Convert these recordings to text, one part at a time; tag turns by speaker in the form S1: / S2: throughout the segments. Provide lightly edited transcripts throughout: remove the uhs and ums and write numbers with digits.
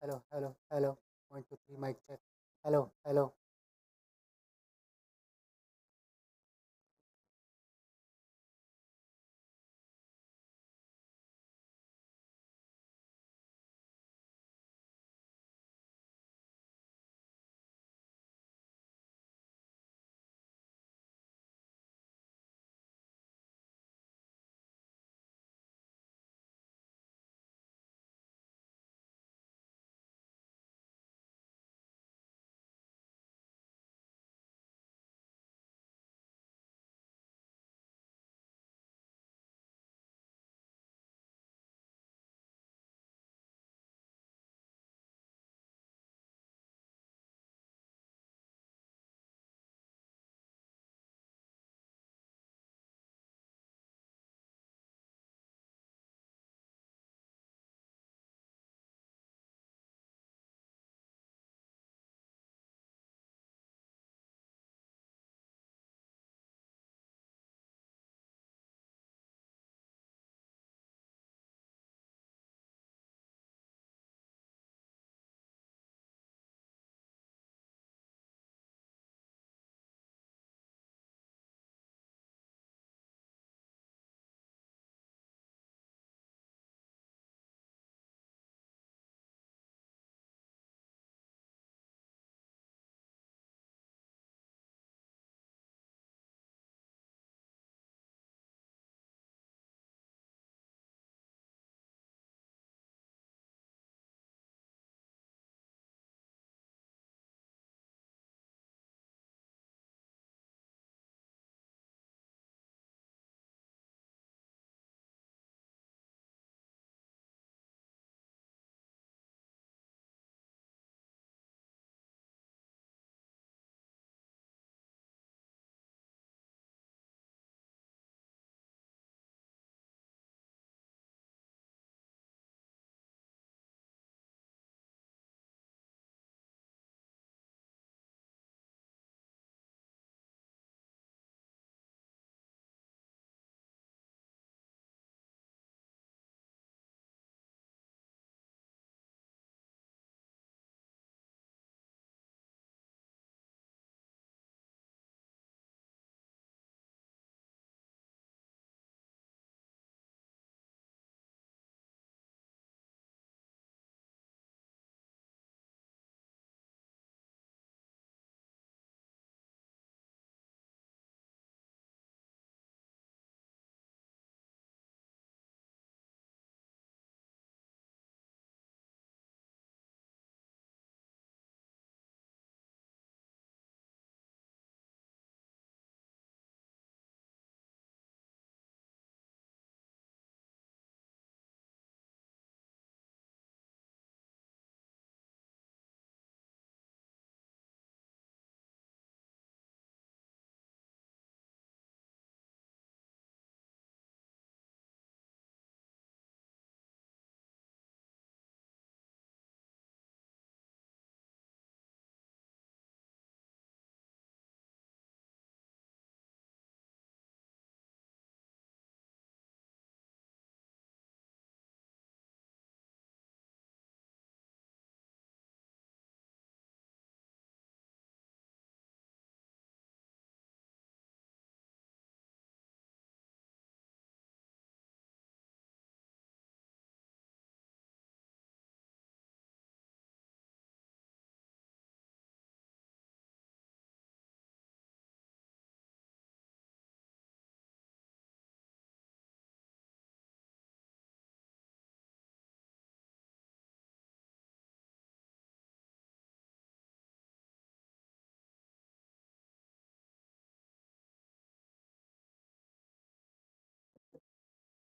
S1: Hello, hello, hello. 1, 2, 3, mic check. Hello, hello.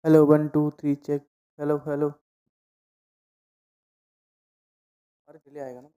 S2: Hello, 1 2 3 check. Hello, hello. अरे चलिए आएगा ना.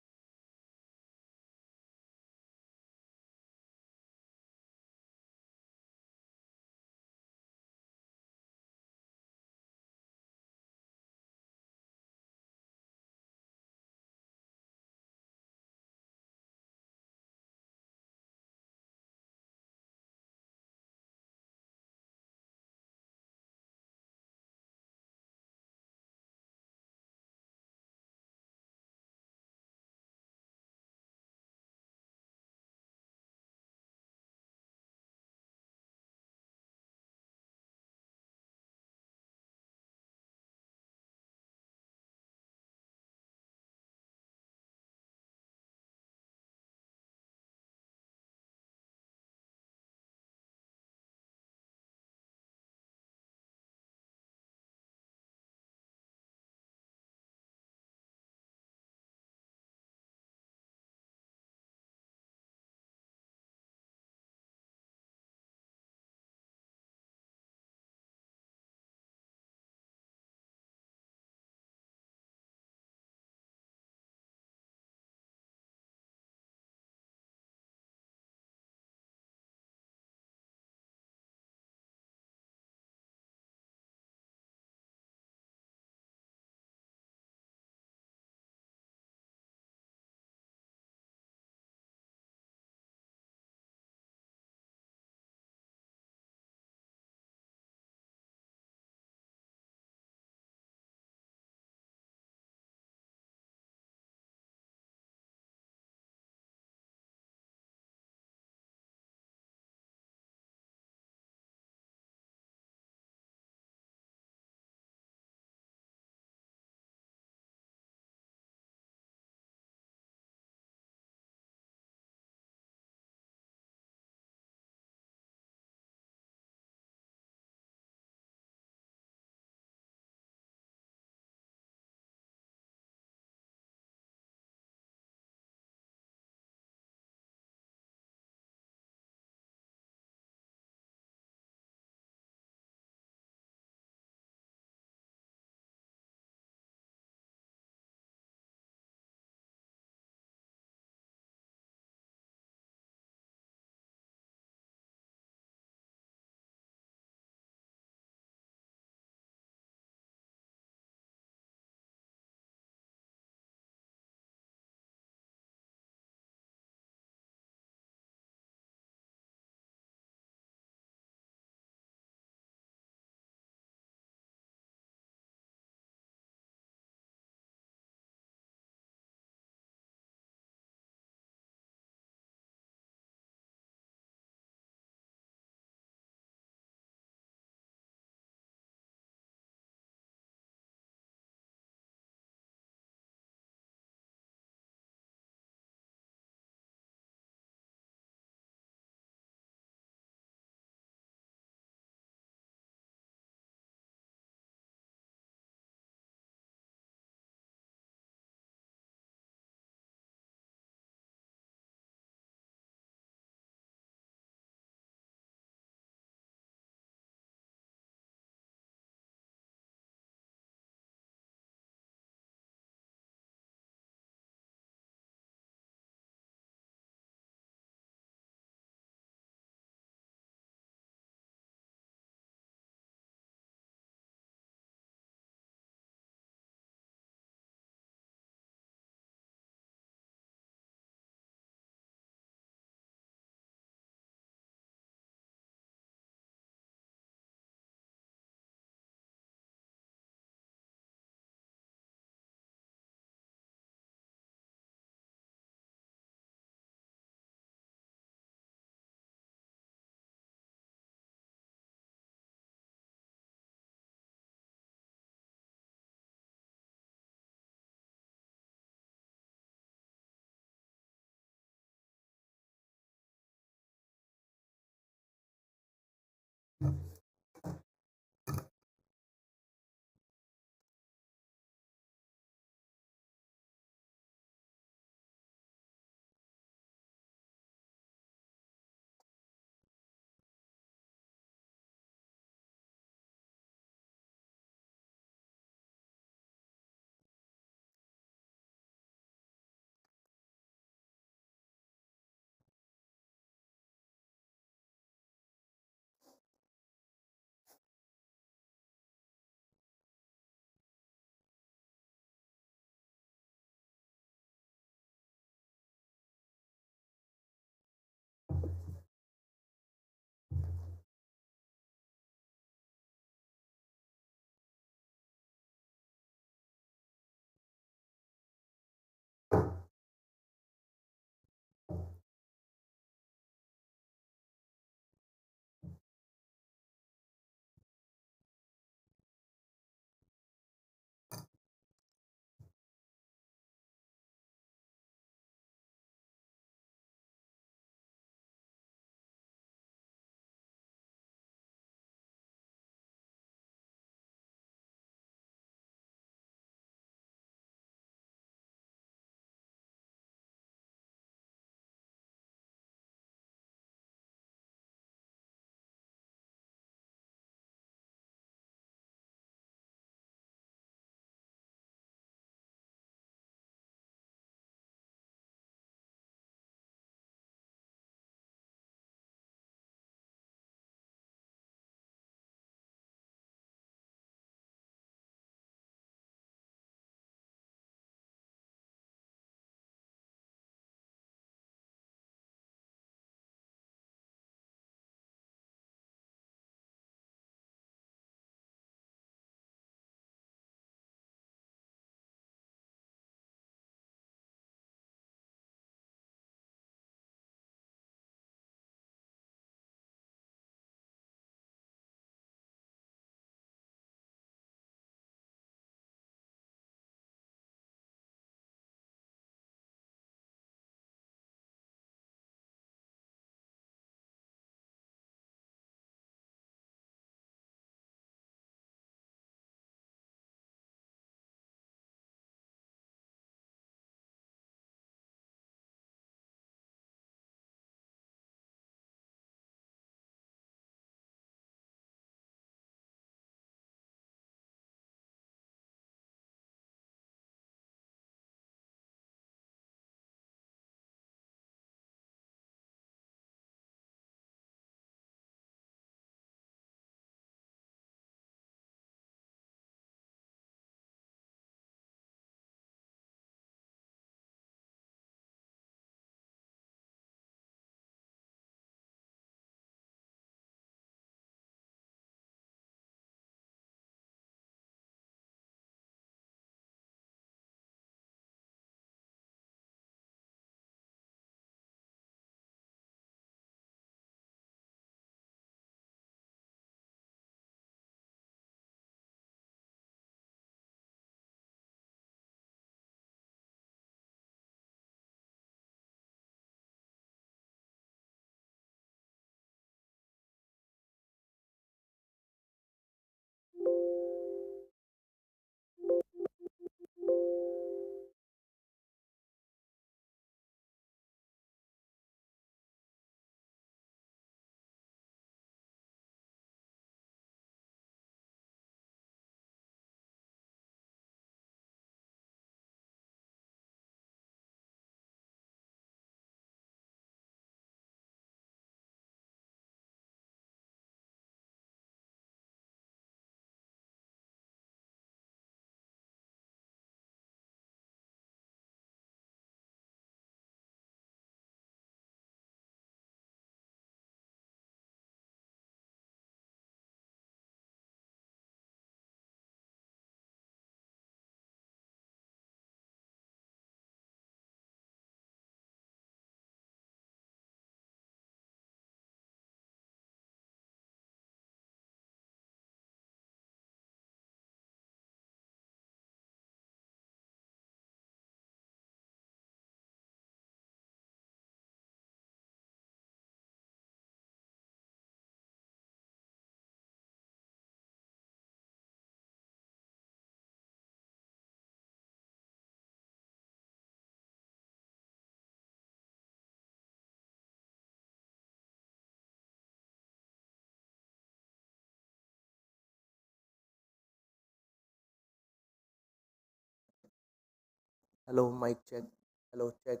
S2: Hello, mic check. Hello, check.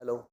S2: Hello.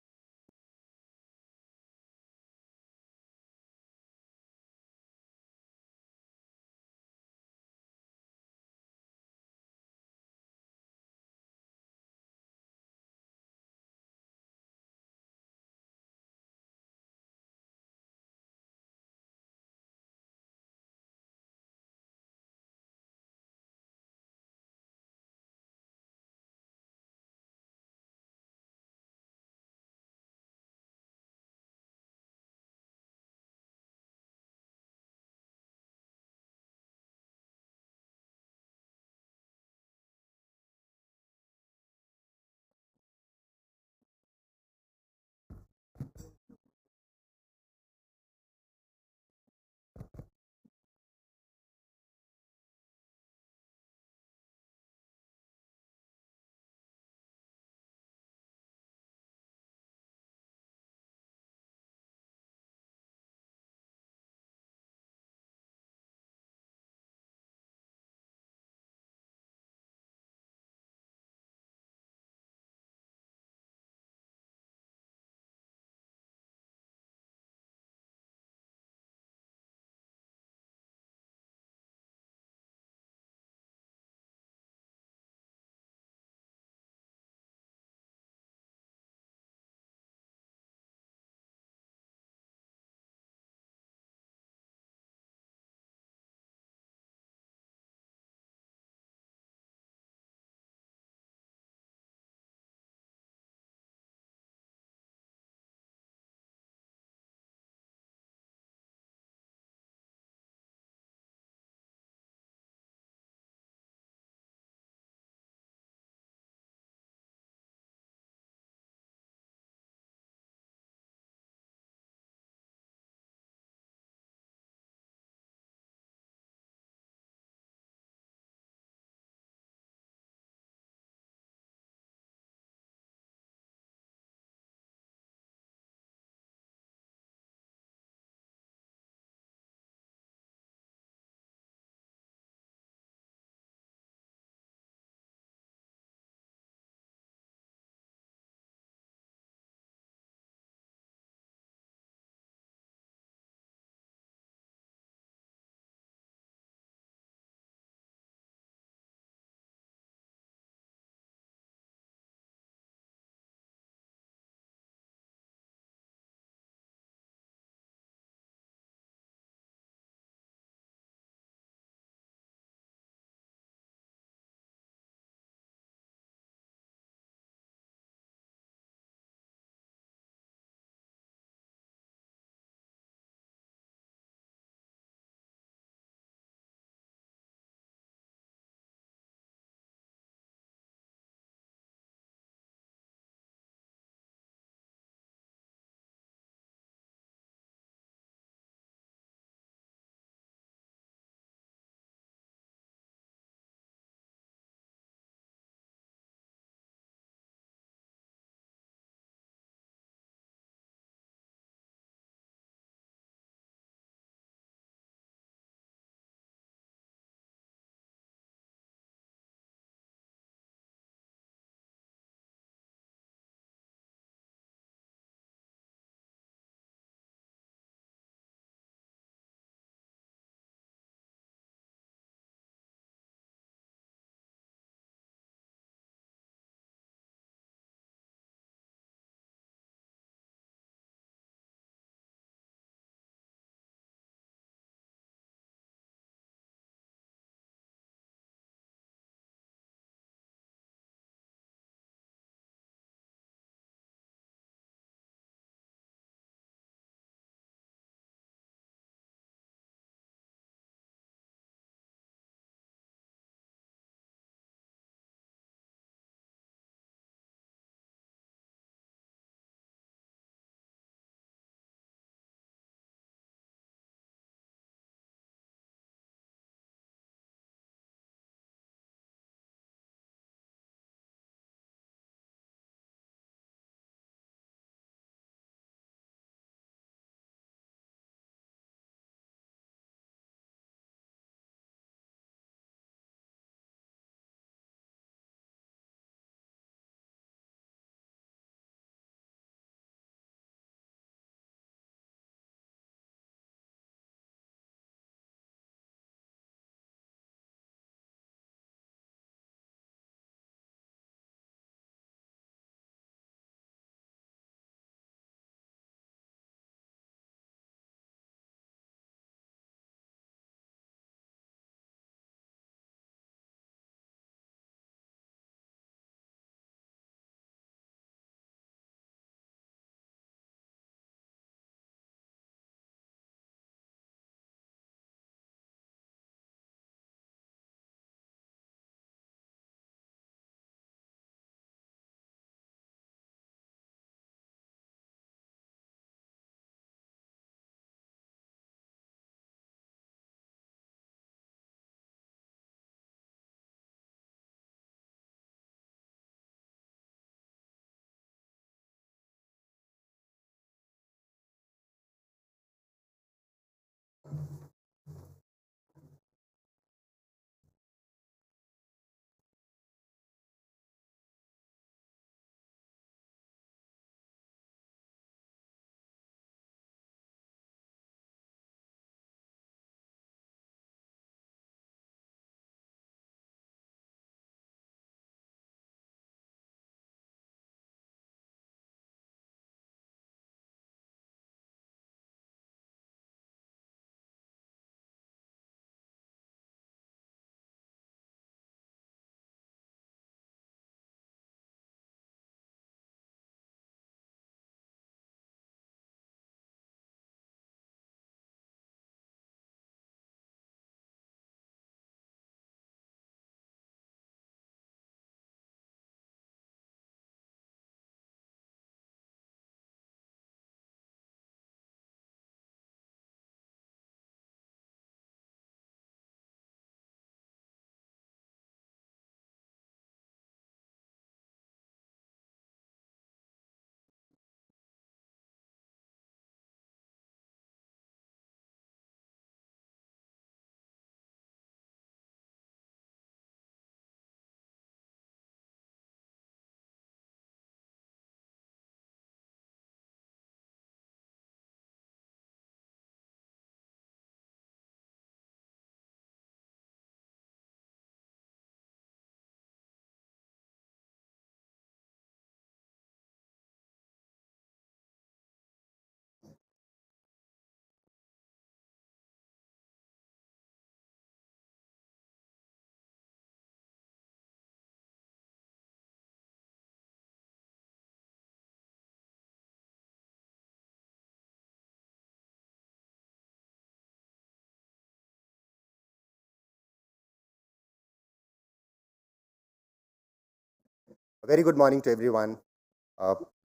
S3: A very good morning to everyone.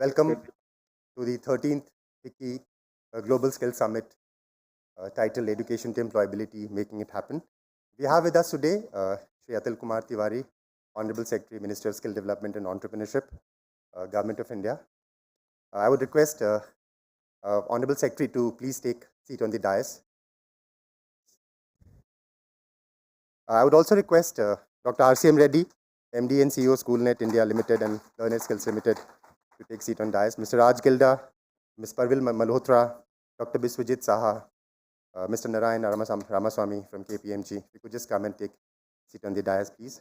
S3: Welcome to the 13th FICCI Global Skills Summit titled Education to Employability, Making It Happen. We have with us today Shri Atul Kumar Tiwari, Honorable Secretary, Minister of Skill Development and Entrepreneurship, Government of India. I would request Honorable Secretary to please take seat on the dais. I would also request Dr. RCM Reddy, MD and CEO, SchoolNet India Limited and Learner Skills Limited, to take seat on dais. Mr. Raj Gilda, Ms. Parvil Malhotra, Dr. Biswajit Saha, Mr. Narayan Ramaswamy from KPMG. If you could just come and take seat on the dais, please.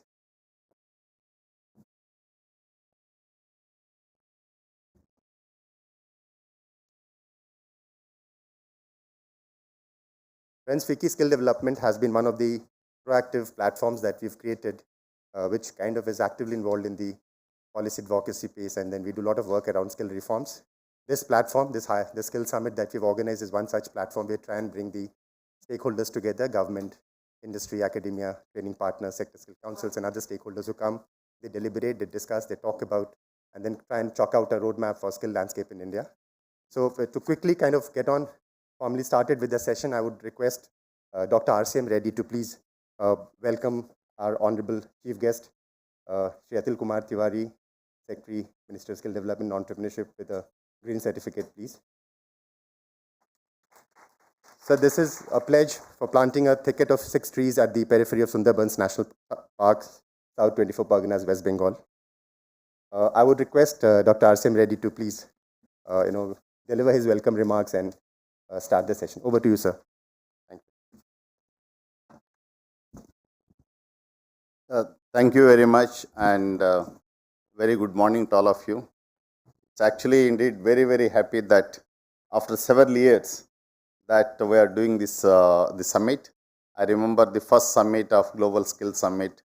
S3: Friends, FICCI Skill Development has been one of the proactive platforms that we've created, which kind of is actively involved in the policy advocacy space, and then we do a lot of work around skill reforms. This platform, the Skill Summit that we've organized is one such platform. We try and bring the stakeholders together, government, industry, academia, training partners, sector skill councils, and other stakeholders who come. They deliberate, they discuss, they talk about, and then try and chalk out a roadmap for skill landscape in India. So to quickly kind of get on formally started with the session, I would request Dr. RCM Reddy to please welcome our honorable chief guest, Shri Atul Kumar Tiwari, Secretary, Minister of Skill Development and Entrepreneurship, with a green certificate, please. So this is a pledge for planting a thicket of 6 trees at the periphery of Sundarbans National Park, South 24 Parganas, West Bengal. I would request Dr. RCM Reddy to please, deliver his welcome remarks and start the session. Over to you, sir. Thank
S4: you. Thank you very much, and very good morning to all of you. It's actually indeed very, very happy that after several years that we are doing this the summit. I remember the first summit of Global Skills Summit,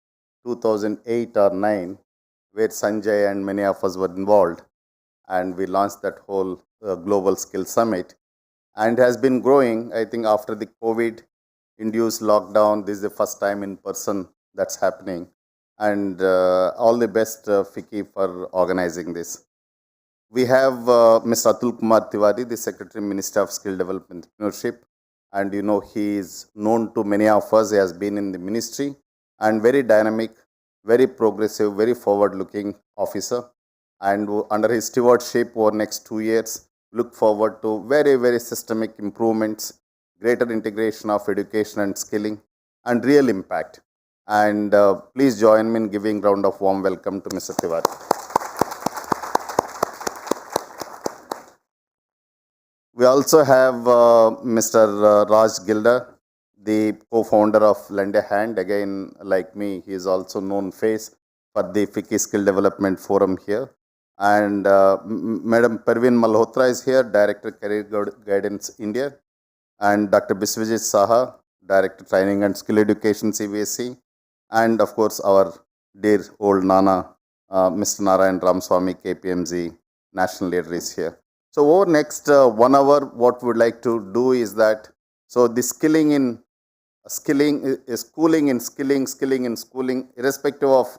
S4: 2008 or 9, where Sanjay and many of us were involved, and we launched that whole Global Skills Summit, and has been growing. I think after the COVID-induced lockdown, this is the first time in person that's happening, and all the best FICCI for organizing this. We have Mr. Atul Kumar Tiwari, the Secretary Minister of Skill Development and Entrepreneurship, and he is known to many of us. He has been in the ministry and very dynamic, very progressive, very forward-looking officer. And under his stewardship over next 2 years, look forward to very, very systemic improvements, greater integration of education and skilling, and real impact. And please join me in giving round of warm welcome to Mr. Tiwari. We also have Mr. Raj Gilda, the co-founder of Lend a Hand. Again, like me, he is also known face for the FICCI Skill Development Forum here. And Madam Parvin Malhotra is here, Director Career Guidance India. And Dr. Biswajit Saha, Director Training and Skill Education CBSE. And of course, our dear old Nana, Mr. Narayan Ramaswamy, KPMG National Leader is here. So over next 1 hour, what we would like to do is that, so the schooling in schooling, irrespective of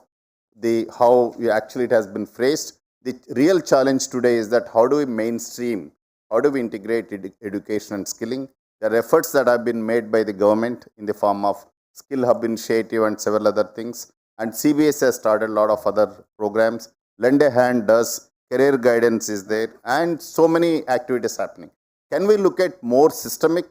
S4: the how actually it has been phrased. The real challenge today is that how do we mainstream, how do we integrate education and skilling? There are efforts that have been made by the government in the form of Skill Hub initiative and several other things. And CBS has started a lot of other programs. Lend a Hand does. Career guidance is there, and so many activities happening. Can we look at more systemic,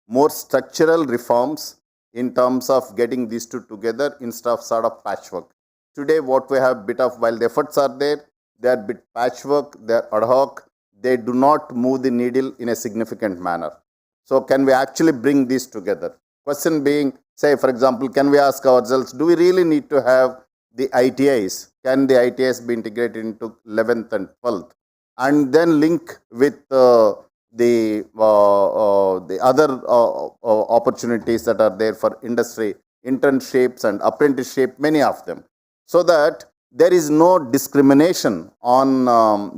S4: more structural reforms in terms of getting these two together instead of sort of patchwork? Today, what we have bit of, while the efforts are there, they are bit patchwork, they are ad hoc, they do not move the needle in a significant manner. So can we actually bring these together? Question being, say for example, can we ask ourselves, do we really need to have the ITIs? Can the ITIs be integrated into 11th and 12th, and then link with the other opportunities that are there for industry, internships and apprenticeship, many of them, so that there is no discrimination on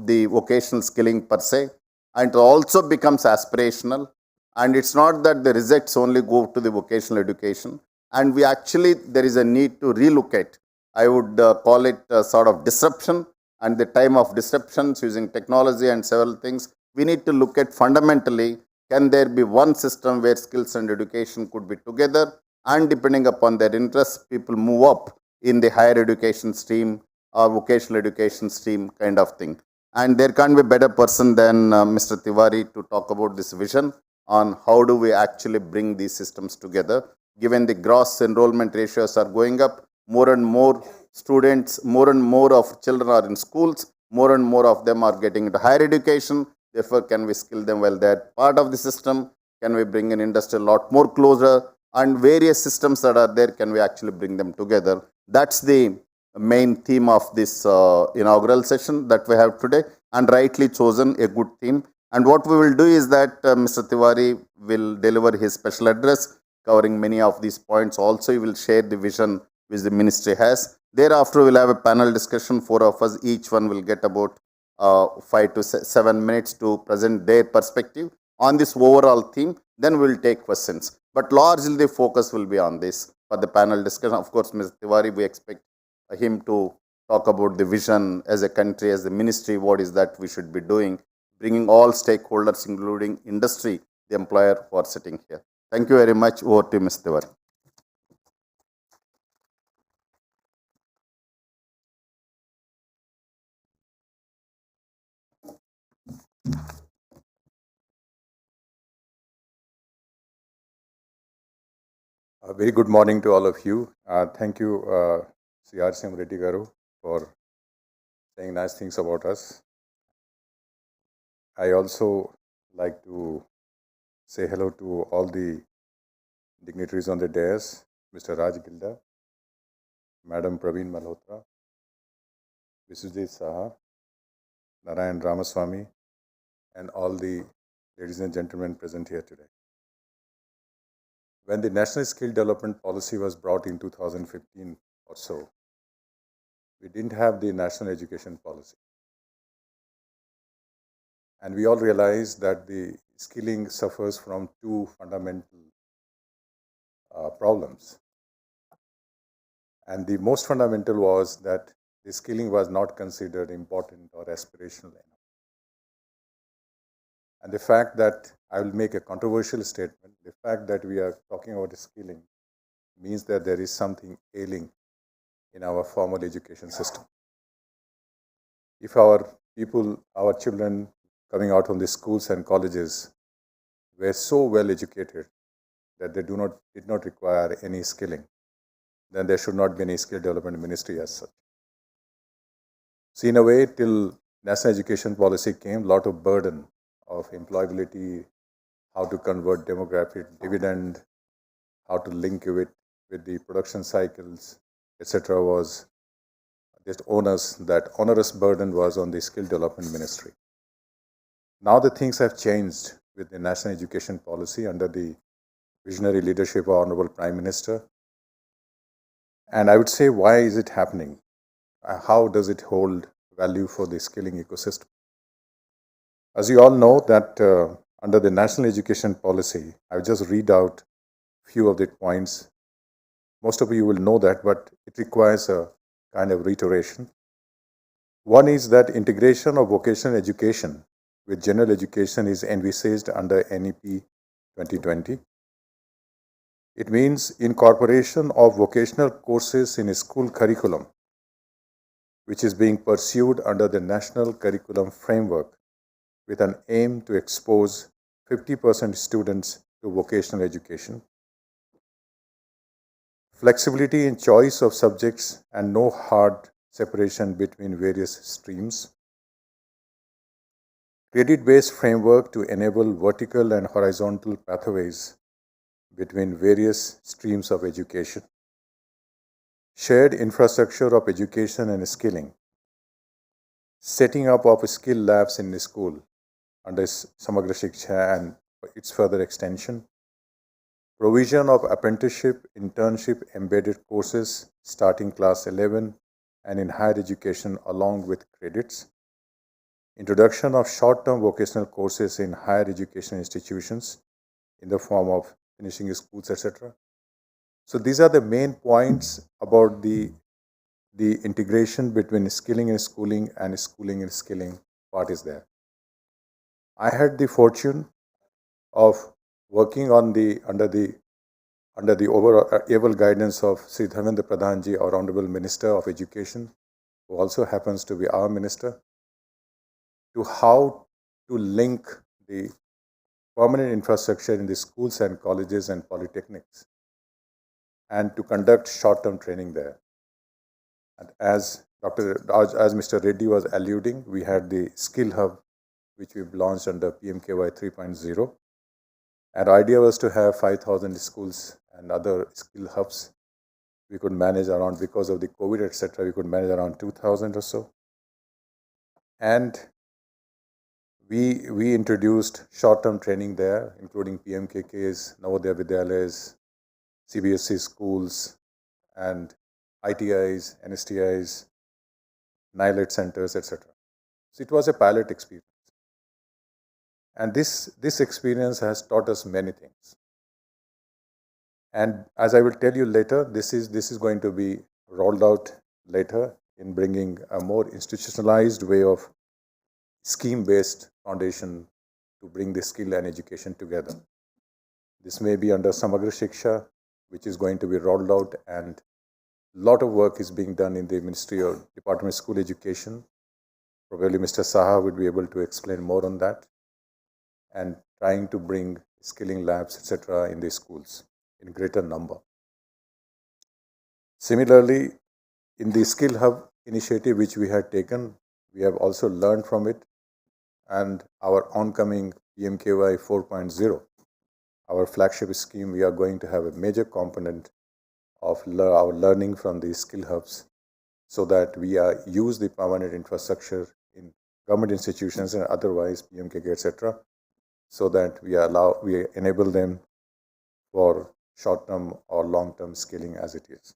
S4: the vocational skilling per se, and it also becomes aspirational, and it's not that the results only go to the vocational education, and we actually, there is a need to relook at. I would call it a sort of disruption. And the time of disruptions using technology and several things, we need to look at fundamentally, can there be one system where skills and education could be together, and depending upon their interests, people move up in the higher education stream or vocational education stream kind of thing. And there can't be a better person than Mr. Tiwari to talk about this vision on how do we actually bring these systems together. Given the gross enrollment ratios are going up, more and more students, more and more of children are in schools, more and more of them are getting into higher education. Therefore, can we skill them while they're part of the system? Can we bring an industry a lot more closer? And various systems that are there, can we actually bring them together? That's the main theme of this inaugural session that we have today, and rightly chosen a good theme. And what we will do is that Mr. Tiwari will deliver his special address covering many of these points. Also, he will share the vision which the ministry has. Thereafter, we'll have a panel discussion. Four of us, each one will get about 5 to 7 minutes to present their perspective on this overall theme. Then we'll take questions. But largely, the focus will be on this for the panel discussion. Of course, Mr. Tiwari, we expect him to talk about the vision as a country, as a ministry, what is that we should be doing, bringing all stakeholders, including industry, the employer, who are sitting here. Thank you very much. Over to Mr. Tiwari.
S5: A very good morning to all of you. Thank you, C.R. Reddy Garu, for saying nice things about us. I also like to say hello to all the dignitaries on the dais, Mr. Raj Gilda, Madam Praveen Malhotra, Visujit Saha, Narayan Ramaswamy, and all the ladies and gentlemen present here today. When the National Skill Development Policy was brought in 2015 or so, we didn't have the National Education Policy. And we all realized that the skilling suffers from two fundamental problems. And the most fundamental was that the skilling was not considered important or aspirational enough. And the fact that, I will make a controversial statement, the fact that we are talking about skilling means that there is something ailing in our formal education system. If our people, our children coming out from the schools and colleges were so well educated that they did not require any skilling, then there should not be any skill development ministry as such. So in a way, till national education policy came, a lot of burden of employability, how to convert demographic dividend, how to link it with the production cycles, etc., was just that onerous burden was on the skill development ministry. Now the things have changed with the national education policy under the visionary leadership of Honorable Prime Minister. And I would say, why is it happening? How does it hold value for the skilling ecosystem? As you all know that under the national education policy, I'll just read out a few of the points. Most of you will know that, but it requires a kind of reiteration. One is that integration of vocational education with general education is envisaged under NEP 2020. It means incorporation of vocational courses in a school curriculum, which is being pursued under the National Curriculum Framework with an aim to expose 50% students to vocational education. Flexibility in choice of subjects and no hard separation between various streams. Credit-based framework to enable vertical and horizontal pathways between various streams of education. Shared infrastructure of education and skilling. Setting up of skill labs in the school under Samagra Shiksha and its further extension. Provision of apprenticeship, internship, embedded courses starting class 11 and in higher education along with credits. Introduction of short-term vocational courses in higher education institutions in the form of finishing schools, etc. So these are the main points about the the integration between skilling and schooling and schooling and skilling part is there. I had the fortune of working on the under the overall able guidance of Sri Dharmendra Pradhanji, our Honorable Minister of Education, who also happens to be our minister, to how to link the permanent infrastructure in the schools and colleges and polytechnics, and to conduct short-term training there. And as Mr. Reddy was alluding, we had the skill hub, which we've launched under PMKY 3.0. And our idea was to have 5,000 schools and other skill hubs. We could manage around, because of the COVID, etc., we could manage around 2,000 or so. And we introduced short-term training there, including PMKKs, Navodaya Vidyalayas, CBSE schools, and ITIs, NSTIs, NILET centers, etc. So it was a pilot experience. And this experience has taught us many things. And as I will tell you later, this is going to be rolled out later in bringing a more institutionalized way of scheme-based foundation to bring the skill and education together. This may be under Samagra Shiksha, which is going to be rolled out, and a lot of work is being done in the Ministry of Department of School Education. Probably Mr. Saha would be able to explain more on that, and trying to bring skilling labs, etc., in the schools in greater number. Similarly, in the Skill Hub initiative which we had taken, we have also learned from it, and our oncoming PMKY 4.0, our flagship scheme, we are going to have a major component of our learning from the skill hubs, so that we use the permanent infrastructure in government institutions and otherwise PMKK, etc., so that we enable them for short-term or long-term skilling as it is.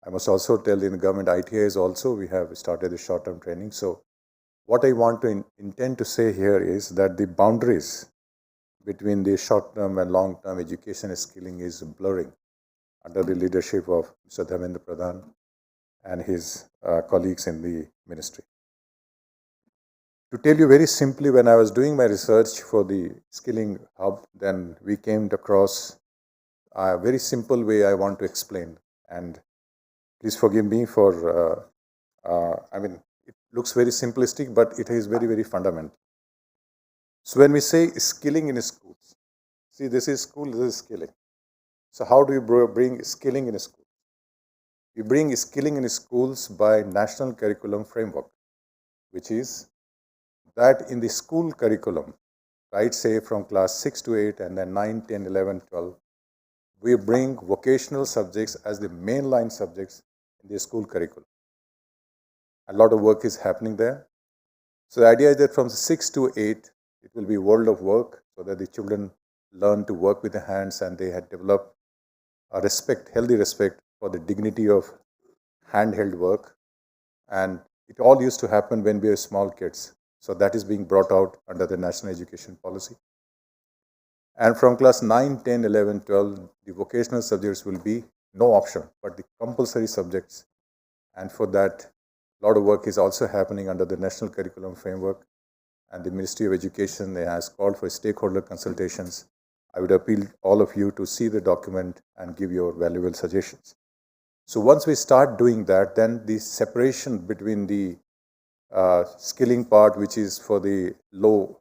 S5: I must also tell, in government ITIs also, we have started the short-term training. So what I want to intend to say here is that the boundaries between the short-term and long-term education and skilling is blurring under the leadership of Mr. Dharmendra Pradhan and his colleagues in the ministry. To tell you very simply, when I was doing my research for the Skilling Hub, then we came across a very simple way I want to explain. And please forgive me for, it looks very simplistic, but it is very, very fundamental. So when we say skilling in schools, see, this is school, this is skilling. So how do we bring skilling in schools? We bring skilling in schools by national curriculum framework, which is that in the school curriculum, right, say from class 6 to 8 and then 9, 10, 11, 12, we bring vocational subjects as the mainline subjects in the school curriculum. A lot of work is happening there. So the idea is that from 6 to 8, it will be world of work, so that the children learn to work with the hands, and they had developed a healthy respect for the dignity of handheld work. And it all used to happen when we were small kids. So that is being brought out under the national education policy. And from class 9, 10, 11, 12, the vocational subjects will be no option, but the compulsory subjects. And for that, a lot of work is also happening under the national curriculum framework. And the Ministry of Education has called for stakeholder consultations. I would appeal all of you to see the document and give your valuable suggestions. So once we start doing that, then the separation between the skilling part, which is for the low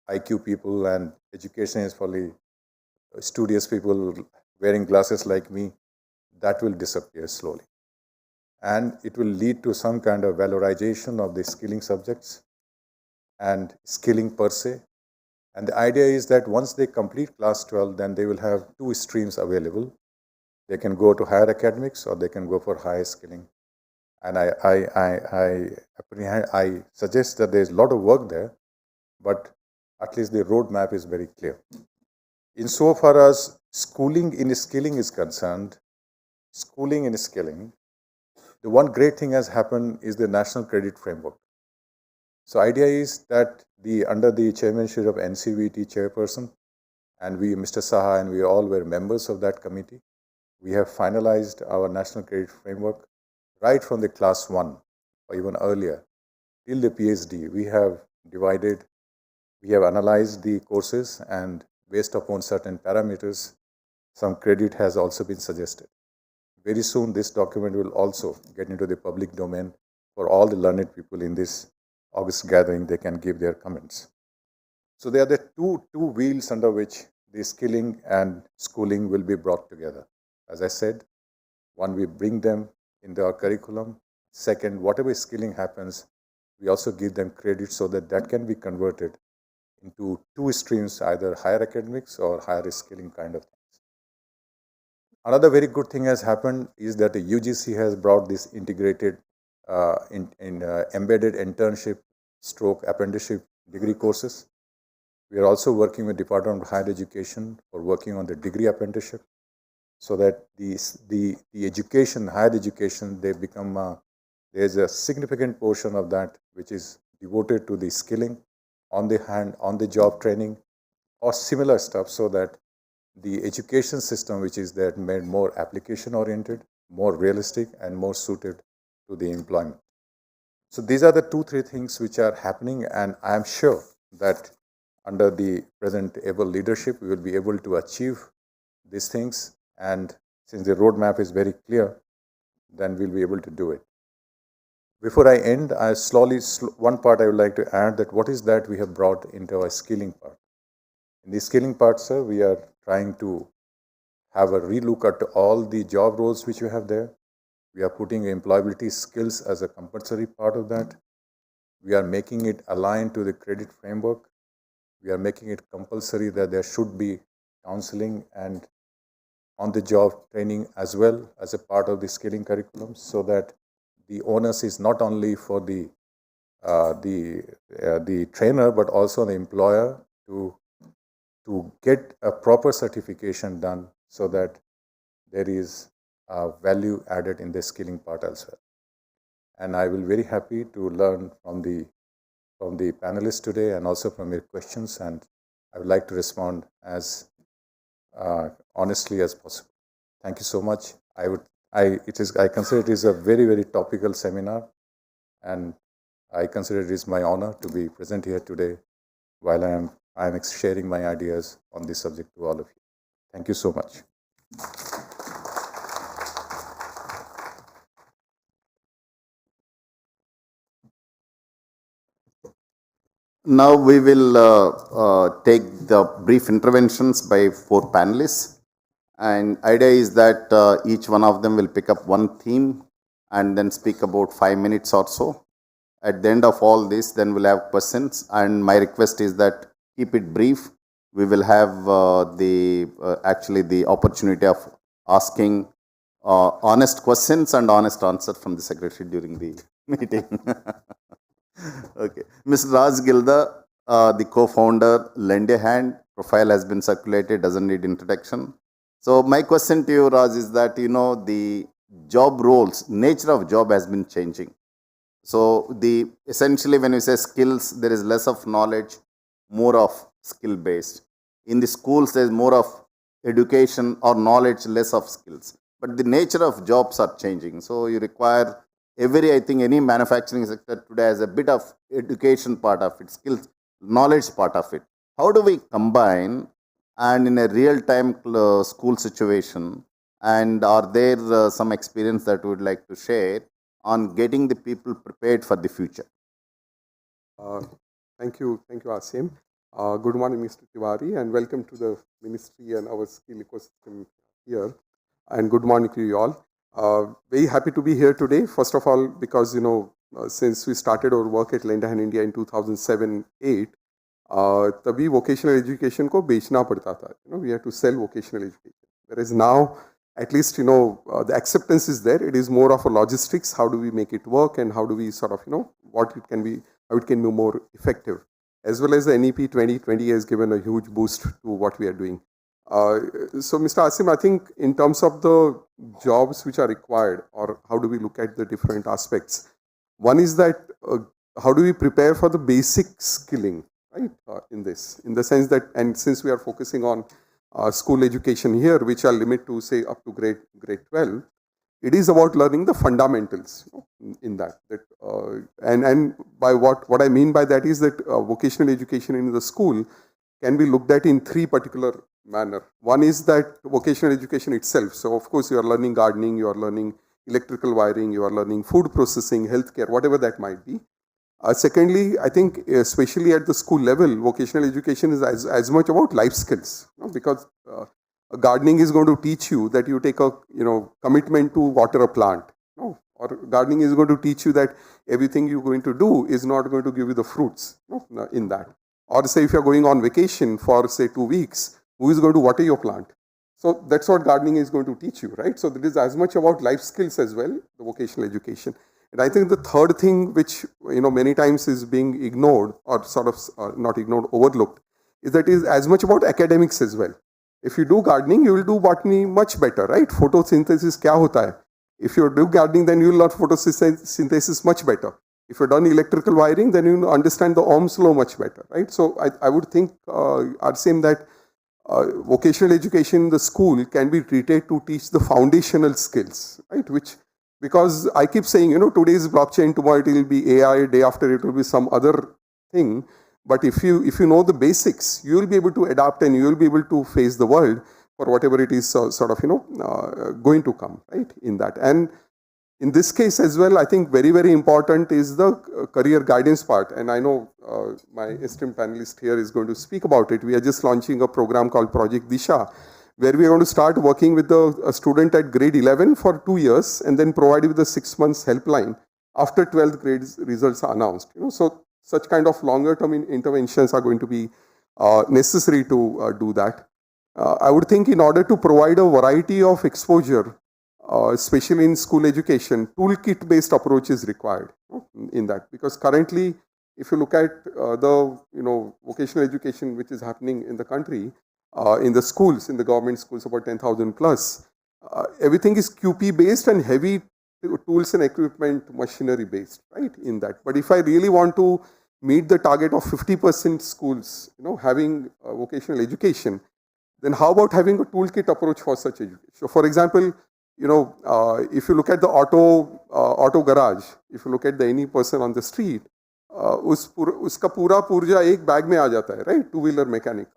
S5: IQ people, and education is for the studious people wearing glasses like me, that will disappear slowly. And it will lead to some kind of valorization of the skilling subjects and skilling per se. And the idea is that once they complete class 12, then they will have two streams available. They can go to higher academics, or they can go for higher skilling. And I suggest that there is a lot of work there, but at least the roadmap is very clear. Insofar as schooling in skilling is concerned, the one great thing has happened is the national credit framework. So idea is that under the chairmanship of NCVT chairperson, and we, Mr. Saha, and we all were members of that committee, we have finalized our national credit framework, right from the class 1 or even earlier till the PhD, we have divided, we have analyzed the courses, and based upon certain parameters, some credit has also been suggested. Very soon, this document will also get into the public domain for all the learned people in this August gathering. They can give their comments. So there are the two wheels under which the skilling and schooling will be brought together. As I said, one, we bring them into our curriculum. Second, whatever skilling happens, we also give them credit so that that can be converted into two streams, either higher academics or higher skilling kind of things. Another very good thing has happened is that the UGC has brought this integrated embedded internship stroke apprenticeship degree courses. We are also working with Department of Higher Education for working on the degree apprenticeship, so that the education, higher education, they become, there's a significant portion of that which is devoted to the skilling, on the hand, on the job training, or similar stuff, so that the education system which is there made more application oriented, more realistic, and more suited to the employment. So these are the 2-3 things which are happening, and I am sure that under the present able leadership, we will be able to achieve these things. And since the roadmap is very clear, then we'll be able to do it. Before I end, one part I would like to add, that what is that we have brought into our skilling part. In the skilling part, sir, we are trying to have a relook at all the job roles which you have there. We are putting employability skills as a compulsory part of that. We are making it aligned to the credit framework. We are making it compulsory that there should be counseling and on-the-job training as well as a part of the skilling curriculum, so that the onus is not only for the trainer but also the employer to get a proper certification done, so that there is value added in the skilling part as well. And I will be very happy to learn from the panelists today and also from your questions, and I would like to respond as honestly as possible. Thank you so much. I consider it is a very, very topical seminar, and I consider it is my honor to be present here today while I am sharing my ideas on this subject to all of you. Thank you so much.
S4: Now we will take the brief interventions by 4 panelists, and idea is that each one of them will pick up one theme and then speak about 5 minutes or so. At the end of all this, then we'll have questions, and my request is that keep it brief. We will have actually the opportunity of asking honest questions and honest answers from the secretary during the meeting. Okay. Mr. Raj Gilda, the co-founder, lend a hand. Profile has been circulated, doesn't need introduction. So my question to you, Raj, is that, the job roles, nature of job has been changing. So essentially when you say skills, there is less of knowledge, more of skill based. In the schools, there is more of education or knowledge, less of skills. But the nature of jobs are changing. So you require I think any manufacturing sector today has a bit of education part of it, skills, knowledge part of it. How do we combine, and in a real-time school situation, and are there some experience that you would like to share on getting the people prepared for the future?
S6: Thank you, Asim. Good morning, Mr. Tiwari, and welcome to the ministry and our skill ecosystem here. And good morning to you all. Very happy to be here today. First of all, because since we started our work at Lend a Hand India in 2007-8, तभी vocational education को बेचना पड़ता था. We had to sell vocational education. Whereas now, at least the acceptance is there. It is more of a logistics. How do we make it work, and how do we sort of what it can be, how it can be more effective. As well as the NEP 2020 has given a huge boost to what we are doing. So, Mr. Asim, I think in terms of the jobs which are required, or how do we look at the different aspects? One is that how do we prepare for the basic skilling, right? In the sense that, and since we are focusing on school education here, which are limited to say up to grade 12, it is about learning the fundamentals, in that. And by what I mean by that is that vocational education in the school can be looked at in three particular manner. One is that vocational education itself. So of course you are learning gardening, you are learning electrical wiring, you are learning food processing, healthcare, whatever that might be. Secondly, I think especially at the school level, vocational education is as much about life skills, because gardening is going to teach you that you take a commitment to water a plant, or gardening is going to teach you that everything you're going to do is not going to give you the fruits, in that. Or say if you're going on vacation for say 2 weeks, who is going to water your plant? So that's what gardening is going to teach you, right? So it is as much about life skills as well, the vocational education. And I think the third thing which many times is being ignored, or sort of not ignored, overlooked, is that it is as much about academics as well. If you do gardening, you will do botany much better, right? Photosynthesis kya hota hai? If you do gardening, then you will learn photosynthesis much better. If you've done electrical wiring, then you will understand the Ohm's law much better, right? So I would think, Arsim, that vocational education in the school can be treated to teach the foundational skills, right? Because I keep saying, today is blockchain, tomorrow it will be AI, day after it will be some other thing. But if you know the basics, you will be able to adapt and you will be able to face the world for whatever it is going to come, right, in that. And in this case as well, I think very, very important is the career guidance part. And I know my esteemed panelist here is going to speak about it. We are just launching a program called Project Disha, where we are going to start working with a student at grade 11 for 2 years and then provide with a 6 months helpline after 12th grade results are announced. So such kind of longer term interventions are going to be necessary to do that. I would think in order to provide a variety of exposure, especially in school education, toolkit based approach is required in that, because currently if you look at the vocational education which is happening in the country, in the schools, in the government schools, about 10,000 plus, everything is QP based and heavy tools and equipment machinery based, right, in that. But if I really want to meet the target of 50% schools having vocational education, then how about having a toolkit approach for such education? So for example, if you look at the auto garage, if you look at any person on the street, uska pura purja ek bag mein aa jata hai, right, two-wheeler mechanic.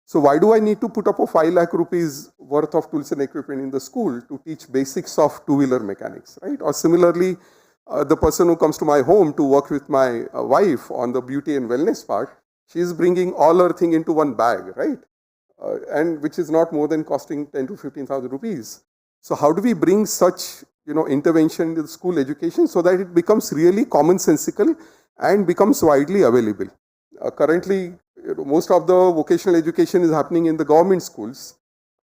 S6: So why do I need to put up a 5 lakh rupees worth of tools and equipment in the school to teach basics of two-wheeler mechanics, right? Or similarly, the person who comes to my home to work with my wife on the beauty and wellness part, she is bringing all her thing into one bag, right? And which is not more than costing 10 to 15,000 rupees. So how do we bring such intervention in the school education so that it becomes really commonsensical and becomes widely available? Currently, most of the vocational education is happening in the government schools,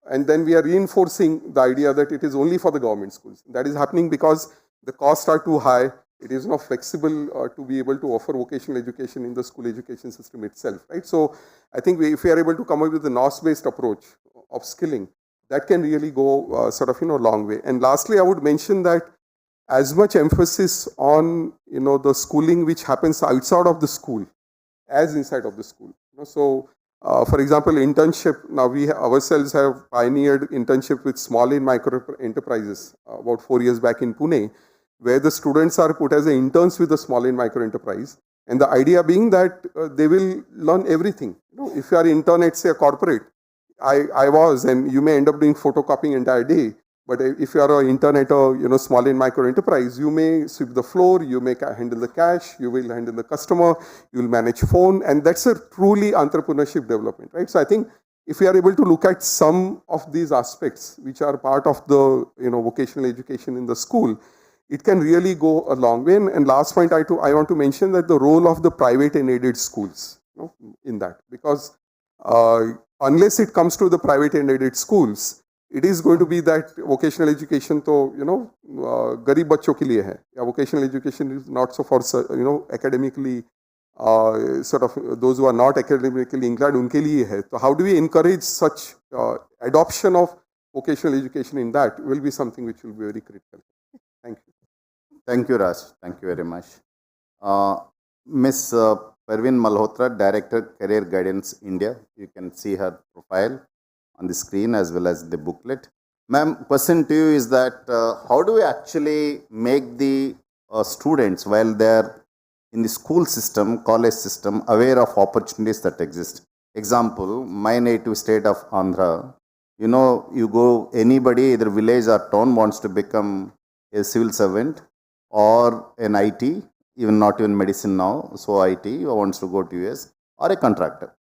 S6: and then we are reinforcing the idea that it is only for the government schools. That is happening because the costs are too high. It is not flexible to be able to offer vocational education in the school education system itself, right? So I think if we are able to come up with a NOS-based approach of skilling, that can really go a long way. And lastly, I would mention that as much emphasis on the schooling which happens outside of the school as inside of the school. So, for example, internship. Now we ourselves have pioneered internship with small and micro enterprises about 4 years back in Pune, where the students are put as interns with the small and micro enterprise, and the idea being that they will learn everything. If you are intern at say a corporate, I was, and you may end up doing photocopying entire day. But if you are an intern at a small and micro enterprise, you may sweep the floor, you may handle the cash, you will handle the customer, you will manage phone, and that's a truly entrepreneurship development, right? So I think if we are able to look at some of these aspects which are part of the vocational education in the school, it can really go a long way. And last point, I want to mention that the role of the private and aided schools in that, because unless it comes to the private and aided schools, it is going to be that vocational education to garib bachcho ke liye hai. Vocational education is not so for academically sort of those who are not academically inclined, unke liye hai. So how do we encourage such adoption of vocational education in that will be something which will be very critical. Thank you.
S4: Thank you, Raj. Thank you very much. Ms. Parveen Malhotra, Director, Career Guidance, India. You can see her profile on the screen as well as the booklet. Ma'am, question to you is that how do we actually make the students, while they're in the school system, college system, aware of opportunities that exist? Example, my native state of Andhra, you go, anybody, either village or town, wants to become a civil servant or an IT, even not even medicine now, so IT, wants to go to US, or a contractor,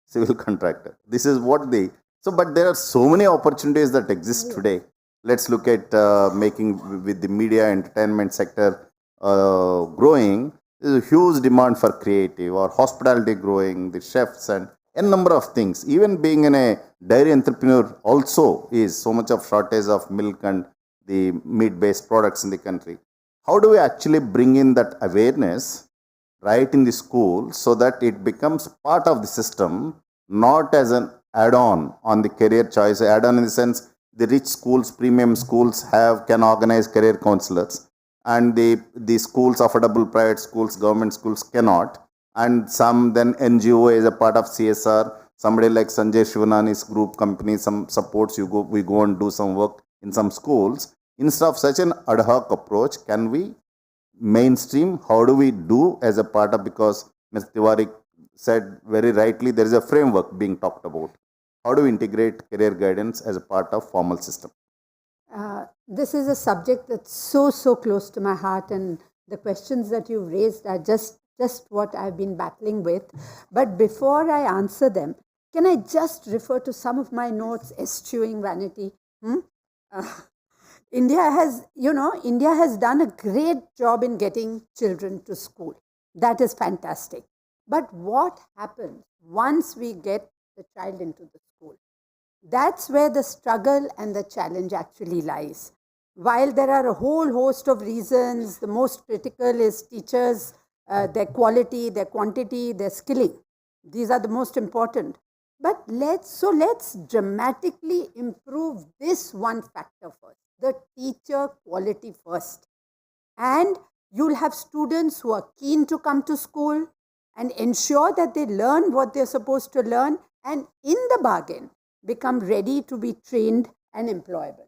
S4: civil contractor. This is what they. So, but there are so many opportunities that exist today. Let's look at making with the media entertainment sector growing. There's a huge demand for creative, or hospitality growing, the chefs and a number of things. Even being in a dairy entrepreneur also is so much of shortage of milk and the meat-based products in the country. How do we actually bring in that awareness right in the school so that it becomes part of the system, not as an add-on the career choice? Add-on in the sense, the rich schools, premium schools can organize career counselors, and the schools, affordable private schools, government schools cannot. And some then NGO is a part of CSR. Somebody like Sanjay Shivanani's group company, some supports we go and do some work in some schools. Instead of such an ad hoc approach, can we mainstream? How do we do as a part of, because Ms. Tiwari said very rightly, there is a framework being talked about. How do we integrate career guidance as a part of formal system?
S7: This is a subject that's so close to my heart, and the questions that you've raised are just what I've been battling with. But before I answer them, can I just refer to some of my notes, eschewing vanity? India has done a great job in getting children to school. That is fantastic. But what happens once we get the child into the school? That's where the struggle and the challenge actually lies. While there are a whole host of reasons, the most critical is teachers, their quality, their quantity, their skilling. These are the most important. But let's dramatically improve this one factor first, the teacher quality first. And you'll have students who are keen to come to school and ensure that they learn what they're supposed to learn, and in the bargain become ready to be trained and employable.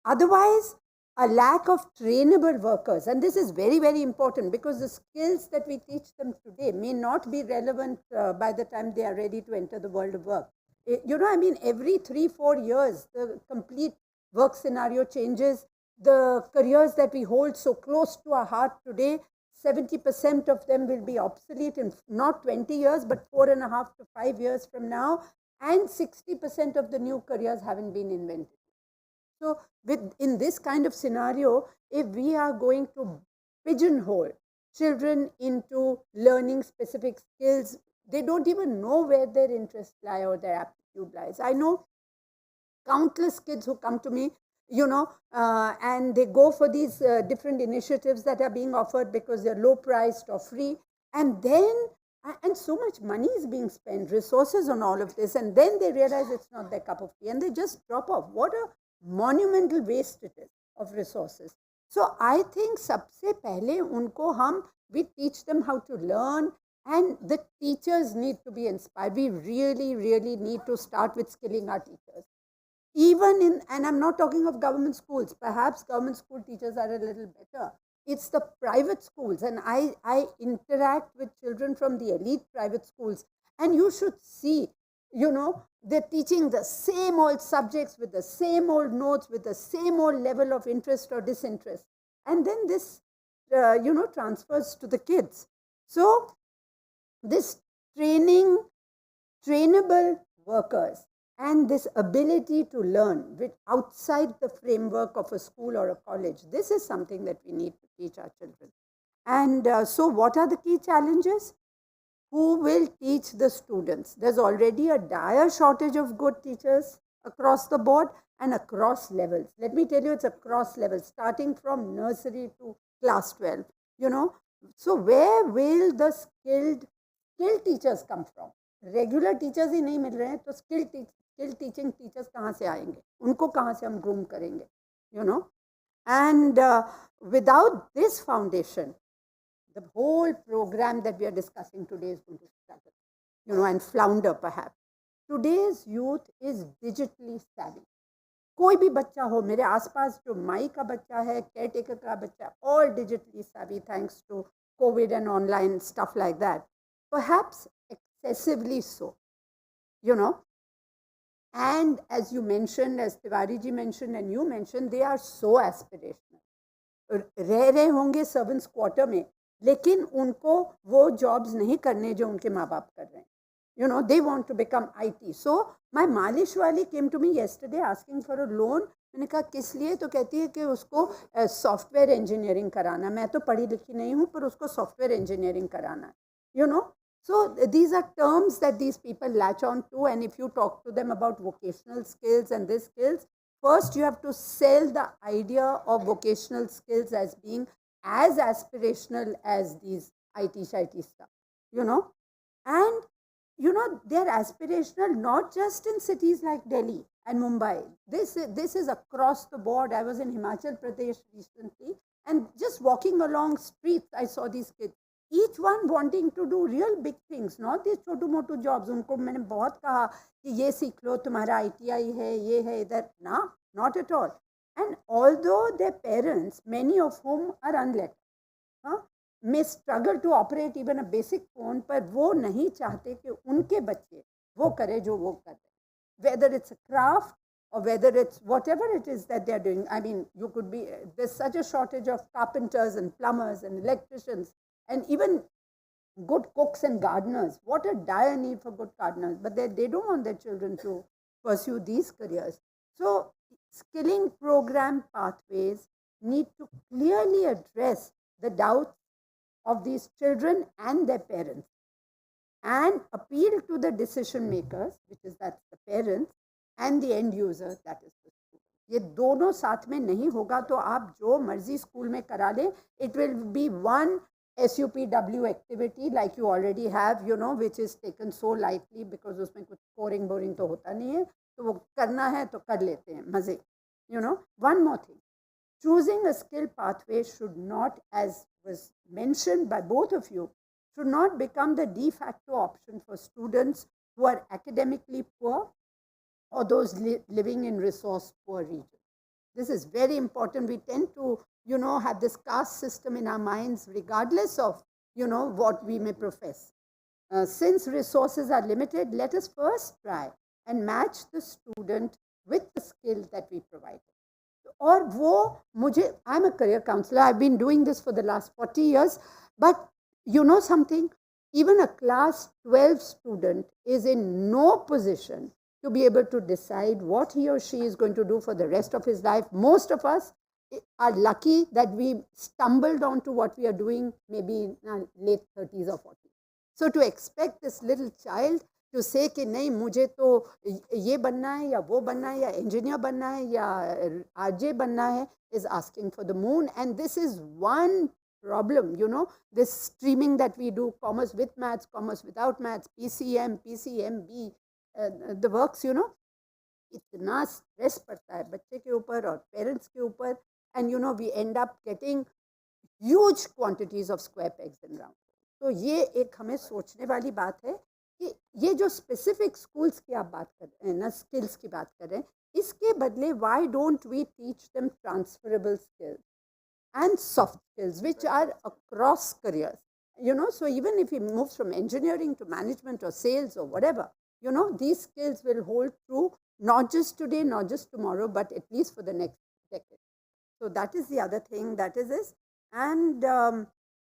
S7: Otherwise, a lack of trainable workers, and this is very important, because the skills that we teach them today may not be relevant by the time they are ready to enter the world of work. Every 3-4 years, the complete work scenario changes. The careers that we hold so close to our heart today, 70% of them will be obsolete in not 20 years, but 4.5 to 5 years from now, and 60% of the new careers haven't been invented. So in this kind of scenario, if we are going to pigeonhole children into learning specific skills, they don't even know where their interests lie or their aptitude lies. I know countless kids who come to me, and they go for these different initiatives that are being offered because they're low priced or free. And so much money is being spent, resources on all of this. And then they realize it's not their cup of tea and they just drop off. What a monumental waste it is of resources. So I think sabse pehle we teach them how to learn, and the teachers need to be inspired. We really need to start with skilling our teachers. And I'm not talking of government schools. Perhaps government school teachers are a little better. It's the private schools, and I interact with children from the elite private schools, and you should see, they're teaching the same old subjects with the same old notes, with the same old level of interest or disinterest. And then this, transfers to the kids. So this trainable workers, and this ability to learn outside the framework of a school or a college, this is something that we need to teach our children. And so what are the key challenges? Who will teach the students? There's already a dire shortage of good teachers across the board and across levels. Let me tell you, it's across levels, starting from nursery to class 12. So where will the skilled teachers come from? Regular teachers ही नहीं मिल रहे हैं, तो skilled teaching teachers कहाँ से आएंगे? उनको कहाँ से हम groom करेंगे? And without this foundation, the whole program that we are discussing today is going to struggle, and flounder perhaps. Today's youth is digitally savvy. कोई भी बच्चा हो, मेरे आसपास जो माई का बच्चा है, केयर टेकर का बच्चा, all digitally savvy thanks to COVID and online stuff like that. Perhaps excessively so, you know. And as you mentioned, as Tiwari ji mentioned and you mentioned, they are so aspirational. रह रहे होंगे servants quarter में, लेकिन उनको वो jobs नहीं करने जो उनके माँ बाप कर रहे हैं. You know, they want to become IT. So my मालिश वाली came to me yesterday asking for a loan. मैंने कहा किस लिए? तो कहती है कि उसको सॉफ्टवेयर इंजीनियरिंग कराना. मैं तो पढ़ी लिखी नहीं हूँ, पर उसको सॉफ्टवेयर इंजीनियरिंग कराना है. You know, so these are terms that these people latch on to, and if you talk to them about vocational skills and these skills, first you have to sell the idea of vocational skills as being as aspirational as these IT stuff, you know. And you know, they're aspirational not just in cities like Delhi and Mumbai. This is across the board. I was in Himachal Pradesh recently, and just walking along streets, I saw these kids. Each one wanting to do real big things, not these Chhotu Motu jobs. उनको मैंने बहुत कहा कि ये सीख लो, तुम्हारा ITI है, ये है इधर. ना, not at all. And although their parents, many of whom are unlettered, may struggle to operate even a basic phone, पर वो नहीं चाहते कि उनके बच्चे वो करे जो वो कर रहे. Whether it's a craft or whether it's whatever it is that they're doing. I mean, you could be, there's such a shortage of carpenters and plumbers and electricians and even good cooks and gardeners. What a dire need for good gardeners. But they don't want their children to pursue these careers. So skilling program pathways need to clearly address the doubts of these children and their parents and appeal to the decision makers, which is that's the parents, and the end user, that is the student. ये दोनों साथ में नहीं होगा तो आप जो मर्जी स्कूल में करा लें, it will be one SUPW activity like you already have, you know, which is taken so lightly because उसमें कुछ boring तो होता नहीं है, तो वो करना है तो कर लेते हैं मजे. You know, one more thing. Choosing a skill pathway should not, as was mentioned by both of you, should not become the de facto option for students who are academically poor or those living in resource poor regions. This is very important. We tend to, you know, have this caste system in our minds regardless of, you know, what we may profess. Since resources are limited, let us first try and match the student with the skill that we provide. और वो मुझे, I'm a career counselor, I've been doing this for the last 40 years, but you know something, even a class 12 student is in no position to be able to decide what he or she is going to do for the rest of his life. Most of us are lucky that we stumbled onto what we are doing maybe in our late 30s or 40s. So to expect this little child to say कि नहीं मुझे तो ये बनना है या वो बनना है या engineer बनना है या RJ बनना है is asking for the moon. And this is one problem, you know, this streaming that we do, commerce with maths, commerce without maths, PCM, PCMB, the works, you know, इतना stress पड़ता है बच्चे के ऊपर और parents के ऊपर, and you know we end up getting huge quantities of square pegs in round. तो ये एक हमें सोचने वाली बात है कि ये जो स्पेसिफिक स्कूल्स की आप बात कर रहे हैं ना, स्किल्स की बात कर रहे हैं, इसके बदले why don't we teach them transferable skills and soft skills which are across careers, you know. So even if he moves from engineering to management or sales or whatever, you know, these skills will hold true not just today, not just tomorrow, but at least for the next decade. So that is the other thing, that is this. And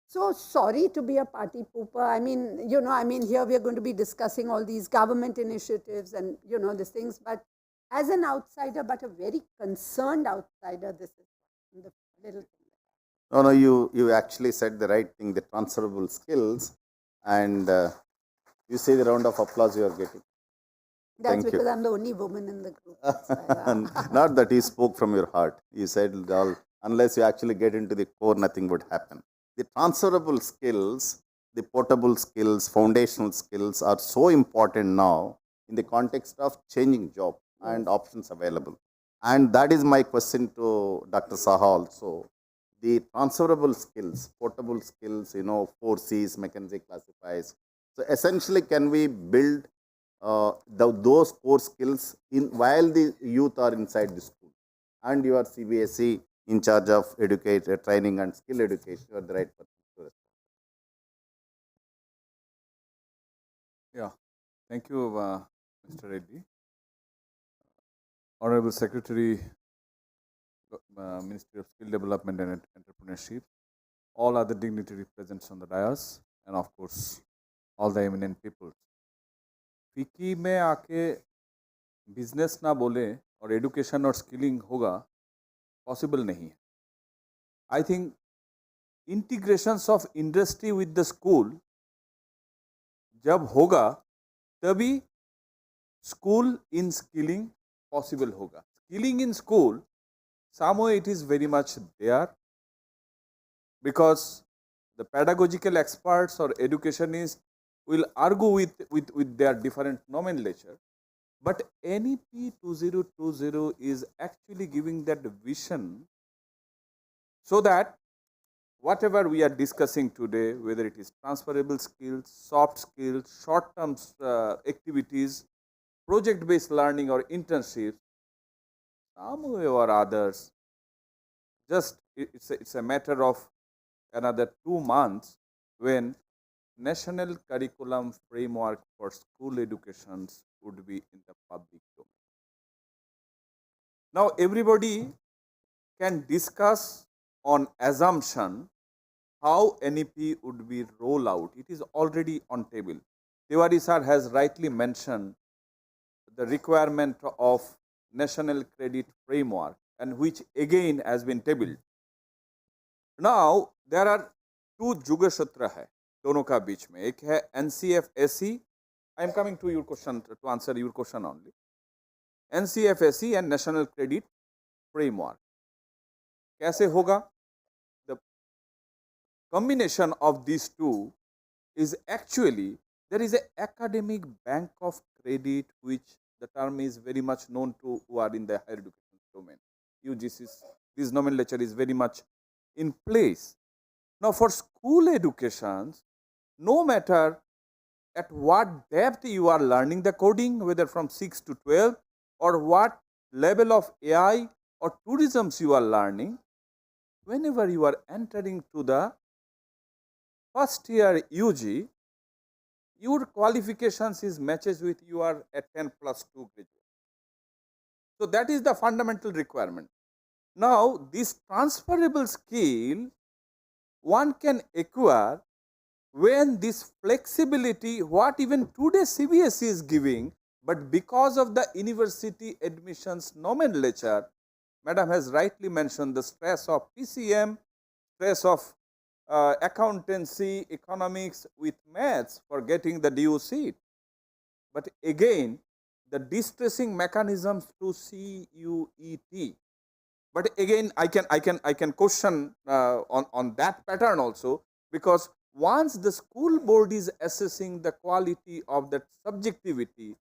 S7: so sorry to be a party pooper. I mean, you know, I mean, here we are going to be discussing all these government initiatives and, you know, these things, but as an outsider, but a very concerned outsider, this is the little thing.
S4: No, you actually said the right thing, the transferable skills, and you see the round of applause you are getting.
S7: That's
S4: Thank
S7: because
S4: you.
S7: I'm the only woman in the group.
S4: Not that you spoke from your heart. You said, unless you actually get into the core, nothing would happen. The transferable skills, the portable skills, foundational skills are so important now in the context of changing job and options available. And that is my question to Dr. Saha also. The transferable skills, portable skills, you know, 4Cs, McKinsey classifies. So essentially, can we build those core skills in while the youth are inside the school? and you are CBSE in charge of educator training and skill education. You are the right person to respond.
S8: Yeah, thank you, Mr. Reddy. Honorable Secretary, Ministry of Skill Development and Entrepreneurship, all other dignitaries present on the dais, and of course, all the eminent people. फिकी में आके business ना बोले और education और skilling होगा possible नहीं है. I think integrations of industry with the school जब होगा तभी स्कूल इन स्किलिंग पॉसिबल होगा. Skilling in school somewhere it is very much there because the pedagogical experts or educationists will argue with their different nomenclature, but NEP 2020 is actually giving that vision so that whatever we are discussing today, whether it is transferable skills, soft skills, short term activities, project based learning or internships, some way or others, just it's a matter of another 2 months when national curriculum framework for school educations would be in the public domain. Now everybody can discuss on assumption how NEP would be rolled out. It is already on table. Tiwari sir has rightly mentioned the requirement of national credit framework, and which again has been tabled. Now there are two जुग सूत्र है दोनों का बीच में. एक है NCFSE. I am coming to your question to answer your question only. NCFSE and national credit framework. कैसे होगा? The combination of these two is actually there is an academic bank of credit, which the term is very much known to who are in the higher education domain. UGC's, this nomenclature is very much in place. Now for school educations, no matter at what depth you are learning the coding, whether from 6 to 12 or what level of AI or tourisms you are learning, whenever you are entering to the first year UG, your qualifications is matches with your at 10 plus 2 graduate. So that is the fundamental requirement. Now this transferable skill one can acquire when this flexibility, what even today CBSE is giving, but because of the university admissions nomenclature, Madam has rightly mentioned the stress of PCM, stress of accountancy, economics with maths for getting the DU seat. But again, the distressing mechanisms to CUET. But again, I can question on that pattern also, because once the school board is assessing the quality of that subjectivity,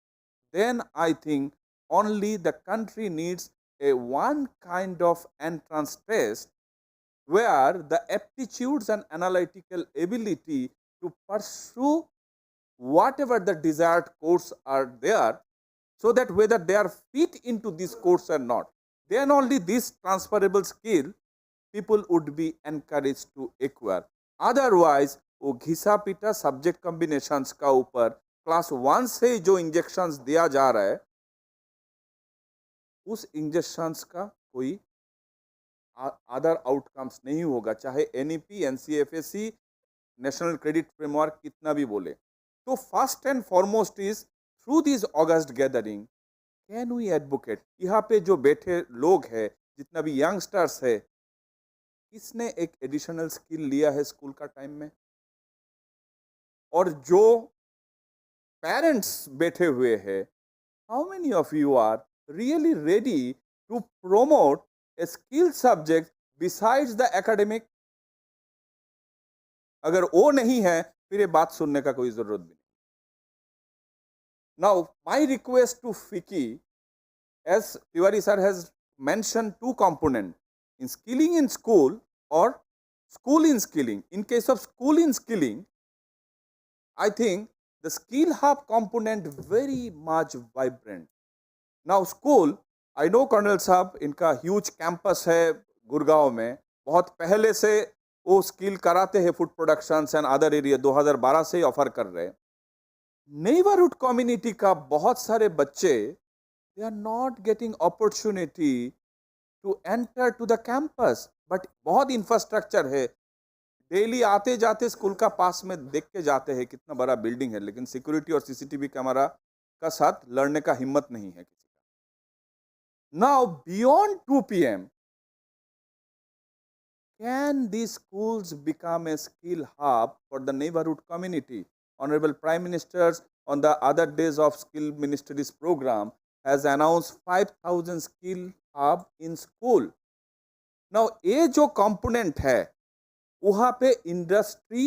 S8: then I think only the country needs a one kind of entrance test where the aptitudes and analytical ability to pursue whatever the desired course are there, so that whether they are fit into this course or not, then only this transferable skill people would be encouraged to acquire. Otherwise वो घिसा पीटा subject combinations का ऊपर class 1 से जो injections दिया जा रहा है, उस इंजेक्शंस का कोई अदर आउटकम्स नहीं होगा, चाहे NEP, NCFSE, national credit framework कितना भी बोले. तो first and foremost is through this august gathering can we advocate. यहाँ पे जो बैठे लोग हैं, जितना भी यंगस्टर्स है, किसने एक एडिशनल स्किल लिया है स्कूल का टाइम में? और जो पेरेंट्स बैठे हुए हैं, how many of you are really ready to promote a skill subject besides the academic? अगर वो नहीं है, फिर ये बात सुनने का कोई जरूरत भी नहीं. नाउ माय रिक्वेस्ट टू फिकी, as Tiwari sir has mentioned two components in skilling in school or school in skilling. In case of school in skilling, I think the skill hub component very much vibrant. Now school I know colonel साहब, इनका huge campus है गुड़गांव में, बहुत पहले से वो skill कराते हैं, food production and other area 2012 से ही ऑफर कर रहे हैं. नेबरहुड कम्युनिटी का बहुत सारे बच्चे, they are not getting opportunity to enter to the campus, but बहुत इंफ्रास्ट्रक्चर है, डेली आते जाते स्कूल का पास में देख के जाते हैं कितना बड़ा बिल्डिंग है, लेकिन सिक्योरिटी और सीसीटीवी कैमरा का साथ लड़ने का हिम्मत नहीं है किसी का. Now beyond 2 PM, can these schools become a skill hub for the neighborhood community? Honorable Prime Minister on the other days of Skill Ministries program has announced 5,000 skill hub in school. Now ये जो component है, वहाँ पे industry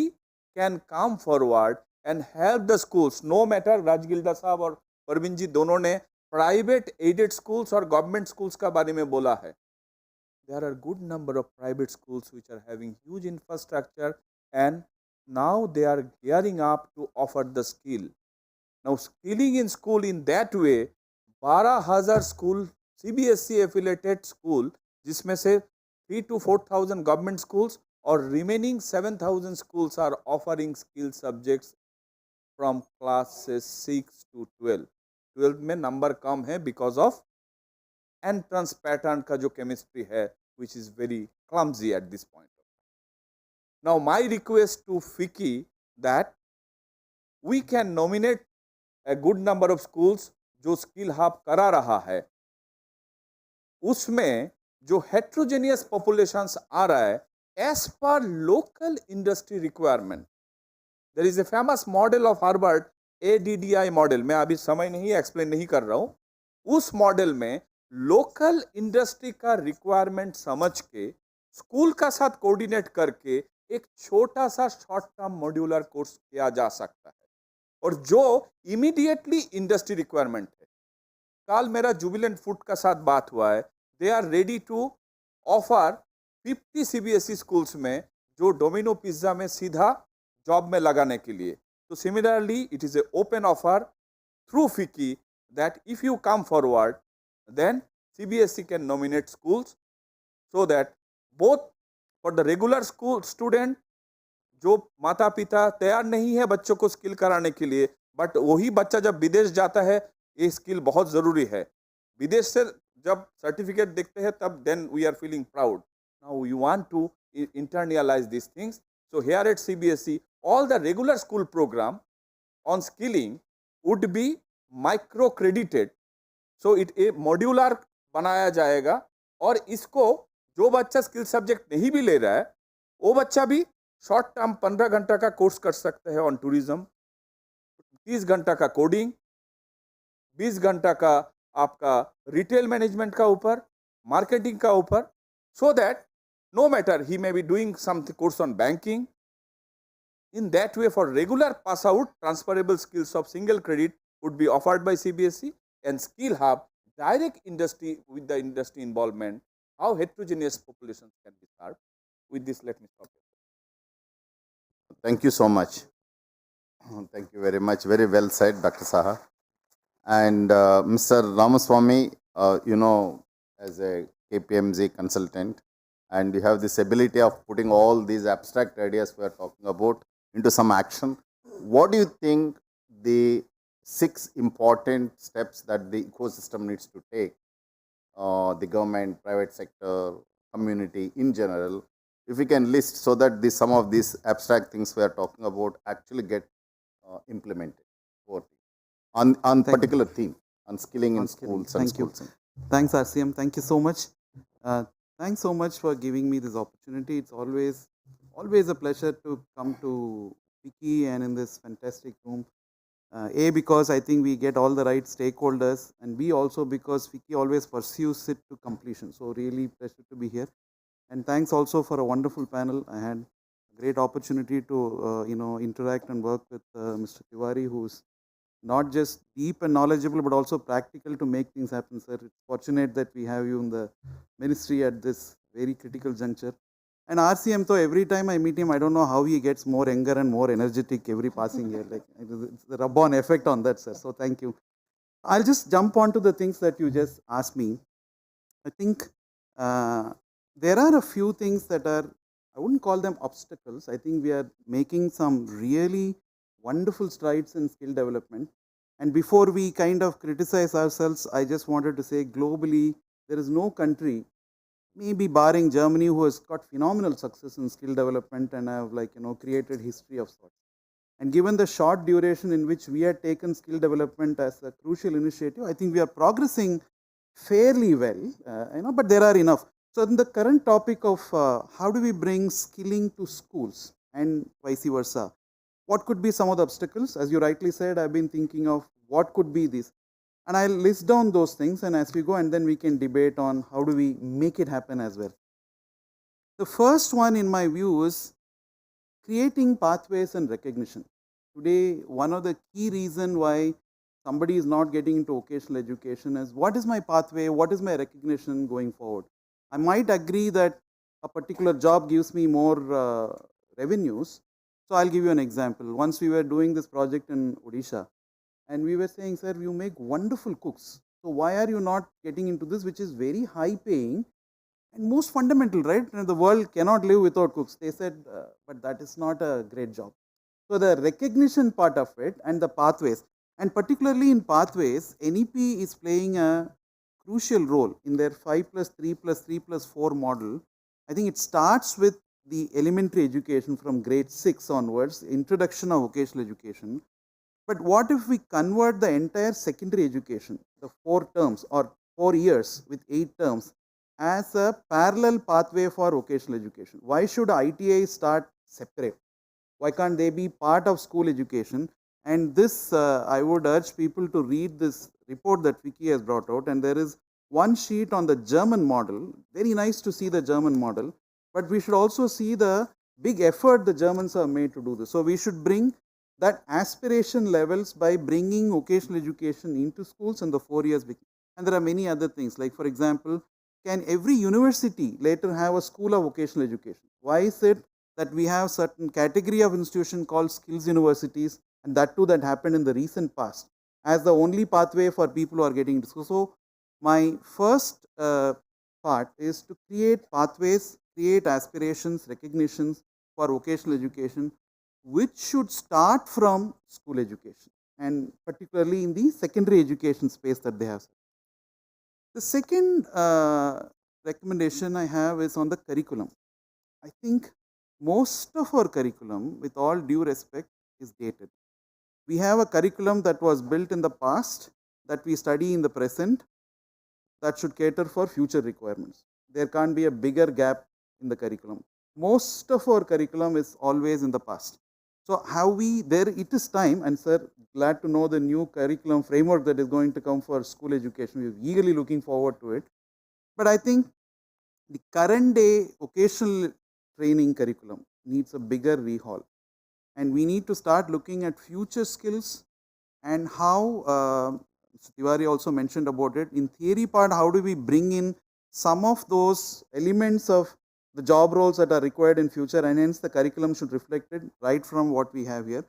S8: can come forward and help the schools. No matter राजगिल्दा साहब और परवीन जी दोनों ने private aided schools और government schools का बारे में बोला है. There are good number of private schools which are having huge infrastructure, and now they are gearing up to offer the skill. Now skilling in school in that way, 12,000 school CBSE affiliated school, जिसमें से 3 to 4,000 government schools और remaining 7,000 schools are offering skill subjects from classes 6 to 12. 12 में number कम है because of entrance pattern का जो chemistry है, which is very clumsy at this point. Now my request to FICCI that we can nominate a good number of schools जो skill hub करा रहा है, उसमें जो heterogeneous populations आ रहा है as per local industry requirement. There is a famous model of Harvard, ADDI model, मैं अभी समय नहीं एक्सप्लेन नहीं कर रहा हूँ. उस मॉडल में लोकल इंडस्ट्री का रिक्वायरमेंट समझ के स्कूल का साथ कोऑर्डिनेट करके एक छोटा सा शॉर्ट टर्म मॉड्यूलर कोर्स किया जा सकता है, और जो इमीडिएटली इंडस्ट्री रिक्वायरमेंट है. कल मेरा जुबिलेंट फूड का साथ बात हुआ है, they are ready to offer 50 CBSE schools में जो डोमिनो पिज्जा में सीधा जॉब में लगाने के लिए. तो similarly it is a open offer through FICCI that if you come forward, then CBSE can nominate schools so that both for the regular school student जो माता पिता तैयार नहीं है बच्चों को स्किल कराने के लिए, बट वही बच्चा जब विदेश जाता है, ये स्किल बहुत ज़रूरी है. विदेश से जब सर्टिफिकेट देखते हैं तब then we are feeling proud. Now you want to internalize these things. So here at CBSE, all the regular school program on skilling would be micro credited. So it a modular बनाया जाएगा, और इसको जो बच्चा skill subject नहीं भी ले रहा है वो बच्चा भी शॉर्ट टर्म 15 घंटा का कोर्स कर सकते हैं ऑन टूरिज्म, 30 घंटा का कोडिंग, 20 घंटा का आपका रिटेल मैनेजमेंट का ऊपर, मार्केटिंग का ऊपर, so that no matter he may be doing some course on banking. In that way, for regular pass out, transferable skills of single credit would be offered by CBSE, and Skill Hub, direct industry with the industry involvement, how heterogeneous populations can be served. With this, let me stop.
S4: Thank you so much. Thank you very much. Very well said, Dr. Saha. And Mr. Ramaswamy, you know, as a KPMG consultant, and you have this ability of putting all these abstract ideas we are talking about into some action. What do you think the 6 important steps that the ecosystem needs to take, the government, private sector, community in general, if we can list so that some of these abstract things we are talking about actually get implemented on particular theme, on skilling in schools and schools.
S2: Thanks, RCM. Thank you so much. Thanks so much for giving me this opportunity. It's always a pleasure to come to FICCI and in this fantastic room. Because I think we get all the right stakeholders, and B, also because FICCI always pursues it to completion. So really pleasure to be here. And thanks also for a wonderful panel. I had a great opportunity to interact and work with Mr. Tiwari, who's not just deep and knowledgeable, but also practical to make things happen, sir. It's fortunate that we have you in the ministry at this very critical juncture. And RCM, so every time I meet him, I don't know how he gets more younger and more energetic every passing year. Like, it's the rub-on effect on that, sir. So thank you. I'll just jump on to the things that you just asked me. I think there are a few things that are, I wouldn't call them obstacles. I think we are making some really wonderful strides in skill development. And before we kind of criticize ourselves, I just wanted to say globally, there is no country, maybe barring Germany, who has got phenomenal success in skill development and have, like, created history of sorts. And given the short duration in which we had taken skill development as a crucial initiative, I think we are progressing fairly well, but there are enough. So, in the current topic of how do we bring skilling to schools and vice versa, what could be some of the obstacles? As you rightly said, I've been thinking of what could be this. And I'll list down those things, and as we go, and then we can debate on how do we make it happen as well. The first one, in my view, is creating pathways and recognition. Today, one of the key reasons why somebody is not getting into vocational education is what is my pathway, what is my recognition going forward. I might agree that a particular job gives me more revenues. So I'll give you an example. Once we were doing this project in Odisha, and we were saying, sir, you make wonderful cooks. So why are you not getting into this, which is very high paying and most fundamental, right? The world cannot live without cooks. They said, but that is not a great job. So the recognition part of it and the pathways, and particularly in pathways, NEP is playing a crucial role in their 5+3+3+4 model. I think it starts with the elementary education from grade 6 onwards, introduction of vocational education. But what if we convert the entire secondary education, the 4 terms or 4 years with 8 terms, as a parallel pathway for vocational education? Why should ITI start separate? Why can't they be part of school education? And this, I would urge people to read this report that Vicky has brought out. And there is one sheet on the German model. Very nice to see the German model. But we should also see the big effort the Germans have made to do this. So we should bring that aspiration levels by bringing vocational education into schools in the 4 years. And there are many other things. Like, for example, can every university later have a school of vocational education? Why is it that we have certain category of institution called skills universities, and that too that happened in the recent past, as the only pathway for people who are getting into school? So my first part is to create pathways, create aspirations, recognitions for vocational education, which should start from school education, and particularly in the secondary education space that they have. The second recommendation I have is on the curriculum. I think most of our curriculum, with all due respect, is dated. We have a curriculum that was built in the past, that we study in the present, that should cater for future requirements. There can't be a bigger gap in the curriculum. Most of our curriculum is always in the past. So how we, there it is time, and sir, glad to know the new curriculum framework that is going to come for school education. We are eagerly looking forward to it. But I think the current day vocational training curriculum needs a bigger rehaul. And we need to start looking at future skills and how, Mr. Tiwari also mentioned about it, in theory part, how do we bring in some of those elements of the job roles that are required in future, and hence the curriculum should reflect it right from what we have here.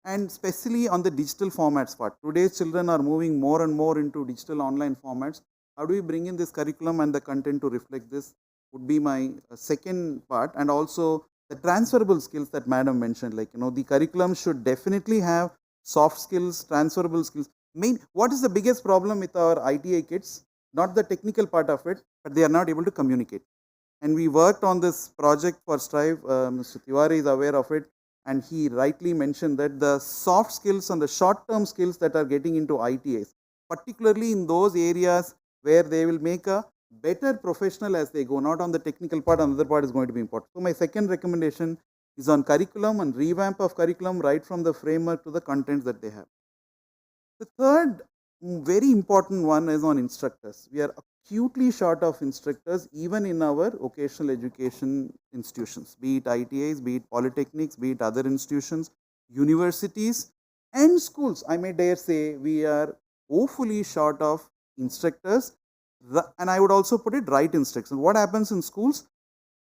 S2: And especially on the digital formats part. Today's children are moving more and more into digital online formats. How do we bring in this curriculum and the content to reflect this would be my second part. And also the transferable skills that madam mentioned, like, the curriculum should definitely have soft skills, transferable skills. What is the biggest problem with our ITI kids? Not the technical part of it, but they are not able to communicate. And we worked on this project for Strive. Mr. Tiwari is aware of it, and he rightly mentioned that the soft skills and the short-term skills that are getting into ITIs, particularly in those areas where they will make a better professional as they go, not on the technical part, another part is going to be important. So my second recommendation is on curriculum and revamp of curriculum right from the framework to the contents that they have. The third very important one is on instructors. We are acutely short of instructors even in our vocational education institutions, be it ITIs, be it polytechnics, be it other institutions, universities and schools. I may dare say we are woefully short of instructors, and I would also put it right instruction. What happens in schools?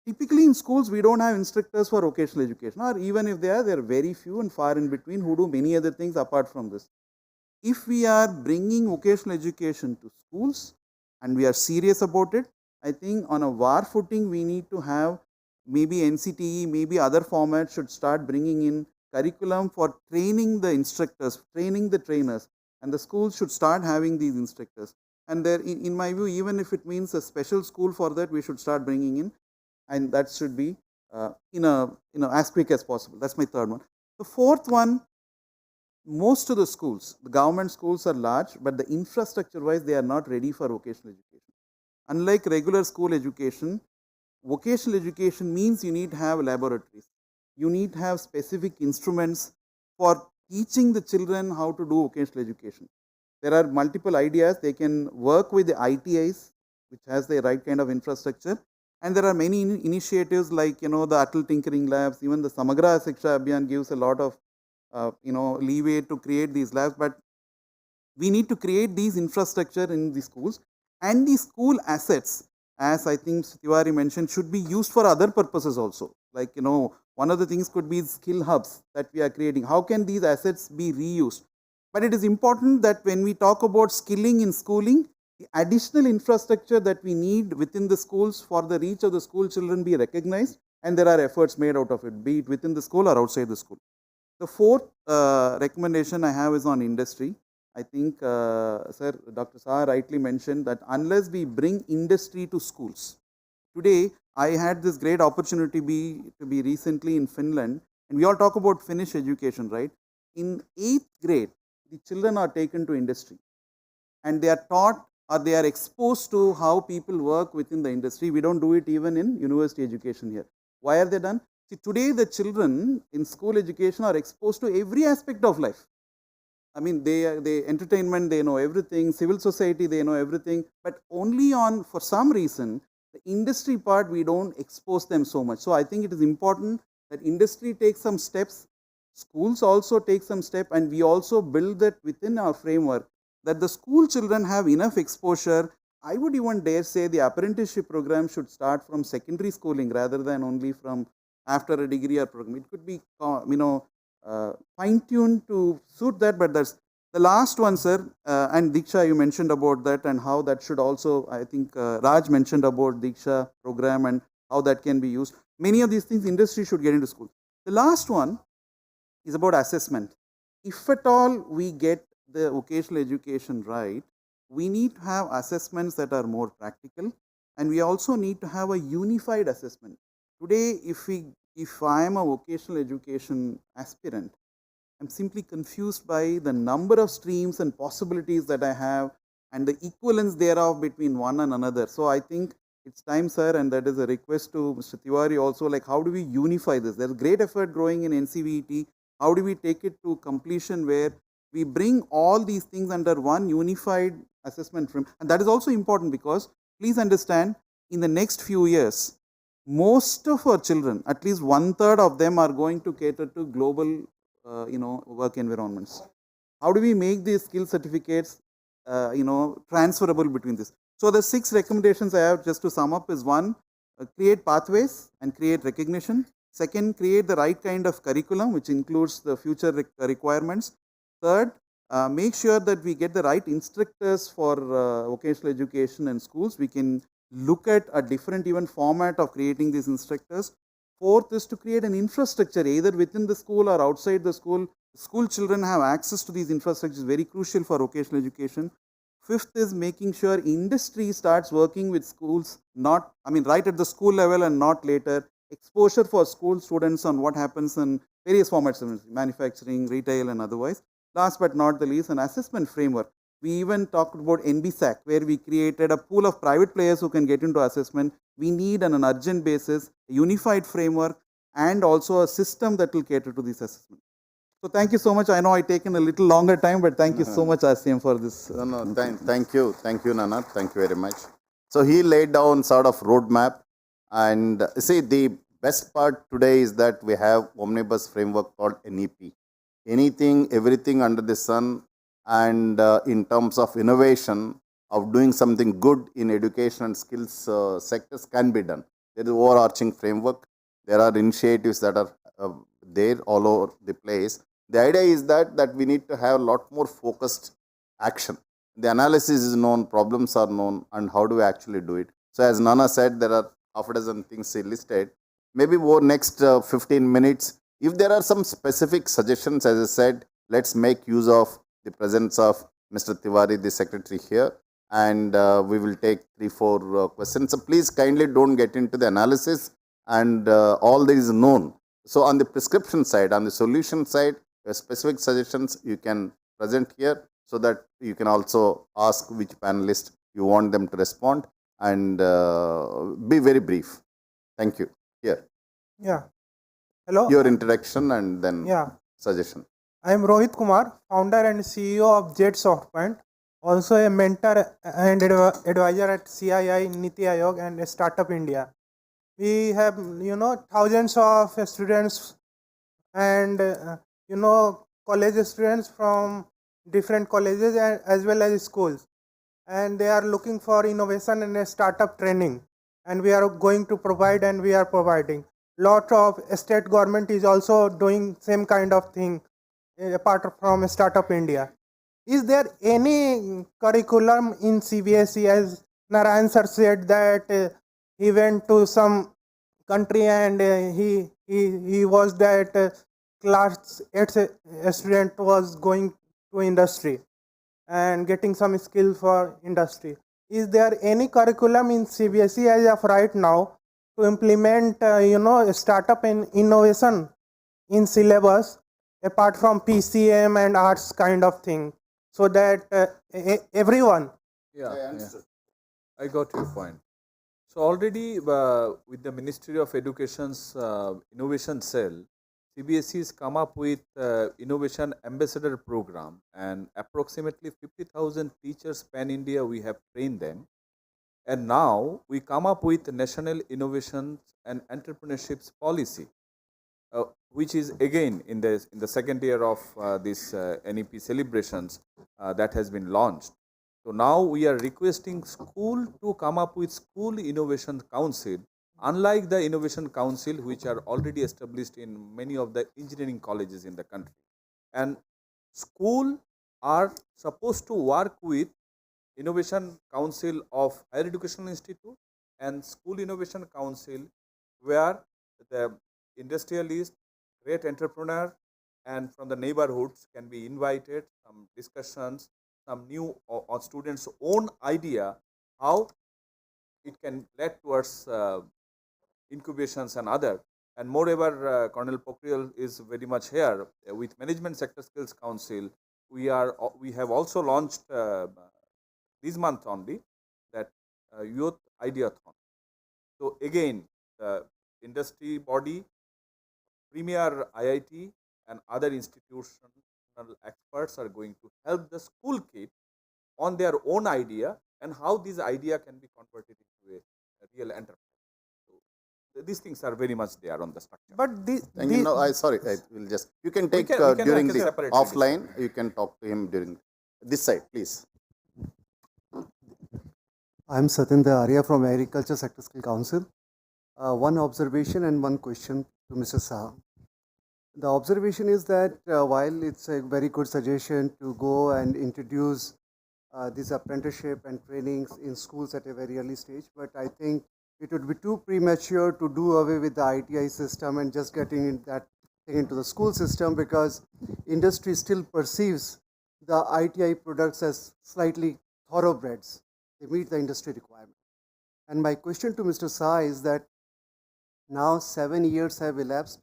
S2: Typically in schools we don't have instructors for vocational education, or even if they are very few and far in between who do many other things apart from this. If we are bringing vocational education to schools and we are serious about it, I think on a war footing, we need to have maybe NCTE, maybe other formats should start bringing in curriculum for training the instructors, training the trainers, and the schools should start having these instructors. And there, in my view, even if it means a special school for that, we should start bringing in, and that should be as quick as possible. That's my third one. The fourth one, most of the schools, the government schools are large, but the infrastructure wise, they are not ready for vocational education. Unlike regular school education, vocational education means you need to have laboratories. You need to have specific instruments for teaching the children how to do vocational education. There are multiple ideas. They can work with the ITIs, which has the right kind of infrastructure. And there are many initiatives like, the Atal Tinkering Labs, even the Samagra Shiksha Abhiyan gives a lot of, leeway to create these labs. But we need to create these infrastructure in the schools, and the school assets, as I think Tiwari mentioned, should be used for other purposes also. Like, one of the things could be skill hubs that we are creating. How can these assets be reused? But it is important that when we talk about skilling in schooling, the additional infrastructure that we need within the schools for the reach of the school children be recognized, and there are efforts made out of it, be it within the school or outside the school. The fourth recommendation I have is on industry. I think, Sir, Dr. Saha rightly mentioned that unless we bring industry to schools, today I had this great opportunity to be recently in Finland, and we all talk about Finnish education, right? In 8th grade, the children are taken to industry, and they are taught or they are exposed to how people work within the industry. We don't do it even in university education here. Why are they done? See, today the children in school education are exposed to every aspect of life. I mean, they entertainment, they know everything, civil society, they know everything, but only for some reason, the industry part, we don't expose them so much. So I think it is important that industry takes some steps, schools also take some step, and we also build that within our framework, that the school children have enough exposure. I would even dare say the apprenticeship program should start from secondary schooling rather than only from after a degree or program. It could be, fine-tuned to suit that, but that's the last one, sir. And Diksha, you mentioned about that and how that should also, I think Raj mentioned about Diksha program and how that can be used. Many of these things industry should get into school. The last one is about assessment. If at all we get the vocational education right, we need to have assessments that are more practical, and we also need to have a unified assessment. Today, if I am a vocational education aspirant, I'm simply confused by the number of streams and possibilities that I have and the equivalence thereof between one and another. So I think it's time, sir, and that is a request to Mr. Tiwari also, like how do we unify this? There's great effort growing in NCVET. How do we take it to completion where we bring all these things under one unified assessment frame? And that is also important because please understand, in the next few years, most of our children, at least 1/3 of them, are going to cater to global, work environments. How do we make these skill certificates, transferable between this? So the 6 recommendations I have, just to sum up, is one, create pathways and create recognition. Second, create the right kind of curriculum, which includes the future requirements. Third, make sure that we get the right instructors for vocational education in schools. We can look at a different even format of creating these instructors. Fourth is to create an infrastructure either within the school or outside the school. School children have access to these infrastructures, very crucial for vocational education. Fifth is making sure industry starts working with schools, right at the school level and not later. Exposure for school students on what happens in various formats of manufacturing, retail and otherwise. Last but not the least, an assessment framework. We even talked about NBSAC, where we created a pool of private players who can get into assessment. We need on an urgent basis a unified framework and also a system that will cater to this assessment. So thank you so much. I know I've taken a little longer time, but thank you so much, RCM, for this.
S4: Thank you, Nana. Thank you very much. So he laid down sort of roadmap, and see, the best part today is that we have omnibus framework called NEP. Anything, everything under the sun, and in terms of innovation, of doing something good in education and skills sectors can be done. There is overarching framework. There are initiatives that are there all over the place. The idea is that we need to have a lot more focused action. The analysis is known, problems are known, and how do we actually do it? So as Nana said, there are half a dozen things he listed. Maybe over next 15 minutes, if there are some specific suggestions, as I said, let's make use of the presence of Mr. Tiwari, the secretary here, and we will take 3-4 questions. So please kindly don't get into the analysis and all that is known. So on the prescription side, on the solution side, specific suggestions you can present here so that you can also ask which panelist you want them to respond and be very brief. Thank you. Here,
S9: Yeah. Hello.
S4: your introduction and then
S9: Yeah.
S4: suggestion.
S9: I am Rohit Kumar, founder and CEO of Jet Softpoint, also a mentor and advisor at CII, Niti Aayog, and Startup India. We have, thousands of students and, college students from different colleges and as well as schools. And they are looking for innovation and a startup training. And we are going to provide and we are providing. Lot of state government is also doing same kind of thing apart from Startup India. Is there any curriculum in CBSE, as Narayan sir said that he went to some country and he was that class 8 student was going to industry and getting some skill for industry. Is there any curriculum in CBSE as of right now to implement startup and innovation in syllabus apart from PCM and arts kind of thing, so that everyone.
S8: Yeah, I got your point. So already with the Ministry of Education's innovation cell, CBSE has come up with innovation ambassador program, and approximately 50,000 teachers pan India we have trained them. And now we come up with national innovations and entrepreneurships policy, which is again in the second year of this NEP celebrations that has been launched. So now we are requesting school to come up with school innovation council, unlike the innovation council which are already established in many of the engineering colleges in the country. And school are supposed to work with innovation council of higher educational institute and school innovation council, where the industrialist, great entrepreneur and from the neighborhoods can be invited, some discussions, some new or students own idea how it can lead towards incubations and other. And moreover, Colonel Pokhriyal is very much here with Management Sector Skills Council. We have also launched this month only that youth ideathon. So again, the industry body, premier IIT and other institutional experts are going to help the school kid on their own idea and how this idea can be converted into a real enterprise. So these things are very much there on the structure.
S9: But
S4: Thank you. No, sorry, I will just, you can take
S8: we can
S4: during the
S8: separately
S4: offline, you can talk to him during this side, please.
S1: I'm Satyendra Arya from Agriculture Sector Skill Council. One observation and one question to Mr. Saha. The observation is that while it's a very good suggestion to go and introduce this apprenticeship and trainings in schools at a very early stage, but I think it would be too premature to do away with the ITI system and just getting that thing into the school system, because industry still perceives the ITI products as slightly thoroughbreds. They meet the industry requirement. And my question to Mr. Saha is that now 7 years have elapsed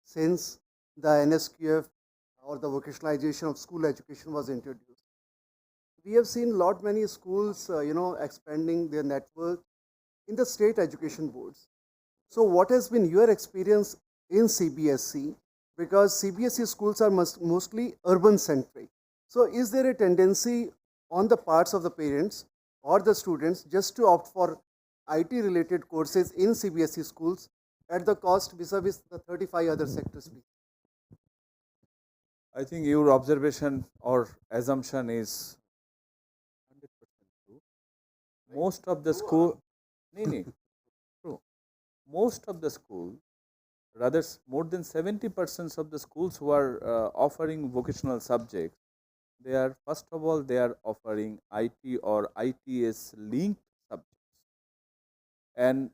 S1: since the NSQF or the vocationalization of school education was introduced. We have seen many schools, expanding their network in the state education boards. So what has been your experience in CBSE? Because CBSE schools are mostly urban centric. So is there a tendency on the parts of the parents or the students just to opt for IT related courses in CBSE schools at the cost vis-a-vis the 35 other sectors?
S8: I think your observation or assumption is 100% true. Most of the school, true. Most of the school, rather more than 70% of the schools who are offering vocational subjects, they are first of all they are offering IT or ITS linked subjects. and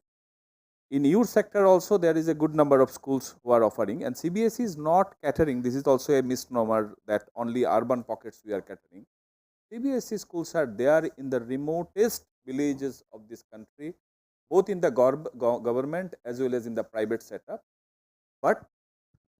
S8: in your sector also there is a good number of schools who are offering, and CBSE is not catering. This is also a misnomer that only urban pockets we are catering. CBSE schools are there in the remotest villages of this country, both in the government as well as in the private setup. But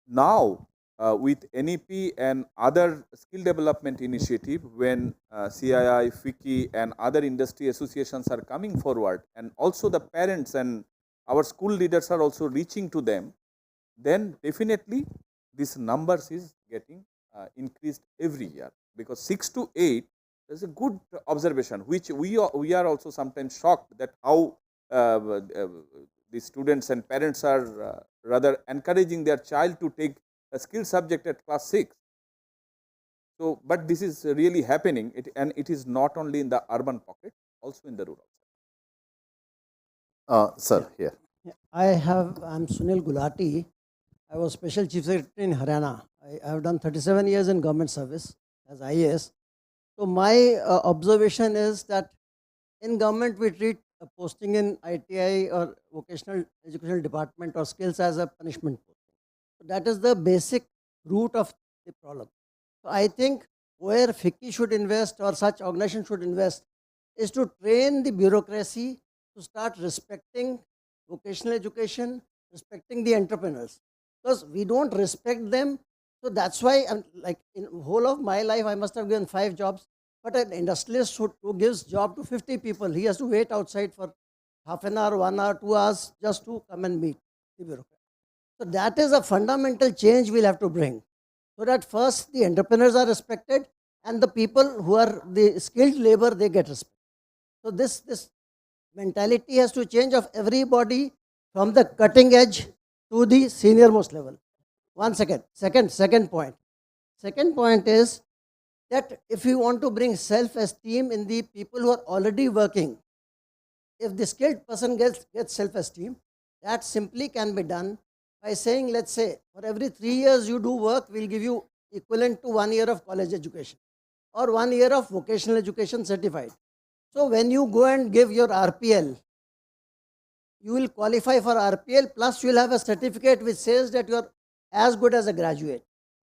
S8: now with NEP and other skill development initiative, when CII, FICCI and other industry associations are coming forward, and also the parents and our school leaders are also reaching to them, then definitely this numbers is getting increased every year, because 6 to 8 is a good observation, which we are also sometimes shocked that how the students and parents are rather encouraging their child to take a skill subject at class 6. So, but this is really happening, and it is not only in the urban pocket, also in the rural.
S4: Sir, here.
S10: I'm Sunil Gulati. I was Special Chief Secretary in Haryana. I have done 37 years in government service as IAS. So my observation is that in government we treat a posting in ITI or vocational educational department or skills as a punishment posting. So that is the basic root of the problem. So I think where FICCI should invest or such organization should invest is to train the bureaucracy to start respecting vocational education, respecting the entrepreneurs, because we don't respect them. So that's why, like in whole of my life, I must have given 5 jobs. But an industrialist who gives job to 50 people, he has to wait outside for half an hour, 1 hour, 2 hours just to come and meet the bureaucrat. So that is a fundamental change we'll have to bring. So that first the entrepreneurs are respected and the people who are the skilled labor, they get respect. So this mentality has to change of everybody from the cutting edge to the senior most level. One second. Second point. Second point is that if you want to bring self-esteem in the people who are already working, if the skilled person gets self-esteem, that simply can be done by saying, let's say, for every 3 years you do work, we'll give you equivalent to 1 year of college education or 1 year of vocational education certified. So when you go and give your RPL, you will qualify for RPL, plus you will have a certificate which says that you are as good as a graduate.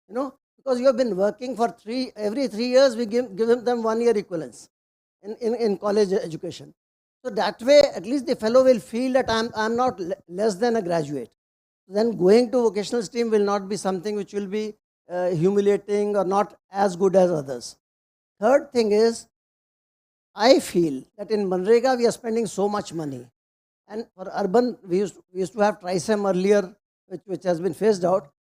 S10: You know, because you have been working for every 3 years, we give them 1 year equivalence in college education. So that way, at least the fellow will feel that I'm not less than a graduate. Then going to vocational stream will not be something which will be humiliating or not as good as others. Third thing is, I feel that in Manrega we are spending so much money, and for urban we used to have TRISEM earlier, which has been phased out.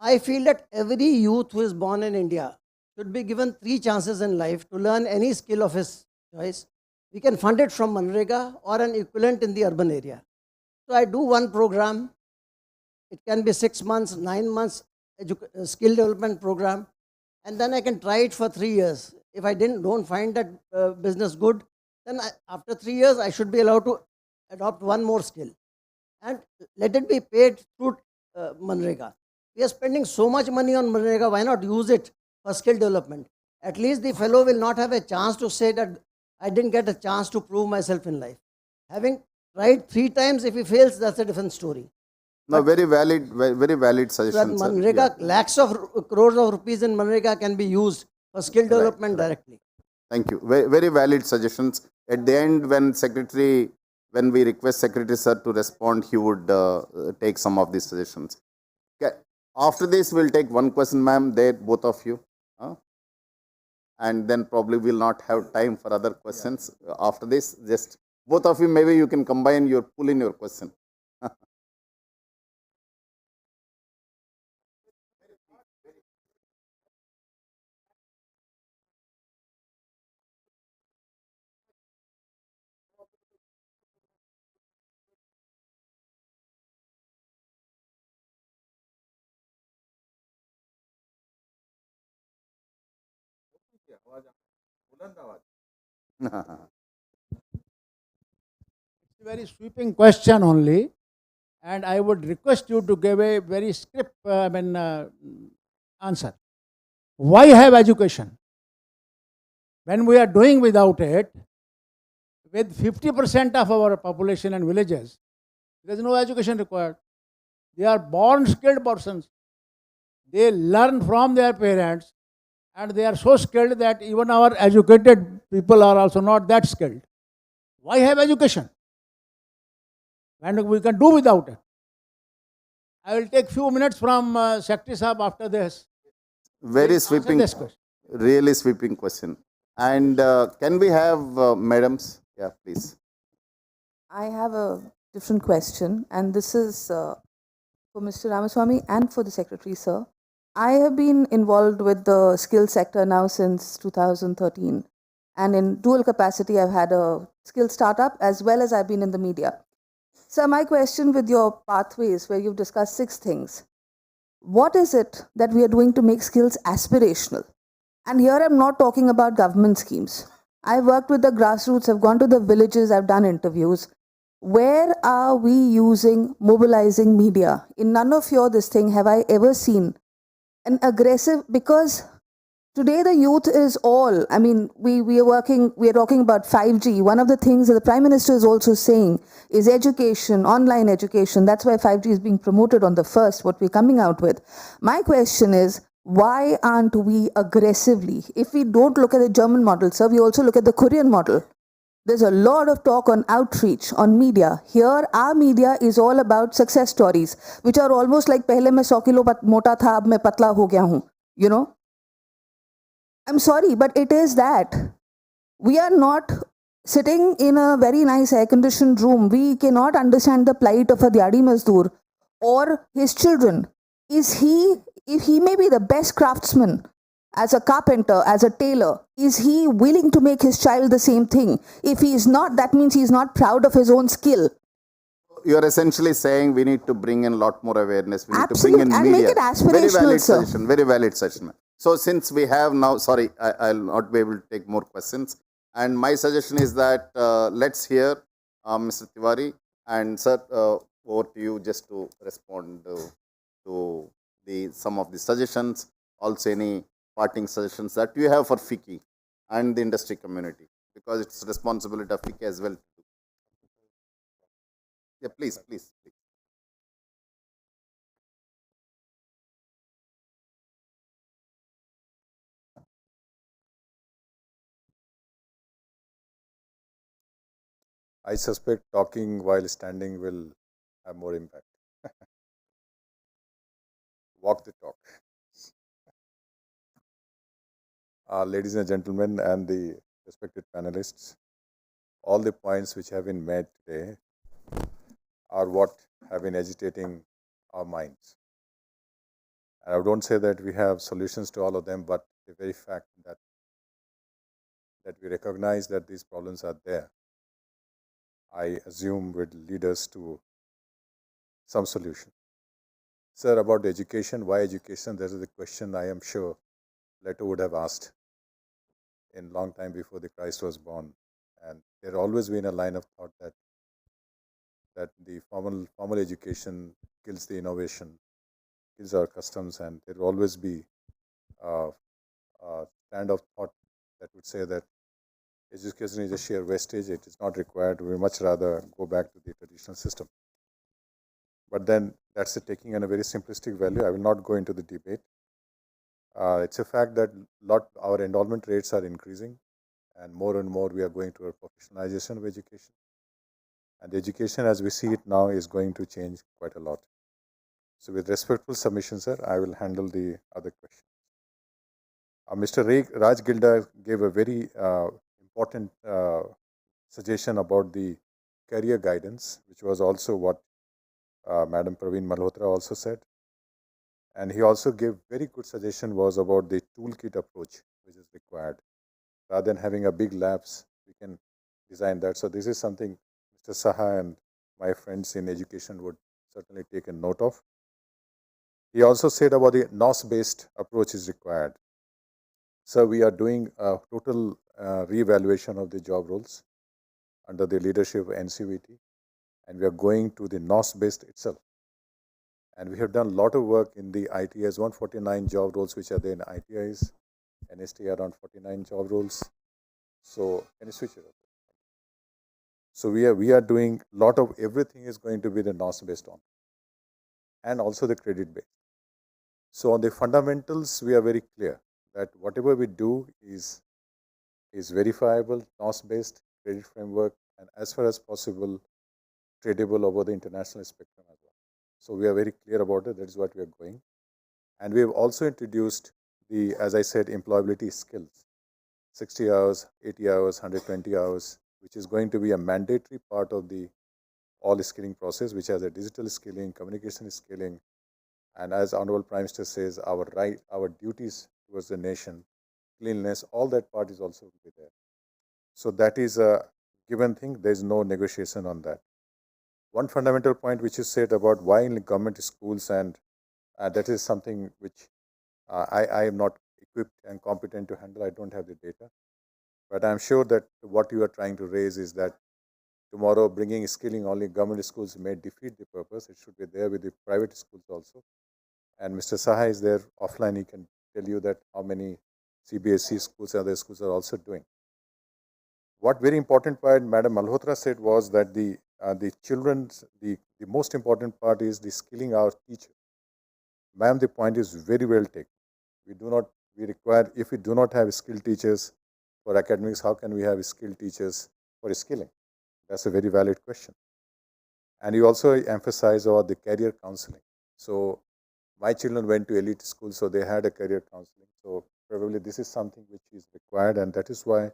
S10: I feel that every youth who is born in India should be given 3 chances in life to learn any skill of his choice. We can fund it from Manrega or an equivalent in the urban area. So I do one program. It can be 6 months, 9 months skill development program, and then I can try it for 3 years. If I don't find that business good, then after 3 years I should be allowed to adopt one more skill and let it be paid through Manrega. We are spending so much money on Manrega, why not use it for skill development? At least the fellow will not have a chance to say that I didn't get a chance to prove myself in life. Having tried 3 times, if he fails, that's a different story.
S4: No, very valid suggestion.
S10: So Manrega, lakhs of crores of rupees in Manrega can be used for skill development directly.
S4: Thank you. Very valid suggestions. At the end, when we request Secretary Sir to respond, he would take some of these suggestions. Okay. After this, we'll take one question, ma'am, there, both of you. And then probably we'll not have time for other questions. After this, just both of you, maybe you can combine your pull in your question.
S11: It's a very sweeping question only, and I would request you to give a very script, answer. Why have education? When we are doing without it, with 50% of our population and villages, there is no education required. They are born skilled persons. They learn from their parents, and they are so skilled that even our educated people are also not that skilled. Why have education? And we can do without it. I will take few minutes from Secretary Sahab after this.
S4: Very
S11: Answer
S4: sweeping,
S11: this question.
S4: really sweeping question. And can we have madams? Yeah, please.
S12: I have a different question, and this is for Mr. Ramaswamy and for the Secretary, sir. I have been involved with the skill sector now since 2013, and in dual capacity, I've had a skill startup as well as I've been in the media. So, my question with your pathways, where you've discussed 6 things, what is it that we are doing to make skills aspirational? And here I'm not talking about government schemes. I've worked with the grassroots, I've gone to the villages, I've done interviews. Where are we using, mobilizing media? In none of your this thing have I ever seen an aggressive, because today the youth is all, I mean, we are talking about 5G. One of the things that the Prime Minister is also saying is education, online education. That's why 5G is being promoted on the first, what we're coming out with. My question is, why aren't we aggressively, if we don't look at the German model, sir, we also look at the Korean model. There's a lot of talk on outreach, on media. Here, our media is all about success stories, which are almost like, pehle main 100 kilo mota tha, ab main patla ho gaya hu. You know? I'm sorry, but it is that. We are not sitting in a very nice air-conditioned room. We cannot understand the plight of a Diyadi Mazdoor or his children. If he may be the best craftsman, as a carpenter, as a tailor, is he willing to make his child the same thing? If he is not, that means he is not proud of his own skill.
S4: You are essentially saying we need to bring in a lot more awareness. We need
S12: Absolutely.
S4: to bring in
S12: And
S4: media.
S12: make it aspirational,
S4: Very valid
S12: sir.
S4: suggestion. Very valid suggestion. So since we have now, sorry, I'll not be able to take more questions. And my suggestion is that let's hear Mr. Tiwari and sir, over to you just to respond to some of the suggestions. Also, any parting suggestions that you have for FICCI and the industry community, because it's responsibility of FICCI as well. Yeah, please.
S5: I suspect talking while standing will have more impact. Walk the talk. Ladies and gentlemen, and the respected panelists, all the points which have been made today are what have been agitating our minds. And I don't say that we have solutions to all of them, but the very fact that we recognize that these problems are there, I assume would lead us to some solution. Sir, about education, why education? There is a question I am sure Plato would have asked in long time before the Christ was born. And there always been a line of thought that the formal education kills the innovation, kills our customs, and there will always be a kind of thought that would say that education is a sheer wastage, it is not required, we much rather go back to the traditional system. But then that's taking on a very simplistic value. I will not go into the debate. It's a fact that our enrollment rates are increasing, and more we are going to a professionalization of education. And the education as we see it now is going to change quite a lot. So with respectful submission, sir, I will handle the other question. Mr. Raj Gilda gave a very important suggestion about the career guidance, which was also what Madam Praveen Malhotra also said. And he also gave very good suggestion was about the toolkit approach which is required. Rather than having a big labs, we can design that. So this is something Mr. Saha and my friends in education would certainly take a note of. He also said about the NOS-based approach is required. So we are doing a total re-evaluation of the job roles under the leadership of NCVT, and we are going to the NOS-based itself. And we have done a lot of work in the ITIs, 149 job roles which are there in ITIs, NST around 49 job roles. So, can you switch it up? So we are doing a lot of everything is going to be the NOS based on, and also the credit based. So on the fundamentals, we are very clear that whatever we do is verifiable, NOS based credit framework, and as far as possible, tradable over the international spectrum as well. So we are very clear about it. That is what we are going. And we have also introduced the, as I said, employability skills, 60 hours, 80 hours, 120 hours, which is going to be a mandatory part of the all skilling process, which has a digital skilling, communication skilling, and as Honorable Prime Minister says, our right, our duties towards the nation, cleanliness, all that part is also be there. So that is a given thing. There is no negotiation on that. One fundamental point which you said about why in government schools, and that is something which I am not equipped and competent to handle. I don't have the data. But I'm sure that what you are trying to raise is that tomorrow bringing skilling only government schools may defeat the purpose. It should be there with the private schools also. And Mr. Saha is there offline. He can tell you that how many CBSE schools and other schools are also doing. What very important part Madam Malhotra said was that the children's, the most important part is the skilling our teacher. Ma'am, the point is very well taken. We require, if we do not have skilled teachers for academics, how can we have skilled teachers for skilling? That's a very valid question. And you also emphasize about the career counseling. So my children went to elite school, so they had a career counseling. So probably this is something which is required, and that is why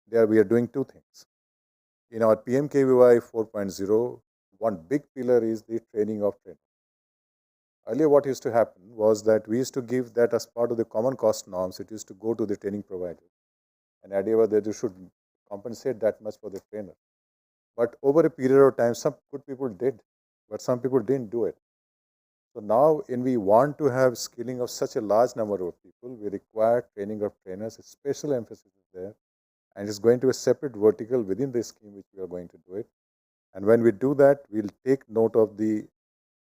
S5: there we are doing two things. In our PMKVY 4.0, one big pillar is the training of trainers. Earlier what used to happen was that we used to give that as part of the common cost norms. It used to go to the training provider. And idea was that you should compensate that much for the trainer. But over a period of time, some good people did, but some people didn't do it. So now when we want to have skilling of such a large number of people, we require training of trainers. A special emphasis is there. And it's going to be a separate vertical within the scheme which we are going to do it. And when we do that, we'll take note of the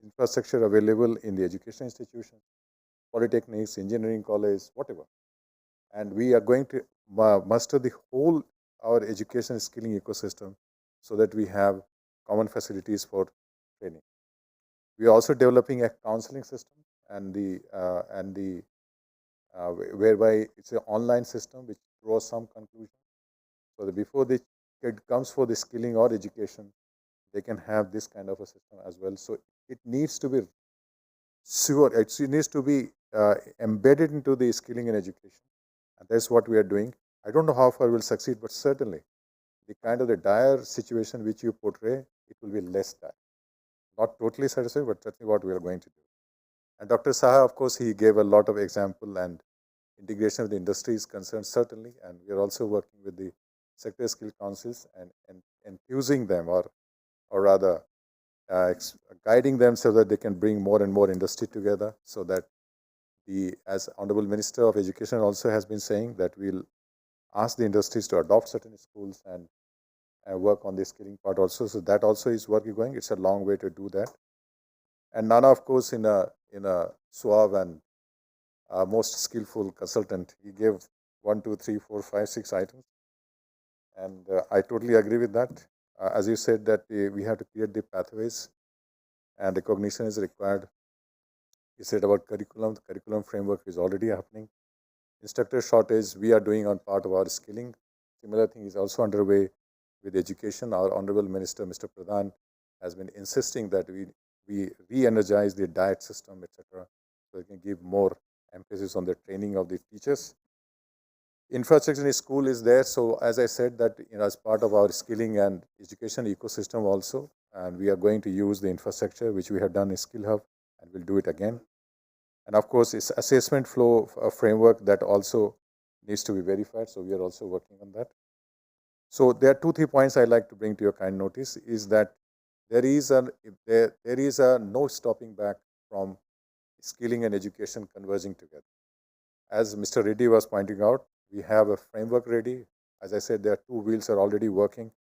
S5: infrastructure available in the education institution, polytechnics, engineering college, whatever. And we are going to muster the whole our education skilling ecosystem so that we have common facilities for training. We are also developing a counseling system and whereby it's an online system which draws some conclusion. So that before the kid comes for the skilling or education, they can have this kind of a system as well. So it needs to be sure, it needs to be embedded into the skilling and education. And that's what we are doing. I don't know how far we'll succeed, but certainly the kind of the dire situation which you portray, it will be less dire. Not totally satisfied, but certainly what we are going to do. And Dr. Saha, of course, he gave a lot of example, and integration of the industry is concerned, certainly. And we are also working with the sector skill councils and infusing them, or rather guiding them so that they can bring more and more industry together, so that as Honorable Minister of Education also has been saying, that we'll ask the industries to adopt certain schools and work on the skilling part also. So that also is working going. It's a long way to do that. And Nana, of course, in a suave and most skillful consultant, he gave 1, 2, 3, 4, 5, 6 items. And I totally agree with that. As you said, that we have to create the pathways, and recognition is required. You said about curriculum. The curriculum framework is already happening. Instructor shortage, we are doing on part of our skilling. Similar thing is also underway with education. Our Honorable Minister, Mr. Pradhan, has been insisting that we re-energize the diet system, etc., so we can give more emphasis on the training of the teachers. Infrastructure in school is there. So as I said, that as part of our skilling and education ecosystem also, and we are going to use the infrastructure which we have done in Skill Hub, and we'll do it again. And of course, it's assessment flow framework that also needs to be verified. So we are also working on that. So there are 2, 3 points I'd like to bring to your kind notice, is that there is a no stopping back from skilling and education converging together. As Mr. Reddy was pointing out, we have a framework ready. As I said, there are 2 wheels are already working,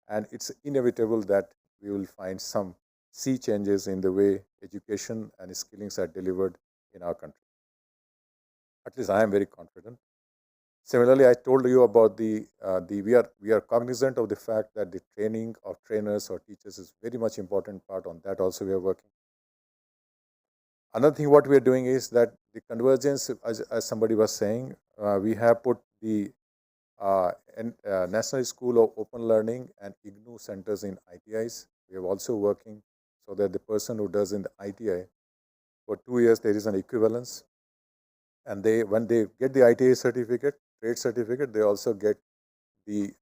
S5: and it's inevitable that we will find some sea changes in the way education and skillings are delivered in our country. At least I am very confident. Similarly, I told you about we are cognizant of the fact that the training of trainers or teachers is very much important part. On that also we are working. Another thing what we are doing is that the convergence, as somebody was saying, we have put the National School of Open Learning and IGNOU centers in ITIs. We are also working so that the person who does in the ITI for 2 years there is an equivalence, and when they get the ITI certificate, trade certificate, they also get the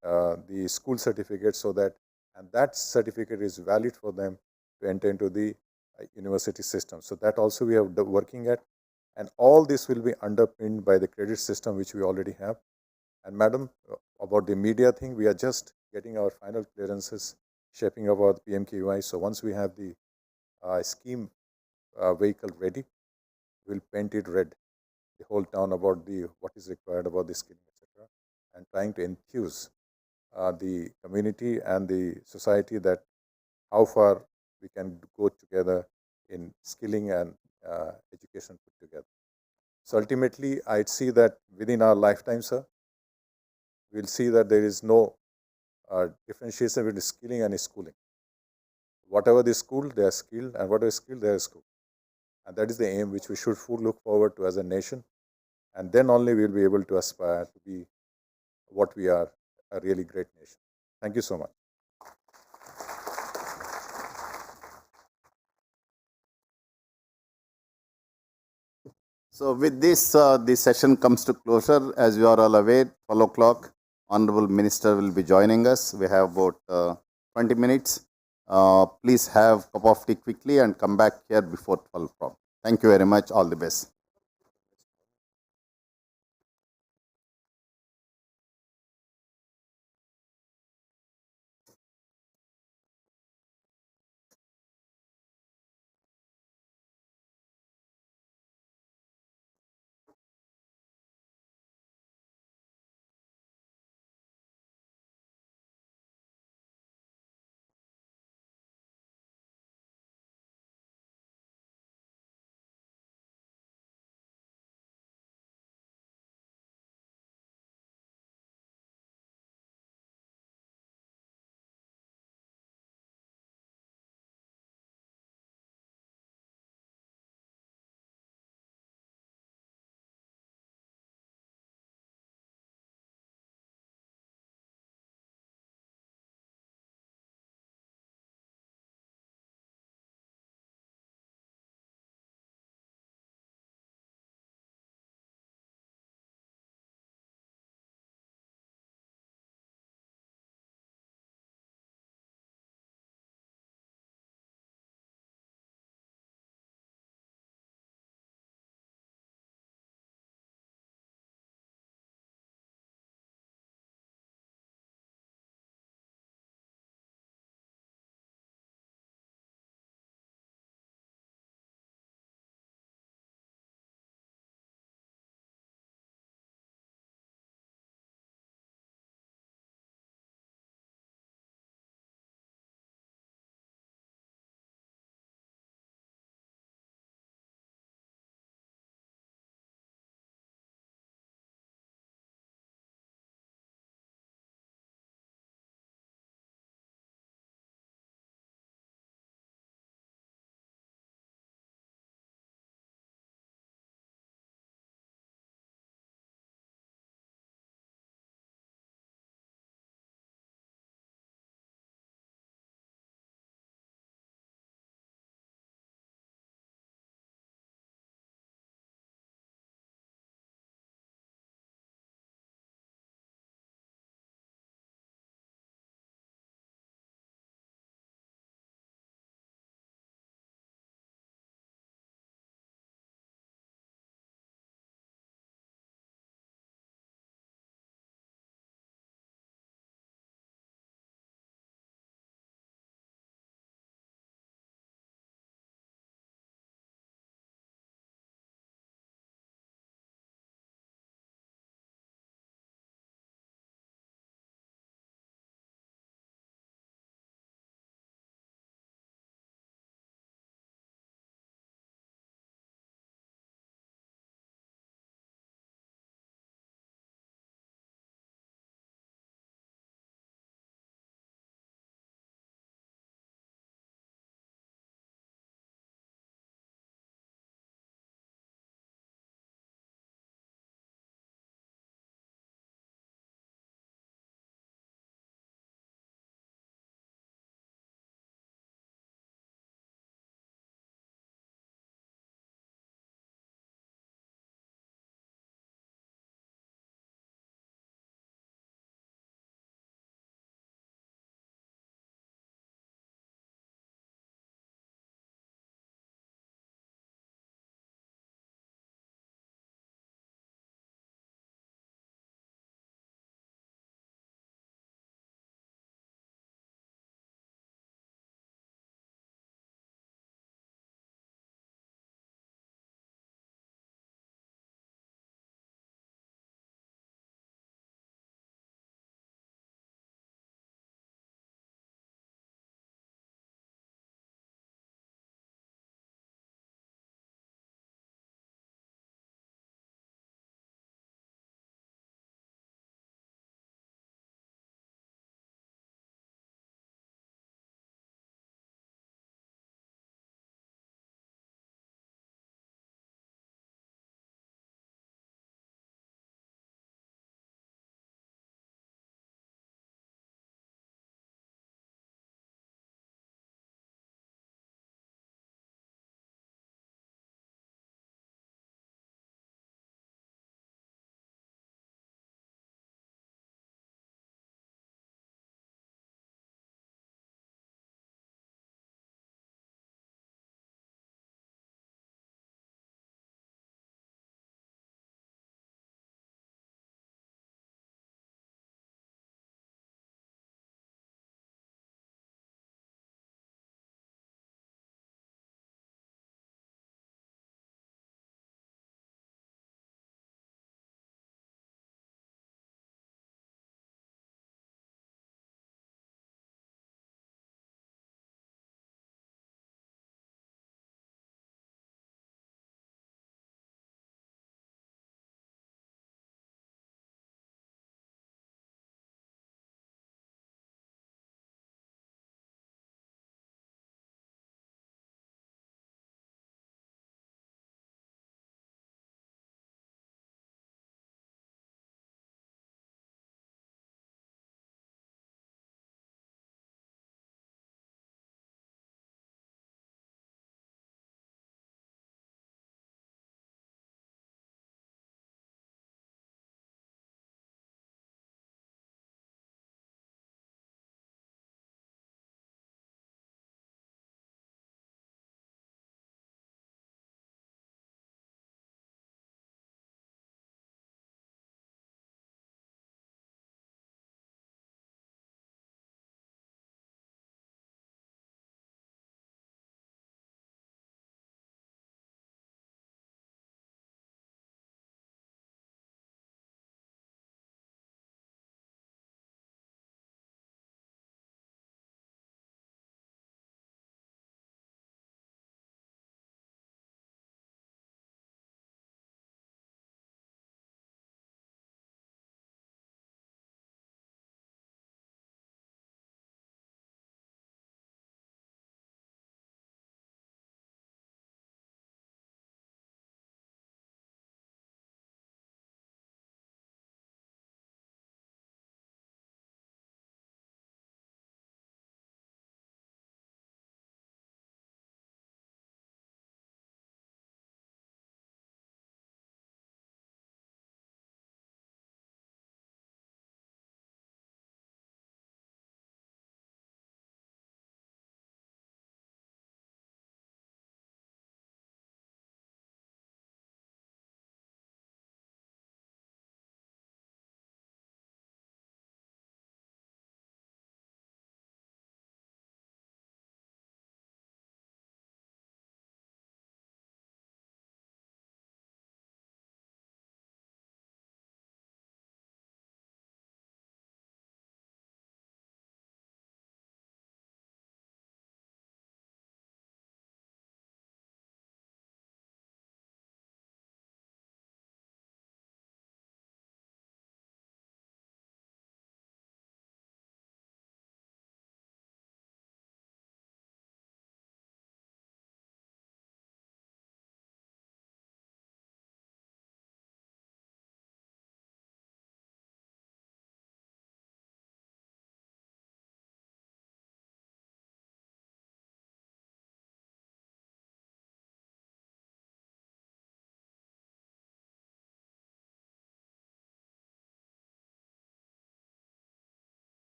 S5: school certificate, so that that certificate is valid for them to enter into the university system. So that also we are working at, and all this will be underpinned by the credit system which we already have. And madam, about the media thing, we are just getting our final clearances, shaping up our PMKY. So once we have the scheme vehicle ready, we'll paint it red, the whole town, about what is required about the skilling, etc., and trying to enthuse the community and the society that how far we can go together in skilling and education put together. So ultimately, I'd see that within our lifetime, sir, we'll see that there is no differentiation between skilling and schooling. Whatever they school, they are skilled, and whatever is skilled, they are schooled. And that is the aim which we should look forward to as a nation. And then only we will be able to aspire to be what we are, a really great nation. Thank you so much.
S4: So with this, the session comes to closure. As you are all aware, 12 o'clock, Honorable Minister will be joining us. We have about 20 minutes. Please have a cup of tea quickly and come back here before 12 o'clock. Thank you very much. All the best.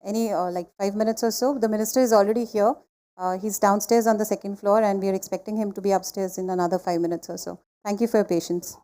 S13: any like 5 minutes or so. The minister is already here. He's downstairs on the second floor, and we are expecting him to be upstairs in another 5 minutes or so. Thank you for your patience.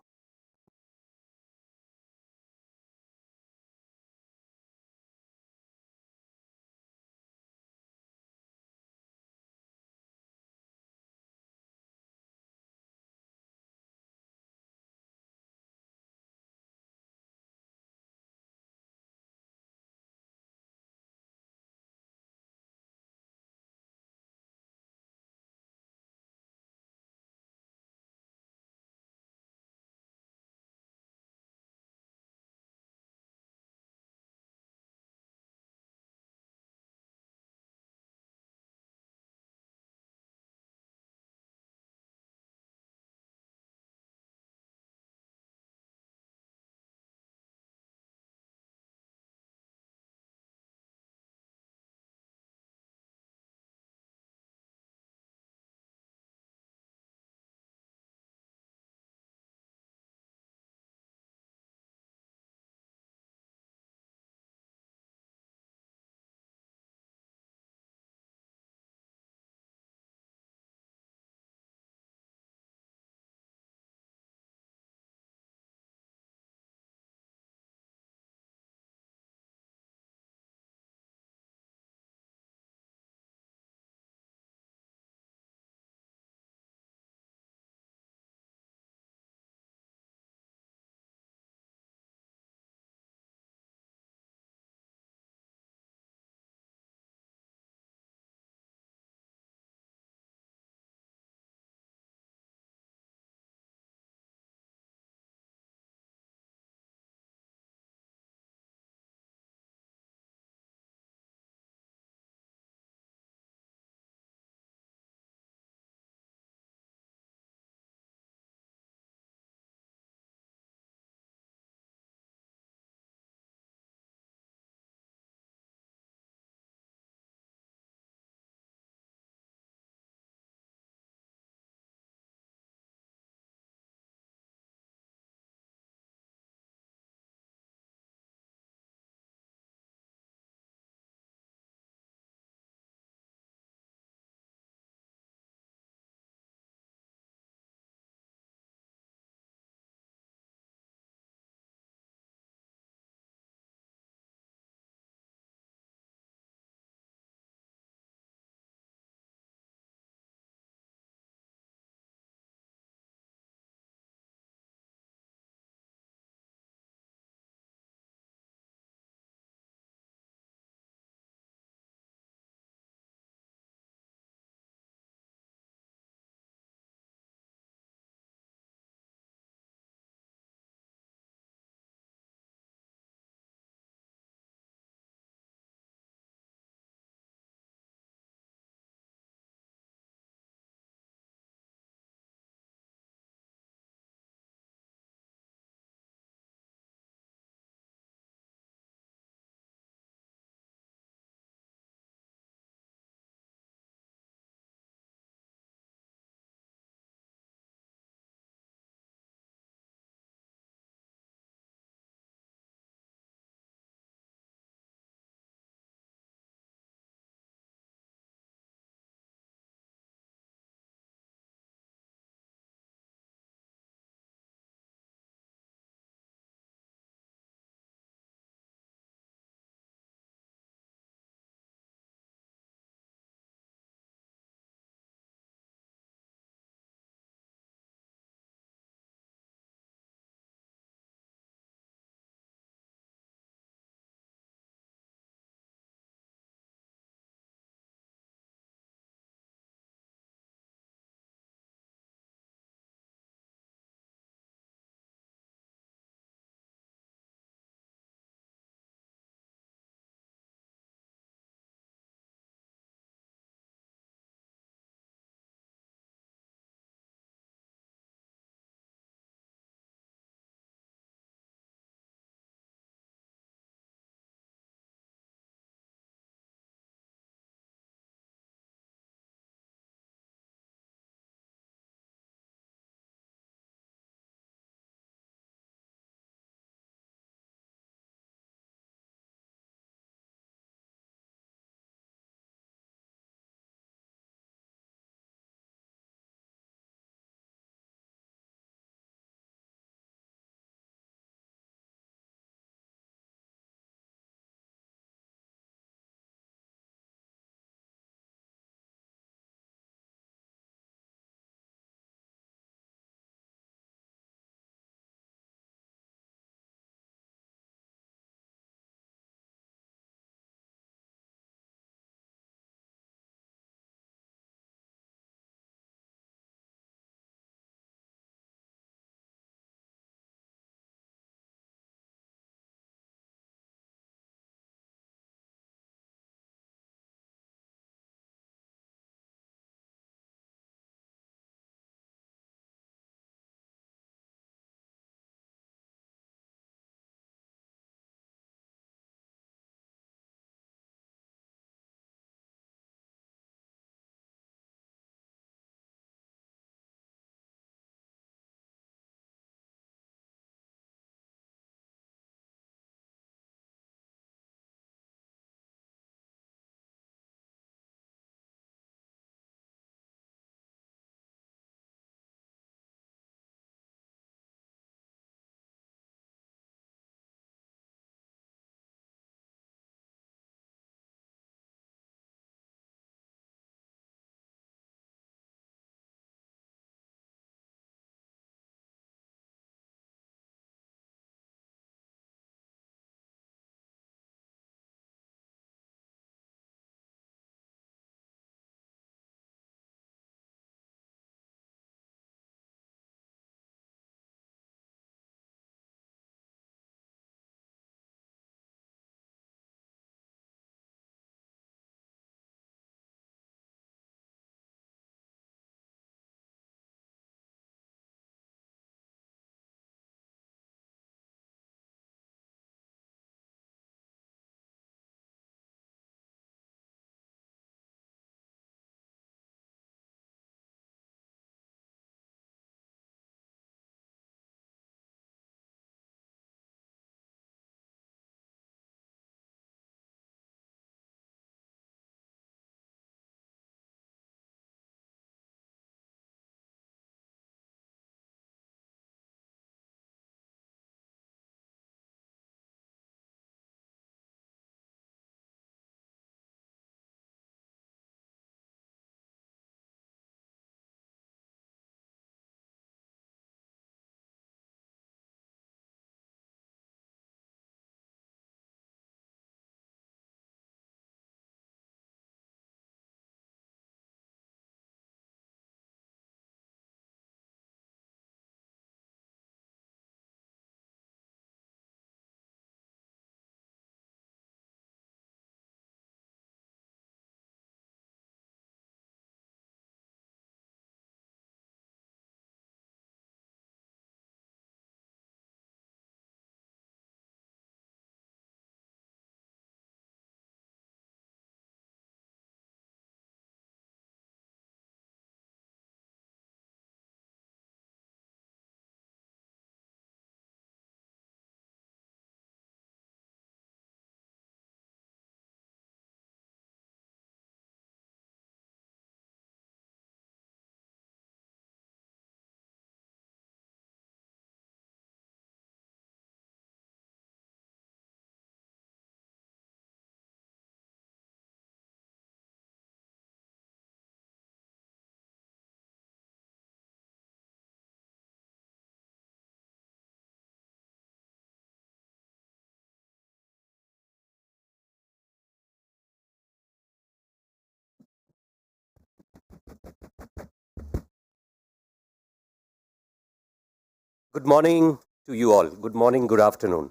S14: Good morning to you all. Good morning, good afternoon.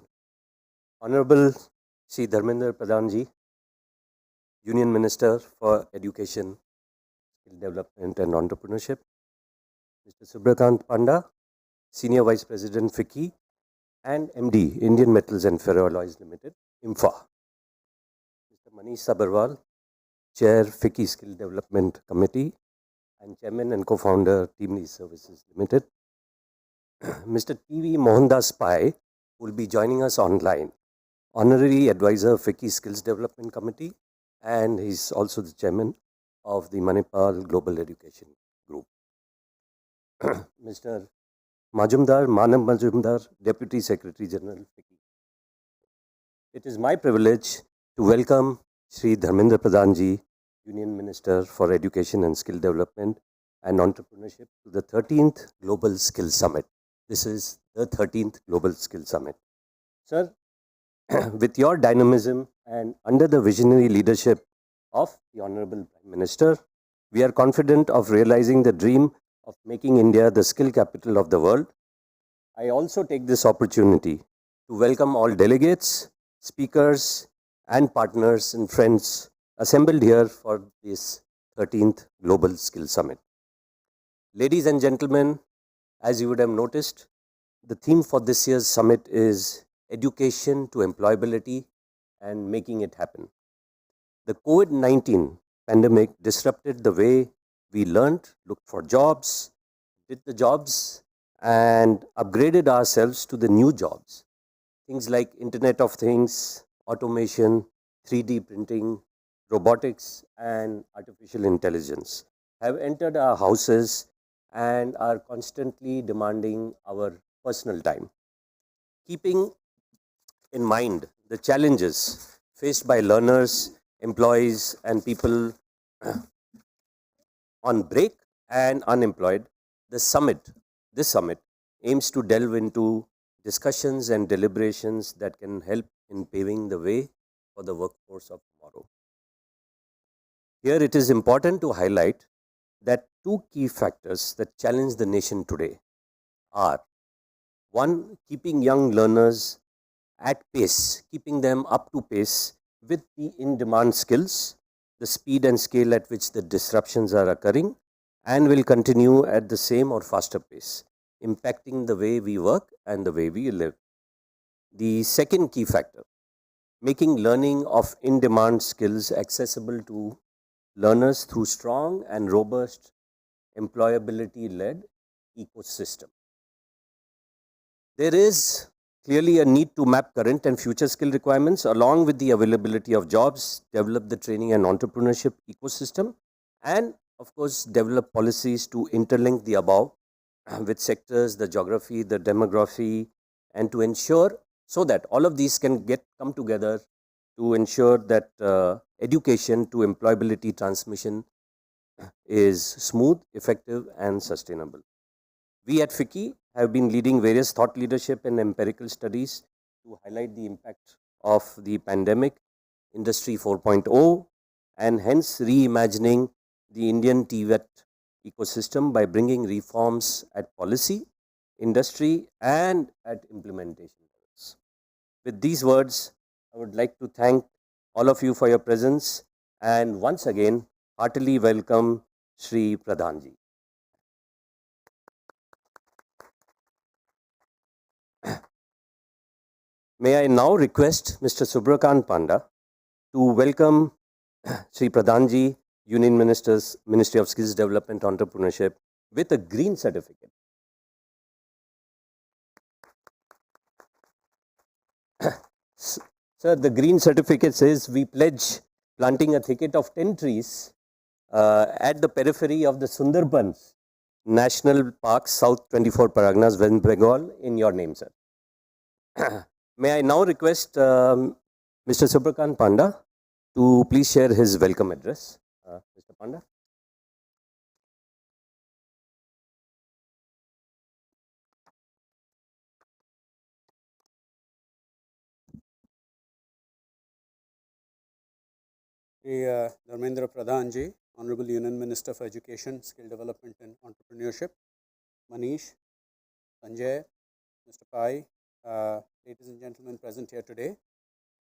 S14: Honorable Shri Dharmendra Pradhanji, Union Minister for Education, Skill Development and Entrepreneurship. Mr. Subrakant Panda, Senior Vice President FICCI and MD, Indian Metals and Ferroalloys Limited, IMFA. Mr. Manish Sabarwal, Chair FICCI Skill Development Committee and Chairman and Co-founder Team Lease Services Limited. Mr. TV Mohandas Pai will be joining us online, Honorary Advisor FICCI Skills Development Committee, and he's also the Chairman of the Manipal Global Education Group. Mr. Majumdar, Manav Majumdar, Deputy Secretary General FICCI. It is my privilege to welcome Shri Dharmendra Pradhanji, Union Minister for Education and Skill Development and Entrepreneurship, to the 13th Global Skills Summit. This is the 13th Global Skills Summit. Sir, with your dynamism and under the visionary leadership of the Honorable Prime Minister, we are confident of realizing the dream of making India the skill capital of the world. I also take this opportunity to welcome all delegates, speakers, and partners and friends assembled here for this 13th Global Skills Summit. Ladies and gentlemen, as you would have noticed, the theme for this year's summit is Education to Employability and Making It Happen. The COVID-19 pandemic disrupted the way we learned, looked for jobs, did the jobs, and upgraded ourselves to the new jobs. Things like Internet of Things, automation, 3D printing, robotics, and artificial intelligence have entered our houses and are constantly demanding our personal time. Keeping in mind the challenges faced by learners, employees, and people on break and unemployed, this summit aims to delve into discussions and deliberations that can help in paving the way for the workforce of tomorrow. Here it is important to highlight that two key factors that challenge the nation today are: one, keeping young learners at pace, keeping them up to pace with the in-demand skills, the speed and scale at which the disruptions are occurring and will continue at the same or faster pace, impacting the way we work and the way we live. The second key factor, making learning of in-demand skills accessible to learners through strong and robust employability-led ecosystem. There is clearly a need to map current and future skill requirements along with the availability of jobs, develop the training and entrepreneurship ecosystem, and of course develop policies to interlink the above with sectors, the geography, the demography, and to ensure so that all of these can come together to ensure that education to employability transmission is smooth, effective, and sustainable. We at FICCI have been leading various thought leadership and empirical studies to highlight the impact of the pandemic, Industry 4.0, and hence reimagining the Indian TVET ecosystem by bringing reforms at policy, industry, and at implementation levels. With these words, I would like to thank all of you for your presence and once again heartily welcome Shri Pradhanji. May I now request Mr. Subrakant Panda to welcome Shri Pradhanji, Union Minister's Ministry of Skills Development Entrepreneurship, with a green certificate. Sir, the green certificate says we pledge planting a thicket of 10 trees at the periphery of the Sundarbans National Park, South 24 Paraganas, West Bengal, in your name, sir. May I now request Mr. Subrakant Panda to please share his welcome address. Mr. Panda.
S15: Dharmendra Pradhanji, Honorable Union Minister for Education, Skill Development and Entrepreneurship, Manish, Sanjay, Mr. Pai, ladies and gentlemen present here today,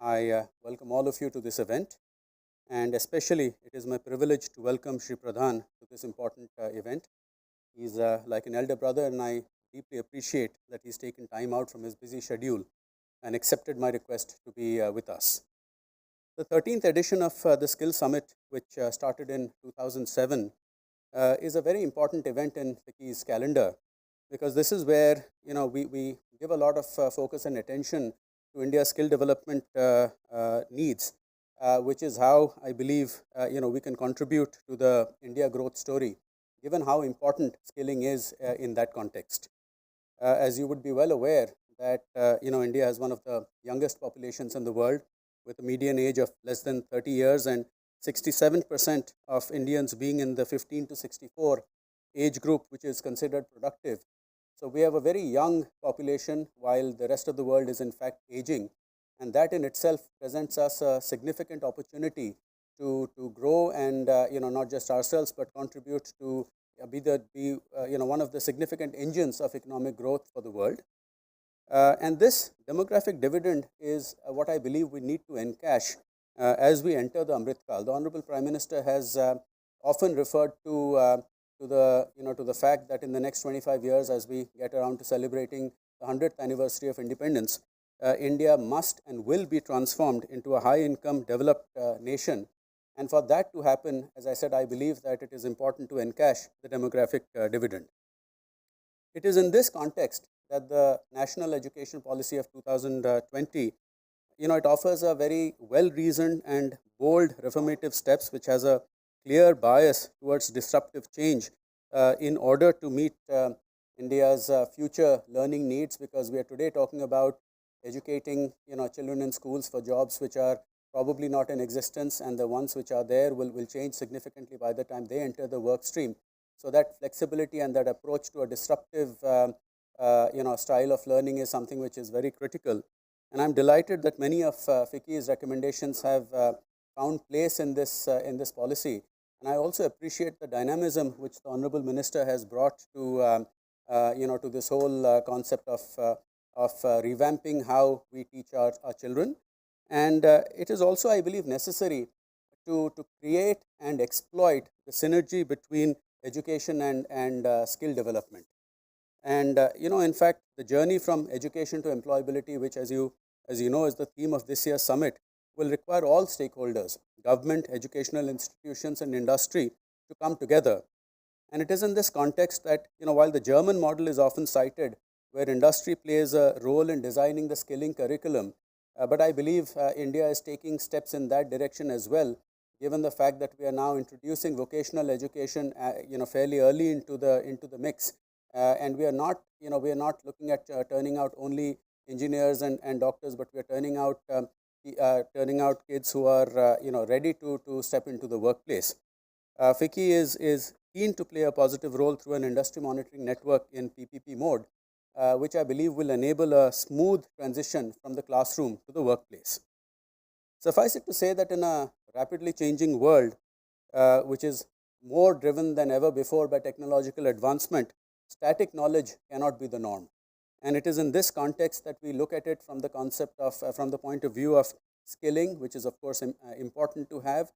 S15: I welcome all of you to this event, and especially it is my privilege to welcome Shri Pradhan to this important event. He's like an elder brother, and I deeply appreciate that he's taken time out from his busy schedule and accepted my request to be with us. The 13th edition of the Skill Summit, which started in 2007, is a very important event in FICCI's calendar, because this is where we give a lot of focus and attention to India's skill development needs, which is how I believe we can contribute to the India growth story, given how important skilling is in that context. As you would be well aware that India has one of the youngest populations in the world, with a median age of less than 30 years and 67% of Indians being in the 15 to 64 age group, which is considered productive. So we have a very young population while the rest of the world is in fact aging, and that in itself presents us a significant opportunity to grow and not just ourselves but contribute to be one of the significant engines of economic growth for the world. And this demographic dividend is what I believe we need to encash as we enter the Amrit Kal. The Honorable Prime Minister has often referred to the fact that in the next 25 years, as we get around to celebrating the 100th anniversary of independence, India must and will be transformed into a high-income developed nation. And for that to happen, as I said, I believe that it is important to encash the demographic dividend. It is in this context that the National Education Policy of 2020, it offers a very well-reasoned and bold reformative steps, which has a clear bias towards disruptive change in order to meet India's future learning needs, because we are today talking about educating children in schools for jobs which are probably not in existence, and the ones which are there will change significantly by the time they enter the work stream. So that flexibility and that approach to a disruptive style of learning is something which is very critical. And I'm delighted that many of FICCI's recommendations have found place in this policy. And I also appreciate the dynamism which the Honorable Minister has brought to to this whole concept of revamping how we teach our children. And it is also, I believe, necessary to create and exploit the synergy between education and skill development. And in fact, the journey from education to employability, which as you know is the theme of this year's summit, will require all stakeholders, government, educational institutions and industry to come together. And it is in this context that while the German model is often cited, where industry plays a role in designing the skilling curriculum, but I believe India is taking steps in that direction as well, given the fact that we are now introducing vocational education fairly early into the mix. And we are not looking at turning out only engineers and doctors, but we are turning out kids who are ready to step into the workplace. FICCI is keen to play a positive role through an industry monitoring network in PPP mode, which I believe will enable a smooth transition from the classroom to the workplace. Suffice it to say that in a rapidly changing world, which is more driven than ever before by technological advancement, static knowledge cannot be the norm. And it is in this context that we look at it from the concept of, from the point of view of skilling, which is of course important to have,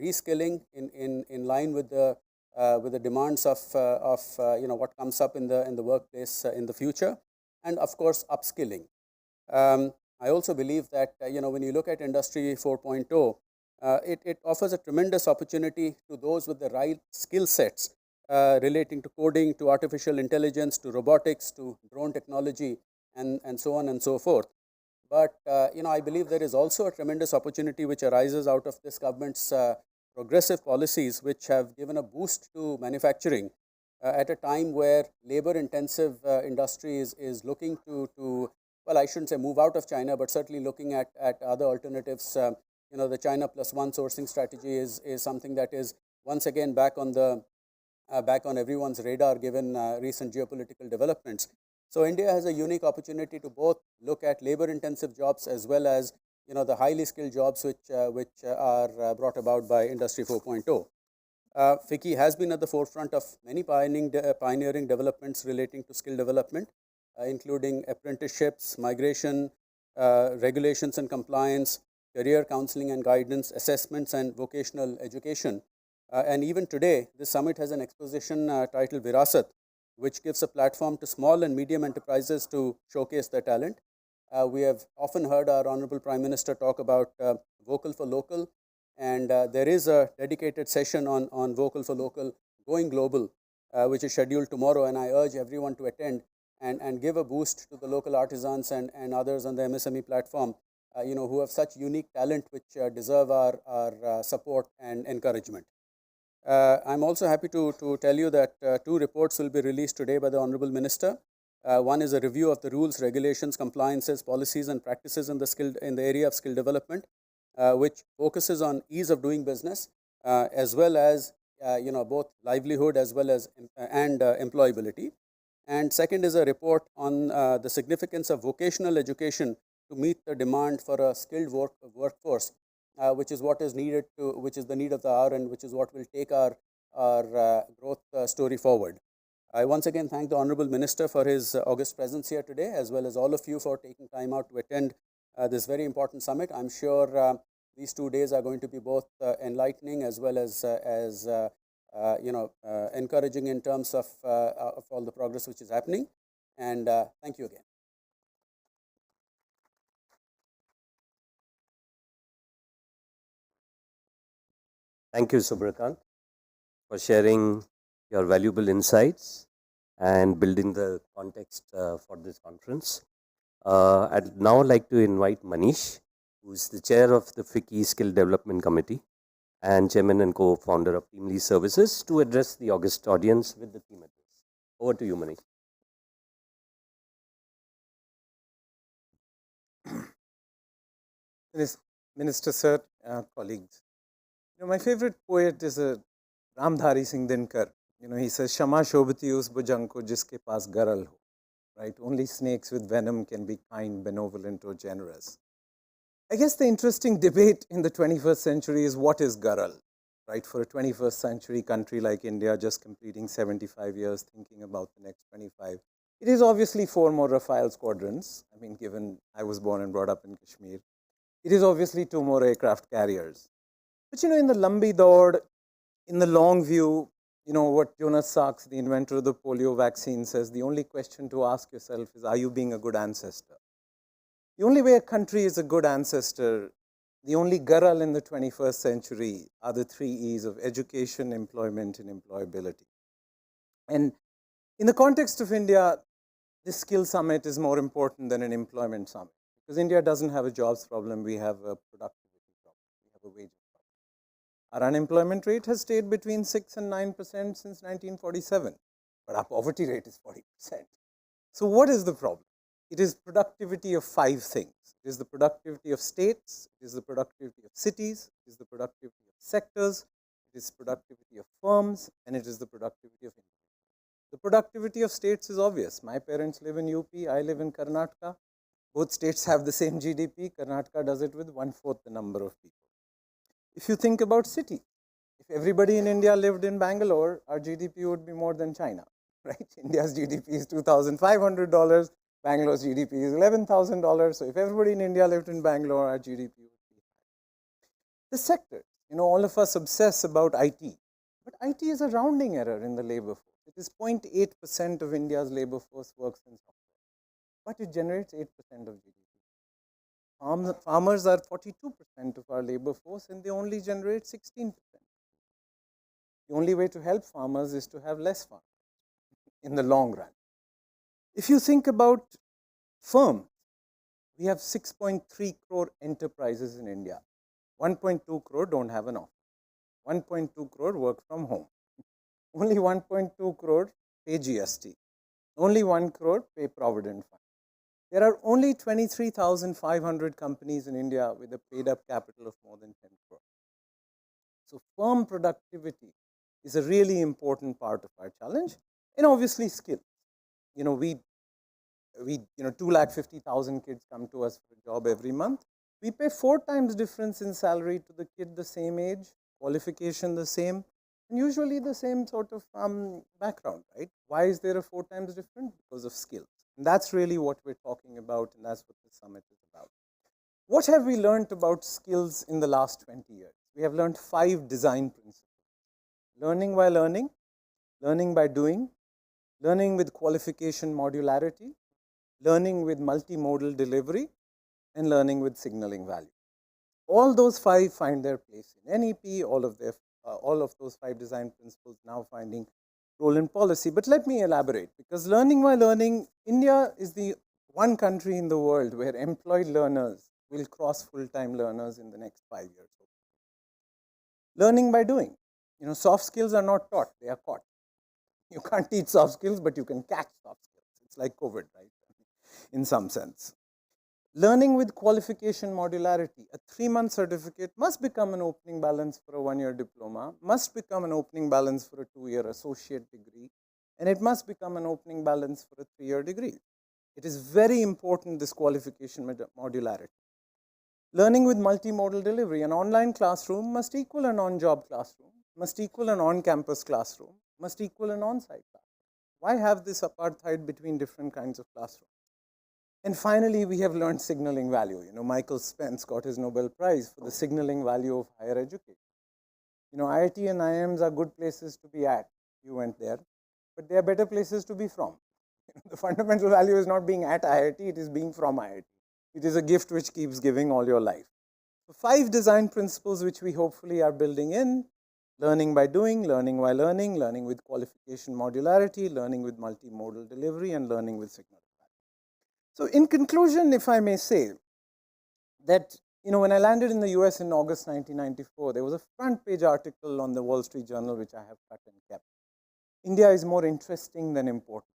S15: reskilling in line with the demands of what comes up in the workplace in the future, and of course upskilling. I also believe that when you look at Industry 4.0, it offers a tremendous opportunity to those with the right skill sets relating to coding, to artificial intelligence, to robotics, to drone technology, and so on and so forth. But I believe there is also a tremendous opportunity which arises out of this government's progressive policies, which have given a boost to manufacturing at a time where labor-intensive industry is looking to, well, I shouldn't say move out of China, but certainly looking at other alternatives. The China plus one sourcing strategy is something that is once again back on everyone's radar, given recent geopolitical developments. So India has a unique opportunity to both look at labor-intensive jobs as well as the highly skilled jobs which are brought about by Industry 4.0. FICCI has been at the forefront of many pioneering developments relating to skill development. including apprenticeships, migration, regulations and compliance, career counseling and guidance, assessments and vocational education. And even today, this summit has an exposition titled Virasat, which gives a platform to small and medium enterprises to showcase their talent. We have often heard our Honorable Prime Minister talk about vocal for local, and there is a dedicated session on vocal for local going global, which is scheduled tomorrow, and I urge everyone to attend and give a boost to the local artisans and others on the MSME platform, who have such unique talent which deserve our support and encouragement. I'm also happy to tell you that two reports will be released today by the Honorable Minister. One is a review of the rules, regulations, compliances, policies and practices in the area of skill development, which focuses on ease of doing business, as well as both livelihood as well as employability. And second is a report on the significance of vocational education to meet the demand for a skilled workforce, which is what is needed which is the need of the hour, and which is what will take our growth story forward. I once again thank the Honorable Minister for his august presence here today, as well as all of you for taking time out to attend this very important summit. I'm sure these 2 days are going to be both enlightening as well as encouraging in terms of all the progress which is happening. And thank you again.
S14: Thank you, Subrakant, for sharing your valuable insights and building the context for this conference. I'd now like to invite Manish, who is the chair of the FICCI Skill Development Committee and chairman and co-founder of Teamly Services, to address the august audience with the theme address. Over to you, Manish.
S16: Minister Sir, colleagues. My favorite poet is Ramdhari Singh Dinkar. He says, Shama Shobhati us bhujang ko jiske paas garal ho. Right? Only snakes with venom can be kind, benevolent, or generous. I guess the interesting debate in the 21st century is what is garal, right? For a 21st century country like India, just completing 75 years, thinking about the next 25. It is obviously 4 more Rafale squadrons. I mean, given I was born and brought up in Kashmir. It is obviously 2 more aircraft carriers. But in the Lambi Daud, in the long view, what Jonas Sachs, the inventor of the polio vaccine, says, the only question to ask yourself is, are you being a good ancestor? The only way a country is a good ancestor, the only garal in the 21st century, are the 3 E's of education, employment, and employability. And in the context of India, this skill summit is more important than an employment summit, because India doesn't have a jobs problem, we have a productivity problem, we have a wage problem. Our unemployment rate has stayed between 6 and 9% since 1947, but our poverty rate is 40%. So what is the problem? It is productivity of 5 things. It is the productivity of states, it is the productivity of cities, it is the productivity of sectors, it is productivity of firms, and it is the productivity of individuals. The productivity of states is obvious. My parents live in UP, I live in Karnataka. Both states have the same GDP. Karnataka does it with 1/4 the number of people. If you think about cities, if everybody in India lived in Bangalore, our GDP would be more than China, right? India's GDP is $2,500. Bangalore's GDP is $11,000. So if everybody in India lived in Bangalore, our GDP would be high. The sectors, all of us obsess about IT, but IT is a rounding error in the labor force. It is 0.8% of India's labor force works in software, but it generates 8% of GDP. Farmers are 42% of our labor force, and they only generate 16%. The only way to help farmers is to have less farmers in the long run. If you think about firms, we have 6.3 crore enterprises in India. 1.2 crore don't have an office. 1.2 crore work from home. Only 1.2 crore pay GST. Only 1 crore pay Provident Fund. There are only 23,500 companies in India with a paid up capital of more than 10 crore. So firm productivity is a really important part of our challenge, and obviously skills. We 250,000 kids come to us for a job every month. We pay 4 times difference in salary to the kid the same age, qualification the same, and usually the same sort of background, right? Why is there a 4 times difference? Because of skills. And that's really what we're talking about, and that's what the summit is about. What have we learned about skills in the last 20 years? We have learned 5 design principles. Learning by learning, learning by doing, learning with qualification modularity, learning with multimodal delivery, and learning with signaling value. All those 5 find their place in NEP, all of those 5 design principles now finding role in policy. But let me elaborate, because learning by learning, India is the one country in the world where employed learners will cross full-time learners in the next 5 years. Learning by doing. Soft skills are not taught, they are caught. You can't teach soft skills, but you can catch soft skills. It's like COVID, right? In some sense. Learning with qualification modularity. A 3-month certificate must become an opening balance for a 1-year diploma, must become an opening balance for a 2-year associate degree, and it must become an opening balance for a 3-year degree. It is very important, this qualification modularity. Learning with multimodal delivery. An online classroom must equal an on-job classroom, must equal an on-campus classroom, must equal an on-site classroom. Why have this apartheid between different kinds of classrooms? And finally, we have learned signaling value. Michael Spence got his Nobel Prize for the signaling value of higher education. IIT and IIMs are good places to be at. You went there, but they are better places to be from. The fundamental value is not being at IIT, it is being from IIT. It is a gift which keeps giving all your life. So 5 design principles which we hopefully are building in: learning by doing, learning while learning, learning with qualification modularity, learning with multimodal delivery, and learning with signaling. So in conclusion, if I may say that, when I landed in the US in August 1994, there was a front page article on the Wall Street Journal, which I have cut and kept. India is more interesting than important.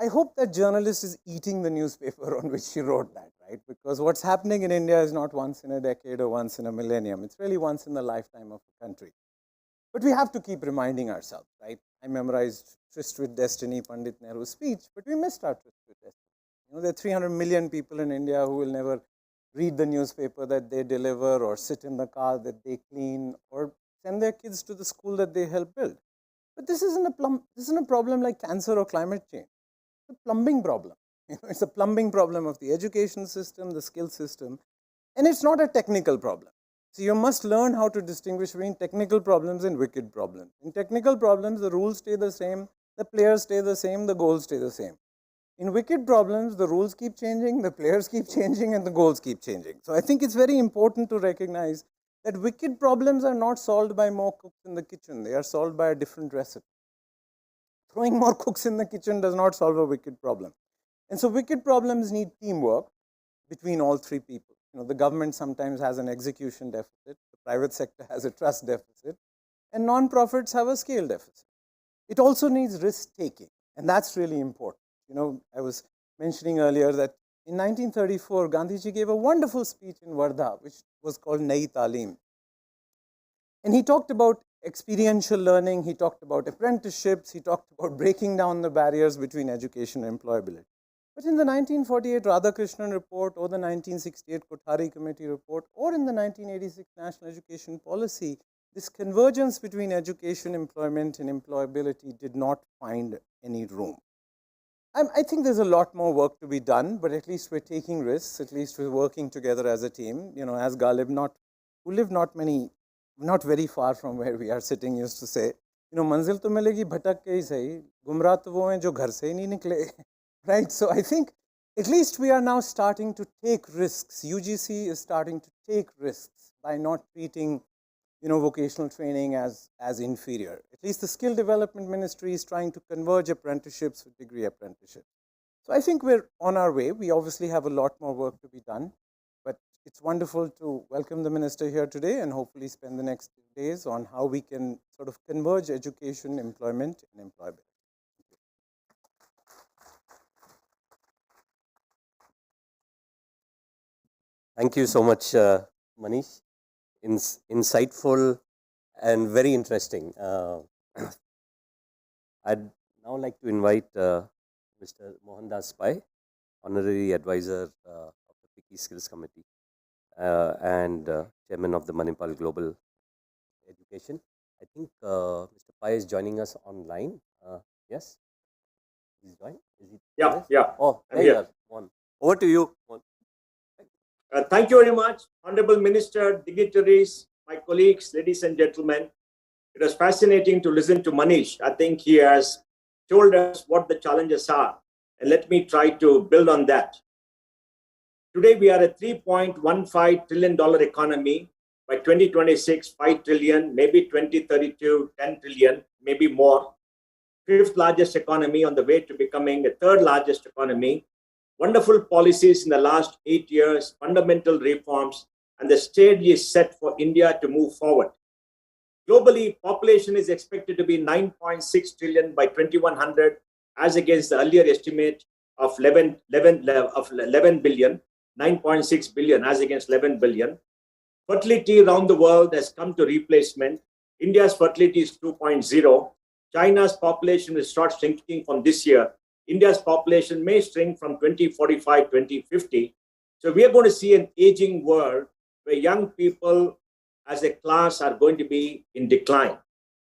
S16: I hope that journalist is eating the newspaper on which she wrote that, right? Because what's happening in India is not once in a decade or once in a millennium. It's really once in the lifetime of a country. But we have to keep reminding ourselves, right? I memorized Tryst with Destiny, Pandit Nehru's speech, but we missed our Tryst with Destiny. There are 300 million people in India who will never read the newspaper that they deliver, or sit in the car that they clean, or send their kids to the school that they help build. But this isn't a problem like cancer or climate change. It's a plumbing problem. It's a plumbing problem of the education system, the skill system, and it's not a technical problem. So you must learn how to distinguish between technical problems and wicked problems. In technical problems, the rules stay the same, the players stay the same, the goals stay the same. In wicked problems, the rules keep changing, the players keep changing, and the goals keep changing. So I think it's very important to recognize that wicked problems are not solved by more cooks in the kitchen. They are solved by a different recipe. Throwing more cooks in the kitchen does not solve a wicked problem. And so wicked problems need teamwork between all 3 people. The government sometimes has an execution deficit, the private sector has a trust deficit, and non-profits have a scale deficit. It also needs risk-taking, and that's really important. I was mentioning earlier that in 1934, Gandhiji gave a wonderful speech in Wardha, which was called Nai Talim. And he talked about experiential learning, he talked about apprenticeships, he talked about breaking down the barriers between education and employability. But in the 1948 Radhakrishnan report, or the 1968 Kothari Committee report, or in the 1986 National Education Policy, this convergence between education, employment, and employability did not find any room. I think there's a lot more work to be done, but at least we're taking risks, at least we're working together as a team. As Galib, who lived not very far from where we are sitting, used to say, manzil to milegi bhatak ke hi sahi, gumrah to wo hain jo ghar se hi nahi nikle. Right? So I think at least we are now starting to take risks. UGC is starting to take risks by not treating vocational training as inferior. At least the Skill Development Ministry is trying to converge apprenticeships with degree apprenticeships. So I think we're on our way. We obviously have a lot more work to be done, but it's wonderful to welcome the Minister here today and hopefully spend the next days on how we can sort of converge education, employment, and employability.
S14: Thank you so much, Manish. Insightful and very interesting. I'd now like to invite Mr. Mohandas Pai, Honorary Advisor of the FICCI Skills Committee and Chairman of the Manipal Global Education. I think Mr. Pai is joining us online. Yes? He's joined? Is he?
S17: Yeah,
S14: Yes?
S17: yeah.
S14: Oh,
S17: I'm
S14: there you
S17: here.
S14: are. One. Over to you. One.
S17: Thank you very much, Honorable Minister, dignitaries, my colleagues, ladies and gentlemen. It was fascinating to listen to Manish. I think he has told us what the challenges are, and let me try to build on that. Today, we are a $3.15 trillion economy. By 2026, 5 trillion, maybe 2032, 10 trillion, maybe more. Fifth largest economy on the way to becoming the third largest economy. Wonderful policies in the last 8 years, fundamental reforms, and the stage is set for India to move forward. Globally, population is expected to be 9.6 trillion by 2100, as against the earlier estimate of 11 billion, 9.6 billion as against 11 billion. Fertility around the world has come to replacement. India's fertility is 2.0. China's population will start shrinking from this year. India's population may shrink from 2045, 2050. So we are going to see an aging world where young people as a class are going to be in decline.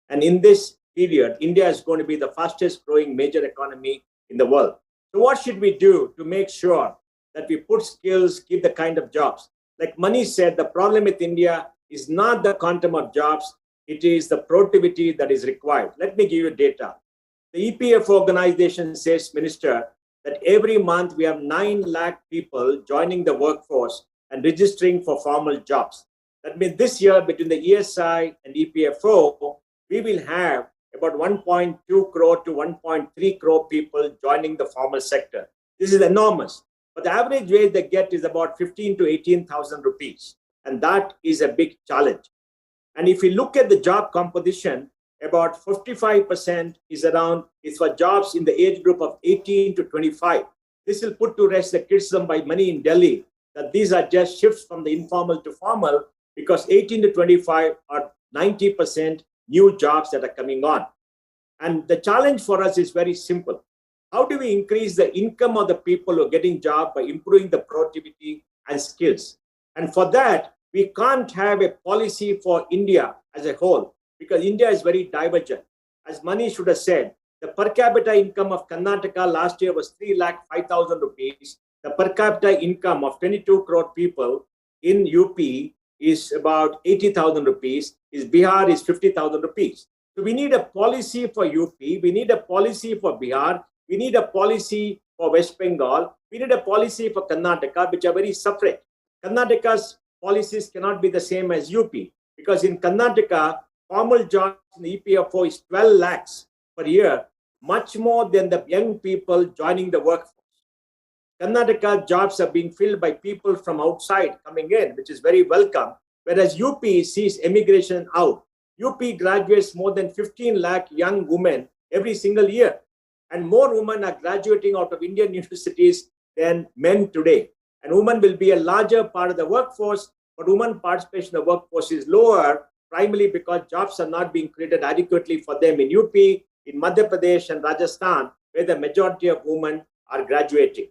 S17: And in this period, India is going to be the fastest growing major economy in the world. So what should we do to make sure that we put skills, give the kind of jobs? Like Manish said, the problem with India is not the quantum of jobs, it is the productivity that is required. Let me give you data. The EPF organization says, Minister, that every month we have 9 lakh people joining the workforce and registering for formal jobs. That means this year, between the ESI and EPFO, we will have about 1.2 crore to 1.3 crore people joining the formal sector. This is enormous. But the average wage they get is about 15 to 18,000 rupees. And that is a big challenge. And if you look at the job composition, about 55% is for jobs in the age group of 18 to 25. This will put to rest the criticism by many in Delhi that these are just shifts from the informal to formal, because 18 to 25 are 90% new jobs that are coming on. And the challenge for us is very simple. How do we increase the income of the people who are getting jobs by improving the productivity and skills? And for that, we can't have a policy for India as a whole, because India is very divergent. As Manish should have said, the per capita income of Karnataka last year was 3,05,000 rupees. The per capita income of 22 crore people in UP is about 80,000 rupees. Bihar is 50,000 rupees. So we need a policy for UP. We need a policy for Bihar. We need a policy for West Bengal. We need a policy for Karnataka, which are very separate. Karnataka's policies cannot be the same as UP, because in Karnataka, formal jobs in the EPFO is 12 lakhs per year, much more than the young people joining the workforce. Karnataka jobs are being filled by people from outside coming in, which is very welcome, whereas UP sees immigration out. UP graduates more than 15 lakh young women every single year, and more women are graduating out of Indian universities than men today. And women will be a larger part of the workforce, but women participation in the workforce is lower, primarily because jobs are not being created adequately for them in UP, in Madhya Pradesh and Rajasthan, where the majority of women are graduating.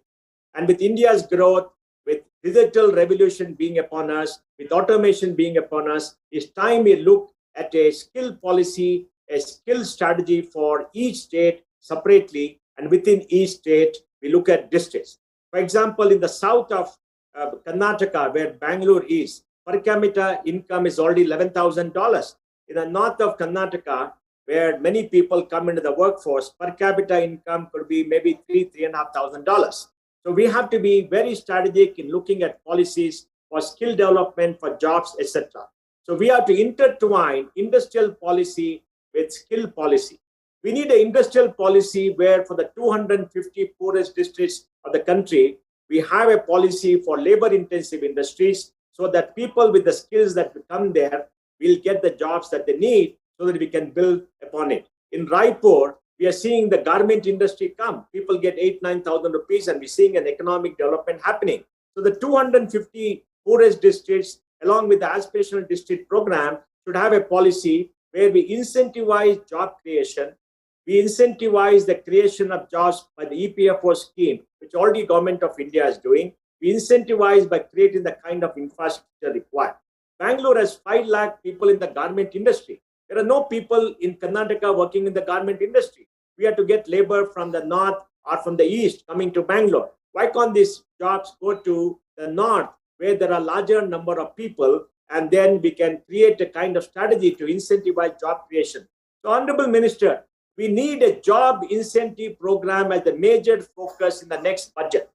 S17: And with India's growth, with digital revolution being upon us, with automation being upon us, it's time we look at a skill policy, a skill strategy for each state separately, and within each state, we look at districts. For example, in the south of Karnataka, where Bangalore is, per capita income is already $11,000. In the north of Karnataka, where many people come into the workforce, per capita income could be maybe $3,500. So we have to be very strategic in looking at policies for skill development, for jobs, etc. So we have to intertwine industrial policy with skill policy. We need an industrial policy where for the 250 poorest districts of the country, we have a policy for labor-intensive industries so that people with the skills that come there will get the jobs that they need so that we can build upon it. In Raipur, we are seeing the garment industry come. People get 8,000-9,000 rupees, and we're seeing an economic development happening. So the 250 poorest districts, along with the aspirational district program, should have a policy where we incentivize job creation. We incentivize the creation of jobs by the EPFO scheme, which already government of India is doing. We incentivize by creating the kind of infrastructure required. Bangalore has 5 lakh people in the garment industry. There are no people in Karnataka working in the garment industry. We have to get labor from the north or from the east coming to Bangalore? Why can't these jobs go to the north where there are larger number of people, and then we can create a kind of strategy to incentivize job creation? So, Honorable Minister, we need a job incentive program as the major focus in the next budget.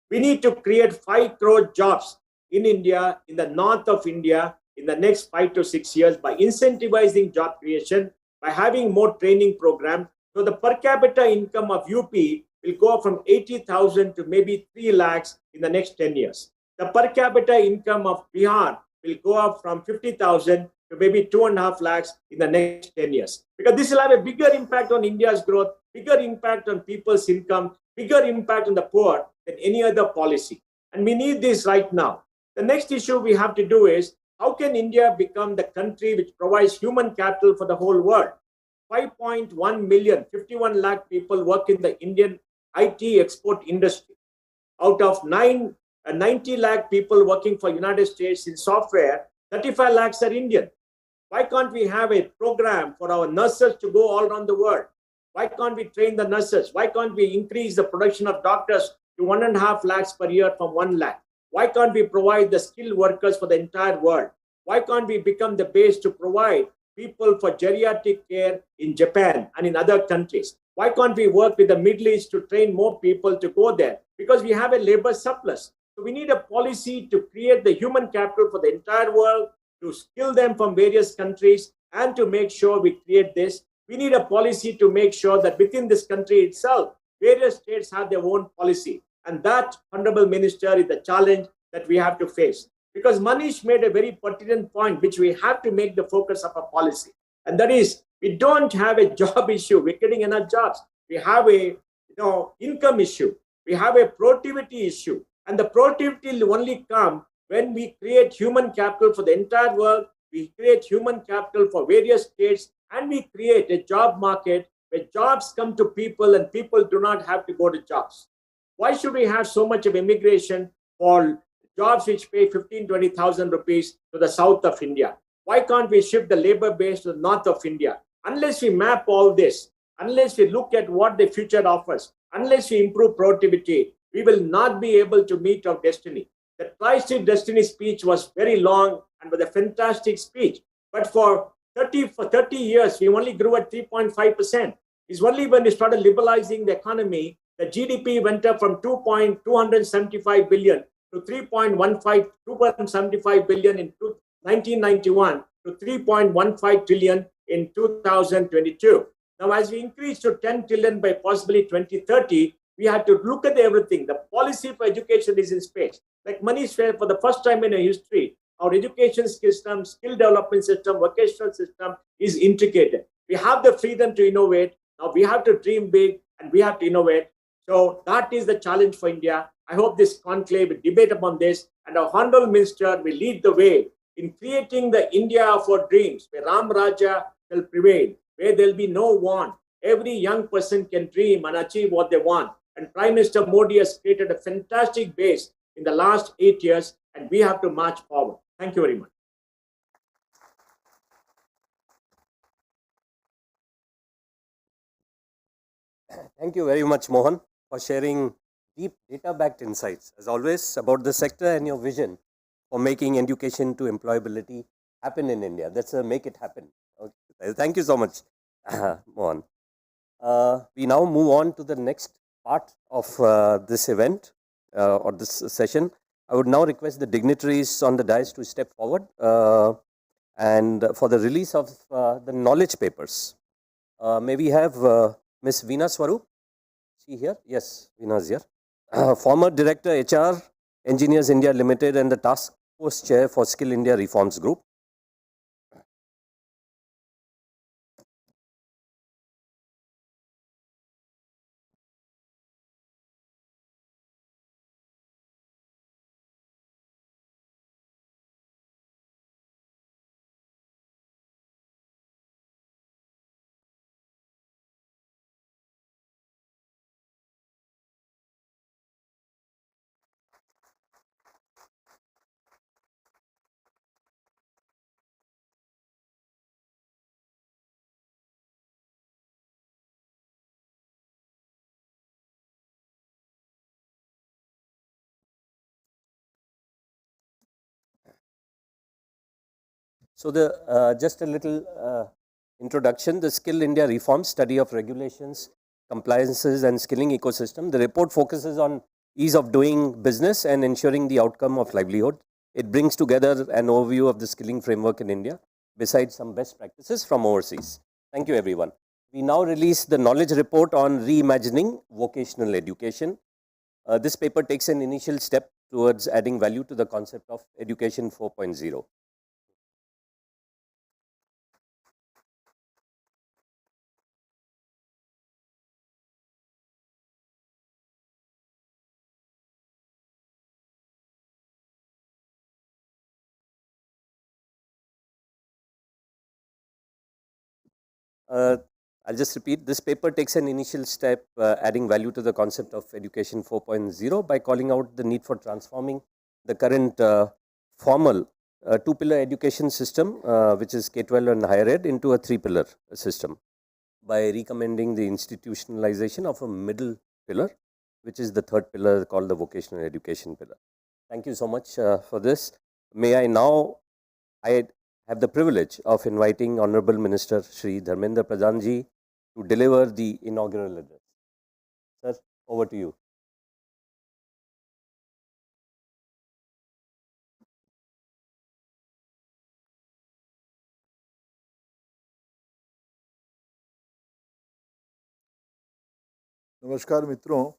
S17: We need to create 5 crore jobs in India, in the north of India, in the next 5 to 6 years by incentivizing job creation, by having more training programs. So the per capita income of UP will go up from 80,000 to maybe 3 lakhs in the next 10 years. The per capita income of Bihar will go up from 50,000 to maybe 2.5 lakhs in the next 10 years. Because this will have a bigger impact on India's growth, bigger impact on people's income, bigger impact on the poor than any other policy. And we need this right now. The next issue we have to do is, how can India become the country which provides human capital for the whole world? 5.1 million, 51 lakh people work in the Indian IT export industry. Out of 90 lakh people working for United States in software, 35 lakhs are Indian. Why can't we have a program for our nurses to go all around the world? Why can't we train the nurses? Why can't we increase the production of doctors to 1.5 lakhs per year from 1 lakh? Why can't we provide the skilled workers for the entire world? Why can't we become the base to provide people for geriatric care in Japan and in other countries? Why can't we work with the Middle East to train more people to go there? Because we have a labor surplus. So we need a policy to create the human capital for the entire world, to skill them from various countries, and to make sure we create this. We need a policy to make sure that within this country itself, various states have their own policy. And that, Honorable Minister, is the challenge that we have to face. Because Manish made a very pertinent point, which we have to make the focus of our policy. And that is, we don't have a job issue. We're getting enough jobs. We have a income issue. We have a productivity issue. And the productivity will only come when we create human capital for the entire world, we create human capital for various states, and we create a job market where jobs come to people and people do not have to go to jobs. Why should we have so much of immigration for jobs which pay 15,000-20,000 rupees to the south of India? Why can't we shift the labor base to the north of India? Unless we map all this, unless we look at what the future offers, unless we improve productivity, we will not be able to meet our destiny. The Tri-State Destiny speech was very long and was a fantastic speech. But for 30 years, we only grew at 3.5%. It's only when we started liberalizing the economy, the GDP went up from 2.275 billion to 275 billion in 1991 to 3.15 trillion in 2022. Now, as we increase to 10 trillion by possibly 2030, we have to look at everything. The policy for education is in space. Like Manish said, for the first time in our history, our education system, skill development system, vocational system is integrated. We have the freedom to innovate. Now we have to dream big and we have to innovate. So that is the challenge for India. I hope this conclave will debate upon this, and our Honorable Minister will lead the way in creating the India of our dreams, where Ram Raja will prevail, where there will be no want. Every young person can dream and achieve what they want. And Prime Minister Modi has created a fantastic base in the last 8 years, and we have to march forward. Thank you very much.
S14: Thank you very much, Mohan, for sharing deep data-backed insights, as always, about the sector and your vision for making education to employability happen in India. That's a make it happen. Okay. Thank you so much, Mohan. We now move on to the next part of this event or this session. I would now request the dignitaries on the dais to step forward and for the release of the knowledge papers. May we have Ms. Veena Swaroop? Is she here? Yes, Veena is here. Former Director HR, Engineers India Limited and the Task Force Chair for Skill India Reforms Group. So just a little introduction, the Skill India Reform Study of Regulations, Compliances and Skilling Ecosystem. The report focuses on ease of doing business and ensuring the outcome of livelihood. It brings together an overview of the skilling framework in India, besides some best practices from overseas. Thank you, everyone. We now release the knowledge report on reimagining vocational education. This paper takes an initial step towards adding value to the concept of Education 4.0. I'll just repeat, this paper takes an initial step adding value to the concept of Education 4.0 by calling out the need for transforming the current formal two-pillar education system, which is K-12 and higher ed, into a three-pillar system by recommending the institutionalization of a middle pillar, which is the third pillar called the vocational education pillar. Thank you so much for this. May I now, I have the privilege of inviting Honorable Minister Shri Dharmendra Pradhan ji to deliver the inaugural address. Sir, over to you.
S18: नमस्कार मित्रों,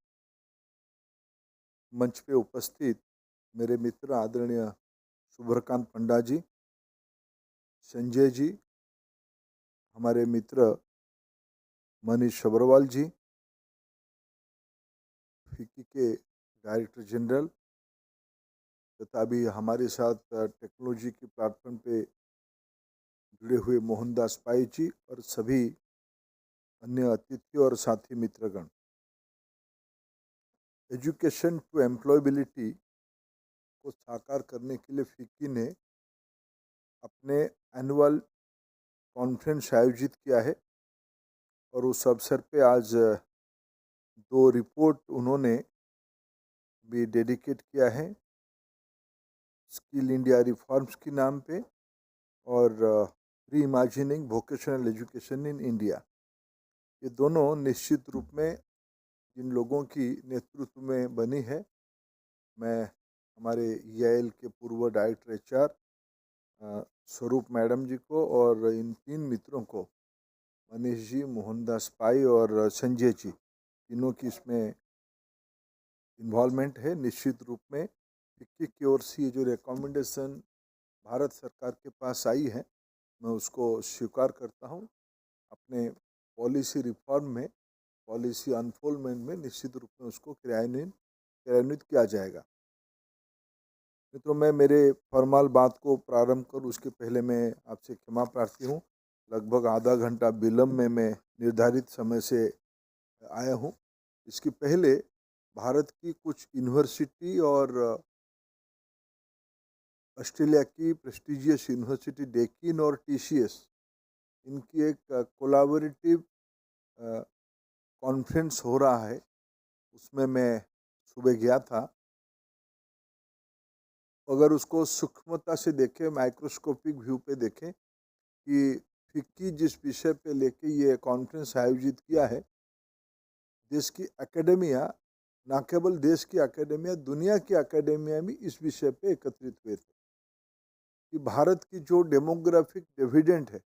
S18: मंच पे उपस्थित मेरे मित्र आदरणीय शुभ्रकांत पंडा जी, संजय जी, हमारे मित्र मनीष अग्रवाल जी, FICCI के director general तथा अभी हमारे साथ टेक्नोलॉजी की प्लेटफॉर्म पे जुड़े हुए मोहनदास पाई जी और सभी अन्य अतिथि और साथी मित्रगण। एजुकेशन टू एम्प्लॉयबिलिटी को साकार करने के लिए फिक्की ने अपने एनुअल कॉन्फ्रेंस आयोजित किया है और उस अवसर पे आज दो रिपोर्ट उन्होंने भी डेडिकेट किया है, स्किल इंडिया रिफॉर्म्स के नाम पे और reimagining vocational education in India. ये दोनों निश्चित रूप में जिन लोगों की नेतृत्व में बनी है, मैं हमारे ईआईएल के पूर्व डायरेक्टर एचआर स्वरूप मैडम जी को और इन तीन मित्रों को, मनीष जी, मोहनदास पाई और संजय जी, तीनों की इसमें इन्वॉल्वमेंट है। निश्चित रूप में फिक्की की ओर से ये जो रिकमेंडेशन भारत सरकार के पास आई है, मैं उसको स्वीकार करता हूँ। अपने पॉलिसी रिफॉर्म में, पॉलिसी अनफोल्डमेंट में निश्चित रूप में उसको क्रियान्वित किया जाएगा। मित्रों, मैं मेरे फॉर्मल बात को प्रारंभ करूँ उसके पहले मैं आपसे क्षमा प्रार्थी हूँ। लगभग आधा घंटा विलम्ब में मैं निर्धारित समय से आया हूँ। इसके पहले भारत की कुछ यूनिवर्सिटी और ऑस्ट्रेलिया की प्रेस्टिजियस यूनिवर्सिटी डेकिन और टीसीएस, इनकी एक कोलैबोरेटिव कॉन्फ्रेंस हो रहा है, उसमें मैं सुबह गया था। अगर उसको सूक्ष्मता से देखें, माइक्रोस्कोपिक व्यू पे देखें कि फिक्की जिस विषय पे लेके ये कॉन्फ्रेंस आयोजित किया है, देश की एकेडमिया, न केवल देश की एकेडमिया, दुनिया की एकेडमिया भी इस विषय पे एकत्रित हुए थे कि भारत की जो डेमोग्राफिक डिविडेंड है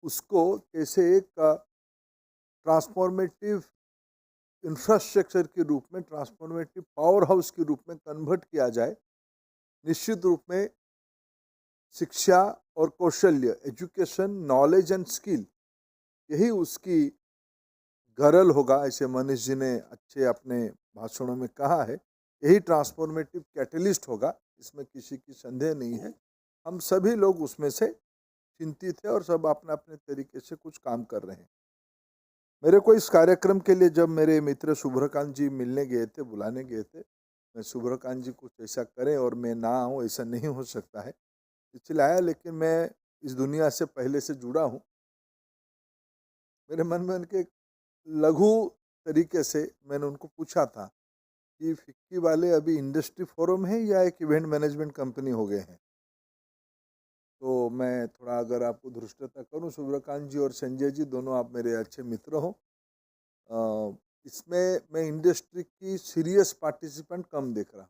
S18: उसको कैसे एक ट्रांसफॉर्मेटिव इंफ्रास्ट्रक्चर के रूप में, ट्रांसफॉर्मेटिव पावर हाउस के रूप में कन्वर्ट किया जाए। निश्चित रूप में शिक्षा और कौशल्य, एजुकेशन, नॉलेज एंड स्किल, यही उसकी गरल होगा, ऐसे मनीष जी ने अच्छे अपने भाषणों में कहा है। यही ट्रांसफॉर्मेटिव कैटलिस्ट होगा, इसमें किसी की संदेह नहीं है। हम सभी लोग उसमें से चिंतित हैं और सब अपने अपने तरीके से कुछ काम कर रहे हैं। मेरे को इस कार्यक्रम के लिए जब मेरे मित्र शुभ्रकांत जी मिलने गए थे, बुलाने गए थे, मैं शुभ्रकांत जी कुछ ऐसा करें और मैं ना आऊँ, ऐसा नहीं हो सकता है, इसलिए आया। लेकिन मैं इस दुनिया से पहले से जुड़ा हूँ। मेरे मन में उनके लघु तरीके से मैंने उनको पूछा था कि फिक्की वाले अभी इंडस्ट्री फोरम है या एक इवेंट मैनेजमेंट कंपनी हो गए हैं। तो मैं थोड़ा अगर आपको धृष्टता करूं, सूर्यकांत जी और संजय जी दोनों आप मेरे अच्छे मित्र हो। इसमें मैं इंडस्ट्री की सीरियस पार्टिसिपेंट कम देख रहा हूँ।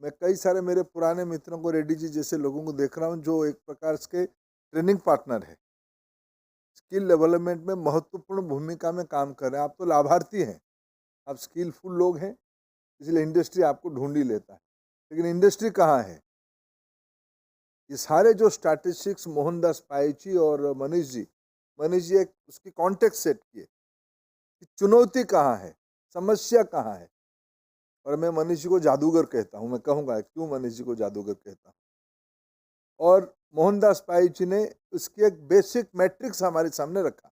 S18: मैं कई सारे मेरे पुराने मित्रों को, रेड्डी जी जैसे लोगों को देख रहा हूँ जो एक प्रकार के ट्रेनिंग पार्टनर है, स्किल डेवलपमेंट में महत्वपूर्ण भूमिका में काम कर रहे हैं। आप तो लाभार्थी हैं, आप स्किलफुल लोग हैं, इसलिए इंडस्ट्री आपको ढूंढ ही लेता है। लेकिन इंडस्ट्री कहाँ है? ये सारे जो स्टैटिस्टिक्स मोहनदास पायची और मनीष जी एक उसकी कॉन्टेक्स्ट सेट किए कि चुनौती कहाँ है, समस्या कहाँ है। और मैं मनीष जी को जादूगर कहता हूँ। मैं कहूँगा क्यों मनीष जी को जादूगर कहता हूँ। और मोहनदास पायची ने उसकी एक बेसिक मैट्रिक्स हमारे सामने रखा।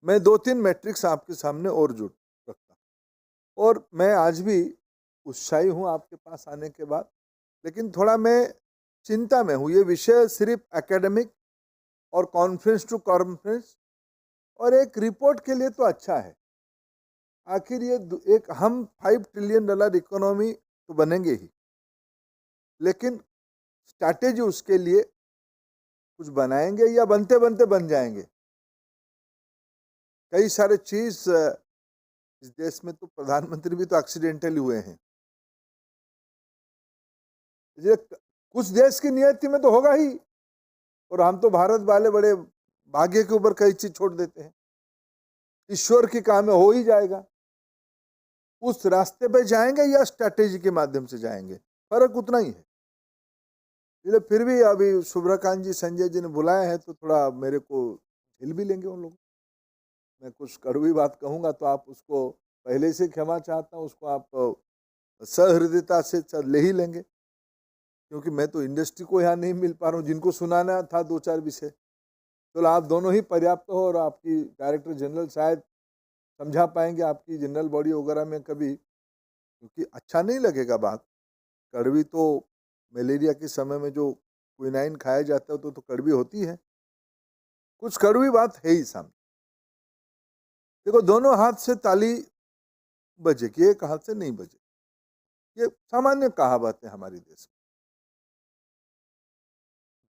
S18: मैं 2-3 मैट्रिक्स आपके सामने और जुड़ रखता हूँ। और मैं आज भी उत्साही हूँ आपके पास आने के बाद, लेकिन थोड़ा मैं चिंता में हूँ। ये विषय सिर्फ एकेडमिक और कॉन्फ्रेंस टू कॉन्फ्रेंस और एक रिपोर्ट के लिए तो अच्छा है। आखिर ये एक हम $5 ट्रिलियन इकोनॉमी तो बनेंगे ही, लेकिन स्ट्रैटेजी उसके लिए कुछ बनाएंगे या बनते बनते बन जाएंगे। कई सारे चीज इस देश में तो प्रधानमंत्री भी तो एक्सीडेंटली हुए हैं। ये कुछ देश की नियति में तो होगा ही, और हम तो भारत वाले बड़े भाग्य के ऊपर कई चीज छोड़ देते हैं। ईश्वर की काम में हो ही जाएगा। उस रास्ते पे जाएंगे या स्ट्रैटेजी के माध्यम से जाएंगे, फर्क उतना ही है। इसलिए फिर भी अभी सूर्यकांत जी, संजय जी ने बुलाया है तो थोड़ा मेरे को झेल भी लेंगे उन लोग। मैं कुछ कड़वी बात कहूंगा तो आप उसको पहले से क्षमा चाहता हूँ, उसको आप सहृदयता से ले ही लेंगे, क्योंकि मैं तो इंडस्ट्री को यहाँ नहीं मिल पा रहा हूँ। जिनको सुनाना था 2-4 विषय, तो आप दोनों ही पर्याप्त हो। और आपकी डायरेक्टर जनरल शायद समझा पाएंगे आपकी जनरल बॉडी वगैरह में कभी, क्योंकि अच्छा नहीं लगेगा बात कड़वी। तो मलेरिया के समय में जो क्विनाइन खाया जाता है तो कड़वी होती है, कुछ कड़वी बात है ही सामने। देखो, दोनों हाथ से ताली बजेगी, एक हाथ से नहीं बजेगी। ये सामान्य कहावत है हमारे देश में।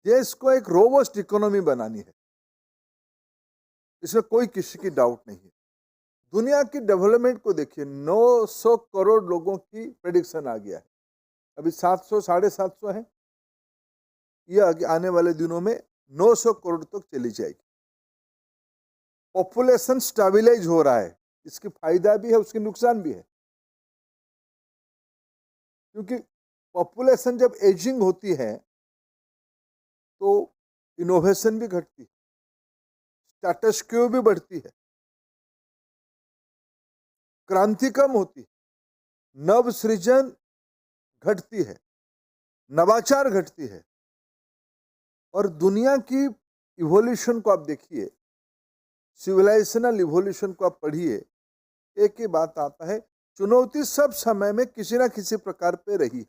S18: देश को एक रोबस्ट इकोनॉमी बनानी है, इसमें कोई किसी की डाउट नहीं है। दुनिया की डेवलपमेंट को देखिए, 900 करोड़ लोगों की प्रेडिक्शन आ गया है। अभी 700, 750 है। ये आने वाले दिनों में 900 करोड़ तक चली जाएगी। पॉपुलेशन स्टेबलाइज हो रहा है, इसकी फायदा भी है, उसके नुकसान भी है। क्योंकि पॉपुलेशन जब एजिंग होती है तो इनोवेशन भी घटती है, स्टेटस क्यू भी बढ़ती है, क्रांति कम होती है, नव सृजन घटती है, नवाचार घटती है। और दुनिया की इवोल्यूशन को आप देखिए, सिविलाइजेशनल इवोल्यूशन को आप पढ़िए, एक ही बात आता है, चुनौती सब समय में किसी ना किसी प्रकार पे रही।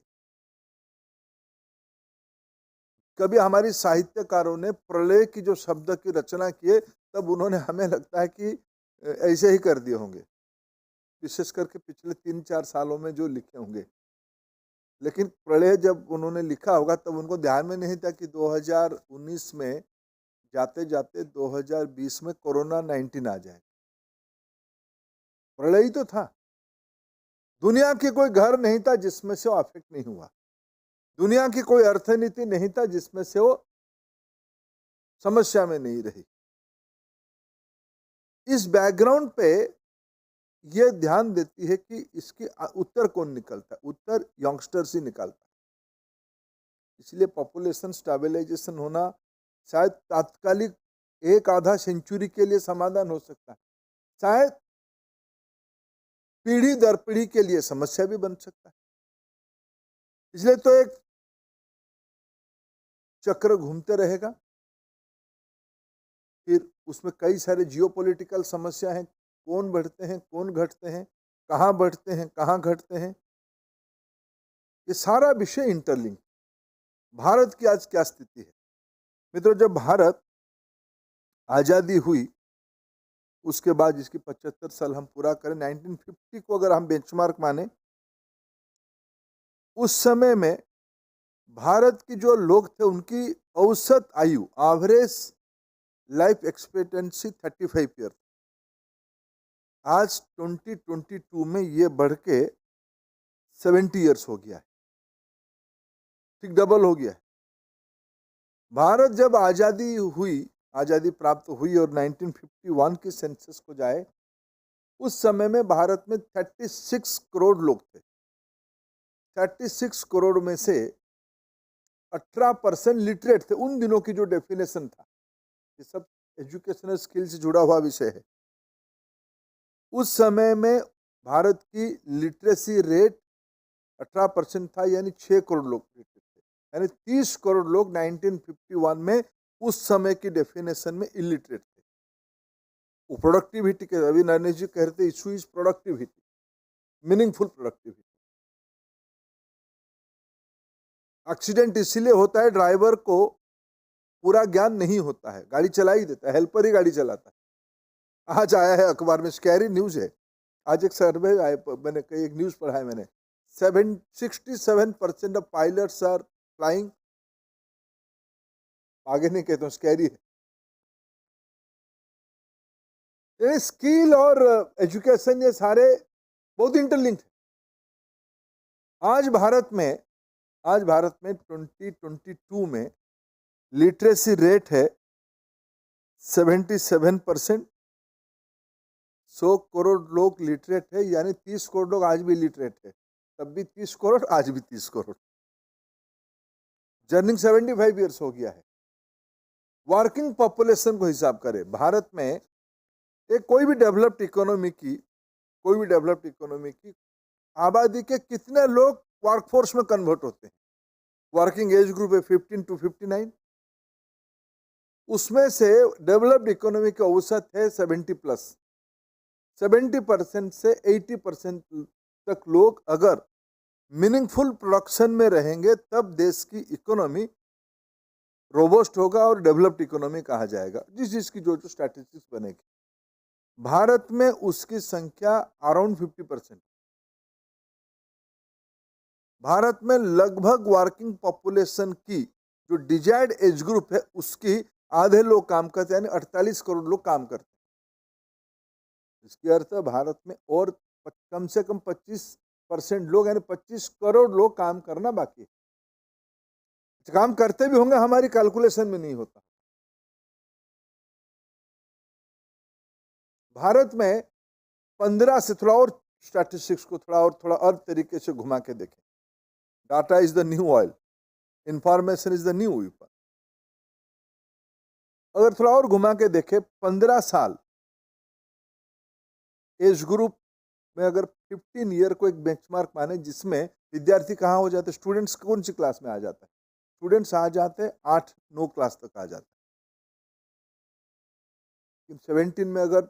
S18: कभी हमारी साहित्यकारों ने प्रलय की जो शब्द की रचना किए, तब उन्होंने, हमें लगता है कि ऐसे ही कर दिए होंगे, विशेष करके पिछले 3-4 सालों में जो लिखे होंगे। लेकिन प्रलय जब उन्होंने लिखा होगा तब उनको ध्यान में नहीं था कि 2019 में जाते जाते 2020 में कोरोना 19 आ जाए। प्रलय ही तो था। दुनिया की कोई घर नहीं था जिसमें से वो अफेक्ट नहीं हुआ। दुनिया की कोई अर्थनीति नहीं था जिसमें से वो समस्या में नहीं रही। इस बैकग्राउंड पे ये ध्यान देती है कि इसकी उत्तर कौन निकलता है, उत्तर यंगस्टर्स ही निकालता है। इसलिए पॉपुलेशन स्टेबलाइजेशन होना शायद तात्कालिक 1-आधा सेंचुरी के लिए समाधान हो सकता है, शायद पीढ़ी दर पीढ़ी के लिए समस्या भी बन सकता है। इसलिए तो एक चक्र घूमते रहेगा। फिर उसमें कई सारे जियोपॉलिटिकल समस्या हैं, कौन बढ़ते हैं, कौन घटते हैं, कहाँ बढ़ते हैं, कहाँ घटते हैं। ये सारा विषय इंटरलिंक। भारत की आज क्या स्थिति है मित्रों? जब भारत आज़ादी हुई, उसके बाद जिसकी 75 साल हम पूरा करें, 1950 को अगर हम बेंचमार्क माने, उस समय में भारत की जो लोग थे उनकी औसत आयु, एवरेज लाइफ एक्सपेक्टेंसी 35 ईयर। आज 2022 में ये बढ़ के 70 ईयर्स हो गया है, ठीक डबल हो गया है। भारत जब आज़ादी प्राप्त हुई और 1951 की सेंसस को जाए, उस समय में भारत में 36 करोड़ लोग थे। 36 करोड़ में से 18% लिटरेट थे। उन दिनों की जो डेफिनेशन था, ये सब एजुकेशनल स्किल से जुड़ा हुआ विषय है। उस समय में भारत की लिटरेसी रेट 18% था, यानी 6 करोड़ लोग लिटरेट थे, यानी 30 करोड़ लोग 1951 में उस समय की डेफिनेशन में इलिटरेट थे। वो प्रोडक्टिविटी के, अभी नरेश जी कह रहे थे, issue is productivity, meaningful productivity. Accident इसीलिए होता है, ड्राइवर को पूरा ज्ञान नहीं होता है, गाड़ी चला ही देता है, हेल्पर ही गाड़ी चलाता है। आज आया है अखबार में, स्कैरी न्यूज है, आज एक सर्वे मैंने एक न्यूज पढ़ा है मैंने, 67% ऑफ पायलट्स आर फ्लाइंग, आगे नहीं कहता हूँ, स्कैरी है। ये स्किल और एजुकेशन ये सारे बहुत इंटरलिंक्ड है। आज भारत में 2022 में लिटरेसी रेट है 77%। 100 करोड़ लोग लिटरेट है, यानी 30 करोड़ लोग आज भी लिटरेट है। तब भी 30 करोड़, आज भी 30 करोड़। जर्निंग 75 ईयर्स हो गया है। वर्किंग पॉपुलेशन को हिसाब करें, भारत में एक कोई भी डेवलप्ड इकोनॉमी की आबादी के कितने लोग वर्कफोर्स में कन्वर्ट होते हैं? वर्किंग एज ग्रुप है 15 to 59, उसमें से डेवलप्ड इकोनॉमी की औसत है 70+। 70% से 80% तक लोग अगर मीनिंगफुल प्रोडक्शन में रहेंगे, तब देश की इकोनॉमी रोबस्ट होगा और डेवलप्ड इकोनॉमी कहा जाएगा, जिस जिसकी जो जो स्टैटिस्टिक्स बनेगी। भारत में उसकी संख्या अराउंड 50%। भारत में लगभग वर्किंग पॉपुलेशन की जो डिजायर्ड एज ग्रुप है, उसकी आधे लोग काम करते हैं, यानी 48 करोड़ लोग काम करते हैं। इसके अर्थ है भारत में और कम से कम 25% लोग, यानी 25 करोड़ लोग काम करना बाकी है। काम करते भी होंगे, हमारी कैलकुलेशन में नहीं होता। भारत में 15 से, थोड़ा और स्टैटिस्टिक्स को थोड़ा और तरीके से घुमा के देखें। Data is the new oil, information is the new weapon. अगर थोड़ा और घुमा के देखें, 15 साल एज ग्रुप में अगर 15 ईयर को एक बेंचमार्क माने, जिसमें विद्यार्थी कहाँ हो जाते, स्टूडेंट्स कौन सी क्लास में आ जाता है? स्टूडेंट्स आ जाते 8-9 क्लास तक आ जाते हैं। 17 में अगर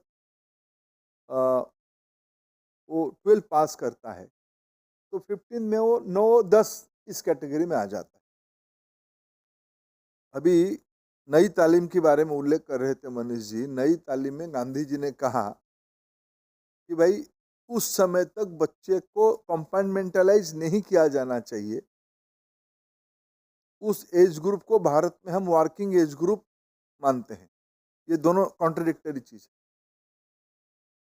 S18: वो 12 पास करता है, तो 15 में वो 9-10 इस कैटेगरी में आ जाता है। अभी नई तालीम के बारे में उल्लेख कर रहे थे मनीष जी। नई तालीम में गांधी जी ने कहा कि भाई उस समय तक बच्चे को कंपार्टमेंटलाइज नहीं किया जाना चाहिए। उस एज ग्रुप को भारत में हम वर्किंग एज ग्रुप मानते हैं। ये दोनों कॉन्ट्रडिक्टरी चीज है।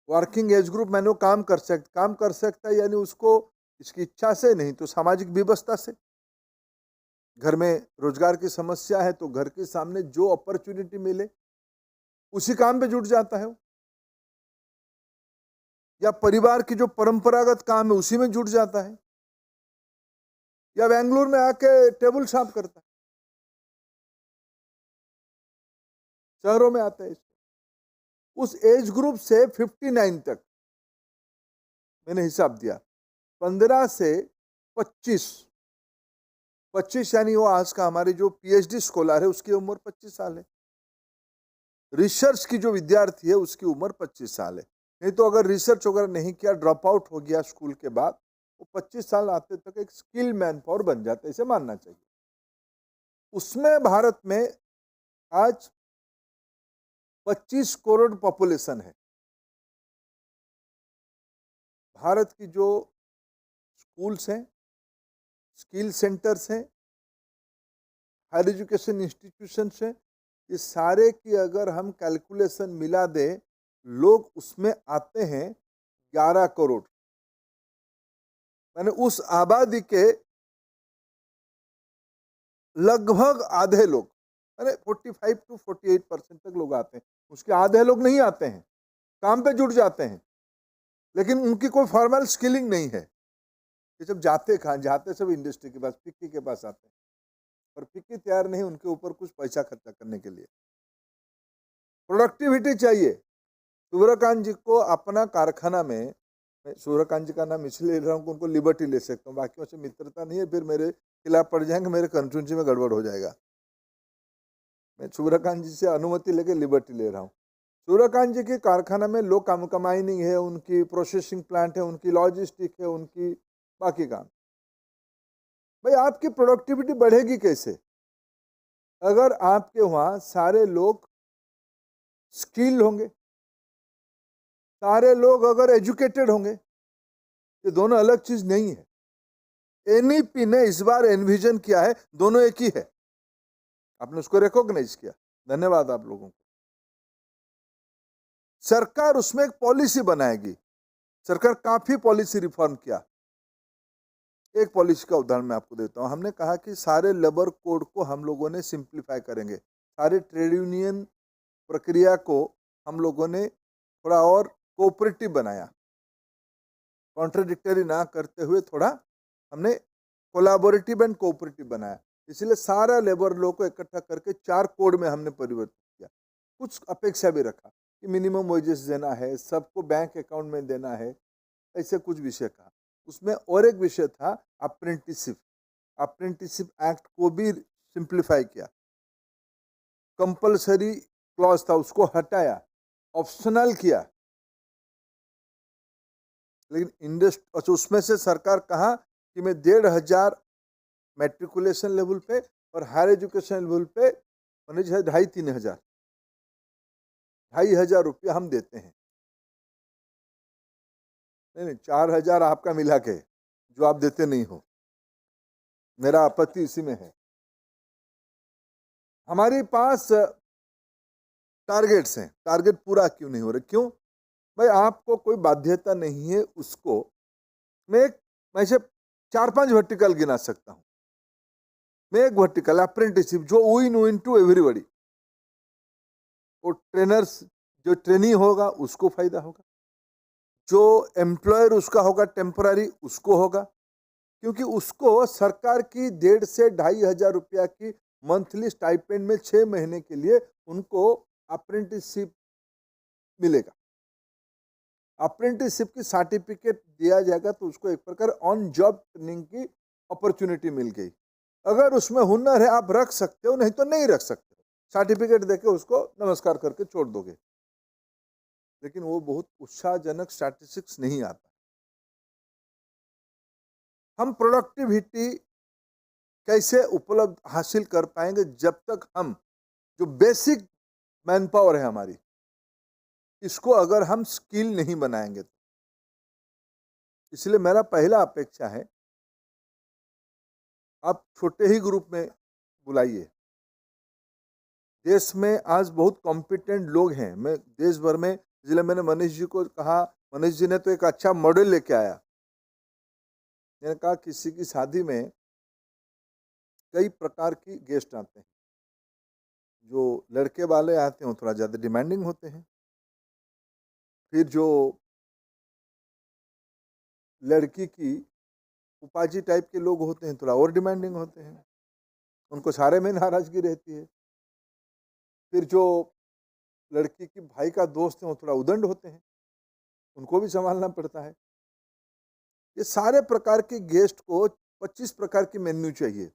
S18: वर्किंग एज ग्रुप मैंने वो काम कर सकता है, यानी उसको इसकी इच्छा से नहीं तो सामाजिक व्यवस्था से। घर में रोजगार की समस्या है तो घर के सामने जो अपॉर्चुनिटी मिले उसी काम पे जुट जाता है वो, या परिवार की जो परंपरागत काम है उसी में जुट जाता है, या बेंगलुरु में आके टेबल साफ करता है, शहरों में आता है। उस एज ग्रुप से 59 तक मैंने हिसाब दिया, 15 से 25 यानी वो आज का हमारे जो पीएचडी स्कॉलर है उसकी उम्र 25 साल है। रिसर्च की जो विद्यार्थी है उसकी उम्र 25 साल है। नहीं तो अगर रिसर्च वगैरह नहीं किया, ड्रॉप आउट हो गया स्कूल के बाद, वो 25 साल आते तक एक स्किल मैन पावर बन जाता है, इसे मानना चाहिए। उसमें भारत में आज 25 करोड़ पॉपुलेशन है। भारत की जो स्कूल्स हैं, स्किल सेंटर्स हैं, हायर एजुकेशन इंस्टीट्यूशन है, ये सारे की अगर हम कैलकुलेशन मिला दे, लोग उसमें आते हैं 11 करोड़, मैंने उस आबादी के लगभग आधे लोग, मैंने 45 to 48% तक लोग आते हैं, उसके आधे लोग नहीं आते हैं, काम पे जुट जाते हैं, लेकिन उनकी कोई फॉर्मल स्किलिंग नहीं है। ये जब जाते कहाँ, जाते सब इंडस्ट्री के पास, फिक्की के पास आते हैं, और फिक्की तैयार नहीं उनके ऊपर कुछ पैसा खर्चा करने के लिए। प्रोडक्टिविटी चाहिए। सूर्यकांत जी को अपना कारखाना में, मैं सूर्यकांत जी का नाम इसलिए ले रहा हूँ कि उनको लिबर्टी ले सकता हूँ, बाकियों से मित्रता नहीं है, फिर मेरे खिलाफ पड़ जाएंगे, मेरे कंस्टिट्यूंसी में गड़बड़ हो जाएगा। मैं सूर्यकांत जी से अनुमति लेके लिबर्टी ले रहा हूँ। सूर्यकांत जी के कारखाना में लो कंबाइनिंग है, उनकी प्रोसेसिंग प्लांट है, उनकी लॉजिस्टिक है, उनकी बाकी काम। भाई आपकी प्रोडक्टिविटी बढ़ेगी कैसे? अगर आपके वहाँ सारे लोग स्किल्ड होंगे, सारे लोग अगर एजुकेटेड होंगे। ये दोनों अलग चीज नहीं है। एनईपी ने इस बार एनविजन किया है, दोनों एक ही है, आपने उसको रिकॉग्नाइज किया, धन्यवाद आप लोगों को। सरकार उसमें एक पॉलिसी बनाएगी, सरकार काफी पॉलिसी रिफॉर्म किया। एक पॉलिसी का उदाहरण मैं आपको देता हूं। हमने कहा कि सारे लेबर कोड को हम लोगों ने सिंप्लीफाई करेंगे, सारे ट्रेड यूनियन प्रक्रिया को हम लोगों ने थोड़ा और कोऑपरेटिव बनाया, कॉन्ट्राडिक्टरी ना करते हुए थोड़ा हमने कोलैबोरेटिव एंड कोऑपरेटिव बनाया। इसलिए सारा लेबर लॉ को इकट्ठा करके 4 कोड में हमने परिवर्तित किया। कुछ अपेक्षा भी रखा कि मिनिमम वेजेस देना है, सबको बैंक अकाउंट में देना है, ऐसे कुछ विषय कहा। उसमें और एक विषय था अप्रेंटिसशिप, अप्रेंटिसशिप एक्ट को भी सिंप्लीफाई किया। कंपलसरी क्लॉज था, उसको हटाया, ऑप्शनल किया। लेकिन इंडस्ट्री, अच्छा उसमें से सरकार कहा कि मैं 1,500 मैट्रिकुलेशन लेवल पे और हायर एजुकेशन लेवल पे मैंने जो है 2,500-3,000 2,500 रुपया हम देते हैं। नहीं 4,000 आपका मिला के जो आप देते नहीं हो, मेरा आपत्ति इसी में है। हमारे पास टारगेट्स हैं, टारगेट पूरा क्यों नहीं हो रहे? क्यों भाई? आपको कोई बाध्यता नहीं है उसको। मैं से 4-5 वर्टिकल गिना सकता हूं। मैं एक वर्टिकल अप्रेंटिसशिप जो विन टू एवरीबॉडी, वो ट्रेनर्स, जो ट्रेनी होगा उसको फायदा होगा, जो एम्प्लॉयर उसका होगा टेम्पररी उसको होगा, क्योंकि उसको सरकार की 1,500 से 2,500 रुपया की मंथली स्टाइपेंड में 6 महीने के लिए उनको अप्रेंटिसशिप मिलेगा। अप्रेंटिसशिप की सर्टिफिकेट दिया जाएगा तो उसको एक प्रकार ऑन जॉब ट्रेनिंग की अपॉर्चुनिटी मिल गई। अगर उसमें हुनर है आप रख सकते हो, नहीं तो नहीं रख सकते हो, सर्टिफिकेट देके उसको नमस्कार करके छोड़ दोगे। लेकिन वो बहुत उत्साहजनक स्टैटिस्टिक्स नहीं आता। हम प्रोडक्टिविटी कैसे उपलब्ध हासिल कर पाएंगे जब तक हम जो बेसिक मैन पावर है हमारी, इसको अगर हम स्किल नहीं बनाएंगे तो। इसलिए मेरा पहला अपेक्षा है आप छोटे ही ग्रुप में बुलाइए। देश में आज बहुत कॉम्पिटेंट लोग हैं, मैं देश भर में, इसलिए मैंने मनीष जी को कहा, मनीष जी ने तो एक अच्छा मॉडल लेके आया। मैंने कहा किसी की शादी में कई प्रकार की गेस्ट आते हैं, जो लड़के वाले आते हैं वो थोड़ा ज़्यादा डिमांडिंग होते हैं, फिर जो लड़की की उपाजी टाइप के लोग होते हैं थोड़ा और डिमांडिंग होते हैं, उनको सारे में नाराजगी रहती है, फिर जो लड़की की भाई का दोस्त है वो थोड़ा उदंड होते हैं, उनको भी संभालना पड़ता है। ये सारे प्रकार के गेस्ट को 25 प्रकार की मेन्यू चाहिए।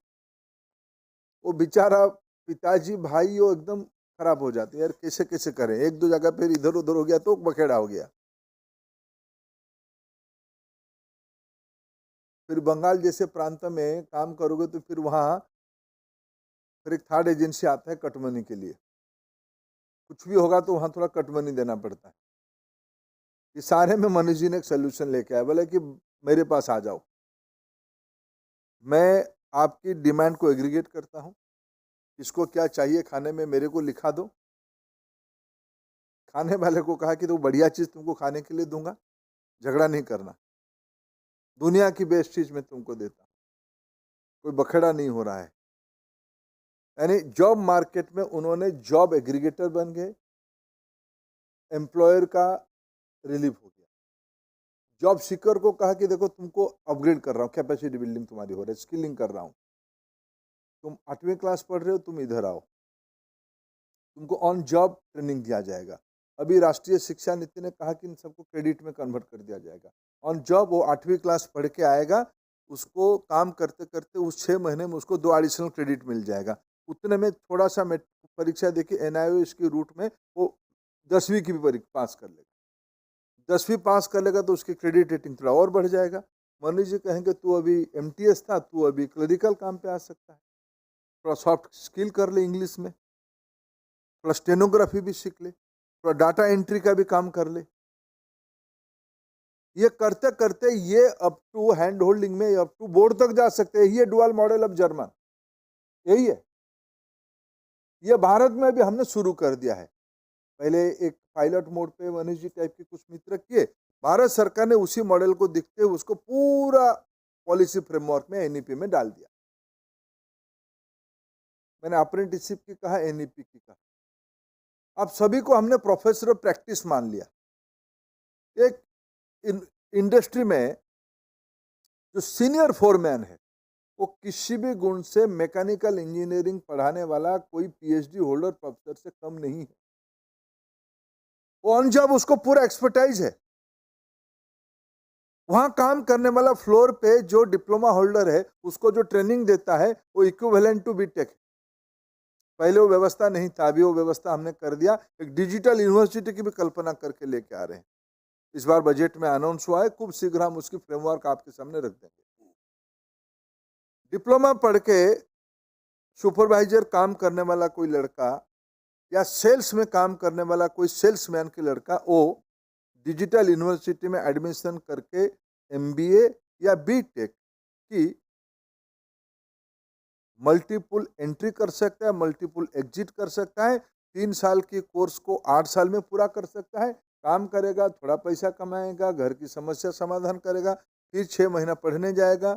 S18: वो बेचारा पिताजी भाई वो एकदम खराब हो जाते यार, कैसे कैसे करें, 1-2 जगह फिर इधर उधर हो गया तो बखेड़ा हो गया। फिर बंगाल जैसे प्रांत में काम करोगे तो फिर वहाँ फिर एक थर्ड एजेंसी आता है कटमनी के लिए, कुछ भी होगा तो वहाँ थोड़ा कटमनी देना पड़ता है। ये सारे में मनीष जी ने एक सोल्यूशन लेके आया, बोले कि मेरे पास आ जाओ, मैं आपकी डिमांड को एग्रीगेट करता हूँ, किसको क्या चाहिए खाने में मेरे को लिखा दो। खाने वाले को कहा कि तो बढ़िया चीज़ तुमको खाने के लिए दूंगा, झगड़ा नहीं करना, दुनिया की बेस्ट चीज़ मैं तुमको देता, कोई बखेड़ा नहीं हो रहा है। यानी जॉब मार्केट में उन्होंने जॉब एग्रीगेटर बन गए, एम्प्लॉयर का रिलीफ हो गया। जॉब सीकर को कहा कि देखो तुमको अपग्रेड कर रहा हूँ, कैपेसिटी बिल्डिंग तुम्हारी हो रही है, स्किलिंग कर रहा हूँ, तुम 8वीं क्लास पढ़ रहे हो, तुम इधर आओ, तुमको ऑन जॉब ट्रेनिंग दिया जाएगा। अभी राष्ट्रीय शिक्षा नीति ने कहा कि इन सबको क्रेडिट में कन्वर्ट कर दिया जाएगा। ऑन जॉब वो 8वीं क्लास पढ़ के आएगा, उसको काम करते करते उस 6 महीने में उसको 2 एडिशनल क्रेडिट मिल जाएगा। उतने में थोड़ा सा परीक्षा देखिए NIOS की रूट में वो 10वीं की भी परीक्षा पास कर लेगा। 10वीं पास कर लेगा तो उसकी क्रेडिट रेटिंग थोड़ा और बढ़ जाएगा। मान लीजिए कहेंगे तू अभी MTS था, तू अभी क्लरिकल काम पे आ सकता है, थोड़ा सॉफ्ट स्किल कर ले इंग्लिश में, थोड़ा स्टेनोग्राफी भी सीख ले, थोड़ा डाटा एंट्री का भी काम कर ले। ये करते करते ये अप टू हैंड होल्डिंग में अप टू बोर्ड तक जा सकते हैं। ये डुअल मॉडल ऑफ जर्मन यही है। ये भारत में भी हमने शुरू कर दिया है। पहले एक पायलट मोड पे मनीष जी टाइप के कुछ मित्र किए, भारत सरकार ने उसी मॉडल को दिखते हुए उसको पूरा पॉलिसी फ्रेमवर्क में NEP में डाल दिया। मैंने अप्रेंटिसशिप की कहा, NEP की कहा, अब सभी को हमने प्रोफेसर ऑफ प्रैक्टिस मान लिया। एक इंडस्ट्री में जो सीनियर फोरमैन है वो किसी भी गुण से मैकेनिकल इंजीनियरिंग पढ़ाने वाला कोई PhD होल्डर प्रोफेसर से कम नहीं है। वो ऑन जॉब उसको पूरा एक्सपर्टाइज है। वहां काम करने वाला फ्लोर पे जो डिप्लोमा होल्डर है उसको जो ट्रेनिंग देता है वो इक्विवेलेंट टू बीटेक है। पहले वो व्यवस्था नहीं था, अभी वो व्यवस्था हमने कर दिया। एक डिजिटल यूनिवर्सिटी की भी कल्पना करके लेके आ रहे हैं। इस बार बजट में अनाउंस हुआ है, खूब शीघ्र हम उसकी फ्रेमवर्क आपके सामने रख देंगे। डिप्लोमा पढ़ के सुपरवाइजर काम करने वाला कोई लड़का या सेल्स में काम करने वाला कोई सेल्समैन की लड़का, वो डिजिटल यूनिवर्सिटी में एडमिशन करके MBA या BTech की मल्टीपल एंट्री कर सकता है, मल्टीपल एग्जिट कर सकता है। 3 साल की कोर्स को 8 साल में पूरा कर सकता है। काम करेगा, थोड़ा पैसा कमाएगा, घर की समस्या समाधान करेगा, फिर 6 महीना पढ़ने जाएगा,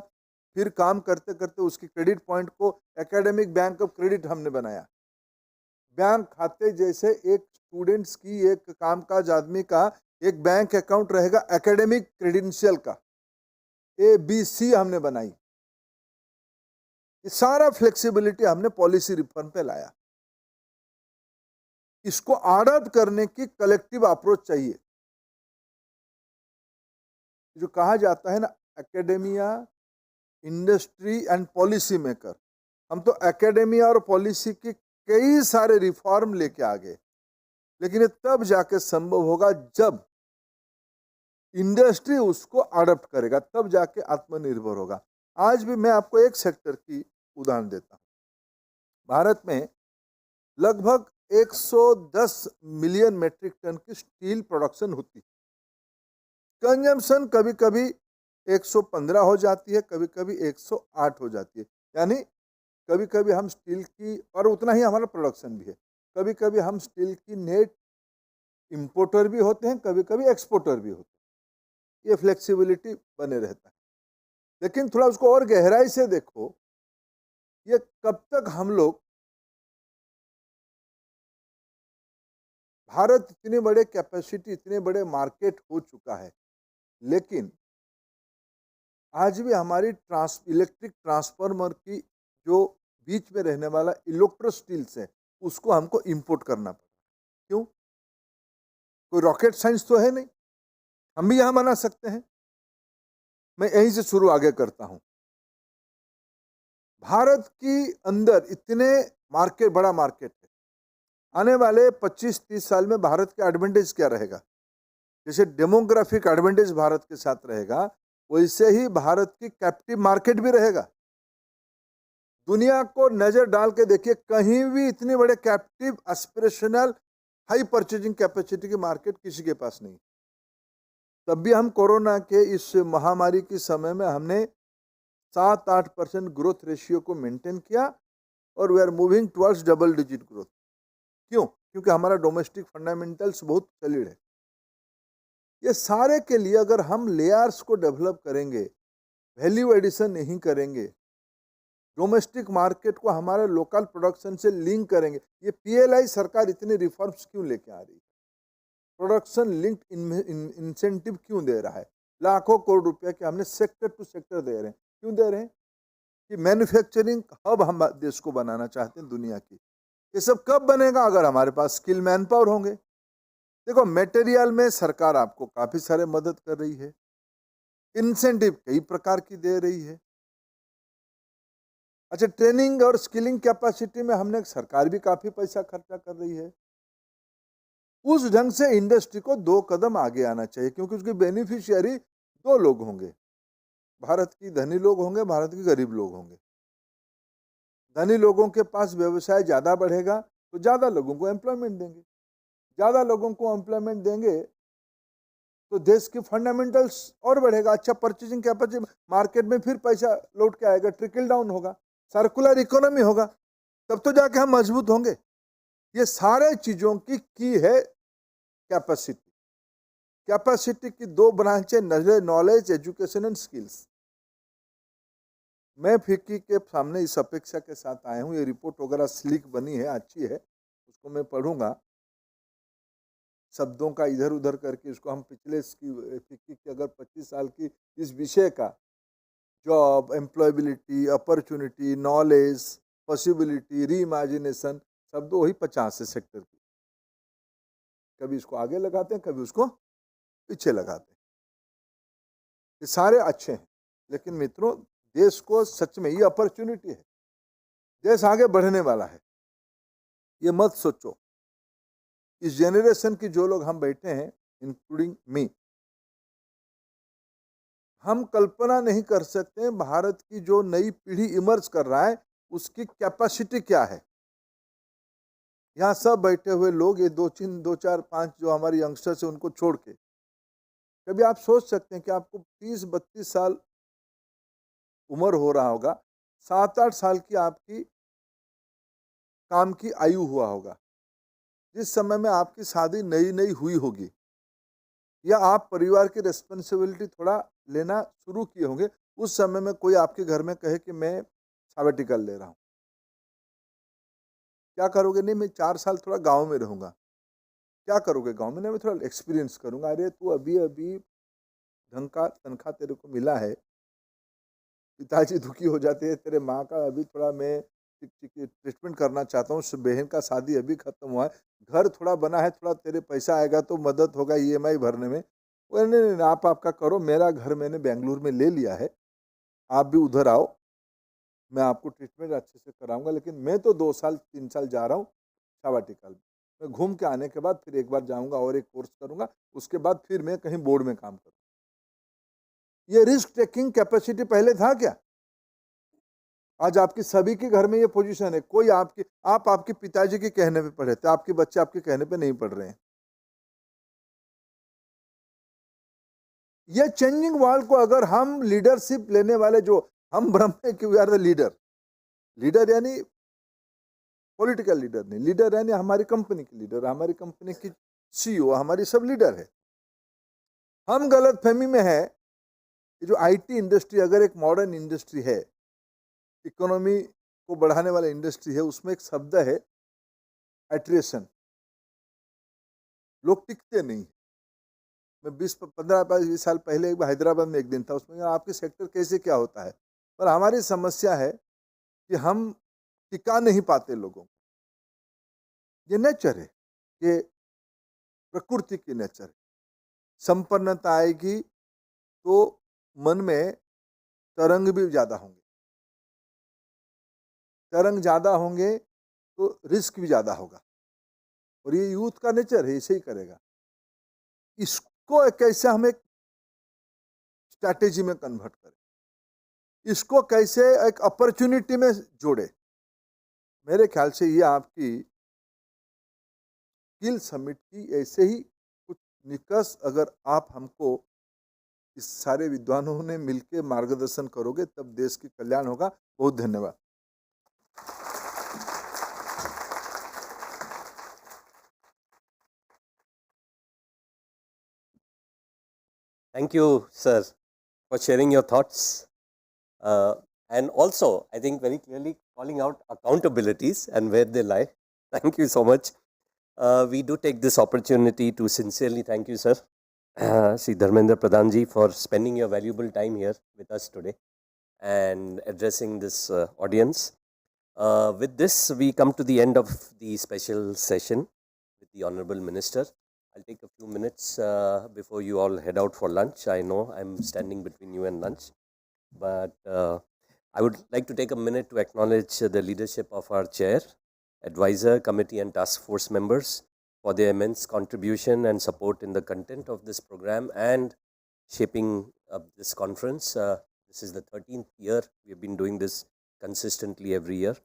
S18: फिर काम करते करते उसकी क्रेडिट पॉइंट को एकेडमिक बैंक ऑफ क्रेडिट हमने बनाया। बैंक खाते जैसे एक स्टूडेंट्स की, एक कामकाज आदमी का एक बैंक अकाउंट रहेगा एकेडमिक क्रेडेंशियल का, ABC हमने बनाई। ये सारा फ्लेक्सिबिलिटी हमने पॉलिसी रिफॉर्म पे लाया। इसको अडॉप्ट करने की कलेक्टिव अप्रोच चाहिए। जो कहा जाता है ना, academia, industry and policy maker, हम तो एकेडेमिया और पॉलिसी की कई सारे रिफॉर्म लेके आ गए, लेकिन ये तब जाके संभव होगा जब इंडस्ट्री उसको अडॉप्ट करेगा, तब जाके आत्मनिर्भर होगा। आज भी मैं आपको एक सेक्टर की उदाहरण देता हूँ। भारत में लगभग 110 मिलियन मेट्रिक टन की स्टील प्रोडक्शन होती है। कंजम्पशन कभी कभी 115 हो जाती है, कभी कभी 108 हो जाती है। यानी कभी कभी हम स्टील की, और उतना ही हमारा प्रोडक्शन भी है, कभी कभी हम स्टील की नेट इंपोर्टर भी होते हैं, कभी कभी एक्सपोर्टर भी होते हैं। ये फ्लेक्सिबिलिटी बने रहता है। लेकिन थोड़ा उसको और गहराई से देखो, ये कब तक हम लोग, भारत इतने बड़े कैपेसिटी, इतने बड़े मार्केट हो चुका है, लेकिन आज भी हमारी इलेक्ट्रिक ट्रांसफार्मर की जो बीच में रहने वाला इलेक्ट्रो स्टील्स है, उसको हमको इंपोर्ट करना पड़ा। क्यों? कोई रॉकेट साइंस तो है नहीं, हम भी यहां बना सकते हैं। मैं यहीं से शुरू आगे करता हूं। भारत की अंदर इतने मार्केट, बड़ा मार्केट है। आने वाले 25-30 साल में भारत का एडवांटेज क्या रहेगा? जैसे डेमोग्राफिक एडवांटेज भारत के साथ रहेगा, वैसे ही भारत की कैप्टिव मार्केट भी रहेगा। दुनिया को नजर डाल के देखिए, कहीं भी इतने बड़े captive aspirational high purchasing capacity की मार्केट किसी के पास नहीं। तब भी हम कोरोना के इस महामारी के समय में हमने 7-8% ग्रोथ रेशियो को मेंटेन किया, और we are moving towards double digit growth. क्यों? क्योंकि हमारा डोमेस्टिक फंडामेंटल्स बहुत सॉलिड है। ये सारे के लिए अगर हम लेयर्स को डेवलप करेंगे, वैल्यू एडिशन नहीं करेंगे, डोमेस्टिक मार्केट को हमारे लोकल प्रोडक्शन से लिंक करेंगे। ये पीएलआई सरकार इतने रिफॉर्म्स क्यों लेके आ रही है? प्रोडक्शन लिंक्ड इंसेंटिव क्यों दे रहा है? लाखों करोड़ रुपए के हमने सेक्टर टू सेक्टर दे रहे हैं। क्यों दे रहे हैं? कि मैन्युफैक्चरिंग हब हम देश को बनाना चाहते हैं दुनिया की। ये सब कब बनेगा? अगर हमारे पास स्किल मैन पावर होंगे। देखो, मटेरियल में सरकार आपको काफी सारे मदद कर रही है, इंसेंटिव कई प्रकार की दे रही है। अच्छा, ट्रेनिंग और स्किलिंग कैपेसिटी में हमने सरकार भी काफी पैसा खर्चा कर रही है। उस ढंग से इंडस्ट्री को 2 कदम आगे आना चाहिए, क्योंकि उसके बेनिफिशियरी 2 लोग होंगे, भारत की धनी लोग होंगे, भारत के गरीब लोग होंगे। धनी लोगों के पास व्यवसाय ज्यादा बढ़ेगा तो ज्यादा लोगों को एम्प्लॉयमेंट देंगे, ज्यादा लोगों को एम्प्लॉयमेंट देंगे तो देश की फंडामेंटल्स और बढ़ेगा। अच्छा परचेजिंग कैपेसिटी, मार्केट में फिर पैसा लौट के आएगा, ट्रिकल डाउन होगा, सर्कुलर इकोनॉमी होगा, तब तो जाके हम मजबूत होंगे। ये सारे चीजों की है कैपेसिटी। कैपेसिटी की 2 ब्रांचें, नॉलेज, एजुकेशन एंड स्किल्स। मैं फिक्की के सामने इस अपेक्षा के साथ आया हूँ, ये रिपोर्ट वगैरह स्लीक बनी है, अच्छी है, उसको मैं पढ़ूंगा, शब्दों का इधर उधर करके इसको हम पिछले फिक्की की अगर 25 साल की इस विषय का, job, employability, opportunity, knowledge, possibility, reimagination, शब्द वही 50 सेक्टर की, कभी इसको आगे लगाते हैं, कभी उसको पीछे लगाते हैं। ये सारे अच्छे हैं, लेकिन मित्रों देश को सच में ये अपॉर्चुनिटी है, देश आगे बढ़ने वाला है। ये मत सोचो, इस जेनरेशन की जो लोग हम बैठे हैं, इंक्लूडिंग मी, हम कल्पना नहीं कर सकते हैं भारत की जो नई पीढ़ी इमर्ज कर रहा है उसकी कैपेसिटी क्या है। यहाँ सब बैठे हुए लोग, ये 2 4 5 जो हमारे यंगस्टर्स हैं उनको छोड़ के, कभी आप सोच सकते हैं कि आपको 30-32 साल उम्र हो रहा होगा, 7-8 साल की आपकी काम की आयु हुआ होगा, जिस समय में आपकी शादी नई नई हुई होगी, या आप परिवार की रिस्पॉन्सिबिलिटी थोड़ा लेना शुरू किए होंगे, उस समय में कोई आपके घर में कहे कि मैं सैबेटिकल ले रहा हूँ, क्या करोगे? नहीं, मैं 4 साल थोड़ा गांव में रहूंगा। क्या करोगे गांव में? नहीं, मैं थोड़ा एक्सपीरियंस करूंगा। अरे तू अभी अभी ढंग का तनख्वाह तेरे को मिला है, पिताजी दुखी हो जाते हैं, तेरे माँ का अभी थोड़ा मैं ट्रीटमेंट करना चाहता हूँ, बहन का शादी अभी खत्म हुआ है, घर थोड़ा बना है, थोड़ा तेरे पैसा आएगा तो मदद होगा ईएमआई भरने में। नहीं, आप आपका करो, मेरा घर मैंने बेंगलुरु में ले लिया है, आप भी उधर आओ, मैं आपको ट्रीटमेंट अच्छे से कराऊंगा, लेकिन मैं तो 2 साल 3 साल जा रहा हूँ सैबेटिकल में, मैं घूम के आने के बाद फिर एक बार जाऊंगा और एक कोर्स करूंगा, उसके बाद फिर मैं कहीं बोर्ड में काम करूँगा। ये रिस्क टेकिंग कैपेसिटी पहले था क्या? आज आपकी सभी के घर में ये पोजीशन है। कोई आप आपके पिताजी के कहने पे पढ़े थे, आपके बच्चे आपके कहने पे नहीं पढ़ रहे हैं। ये चेंजिंग वर्ल्ड को अगर हम लीडरशिप लेने वाले, जो हम भ्रम है कि वी आर द लीडर यानी पॉलिटिकल लीडर नहीं, लीडर यानी हमारी कंपनी की लीडर, हमारी कंपनी की सीईओ, हमारी सब लीडर है। हम गलत फहमी में है कि जो आईटी इंडस्ट्री अगर एक मॉडर्न इंडस्ट्री है, इकोनॉमी को बढ़ाने वाला इंडस्ट्री है, उसमें एक शब्द है एट्रिशन, लोग टिकते नहीं। मैं 15-20 साल पहले एक बार हैदराबाद में एक दिन था, उसमें आपके सेक्टर कैसे क्या होता है, पर हमारी समस्या है कि हम टिका नहीं पाते लोगों को। ये नेचर है, ये प्रकृति की नेचर है। संपन्नता आएगी तो मन में तरंग भी ज्यादा होंगे, तरंग ज्यादा होंगे तो रिस्क भी ज्यादा होगा, और ये यूथ का नेचर है, इसे ही करेगा। इसको कैसे हम एक स्ट्रैटेजी में कन्वर्ट करें, इसको कैसे एक अपॉर्चुनिटी में जोड़े, मेरे ख्याल से ये आपकी स्किल समिट की ऐसे ही कुछ निकष अगर आप हमको इस सारे विद्वानों ने मिलकर मार्गदर्शन करोगे, तब देश की कल्याण होगा। बहुत धन्यवाद।
S14: Thank you, sir, for sharing your thoughts. And also, I think very clearly calling out accountabilities and where they lie. Thank you so much. We do take this opportunity to sincerely thank you, sir, Sri Dharmendra Pradhanji, for spending your valuable time here with us today and addressing this audience. With this, we come to the end of the special session with the Honorable Minister. I'll take a few minutes before you all head out for lunch. I know I'm standing between you and lunch, but I would like to take a minute to acknowledge the leadership of our chair, advisor, committee, and task force members for their immense contribution and support in the content of this program and shaping up this conference. This is the 13th year we have been doing this consistently every year.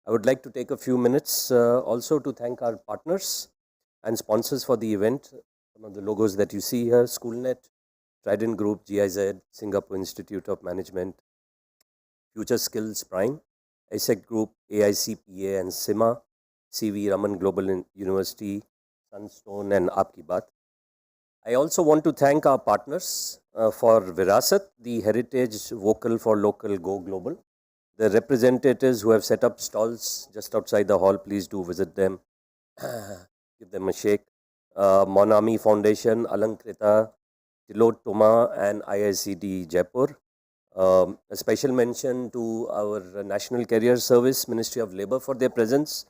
S14: I would like to take a few minutes also to thank our partners and sponsors for the event. Some of the logos that you see here: SchoolNet, Trident Group, GIZ, Singapore Institute of Management, Future Skills Prime, ASEC Group, AICPA and SIMA, CV Raman Global University, Sunstone and Aapki Baat. I also want to thank our partners for Virasat, the heritage vocal for local go global. The representatives who have set up stalls just outside the hall, please do visit them. Give them a shake. Monami Foundation, Alankrita, Tilot Toma and IICD Jaipur. A special mention to our National Career Service, Ministry of Labour for their presence,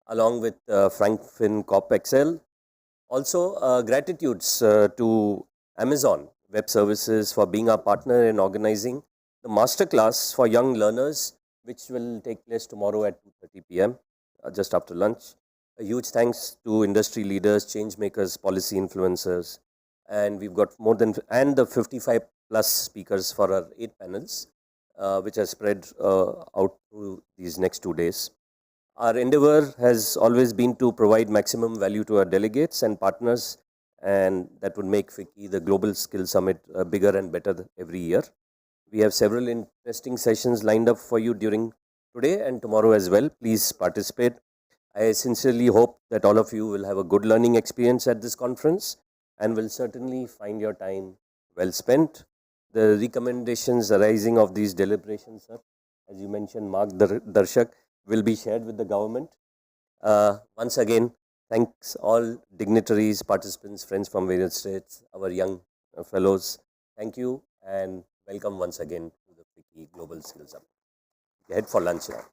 S14: along with Frankfin Corp Excel. Also, gratitudes to Amazon Web Services for being our partner in organizing the masterclass for young learners, which will take place tomorrow at 2:30 p.m. Just after lunch. A huge thanks to industry leaders, change makers, policy influencers, and we've got more than and the 55 plus speakers for our 8 panels, which are spread out through these next 2 days. Our endeavor has always been to provide maximum value to our delegates and partners, and that would make FICCI, the Global Skills Summit, bigger and better every year. We have several interesting sessions lined up for you during today and tomorrow as well. Please participate. I sincerely hope that all of you will have a good learning experience at this conference and will certainly find your time well spent. The recommendations arising of these deliberations, sir, as you mentioned, Mark Darshak, will be shared with the government. Once again, thanks all dignitaries, participants, friends from various states, our young fellows. Thank you and welcome once again to the FICCI Global Skills Summit. Head for lunch now.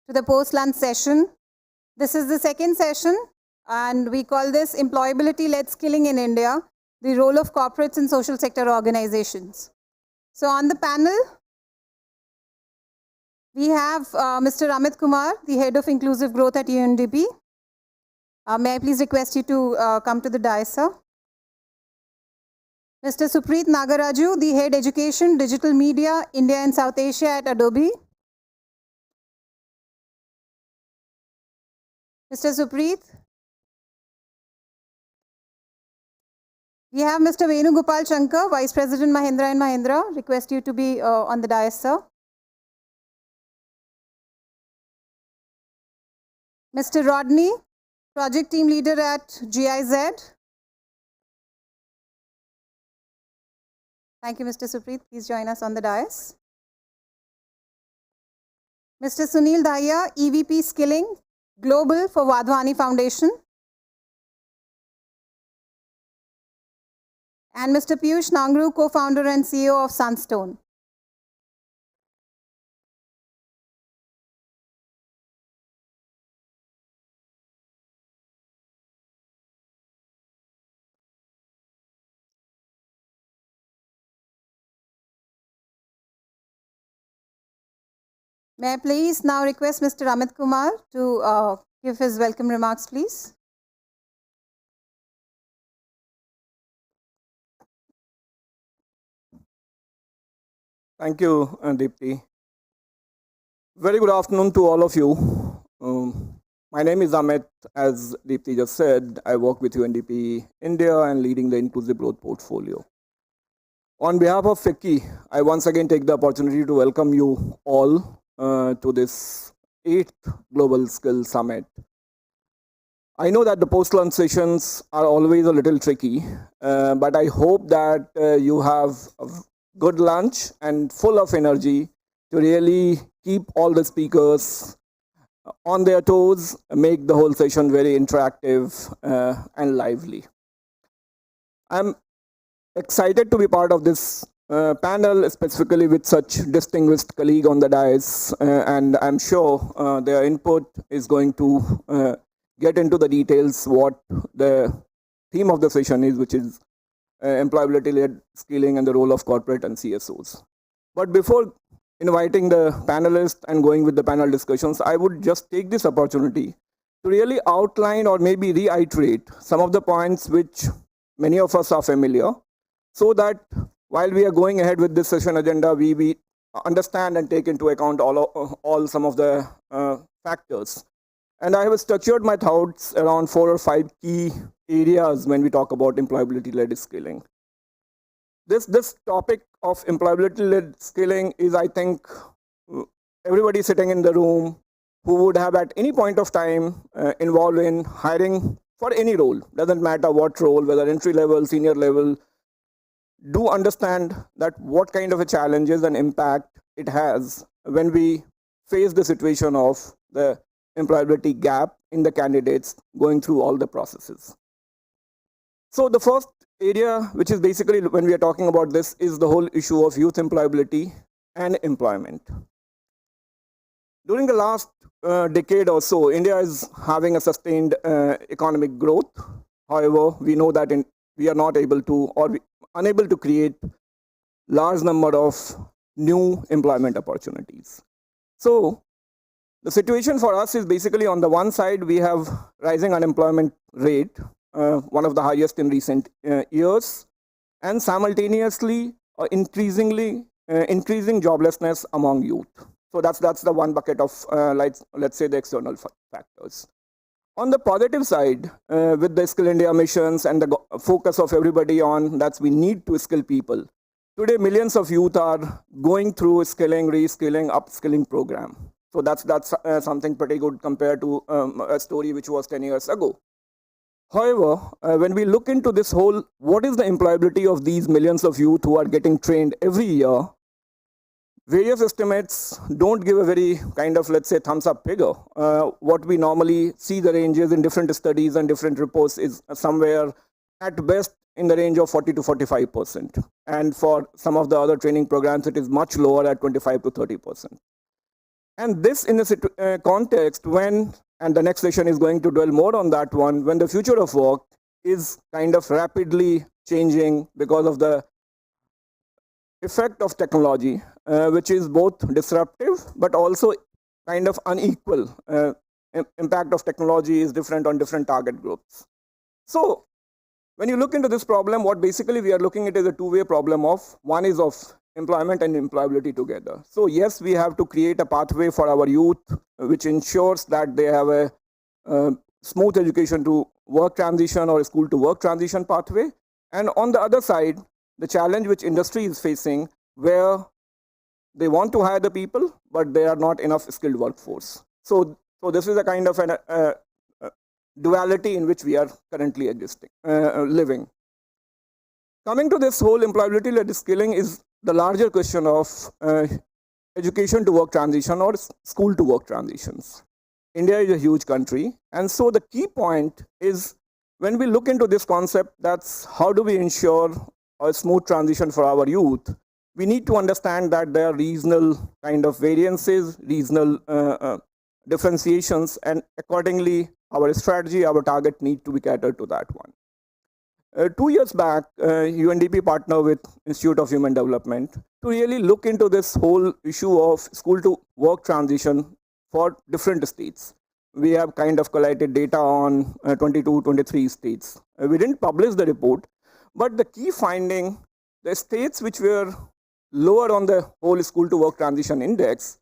S13: to the post-lunch session. This is the second session, and we call this Employability-Led Skilling in India, the role of corporates and social sector organizations. So on the panel, we have Mr. Amit Kumar, the Head of Inclusive Growth at UNDP. May I please request you to come to the dais, sir? Mr. Supreet Nagaraju, the Head Education, Digital Media, India and South Asia at Adobe. Mr. Supreet. We have Mr. Venugopal Shankar, Vice President Mahindra and Mahindra. Request you to be on the dais, sir. Mr. Rodney, Project Team Leader at GIZ. Thank you, Mr. Supreet. Please join us on the dais. Mr. Sunil Dahiya, EVP Skilling, Global for Wadhwani Foundation. And Mr. Piyush Nangru, Co-founder and CEO of Sunstone. May I please now request Mr. Amit Kumar to give his welcome remarks, please.
S19: Thank you, Deepti. Very good afternoon to all of you. My name is Amit. As Deepti just said, I work with UNDP India and leading the Inclusive Growth portfolio. On behalf of FICCI, I once again take the opportunity to welcome you all to this 8th Global Skills Summit. I know that the post-lunch sessions are always a little tricky, but I hope that you have a good lunch and full of energy to really keep all the speakers on their toes, make the whole session very interactive and lively. I'm excited to be part of this panel, specifically with such distinguished colleague on the dais, and I'm sure their input is going to get into the details what the theme of the session is, which is employability-led skilling and the role of corporate and CSOs. But before inviting the panelists and going with the panel discussions, I would just take this opportunity to really outline or maybe reiterate some of the points which many of us are familiar, so that while we are going ahead with this session agenda, we understand and take into account all some of the factors. And I have structured my thoughts around 4 or 5 key areas when we talk about employability-led skilling. This topic of employability-led skilling is, I think, everybody sitting in the room who would have at any point of time involved in hiring for any role, doesn't matter what role, whether entry level, senior level, do understand that what kind of a challenges and impact it has when we face the situation of the employability gap in the candidates going through all the processes. So the first area, which is basically when we are talking about this, is the whole issue of youth employability and employment. During the last decade or so, India is having a sustained economic growth. However, we know that we are not able to, or unable to create large number of new employment opportunities. So the situation for us is basically, on the one side, we have rising unemployment rate, one of the highest in recent years, and simultaneously increasing joblessness among youth. So that's the one bucket of, let's say, the external factors. On the positive side, with the Skill India missions and the focus of everybody on that we need to skill people, today millions of youth are going through skilling, reskilling, upskilling program. So that's something pretty good compared to a story which was 10 years ago. However, when we look into this whole, what is the employability of these millions of youth who are getting trained every year, various estimates don't give a very kind of, let's say, thumbs up figure. What we normally see the ranges in different studies and different reports is somewhere at best in the range of 40 to 45%. And for some of the other training programs, it is much lower at 25 to 30%. And this in a context when, and the next session is going to dwell more on that one, when the future of work is kind of rapidly changing because of the effect of technology, which is both disruptive but also kind of unequal. Impact of technology is different on different target groups. So when you look into this problem, what basically we are looking at is a two-way problem of, one is of employment and employability together. So yes, we have to create a pathway for our youth, which ensures that they have a smooth education to work transition or school to work transition pathway. And on the other side, the challenge which industry is facing, where they want to hire the people, but they are not enough skilled workforce. So this is a kind of an duality in which we are currently existing, living. Coming to this whole employability-led skilling is the larger question of education to work transition or school to work transitions. India is a huge country, and so the key point is when we look into this concept, that's how do we ensure a smooth transition for our youth. We need to understand that there are regional kind of variances, regional differentiations, and accordingly, our strategy, our target need to be catered to that one. 2 years back, UNDP partnered with Institute of Human Development to really look into this whole issue of school to work transition for different states. We have kind of collated data on 22, 23 states. We didn't publish the report, but the key finding, the states which were lower on the whole school to work transition index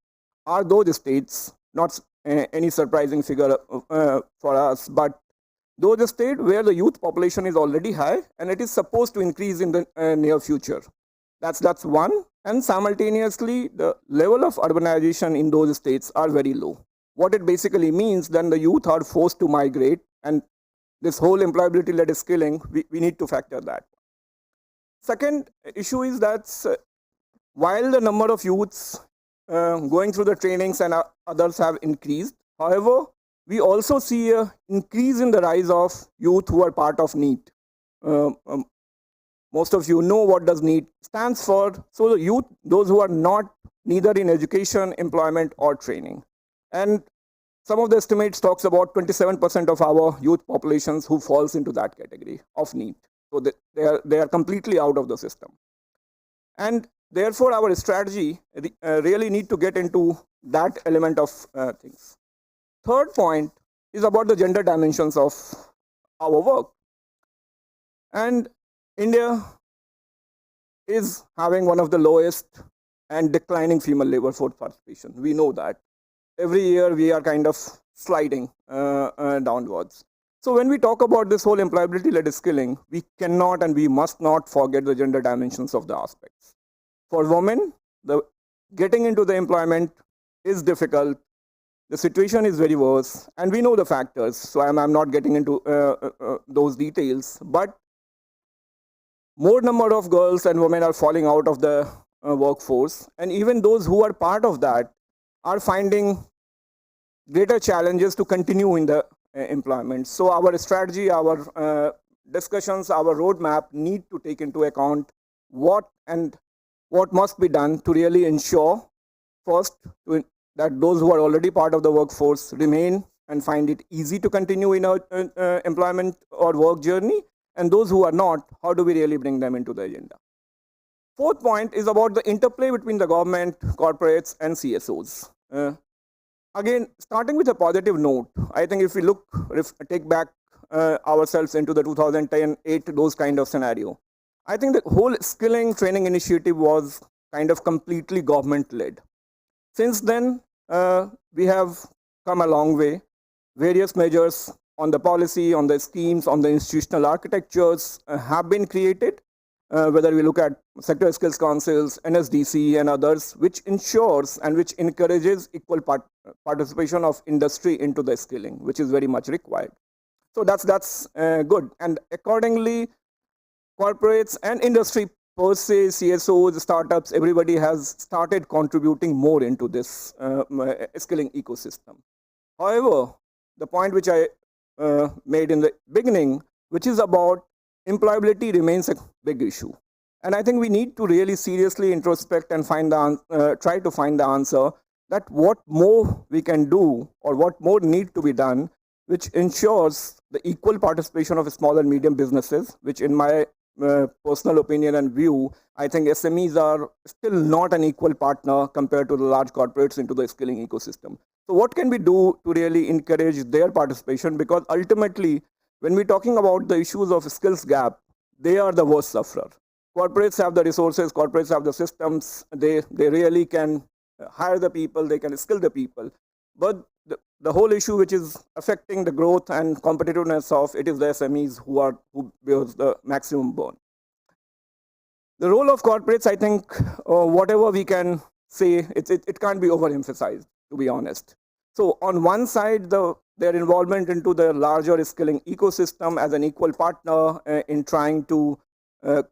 S19: are those states, not any surprising figure for us, but those states where the youth population is already high and it is supposed to increase in the near future. That's one. And simultaneously, the level of urbanization in those states are very low. What it basically means, then the youth are forced to migrate, and this whole employability-led skilling, we need to factor that. Second issue is that while the number of youths going through the trainings and others have increased, however, we also see an increase in the rise of youth who are part of NEET. Most of you know what does NEET stands for. So the youth, those who are not neither in education, employment, or training. And some of the estimates talks about 27% of our youth populations who falls into that category of NEET. So they are completely out of the system. And therefore, our strategy really need to get into that element of things. Third point is about the gender dimensions of our work. And India is having one of the lowest and declining female labor force participation. We know that. Every year we are kind of sliding downwards. So when we talk about this whole employability-led skilling, we cannot and we must not forget the gender dimensions of the aspects. For women, getting into the employment is difficult. The situation is very worse, and we know the factors. So I'm not getting into those details. But more number of girls and women are falling out of the workforce, and even those who are part of that are finding greater challenges to continue in the employment. So our strategy, our discussions, our roadmap need to take into account what must be done to really ensure, first, that those who are already part of the workforce remain and find it easy to continue in our employment or work journey, and those who are not, how do we really bring them into the agenda? Fourth point is about the interplay between the government, corporates, and CSOs. Again, starting with a positive note, I think if we take back ourselves into the 2010-8, those kind of scenario, I think the whole skilling training initiative was kind of completely government-led. Since then, we have come a long way. Various measures on the policy, on the schemes, on the institutional architectures have been created, whether we look at sector skills councils, NSDC, and others, which ensures and which encourages equal participation of industry into the skilling, which is very much required. So that's good. And accordingly, corporates and industry per se, CSOs, startups, everybody has started contributing more into this skilling ecosystem. However, the point which I made in the beginning, which is about employability, remains a big issue. And I think we need to really seriously introspect and try to find the answer that what more we can do or what more need to be done, which ensures the equal participation of small and medium businesses, which in my personal opinion and view, I think SMEs are still not an equal partner compared to the large corporates into the skilling ecosystem. So what can we do to really encourage their participation? Because ultimately, when we're talking about the issues of skills gap, they are the worst sufferer. Corporates have the resources, corporates have the systems, they really can hire the people, they can skill the people. But the whole issue which is affecting the growth and competitiveness of it is the SMEs who bears the maximum burn. The role of corporates, I think, whatever we can say, it can't be overemphasized, to be honest. So on one side, their involvement into the larger skilling ecosystem as an equal partner in trying to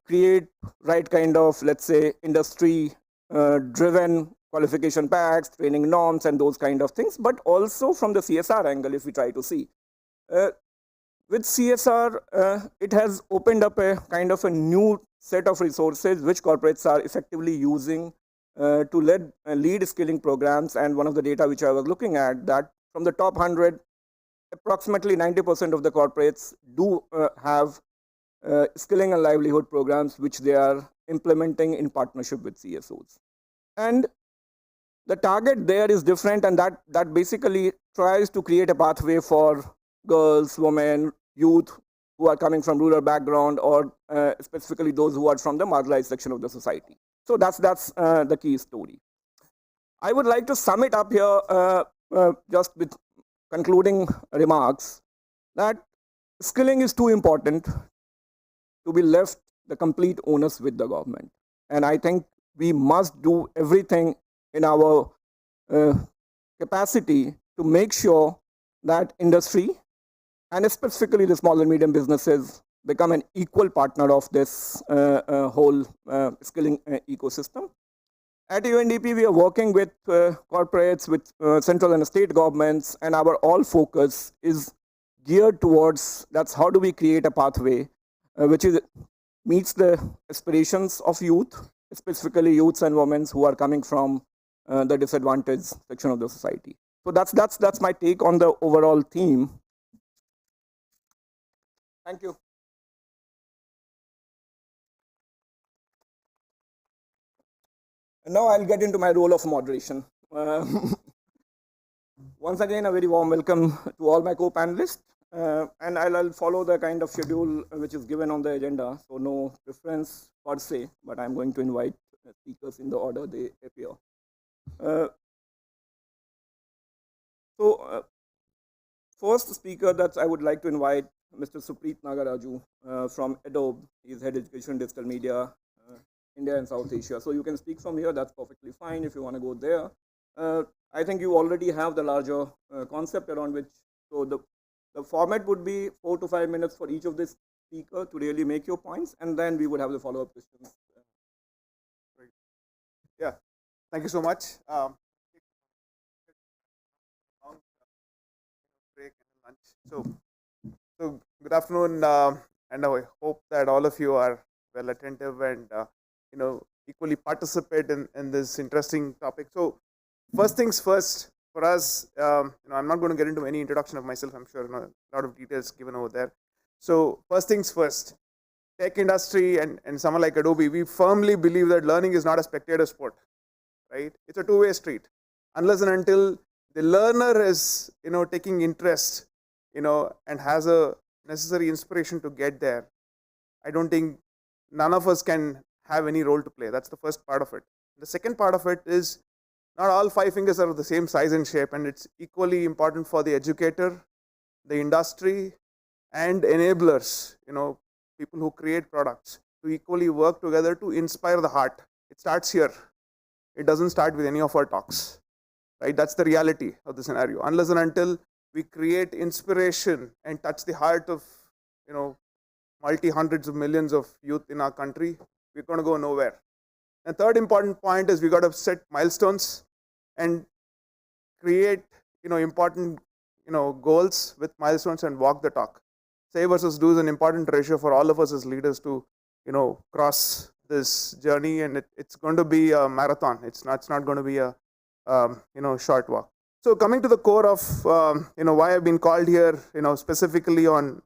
S19: create right kind of, let's say, industry driven qualification packs, training norms, and those kind of things, but also from the CSR angle, if we try to see. With CSR, it has opened up a kind of a new set of resources which corporates are effectively using to lead skilling programs. And one of the data which I was looking at, that from the top 100, approximately 90% of the corporates do have skilling and livelihood programs which they are implementing in partnership with CSOs. And the target there is different, and that basically tries to create a pathway for girls, women, youth who are coming from rural background, or specifically those who are from the marginalized section of the society. So that's the key story. I would like to sum it up here just with concluding remarks that skilling is too important to be left the complete onus with the government. And I think we must do everything in our capacity to make sure that industry and specifically the small and medium businesses become an equal partner of this whole skilling ecosystem. At UNDP, we are working with corporates, with central and state governments, and our all focus is geared towards that's how do we create a pathway which meets the aspirations of youth, specifically youths and women who are coming from the disadvantaged section of the society. So that's my take on the overall theme. Thank you. And now I'll get into my role of moderation. Once again, a very warm welcome to all my co-panelists. And I'll follow the kind of schedule which is given on the agenda. So no preference per se, but I'm going to invite speakers in the order they appear. First speaker that I would like to invite Mr. Supreet Nagaraju from Adobe. He's Head Education Digital Media, India and South Asia. So you can speak from here, that's perfectly fine if you want to go there. I think you already have the larger concept around which, so the format would be 4 to 5 minutes for each of the speaker to really make your points, and then we would have the follow-up questions.
S20: Right. Yeah, thank you so much. Break and lunch. So good afternoon, and I hope that all of you are well attentive and equally participate in this interesting topic. So first things first, for us, I'm not going to get into any introduction of myself. I'm sure a lot of details given over there. So first things first, tech industry and someone like Adobe, we firmly believe that learning is not a spectator sport, right? It's a two-way street. Unless and until the learner is taking interest and has a necessary inspiration to get there, I don't think none of us can have any role to play. That's the first part of it. The second part of it is not all 5 fingers are of the same size and shape, and it's equally important for the educator, the industry, and enablers, people who create products, to equally work together to inspire the heart. It starts here. It doesn't start with any of our talks, right? That's the reality of the scenario. Unless and until we create inspiration and touch the heart of, multi-hundreds of millions of youth in our country, we're going to go nowhere. And third important point is we got to set milestones and create, important, goals with milestones and walk the talk. Say versus do is an important ratio for all of us as leaders to, cross this journey, and it's going to be a marathon. It's not going to be a short walk. So coming to the core of why I've been called here, specifically on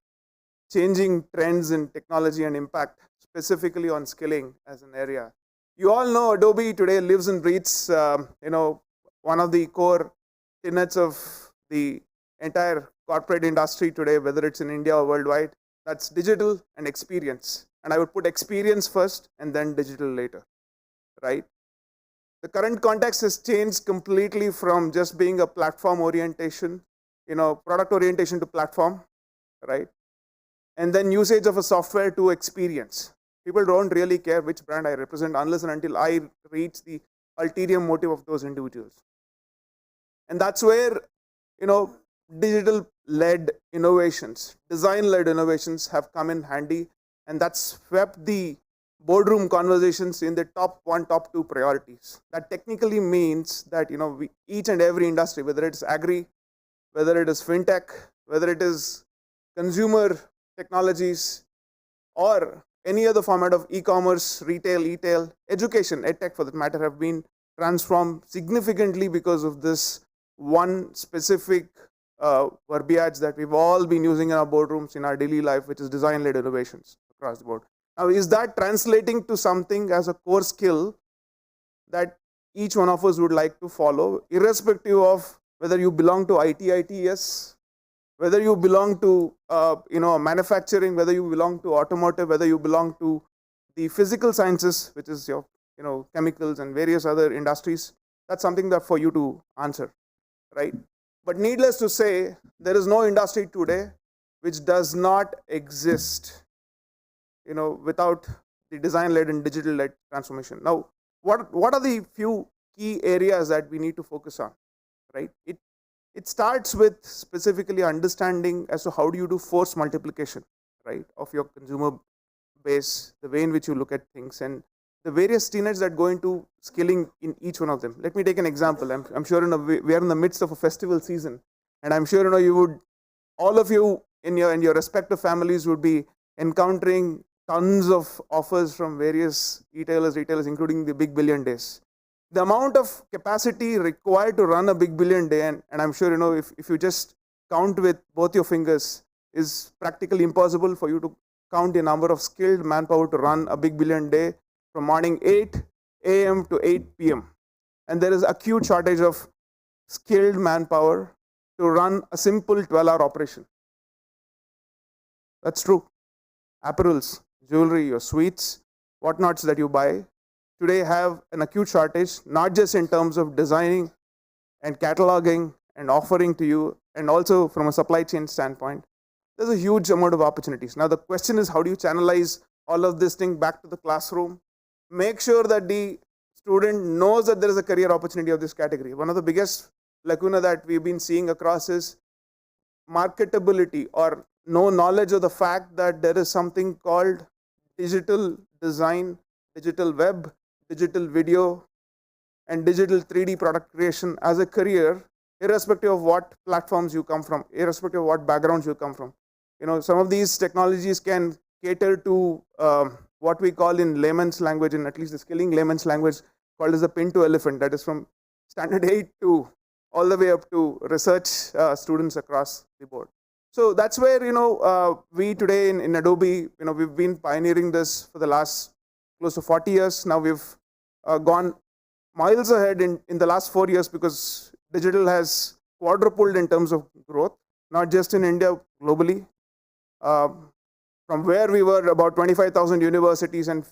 S20: changing trends in technology and impact, specifically on skilling as an area. You all know Adobe today lives and breathes, one of the core tenets of the entire corporate industry today, whether it's in India or worldwide, that's digital and experience. And I would put experience first and then digital later, right? The current context has changed completely from just being a platform orientation, product orientation to platform, right? And then usage of a software to experience. People don't really care which brand I represent unless and until I reach the ulterior motive of those individuals. And that's where, digital-led innovations, design-led innovations have come in handy, and that's swept the boardroom conversations in the top 1, top 2 priorities. That technically means that, each and every industry, whether it's agri, whether it is fintech, whether it is consumer technologies, or any other format of e-commerce, retail, e-tail, education, edtech for that matter, have been transformed significantly because of this one specific verbiage that we've all been using in our boardrooms in our daily life, which is design-led innovations across the board. Now, is that translating to something as a core skill that each one of us would like to follow, irrespective of whether you belong to ITS, whether you belong to manufacturing, whether you belong to automotive, whether you belong to the physical sciences, which is your chemicals and various other industries? That's something that for you to answer, right? But needless to say, there is no industry today which does not exist, without the design-led and digital-led transformation. Now, what are the few key areas that we need to focus on, right? It starts with specifically understanding as to how do you do force multiplication, right, of your consumer base, the way in which you look at things, and the various tenets that go into skilling in each one of them. Let me take an example. I'm sure we are in the midst of a festival season, and I'm sure you would, all of you in your respective families would be encountering tons of offers from various retailers, including the big billion days. The amount of capacity required to run a big billion day, and I'm sure if you just count with both your fingers, is practically impossible for you to count the number of skilled manpower to run a big billion day from morning 8 a.m. to 8 p.m. And there is acute shortage of skilled manpower to run a simple 12-hour operation. That's true. Apparels, jewelry, your sweets, whatnots that you buy today have an acute shortage, not just in terms of designing and cataloging and offering to you, and also from a supply chain standpoint. There's a huge amount of opportunities. Now the question is, how do you channelize all of this thing back to the classroom? Make sure that the student knows that there is a career opportunity of this category. One of the biggest lacuna that we've been seeing across is marketability, or no knowledge of the fact that there is something called digital design, digital web, digital video, and digital 3D product creation as a career, irrespective of what platforms you come from, irrespective of what backgrounds you come from. Some of these technologies can cater to what we call in layman's language, in at least the skilling layman's language, called as a pin to elephant, that is from standard 8 to all the way up to research students across the board. So that's where we today in Adobe, we've been pioneering this for the last close to 40 years. Now we've gone miles ahead in the last 4 years, because digital has quadrupled in terms of growth, not just in India, globally. From where we were about 25,000 universities and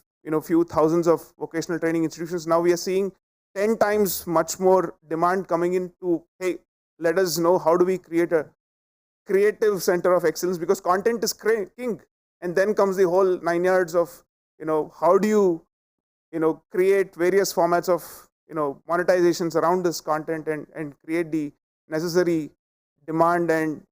S20: few thousands of vocational training institutions, now we are seeing 10 times much more demand coming into, hey, let us know how do we create a creative center of excellence, because content is king. And then comes the whole 9 yards of, how do you, create various formats of, monetizations around this content and create the necessary demand and,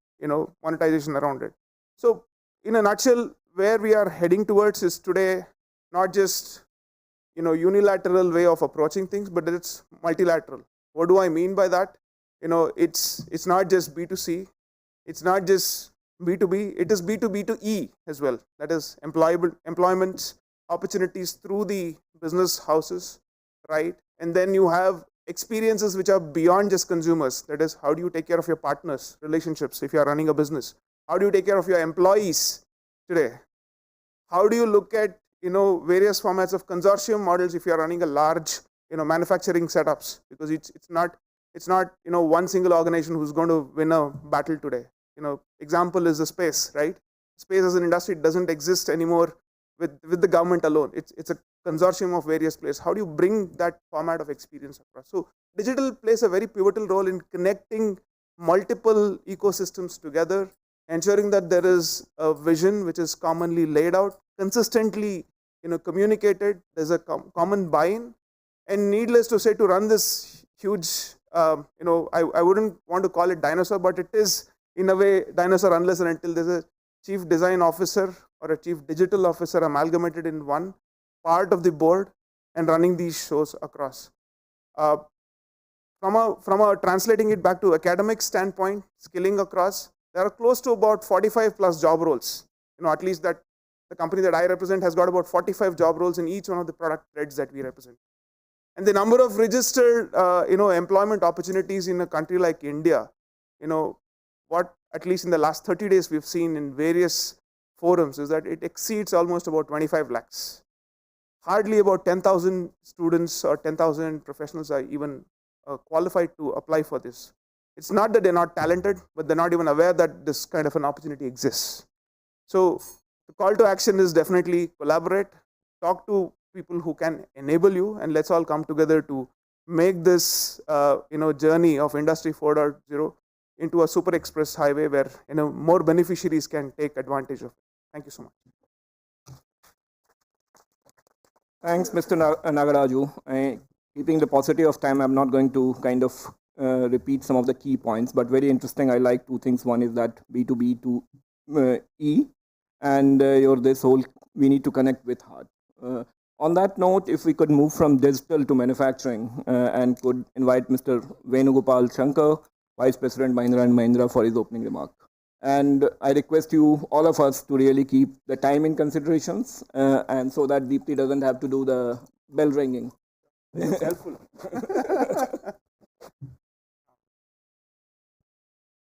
S20: monetization around it. So in a nutshell, where we are heading towards is today not just, unilateral way of approaching things, but it's multilateral. What do I mean by that? It's not just B2C, it's not just B2B, it is B2B to E as well. That is employment opportunities through the business houses, right? And then you have experiences which are beyond just consumers. That is, how do you take care of your partners, relationships if you are running a business? How do you take care of your employees today? How do you look at various formats of consortium models if you are running a large manufacturing setups? Because it's not one single organization who's going to win a battle today. Example is the space, right? Space as an industry doesn't exist anymore with the government alone. It's a consortium of various players. How do you bring that format of experience across? So digital plays a very pivotal role in connecting multiple ecosystems together, ensuring that there is a vision which is commonly laid out, consistently communicated, there's a common buy-in. And needless to say, to run this huge, I wouldn't want to call it dinosaur, but it is in a way dinosaur unless and until there's a chief design officer or a chief digital officer amalgamated in one part of the board and running these shows across. From a translating it back to academic standpoint, skilling across, there are close to about 45 plus job roles. At least that the company that I represent has got about 45 job roles in each one of the product threads that we represent. And the number of registered, employment opportunities in a country like India, what at least in the last 30 days we've seen in various forums is that it exceeds almost about 25 lakhs. Hardly about 10,000 students or 10,000 professionals are even qualified to apply for this. It's not that they're not talented, but they're not even aware that this kind of an opportunity exists. So the call to action is definitely collaborate, talk to people who can enable you, and let's all come together to make this journey of Industry 4.0 into a super express highway where more beneficiaries can take advantage of it. Thank you so much.
S19: Thanks, Mr. Nagaraju. Keeping the paucity of time, I'm not going to kind of repeat some of the key points, but very interesting. I like two things. One is that B2B to E, and this whole we need to connect with heart. On that note, if we could move from digital to manufacturing and could invite Mr. Venugopal Shankar, Vice President Mahindra & Mahindra, for his opening remark. And I request you, all of us, to really keep the time in considerations and so that Deepti doesn't have to do the bell ringing.
S20: This is helpful.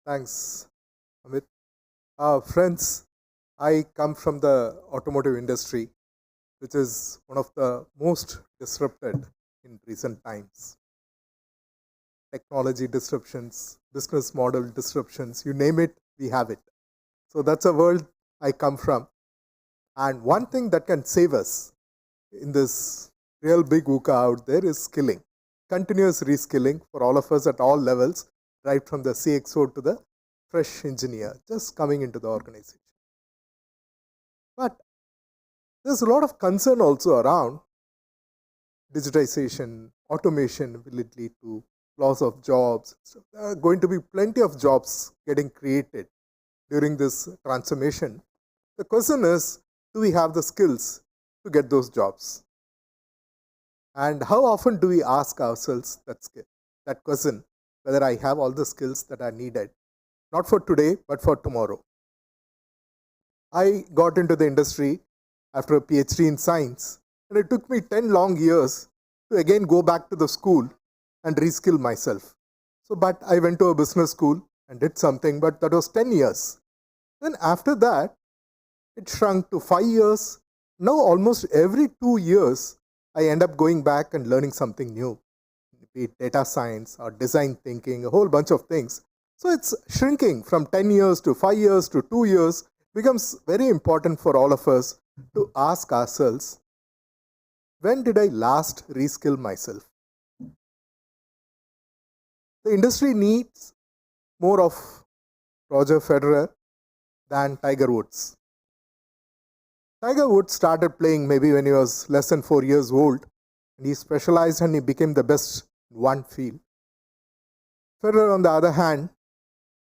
S18: Thanks, Amit. Friends, I come from the automotive industry, which is one of the most disrupted in recent times. Technology disruptions, business model disruptions, you name it, we have it. So that's a world I come from. And one thing that can save us in this real big VUCA out there is skilling. Continuous reskilling for all of us at all levels, right from the CXO to the fresh engineer just coming into the organization. But there's a lot of concern also around digitization, automation, will it lead to loss of jobs? So there are going to be plenty of jobs getting created during this transformation. The question is, do we have the skills to get those jobs? And how often do we ask ourselves that question, whether I have all the skills that are needed, not for today, but for tomorrow? I got into the industry after a PhD in science, and it took me 10 long years to again go back to the school and reskill myself. So, but I went to a business school and did something, but that was 10 years. Then after that, it shrunk to 5 years. Now almost every 2 years, I end up going back and learning something new, be it data science or design thinking, a whole bunch of things. So it's shrinking from 10 years to 5 years to 2 years. Becomes very important for all of us to ask ourselves, when did I last reskill myself? The industry needs more of Roger Federer than Tiger Woods. Tiger Woods started playing maybe when he was less than 4 years old, and he specialized and he became the best in one field. Federer, on the other hand,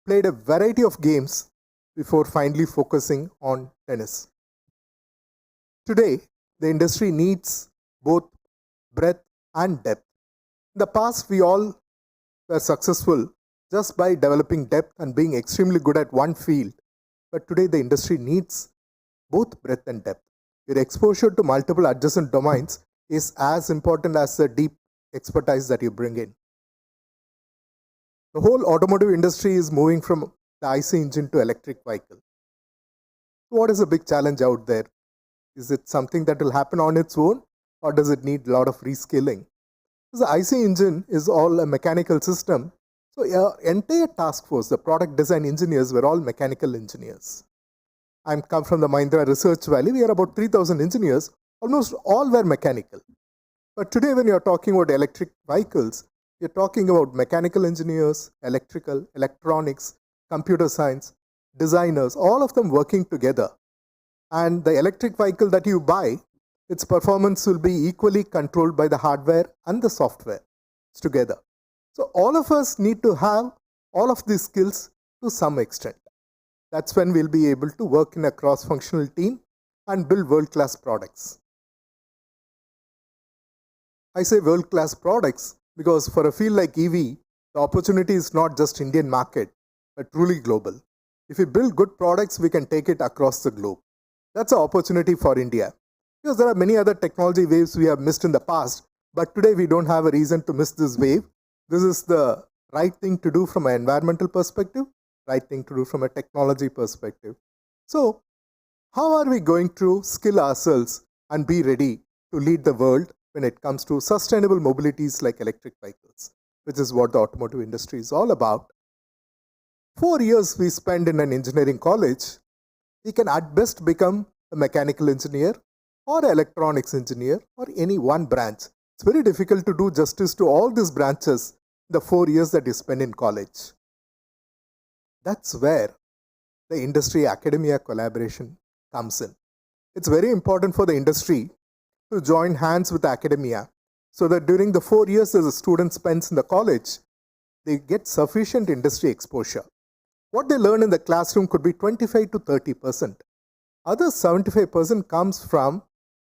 S18: played a variety of games before finally focusing on tennis. Today, the industry needs both breadth and depth. In the past, we all were successful just by developing depth and being extremely good at one field. But today, the industry needs both breadth and depth. Your exposure to multiple adjacent domains is as important as the deep
S21: expertise that you bring in. The whole automotive industry is moving from the IC engine to electric vehicle. What is the big challenge out there? Is it something that will happen on its own, or does it need a lot of reskilling? The IC engine is all a mechanical system. So our entire task force, the product design engineers, were all mechanical engineers. I come from the Mahindra Research Valley. We are about 3,000 engineers. Almost all were mechanical. But today when you're talking about electric vehicles, you're talking about mechanical engineers, electrical, electronics, computer science, designers, all of them working together. And the electric vehicle that you buy, its performance will be equally controlled by the hardware and the software together. So all of us need to have all of these skills to some extent. That's when we'll be able to work in a cross-functional team and build world-class products. I say world-class products because for a field like EV, the opportunity is not just Indian market, but truly global. If we build good products, we can take it across the globe. That's an opportunity for India. Because there are many other technology waves we have missed in the past, but today we don't have a reason to miss this wave. This is the right thing to do from an environmental perspective, right thing to do from a technology perspective. So, how are we going to skill ourselves and be ready to lead the world when it comes to sustainable mobilities like electric vehicles, which is what the automotive industry is all about? 4 years we spend in an engineering college, we can at best become a mechanical engineer or an electronics engineer or any one branch. It's very difficult to do justice to all these branches in the 4 years that you spend in college. That's where the industry-academia collaboration comes in. It's very important for the industry to join hands with academia so that during the 4 years that the student spends in the college, they get sufficient industry exposure. What they learn in the classroom could be 25 to 30%. Other 75% comes from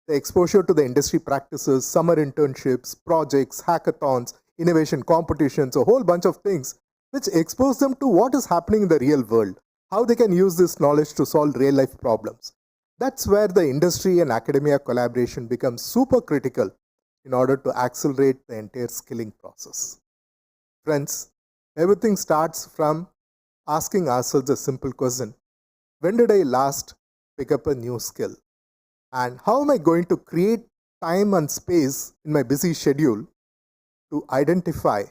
S21: the exposure to the industry practices, summer internships, projects, hackathons, innovation competitions, a whole bunch of things which expose them to what is happening in the real world, how they can use this knowledge to solve real life problems. That's where the industry and academia collaboration becomes super critical in order to accelerate the entire skilling process. Friends, everything starts from asking ourselves a simple question: when did I last pick up a new skill? And how am I going to create time and space in my busy schedule to identify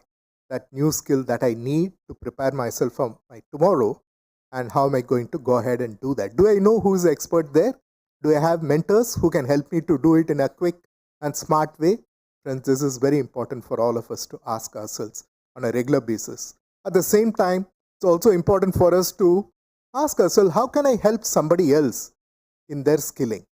S21: that new skill that I need to prepare myself for my tomorrow? And how am I going to go ahead and do that? Do I know who is the expert there? Do I have mentors who can help me to do it in a quick and smart way? Friends, this is very important for all of us to ask ourselves on a regular basis. At the same time, it's also important for us to ask ourselves, how can I help somebody else in their skilling?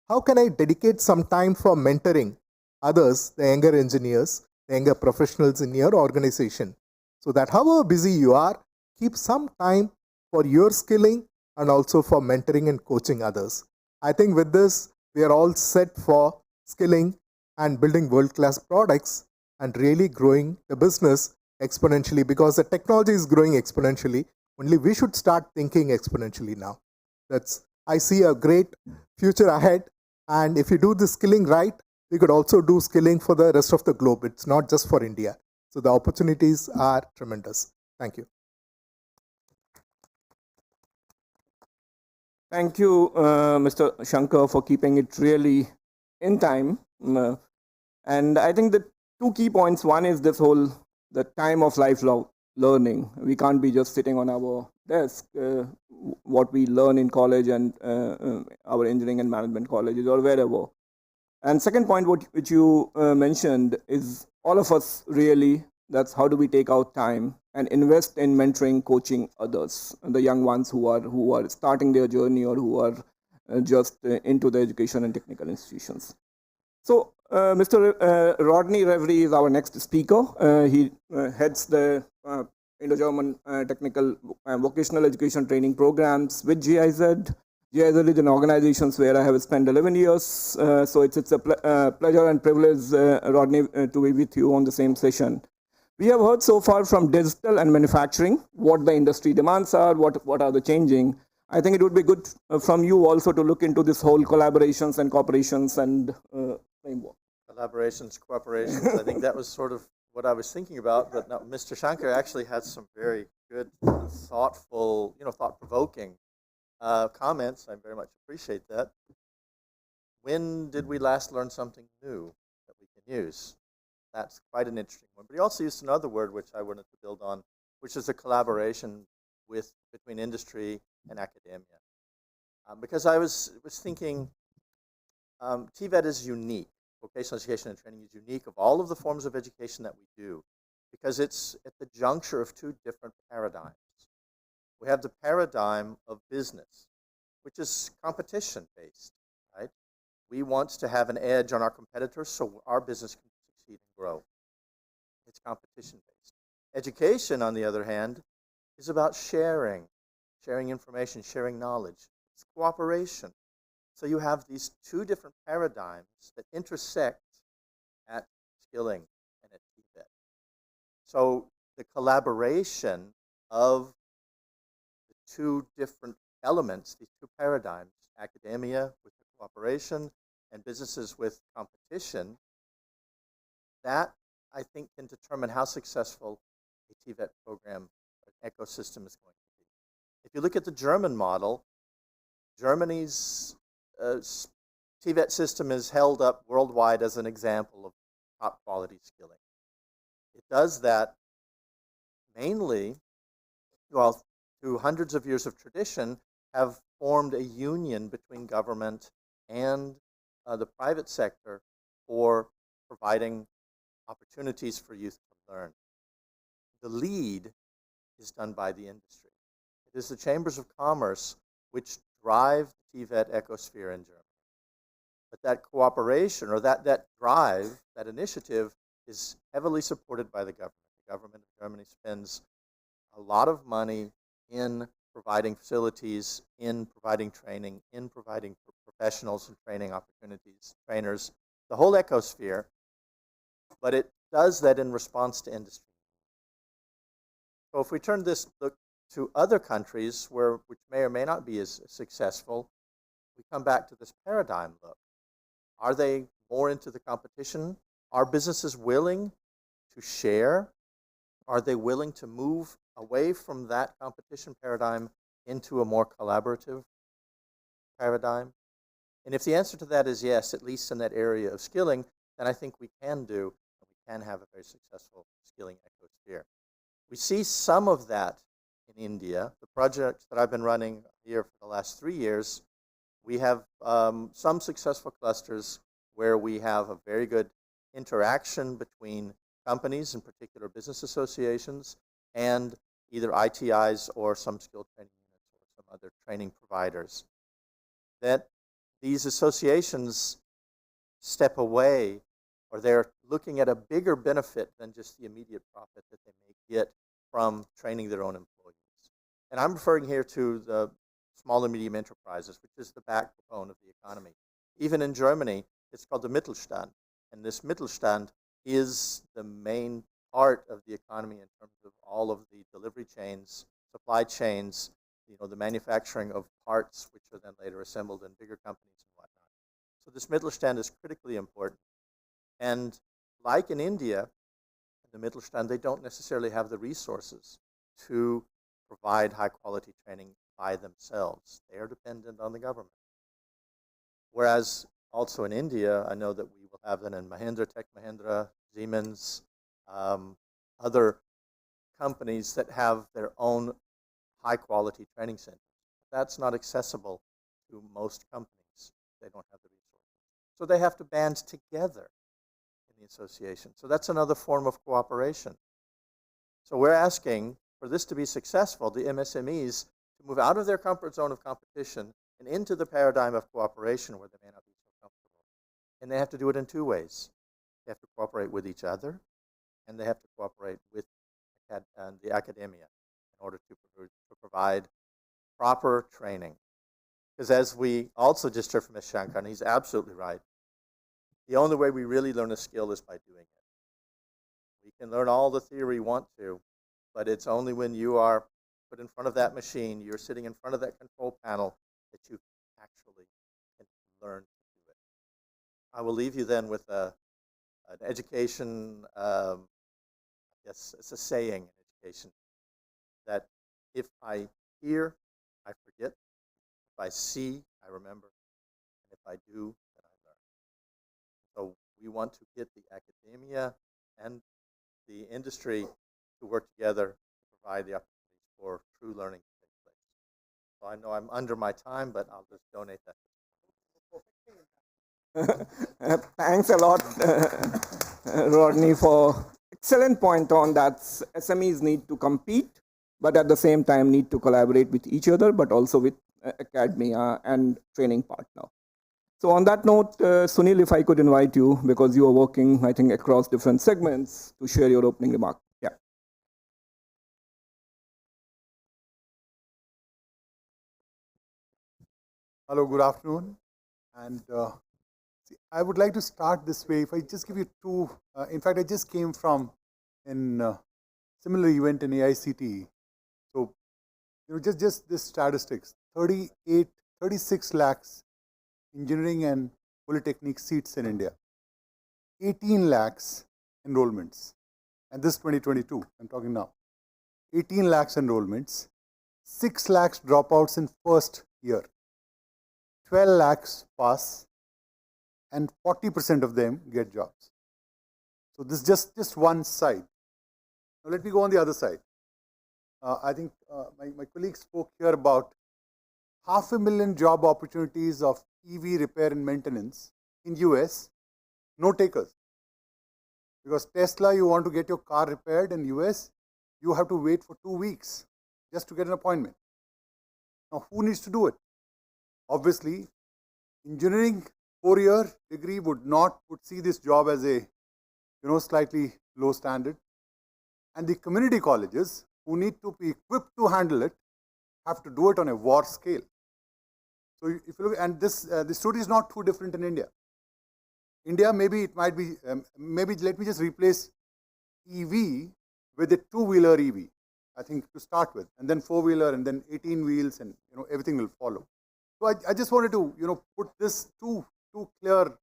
S21: How can I dedicate some time for mentoring others, the younger engineers, the younger professionals in your organization, so that however busy you are, keep some time for your skilling and also for mentoring and coaching others. I think with this, we are all set for skilling and building world-class products and really growing the business exponentially, because the technology is growing exponentially. Only we should start thinking exponentially now. I see a great future ahead. And if you do the skilling right, we could also do skilling for the rest of the globe. It's not just for India. So the opportunities are tremendous. Thank you.
S19: Thank you, Mr. Shankar, for keeping it really in time. And I think the two key points. One is the time of lifelong learning. We can't be just sitting on our desk. What we learn in college and our engineering and management colleges or wherever. And second point, which you mentioned, is all of us really, that's how do we take out time and invest in mentoring, coaching others, the young ones who are starting their journey or who are just into the education and technical institutions. So Mr. Rodney Reverie is our next speaker. He heads the Indo-German Technical Vocational Education Training Programs with GIZ. GIZ is an organization where I have spent 11 years. So it's a pleasure and privilege, Rodney, to be with you on the same session. We have heard so far from digital and manufacturing, what the industry demands are, what are the changing. I think it would be good from you also to look into this whole collaborations and cooperations and framework.
S3: Collaborations, cooperations. I think that was sort of what I was thinking about. But now, Mr. Shankar actually had some very good, thoughtful, thought-provoking comments. I very much appreciate that. When did we last learn something new that we can use? That's quite an interesting one. But he also used another word which I wanted to build on, which is a collaboration between industry and academia. Because I was thinking TVET is unique. Vocational education and training is unique of all of the forms of education that we do because it's at the juncture of two different paradigms. We have the paradigm of business, which is competition-based, right? We want to have an edge on our competitors so our business can succeed and grow. It's competition-based. Education, on the other hand, is about sharing information, sharing knowledge. It's cooperation. So you have these two different paradigms that intersect at skilling and at TVET. So the collaboration of the two different elements, these two paradigms, academia with the cooperation and businesses with competition, that I think can determine how successful a TVET program or ecosystem is going to be. If you look at the German model, Germany's TVET system is held up worldwide as an example of top quality skilling. It does that mainly, through hundreds of years of tradition, have formed a union between government and the private sector for providing opportunities for youth to learn. The lead is done by the industry. It is the chambers of commerce which drive the TVET ecosphere in Germany. But that cooperation or that drive, that initiative, is heavily supported by the government. The government of Germany spends a lot of money in providing facilities, in providing training, in providing professionals and training opportunities, trainers, the whole ecosphere, but it does that in response to industry. So if we turn this look to other countries which may or may not be as successful, we come back to this paradigm look. Are they more into the competition? Are businesses willing to share? Are they willing to move away from that competition paradigm into a more collaborative paradigm? And if the answer to that is yes, at least in that area of skilling, then I think we can have a very successful skilling ecosphere. We see some of that in India. The projects that I've been running here for the last 3 years, we have some successful clusters where we have a very good interaction between companies, in particular business associations, and either ITIs or some skill training units or some other training providers. That these associations step away, or they're looking at a bigger benefit than just the immediate profit that they may get from training their own employees. And I'm referring here to the small and medium enterprises, which is the backbone of the economy. Even in Germany, it's called the Mittelstand. And this Mittelstand is the main part of the economy in terms of all of the delivery chains, supply chains, the manufacturing of parts, which are then later assembled in bigger companies and whatnot. So this Mittelstand is critically important. And like in India, in the Mittelstand, they don't necessarily have the resources to provide high-quality training by themselves. They are dependent on the government. Whereas also in India, I know that we will have them in Mahindra, Tech Mahindra, Siemens, other companies that have their own high-quality training centers. That's not accessible to most companies. They don't have the resources. So they have to band together in the association. So that's another form of cooperation. So we're asking for this to be successful, the MSMEs to move out of their comfort zone of competition and into the paradigm of cooperation where they may not be so comfortable. And they have to do it in two ways. They have to cooperate with each other, and they have to cooperate with the academia in order to provide proper training. Because as we also just heard from Ms. Shankar, and he's absolutely right, the only way we really learn a skill is by doing it. We can learn all the theory we want to, but it's only when you are put in front of that machine, you're sitting in front of that control panel, that you actually can learn to do it. I will leave you then with a an education, yes, it's a saying in education that if I hear, I forget. If I see, I remember. And if I do, then I learn. So we want to get the academia and the industry to work together to provide the opportunities for true learning to take place. So I know I'm under my time, but I'll just donate that.
S19: Thanks a lot, Rodney, for excellent point on that. SMEs need to compete, but at the same time need to collaborate with each other, but also with academia and training partner. So on that note, Sunil, if I could invite you, because you are working, I think, across different segments, to share your opening remark. Yeah.
S21: Hello, good afternoon. And see, I would like to start this way. If I just give you two, in fact, I just came from a similar event in AICTE. So, just this statistics, 36 lakhs engineering and polytechnic seats in India, 18 lakhs enrollments, and this 2022, I'm talking now, 18 lakhs enrollments, 6 lakhs dropouts in first year, 12 lakhs pass, and 40% of them get jobs. So this is just one side. Now let me go on the other side. I think my colleague spoke here about 500,000 job opportunities of EV repair and maintenance in US, no takers. Because Tesla, you want to get your car repaired in US, you have to wait for 2 weeks just to get an appointment. Now who needs to do it? Obviously, engineering 4-year degree would see this job as a slightly low standard, and the community colleges who need to be equipped to handle it have to do it on a war scale. So if you look, and this the story is not too different in India. India, maybe it might be maybe let me just replace EV with a 2-wheeler EV, I think, to start with, and then 4-wheeler, and then 18 wheels, and everything will follow. So I just wanted to put this two clear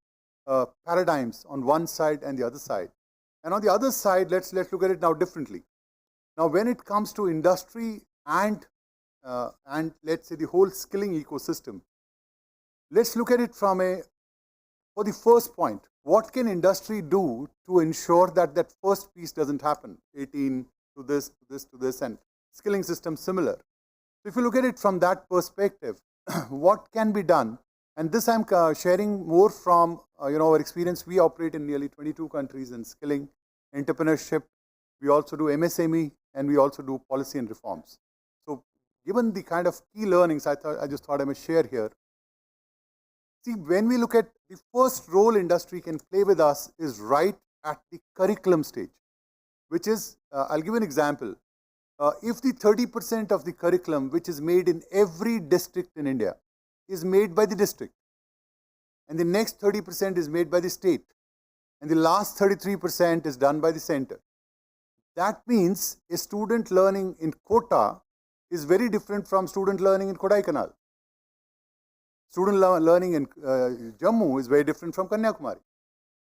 S21: paradigms on one side and the other side. And on the other side, let's look at it now differently. Now, when it comes to industry and let's say the whole skilling ecosystem, let's look at it for the first point. What can industry do to ensure that that first piece doesn't happen? 18 to this, to this, to this, and skilling system similar. So if you look at it from that perspective, what can be done? And this I'm sharing more from our experience. We operate in nearly 22 countries in skilling, entrepreneurship. We also do MSME, and we also do policy and reforms. So given the kind of key learnings, I just thought I must share here. See, when we look at the first role industry can play with us is right at the curriculum stage, which is, I'll give an example. If the 30% of the curriculum which is made in every district in India is made by the district, and the next 30% is made by the state, and the last 33% is done by the center, that means a student learning in Kota is very different from student learning in Kodaikanal. Student learning in Jammu is very different from Kanyakumari,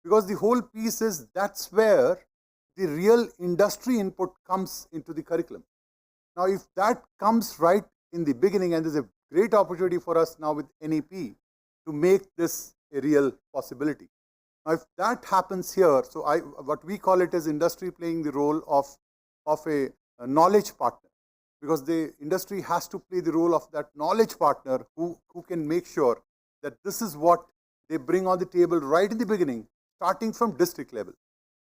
S21: because the whole piece is that's where the real industry input comes into the curriculum. Now, if that comes right in the beginning, and there's a great opportunity for us now with NEP to make this a real possibility. Now, if that happens here, so what we call it is industry playing the role of a knowledge partner, because the industry has to play the role of that knowledge partner who can make sure that this is what they bring on the table right in the beginning, starting from district level.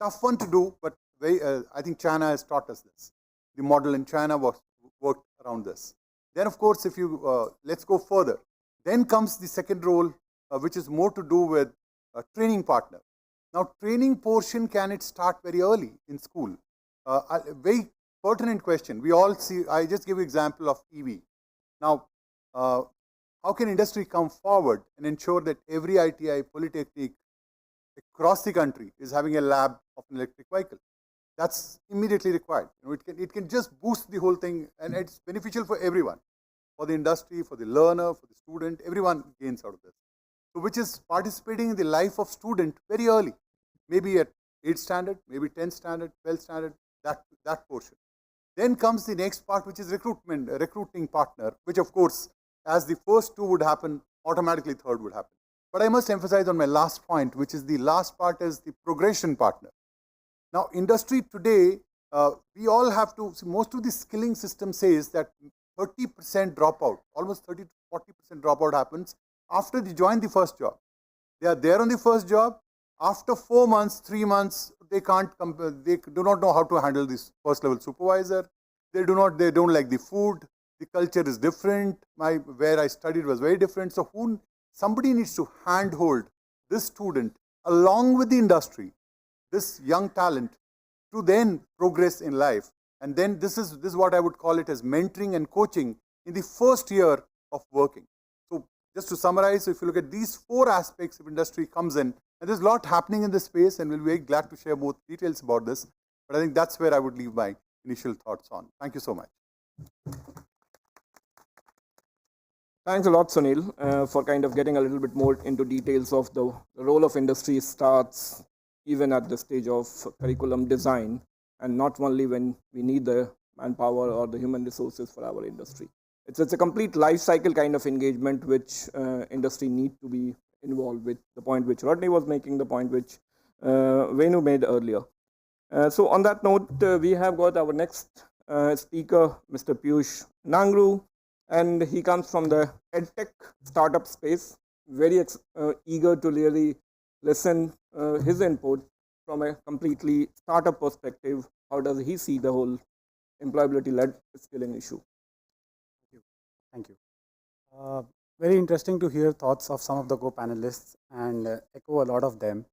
S21: Tough one to do, but I think China has taught us this. The model in China worked around this. Then, of course, if you let's go further. Then comes the second role, which is more to do with a training partner. Now, training portion, can it start very early in school? A very pertinent question. We all see, I just give you example of EV. Now, how can industry come forward and ensure that every ITI, polytechnic across the country is having a lab of an electric vehicle? That's immediately required. It can just boost the whole thing, and it's beneficial for everyone, for the industry, for the learner, for the student. Everyone gains out of this. So, which is participating in the life of student very early, maybe at
S6: 8th standard, maybe 10th standard, 12th standard, that portion. Then comes the next part, which is recruiting partner, which of course, as the first two would happen, automatically third would happen. But I must emphasize on my last point, which is the last part is the progression partner. Now, industry today, we all have to, most of the skilling system says that 30% dropout, almost 30 to 40% dropout happens after they join the first job. They are there on the first job. After 4 months, 3 months, they do not know how to handle this first level supervisor. They don't like the food. The culture is different. Where I studied was very different. So somebody needs to handhold this student along with the industry, this young talent, to then progress in life. And then this is what I would call it as mentoring and coaching in the first year of working. So just to summarize, if you look at these 4 aspects of industry comes in, and there's a lot happening in this space, and we'll be very glad to share more details about this. But I think that's where I would leave my initial thoughts on. Thank you so much.
S19: Thanks a lot, Sunil, for kind of getting a little bit more into details of the role of industry starts even at the stage of curriculum design, and not only when we need the manpower or the human resources for our industry. It's a complete life cycle kind of engagement which industry need to be involved with, the point which Rodney was making, the point which Venu made earlier. So on that note, we have got our next speaker, Mr. Piyush Nangru, and he comes from the EdTech startup space, very eager to really listen his input from a completely startup perspective. How does he see the whole employability-led skilling issue?
S22: Thank you. Very interesting to hear thoughts of some of the co-panelists and echo a lot of them.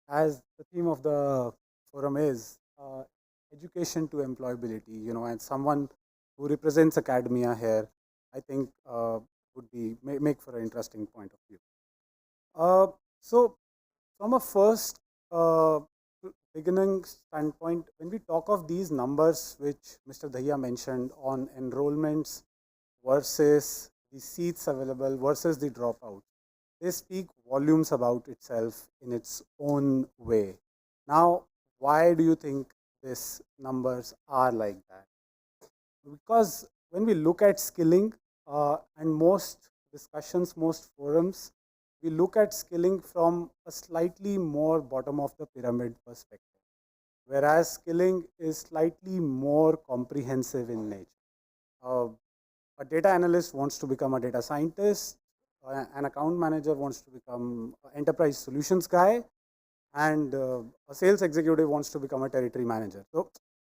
S22: As the theme of the forum is education to employability, and someone who represents academia here, I think would be make for an interesting point of view. So from a first beginning standpoint, when we talk of these numbers which Mr. Dahiya mentioned on enrollments versus the seats available versus the dropout, they speak volumes about itself in its own way. Now, why do you think these numbers are like that? Because when we look at skilling, and most discussions, most forums, we look at skilling from a slightly more bottom of the pyramid perspective, whereas skilling is slightly more comprehensive in nature. A data analyst wants to become a data scientist, an account manager wants to become an enterprise solutions guy, and a sales executive wants to become a territory manager. So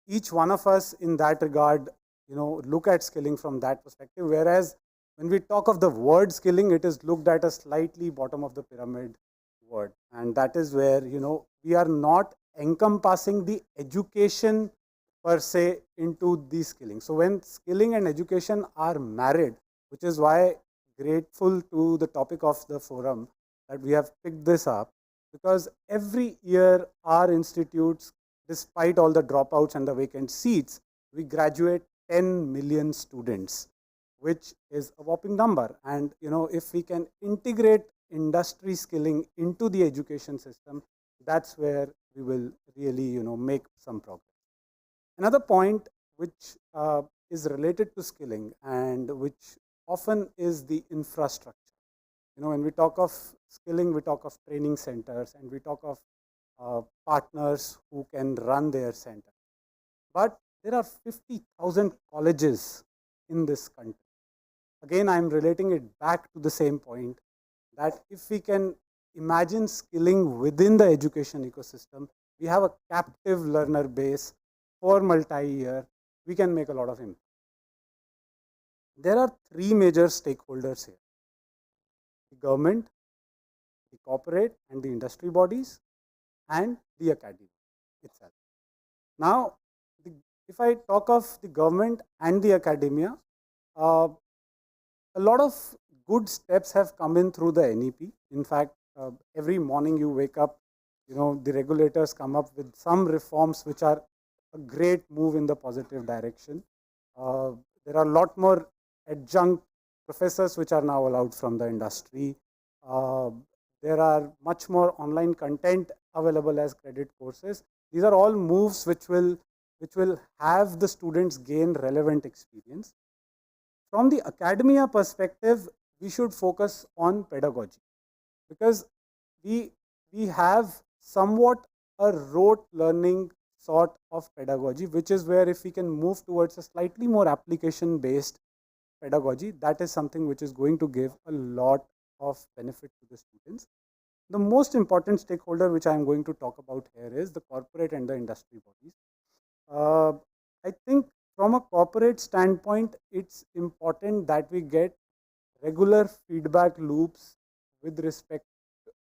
S22: each one of us in that regard, look at skilling from that perspective, whereas when we talk of the word skilling, it is looked at a slightly bottom of the pyramid word. And that is where, we are not encompassing the education per se into the skilling. So when skilling and education are married, which is why grateful to the topic of the forum that we have picked this up, because every year our institutes, despite all the dropouts and the vacant seats, we graduate 10 million students, which is a whopping number. And if we can integrate industry skilling into the education system, that's where we will really make some progress. Another point which is related to skilling and which often is the infrastructure. When we talk of skilling, we talk of training centers and we talk of partners who can run their center. But there are 50,000 colleges in this country. Again, I'm relating it back to the same point that if we can imagine skilling within the education ecosystem, we have a captive learner base for multi-year, we can make a lot of impact. There are 3 major stakeholders here: the government, the corporate and the industry bodies, and the academy itself. Now, if I talk of the government and the academia, a lot of good steps have come in through the NEP. In fact, every morning you wake up, the regulators come up with some reforms which are a great move in the positive direction. There are a lot more adjunct professors which are now allowed from the industry. There are much more online content available as credit courses. These are all moves which will have the students gain relevant experience. From the academia perspective, we should focus on pedagogy, because we have somewhat a rote learning sort of pedagogy, which is where if we can move towards a slightly more application based pedagogy, that is something which is going to give a lot of benefit to the students. The most important stakeholder which I am going to talk about here is the corporate and the industry bodies. I think from a corporate standpoint, it's important that we get regular feedback loops with respect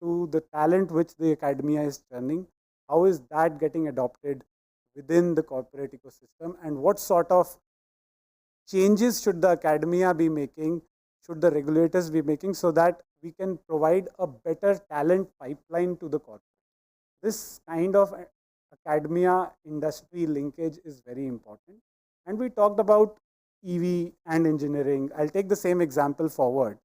S22: to the talent which the academia is churning. How is that getting adopted within the corporate ecosystem, and what sort of changes should the academia be making, should the regulators be making, so that we can provide a better talent pipeline to the corporate. This kind of academia industry linkage is very important. And we talked about EV and engineering. I'll take the same example forward.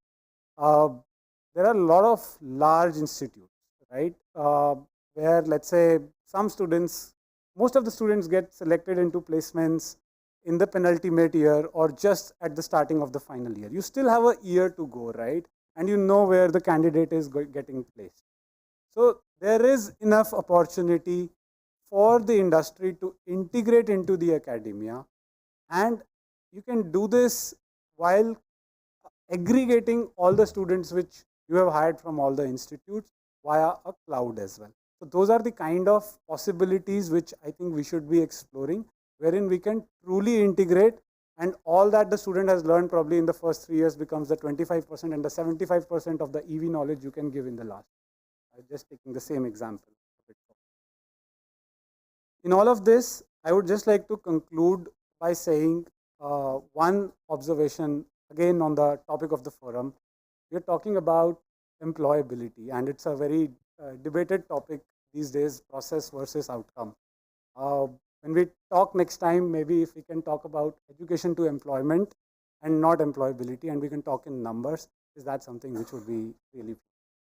S22: There are a lot of large institutes, right, where let's say some students, most of the students get selected into placements in the penultimate year or just at the starting of the final year. You still have a year to go, right? And you know where the candidate is getting placed. So there is enough opportunity for the industry to integrate into the academia, and you can do this while aggregating all the students which you have hired from all the institutes via a cloud as well. So those are the kind of possibilities which I think we should be exploring, wherein we can truly integrate, and all that the student has learned probably in the first 3 years becomes the 25% and the 75% of the EV knowledge you can give in the last. I'm just taking the same example. In all of this, I would just like to conclude by saying one observation again on the topic of the forum. We are talking about employability, and it's a very debated topic these days, process versus outcome. When we talk next time, maybe if we can talk about education to employment and not employability, and we can talk in numbers, is that something which would be really?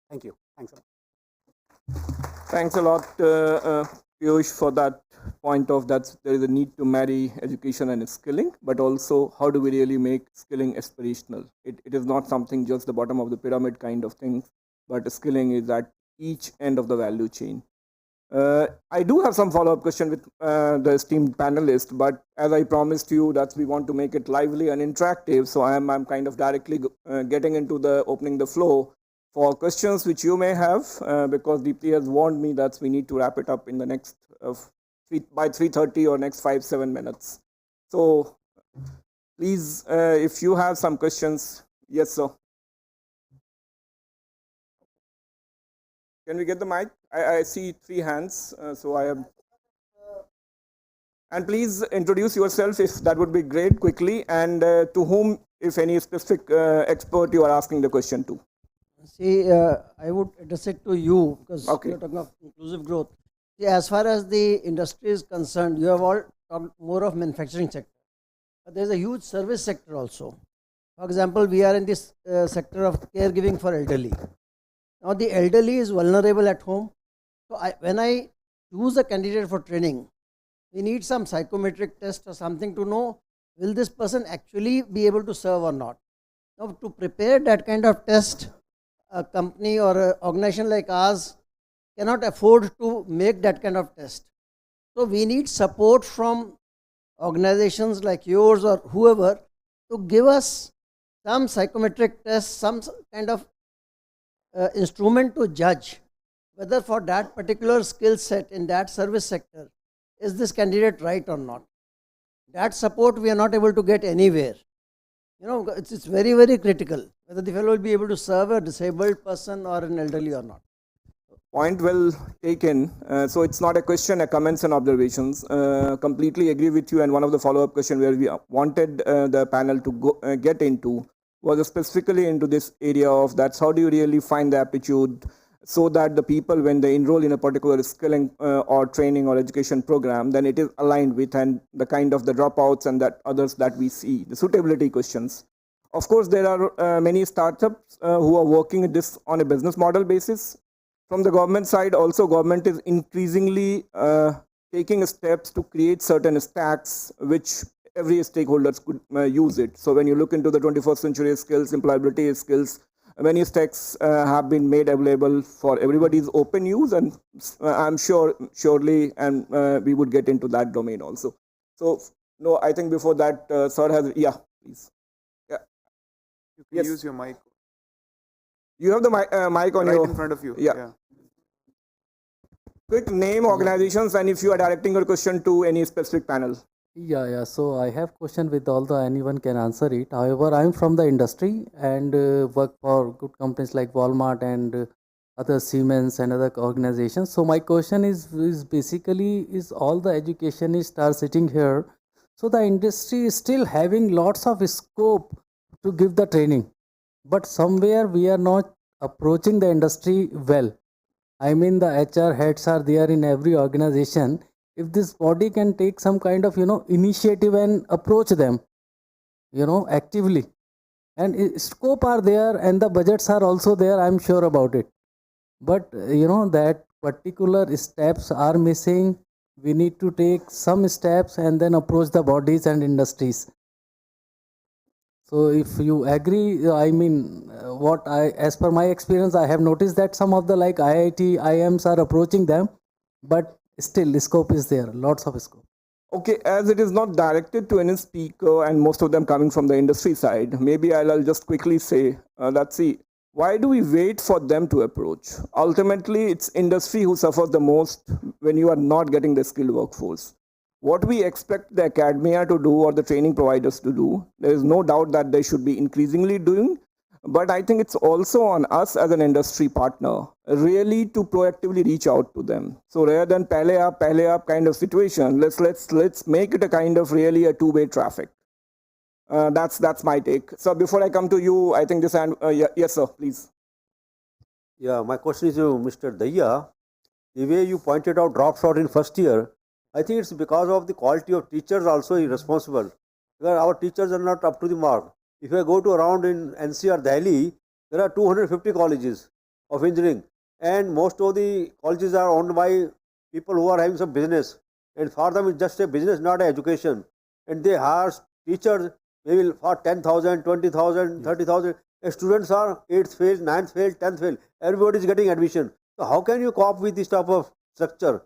S22: Thank you. Thanks a lot.
S19: Thanks a lot, Piyush, for that point of that there is a need to marry education and skilling, but also how do we really make skilling aspirational? It is not something just the bottom of the pyramid kind of thing, but skilling is at each end of the value chain. I do have some follow-up question with the esteemed panelist, but as I promised you that we want to make it lively and interactive, so I'm kind of directly getting into the opening the flow for questions which you may have, because Deepthi has warned me that we need to wrap it up in the next by 3:30 or next 5-7 minutes. So please, if you have some questions, yes, sir. Can we get the mic? I see 3 hands, so I am. And please introduce yourself, if that would be great, quickly, and to whom, if any specific expert you are asking the question to.
S10: See, I would address it to you, because you're talking of inclusive growth. See, as far as the industry is concerned, you have all talked more of manufacturing sector. But there's a huge service sector also. For example, we are in this sector of caregiving for elderly. Now, the elderly is vulnerable at home. So, when I choose a candidate for training, we need some psychometric test or something to know, will this person actually be able to serve or not? Now, to prepare that kind of test, a company or an organization like ours cannot afford to make that kind of test. So, we need support from organizations like yours or whoever to give us some psychometric test, some kind of instrument to judge whether for that particular skill set in that service sector, is this candidate right or not. That support we are not able to get anywhere. You know, it's very, very critical whether the fellow will be able to serve a disabled person or an elderly or not.
S19: Point well taken. So it's not a question, a comments and observations. Completely agree with you. And one of the follow-up questions where we wanted the panel to get into was specifically into this area of that's how do you really find the aptitude so that the people, when they enroll in a particular skilling or training or education program, then it is aligned with and the kind of the dropouts and that others that we see, the suitability questions. Of course, there are many startups who are working this on a business model basis. from the government side, also government is increasingly taking steps to create certain stacks which every stakeholders could use it. So when you look into the 21st century skills, employability skills, many stacks have been made available for everybody's open use, and I'm surely, and we would get into that domain also. So no, I think before that, sir has, yeah, please. Yeah.
S20: You can
S19: Yes.
S20: use your mic.
S19: You have the mic on
S20: Right
S19: your
S20: in front of you.
S19: Yeah. Quick name, organizations, and if you are directing your question to any specific panel.
S2: Yeah. So I have question with all the anyone can answer it. However, I'm from the industry and work for good companies like Walmart and other Siemens and other organizations. So my question is basically is all the educationists are sitting here. So the industry is still having lots of scope to give the training, but somewhere we are not approaching the industry well. I mean, the HR heads are there in every organization. If this body can take some kind of, initiative and approach them, actively, and scope are there and the budgets are also there, I'm sure about it. But, that particular steps are missing. We need to take some steps and then approach the bodies and industries. So if you agree, I mean, as per my experience, I have noticed that some of the like IIT, IIMs are approaching them, but still scope is there, lots of scope.
S19: Okay, as it is not directed to any speaker and most of them coming from the industry side, maybe I'll just quickly say, let's see, why do we wait for them to approach? Ultimately, it's industry who suffers the most when you are not getting the skilled workforce. What we expect the academia to do or the training providers to do, there is no doubt that they should be increasingly doing. But I think it's also on us as an industry partner really to proactively reach out to them. So rather than pehle aap kind of situation, let's make it a kind of really a two-way traffic. That's my take. So before I come to you, I think this hand, yes sir, please.
S7: Yeah, my question is to Mr. Daya. The way you pointed out drops out in first year, I think it's because of the quality of teachers also irresponsible. Because our teachers are not up to the mark. If I go to around in NCR Delhi, there are 250 colleges of engineering, and most of the colleges are owned by people who are having some business, and for them it's just a business, not an education. And they hire teachers maybe for 10,000, 20,000, 30,000. Students are 8th fail, 9th fail, 10th fail. Everybody is getting admission. So how can you cope with this type of structure?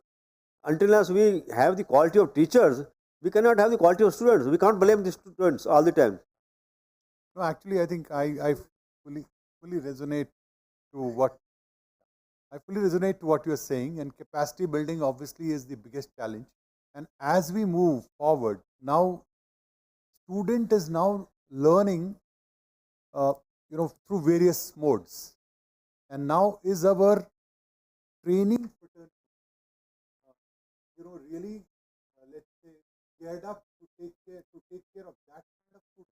S7: Until we have the quality of teachers, we cannot have the quality of students. We can't blame the students all the time.
S6: No, actually, I think I fully resonate to what you're saying, and capacity building obviously is the biggest challenge. And as we move forward, now student is now learning, through various modes, and now is our training really, let's say, geared up to take care of that kind of student.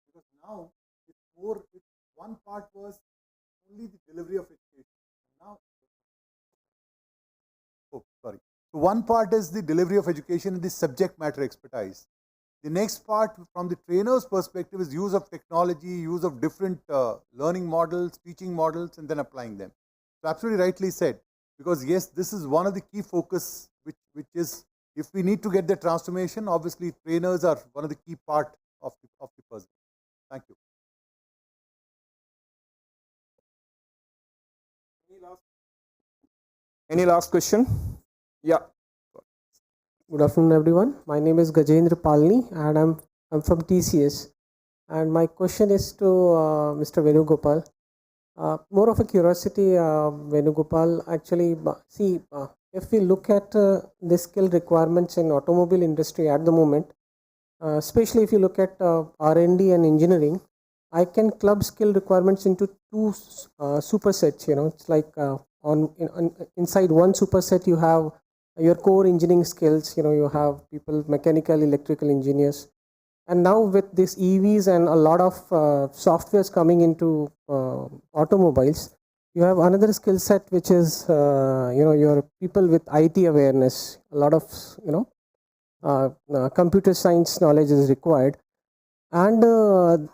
S6: Because now it's more, one part was only the delivery of education. Now, so one part is the delivery of education and the subject matter expertise. The next part, from the trainer's perspective, is use of technology, use of different learning models, teaching models, and then applying them. So absolutely rightly said. Because yes, this is one of the key focus, which is, if we need to get the transformation, obviously trainers are one of the key part of the puzzle. Thank you.
S19: Any last question? Yeah.
S23: Good afternoon, everyone. My name is Gajendra Palni, and I'm from TCS. And my question is to Mr. Venugopal. More of a curiosity, Venugopal. Actually, if we look at the skill requirements in automobile industry at the moment, especially if you look at R&D and engineering, I can club skill requirements into two supersets. It's like inside one superset you have your core engineering skills. You have people, mechanical, electrical engineers, and now with these EVs and a lot of softwares coming into automobiles, you have another skill set which is your people with IT awareness. A lot of computer science knowledge is required. and the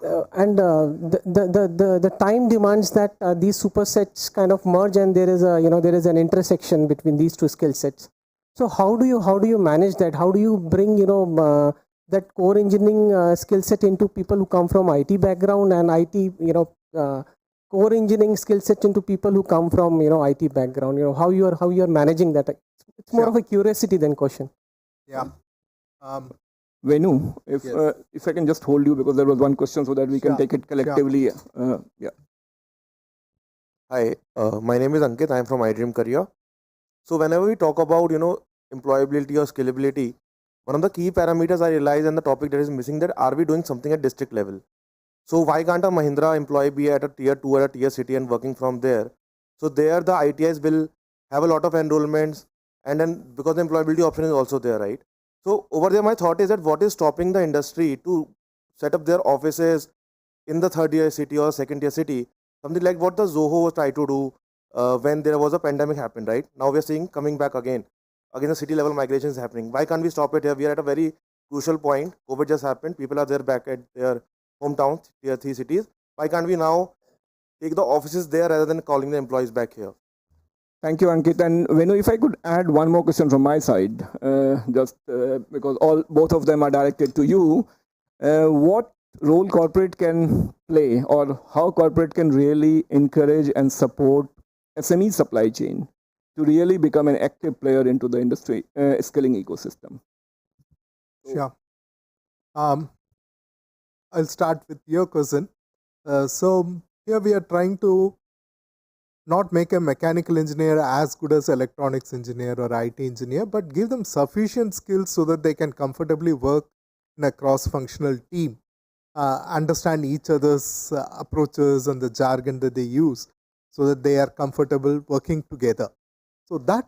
S23: time demands that these supersets kind of merge, and there is a there is an intersection between these two skill sets. So how do you manage that? How do you bring that core engineering skill set into people who come from IT background, and IT core engineering skill set into people who come from IT background? How you are managing that? It's more of a curiosity than question.
S21: Yeah.
S19: Venu, if I can just hold you, because there was one question so that we can take it collectively. Yeah.
S1: Hi, my name is Ankit. I am from iDream Career. So whenever we talk about employability or scalability, one of the key parameters I realize and the topic that is missing, that are we doing something at district level? So why can't a Mahindra employee be at a tier 2 or a tier city and working from there? So there the ITIs will have a lot of enrollments, and then because the employability option is also there, right? So over there my thought is that what is stopping the industry to set up their offices in the third tier city or second tier city, something like what the Zoho was trying to do when there was a pandemic happened, right? Now we are seeing coming back again the city level migration is happening. Why can't we stop it here? We are at a very crucial point. COVID just happened. People are there back at their hometowns, tier 3 cities. Why can't we now take the offices there rather than calling the employees back here?
S19: Thank you, Ankit. And Venu, if I could add one more question from my side, because both of them are directed to you. What role corporate can play, or how corporate can really encourage and support SME supply chain to really become an active player into the industry skilling ecosystem?
S21: Sure. I'll start with your question. So here we are trying to not make a mechanical engineer as good as electronics engineer or IT engineer, but give them sufficient skills so that they can comfortably work in a cross-functional team, understand each other's approaches and the jargon that they use, so that they are comfortable working together. So that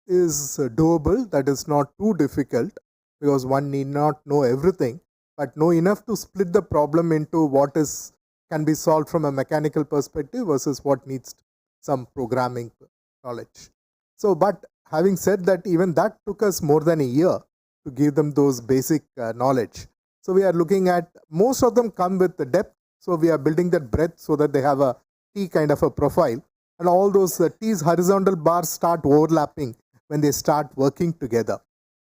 S21: is doable. That is not too difficult, because one need not know everything, but know enough to split the problem into what can be solved from a mechanical perspective versus what needs some programming knowledge. So, but having said that, even that took us more than a year to give them those basic knowledge. So we are looking at, most of them come with the depth, so we are building that breadth so that they have a T kind of a profile, and all those T's horizontal bars start overlapping when they start working together.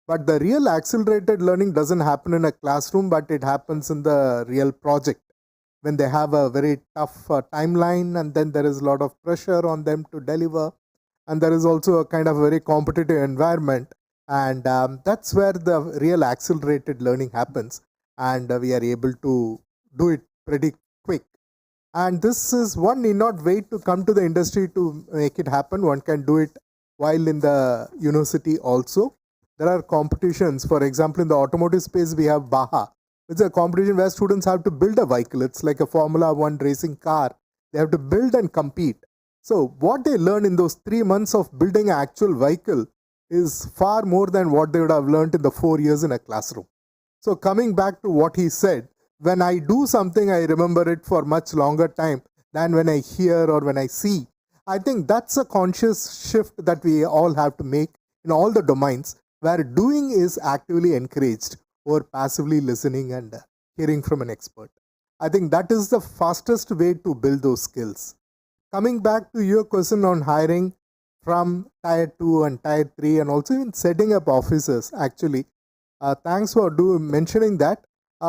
S21: But the real accelerated learning doesn't happen in a classroom, but it happens in the real project, when they have a very tough timeline, and then there is a lot of pressure on them to deliver, and there is also a kind of very competitive environment, and that's where the real accelerated learning happens, and we are able to do it pretty quick. And this is, one need not wait to come to the industry to make it happen. One can do it while in the university also. There are competitions. For example, in the automotive space, we have Baha. It's a competition where students have to build a vehicle. It's like a Formula 1 racing car. They have to build and compete. So what they learn in those 3 months of building an actual vehicle is far more than what they would have learned in the 4 years in a classroom. So coming back to what he said, when I do something, I remember it for much longer time than when I hear or when I see. I think that's a conscious shift that we all have to make in all the domains, where doing is actively encouraged or passively listening and hearing from an expert. I think that is the fastest way to build those skills. Coming back to your question on hiring from tier 2 and tier 3, and also in setting up offices, actually, thanks for mentioning that.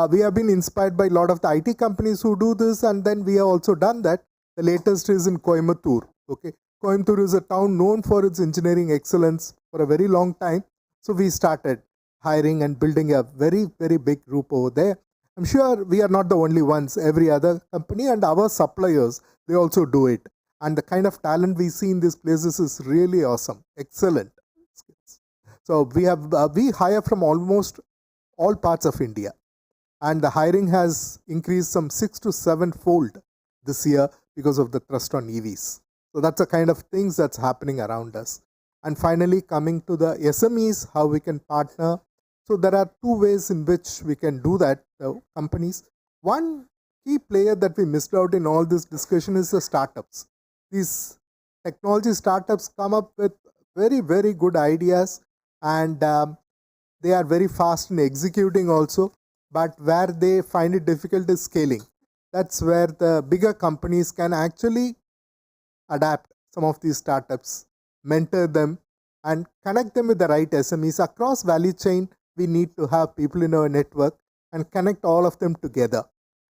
S21: We have been inspired by a lot of the IT companies who do this, and then we have also done that. The latest is in Coimbatore. Okay, Coimbatore is a town known for its engineering excellence for a very long time. So we started hiring and building a very, very big group over there. I'm sure we are not the only ones. Every other company and our suppliers, they also do it. And the kind of talent we see in these places is really awesome, excellent skills. So we hire from almost all parts of India, and the hiring has increased some 6 to 7 fold this year because of the thrust on EVs. So that's the kind of things that's happening around us. And finally, coming to the SMEs, how we can partner. So there are 2 ways in which we can do that, companies. One key player that we missed out in all this discussion is the startups. These technology startups come up with very, very good ideas, and they are very fast in executing also. but where they find it difficult is scaling. That's where the bigger companies can actually adapt some of these startups, mentor them, and connect them with the right SMEs across value chain. We need to have people in our network and connect all of them together.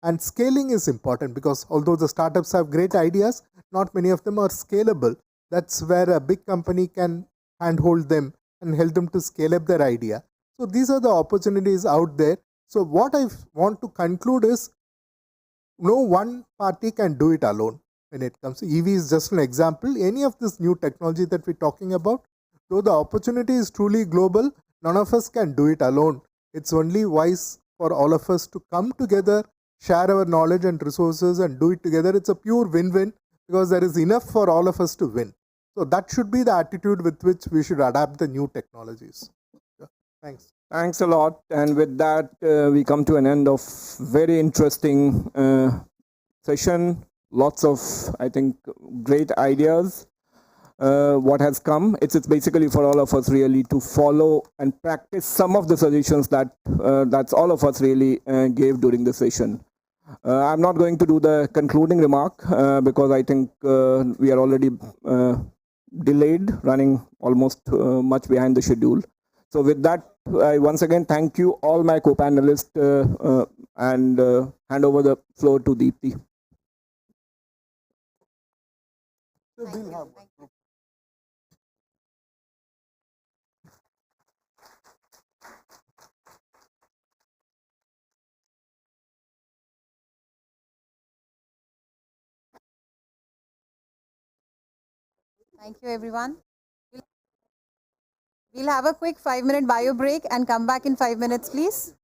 S21: And scaling is important because although the startups have great ideas, not many of them are scalable. That's where a big company can handhold them and help them to scale up their idea. So these are the opportunities out there. So what I want to conclude is no one party can do it alone when it comes to EV is just an example. Any of this new technology that we're talking about, though the opportunity is truly global, none of us can do it alone. It's only wise for all of us to come together, share our knowledge and resources and do it together. It's a pure win-win because there is enough for all of us to win. So that should be the attitude with which we should adapt the new technologies. Yeah. Thanks.
S19: Thanks a lot. And with that, we come to an end of very interesting session. Lots of, I think, great ideas. What has come, it's basically for all of us really to follow and practice some of the suggestions that that's all of us really gave during the session. I'm not going to do the concluding remark because I think we are already delayed, running almost much behind the schedule. So with that, I once again thank you all my co-panelists and hand over the floor to Deepti.
S13: Thank you, everyone. We'll have a quick 5-minute bio break and come back in 5 minutes, please.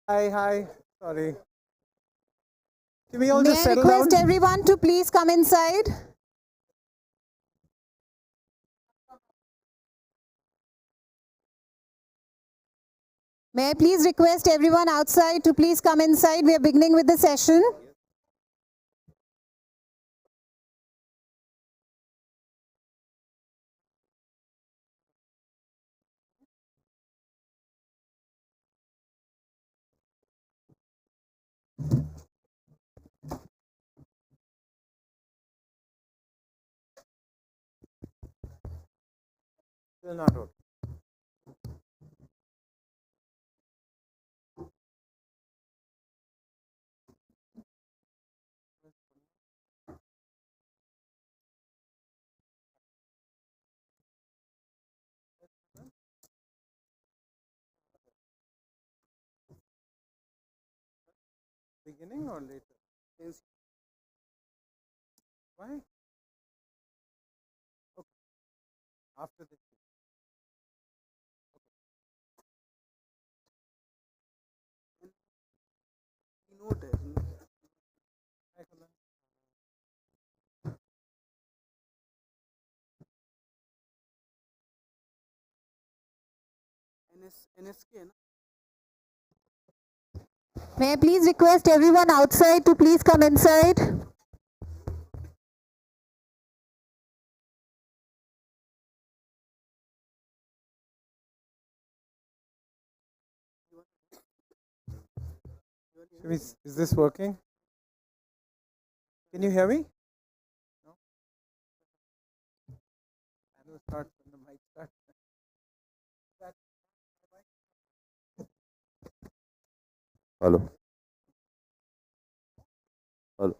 S16: Hi. Sorry. Can we all
S13: May
S16: just
S13: I
S16: settle
S13: request
S16: down?
S13: everyone to please come inside? May I please request everyone outside to please come inside? We are beginning with the session.
S16: Still not okay. Beginning or later? Why? Okay. After this.
S13: May I please request everyone outside to please come inside?
S16: Is this working? Can you hear me? No? I will start when the mic starts.
S8: Hello. Hello.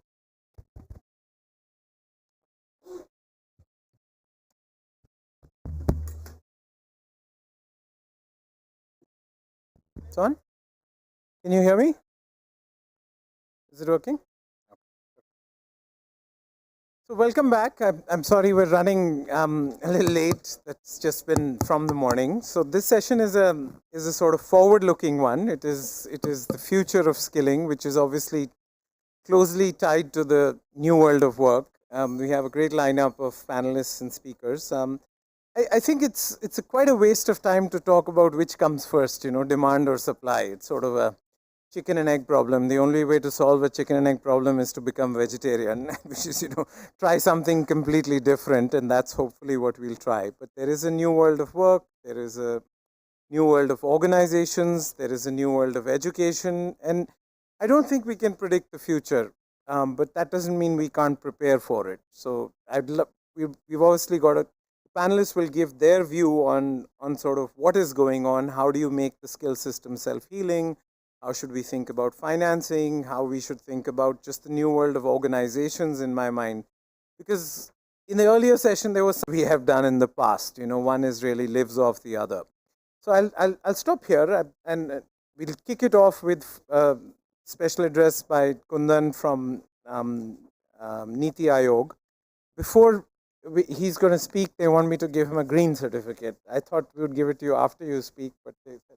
S16: It's on? Can you hear me? Is it working? So welcome back. I'm sorry we're running a little late. That's just been from the morning. So this session is a sort of forward-looking one. It is the future of skilling, which is obviously closely tied to the new world of work. We have a great lineup of panelists and speakers. I think it's quite a waste of time to talk about which comes first, demand or supply. It's sort of a chicken and egg problem. The only way to solve a chicken and egg problem is to become vegetarian, which is, try something completely different, and that's hopefully what we'll try. But there is a new world of work, there is a new world of organizations, there is a new world of education, and I don't think we can predict the future, but that doesn't mean we can't prepare for it. So we've obviously got panelists will give their view on sort of what is going on, how do you make the skill system self-healing, how should we think about financing, how we should think about just the new world of organizations in my mind. Because in the earlier session, there was we have done in the past, one is really lives off the other. So I'll stop here and we'll kick it off with a special address by Kundan from Niti Aayog. Before he's going to speak, they want me to give him a green certificate. I thought we would give it to you after you speak, but they said.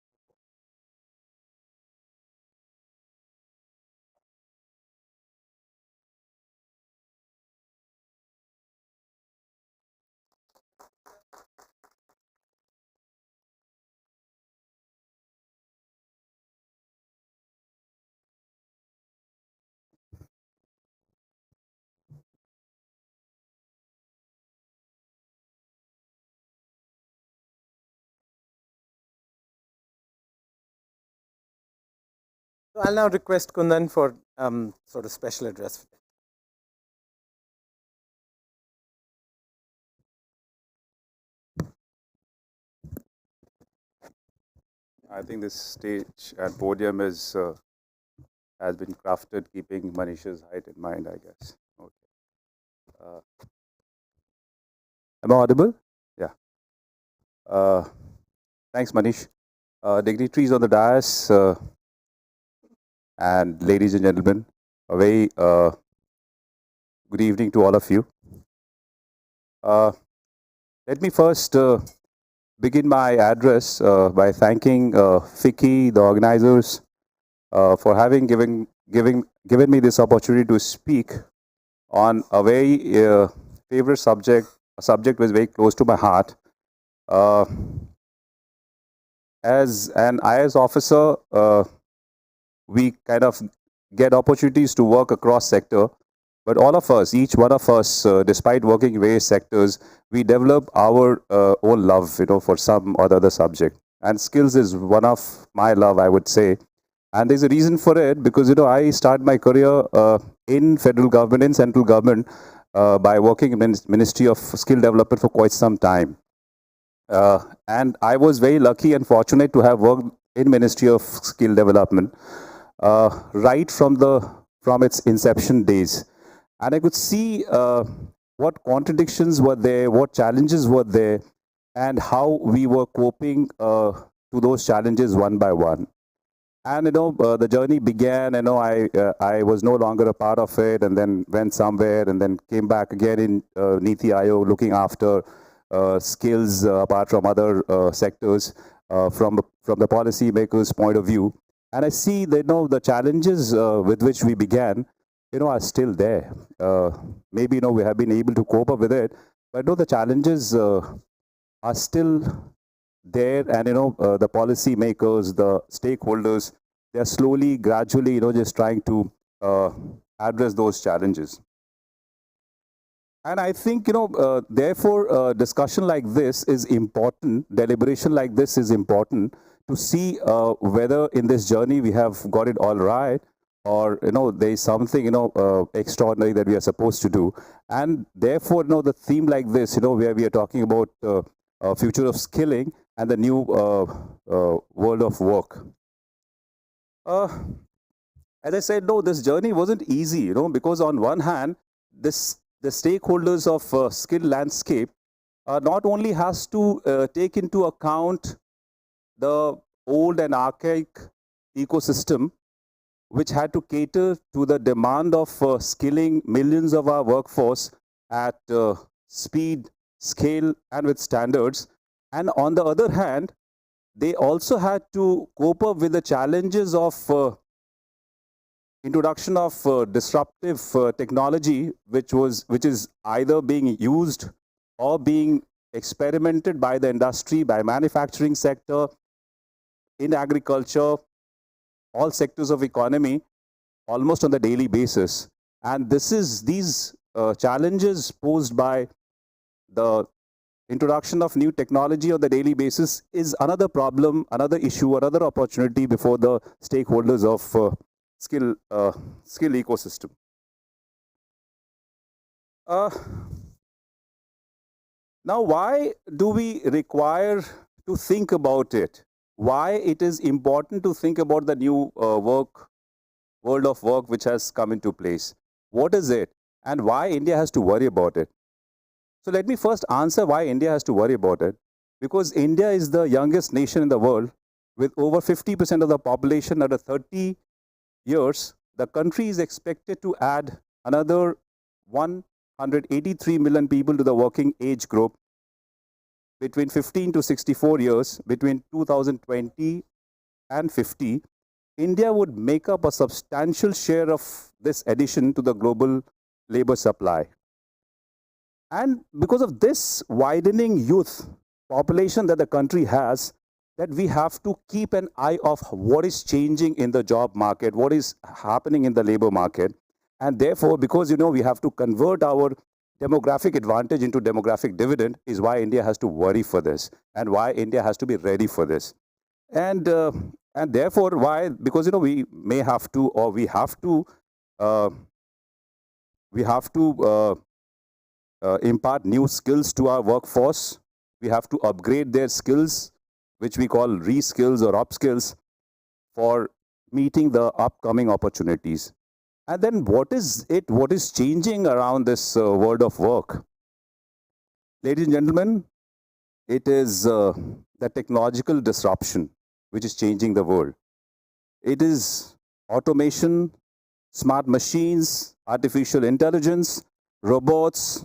S16: So I'll now request Kundan for sort of special address.
S8: I think this stage and podium is has been crafted keeping Manish's height in mind, I guess. Okay. Am I audible? Yeah. Thanks, Manish. Dignitaries on the dais and ladies and gentlemen, a very good evening to all of you. Let me first begin my address by thanking FICCI, the organizers, for having given me this opportunity to speak on a very favorite subject, a subject which is very close to my heart. As an IAS officer, we kind of get opportunities to work across sector, but all of us, each one of us, despite working in various sectors, we develop our own love, for some or the other subject. And skills is one of my love, I would say. And there's a reason for it because, I started my career in federal government, in central government, by working in Ministry of Skill Development for quite some time. And I was very lucky and fortunate to have worked in Ministry of Skill Development right from its inception days. And I could see what contradictions were there, what challenges were there, and how we were coping to those challenges one by one. And the journey began. I was no longer a part of it, and then went somewhere, and then came back again in Niti Aayog, looking after skills apart from other sectors from the policy makers' point of view. And I see that the challenges with which we began, are still there. Maybe we have been able to cope up with it, but the challenges are still there, and the policy makers, the stakeholders, they are slowly, gradually, just trying to address those challenges. And I think, therefore, discussion like this is important, deliberation like this is important to see whether in this journey we have got it all right, or there is something extraordinary that we are supposed to do. And therefore, the theme like this, where we are talking about future of skilling and the new world of work. As I said, this journey wasn't easy, because on one hand, the stakeholders of skill landscape not only has to take into account the old and archaic ecosystem, which had to cater to the demand of skilling millions of our workforce at speed, scale, and with standards. And on the other hand, they also had to cope up with the challenges of introduction of disruptive technology, which is either being used or being experimented by the industry, by manufacturing sector, in agriculture, all sectors of economy, almost on the daily basis. And these challenges posed by the introduction of new technology on the daily basis is another problem, another issue, another opportunity before the stakeholders of skill ecosystem. Now, why do we require to think about it? Why it is important to think about the new world of work which has come into place? What is it, and why India has to worry about it? So let me first answer why India has to worry about it. Because India is the youngest nation in the world, with over 50% of the population under 30 years. The country is expected to add another 183 million people to the working age group between 15 to 64 years between 2020 and 50. India would make up a substantial share of this addition to the global labor supply. And because of this widening youth population that the country has, that we have to keep an eye of what is changing in the job market, what is happening in the labor market. And therefore, because we have to convert our demographic advantage into demographic dividend, is why India has to worry for this, and why India has to be ready for this. And therefore, why? Because we may have to, or we have to impart new skills to our workforce. We have to upgrade their skills, which we call re-skills or upskills, for meeting the upcoming opportunities. And then what is changing around this world of work? Ladies and gentlemen, it is the technological disruption which is changing the world. It is automation, smart machines, artificial intelligence, robots.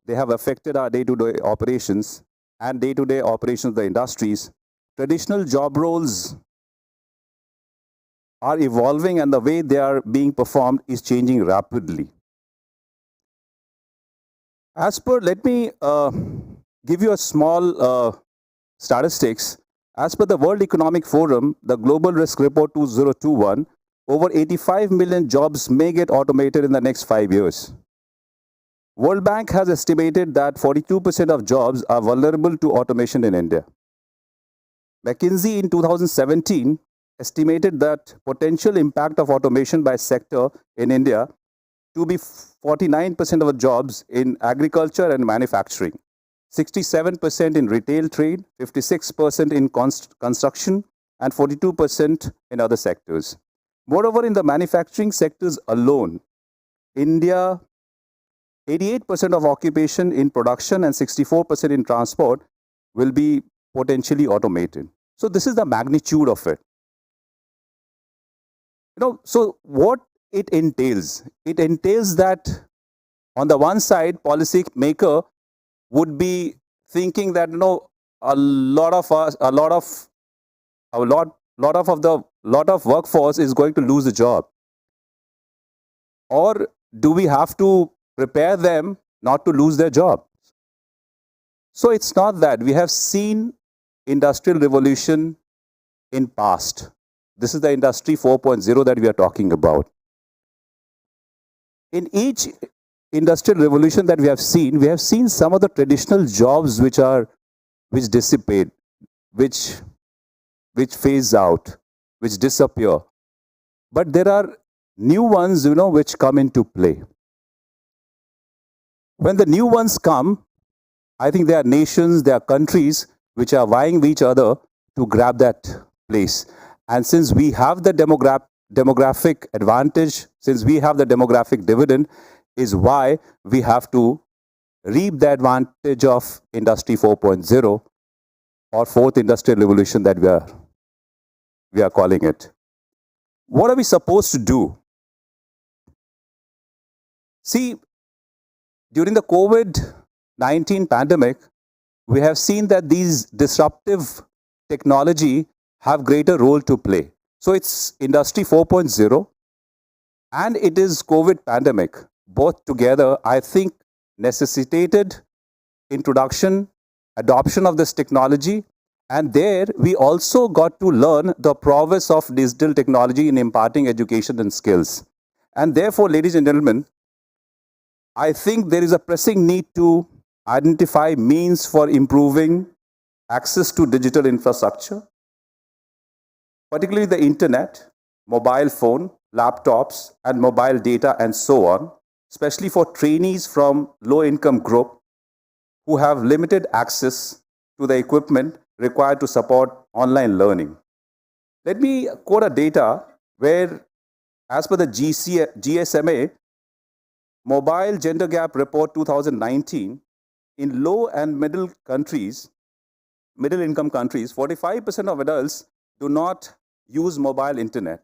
S8: They have affected our day-to-day operations and day-to-day operations of the industries. Traditional job roles are evolving and the way they are being performed is changing rapidly. Let me give you a small statistics. As per the World Economic Forum, the Global Risk Report 2021, over 85 million jobs may get automated in the next 5 years. World Bank has estimated that 42% of jobs are vulnerable to automation in India. McKinsey in 2017 estimated that potential impact of automation by sector in India to be 49% of the jobs in agriculture and manufacturing, 67% in retail trade, 56% in construction, and 42% in other sectors. Moreover, in the manufacturing sectors alone, India, 88% of occupation in production and 64% in transport will be potentially automated. So this is the magnitude of it. So what it entails that on the one side, policy maker would be thinking that a lot of workforce is going to lose a job, or do we have to prepare them not to lose their job? So it's not that. We have seen industrial revolution in past. This is the industry 4.0 that we are talking about. In each industrial revolution that we have seen some of the traditional jobs which dissipate, which phase out, which disappear. But there are new ones, which come into play. When the new ones come, I think there are nations, there are countries which are vying with each other to grab that place. And since we have the demographic advantage, since we have the demographic dividend, is why we have to reap the advantage of Industry 4.0 or fourth industrial revolution that we are calling it. What are we supposed to do? See, during the COVID-19 pandemic, we have seen that these disruptive technology have greater role to play. So it's Industry 4.0 and it is COVID pandemic. Both together, I think, necessitated introduction, adoption of this technology, and there we also got to learn the prowess of digital technology in imparting education and skills. And therefore, ladies and gentlemen, I think there is a pressing need to identify means for improving access to digital infrastructure, particularly the internet, mobile phone, laptops, and mobile data, and so on, especially for trainees from low-income group who have limited access to the equipment required to support online learning. Let me quote a data where, as per the GSMA Mobile Gender Gap Report 2019, in low and middle income countries, 45% of adults do not use mobile internet,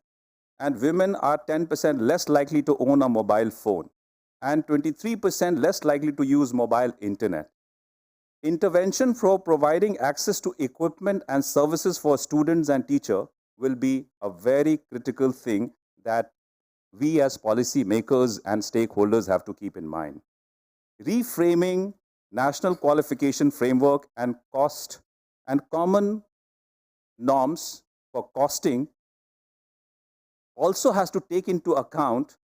S8: and women are 10% less likely to own a mobile phone, and 23% less likely to use mobile internet. Intervention for providing access to equipment and services for students and teachers will be a very critical thing that we as policy makers and stakeholders have to keep in mind. Reframing national qualification framework and cost and common norms for costing also has to take into account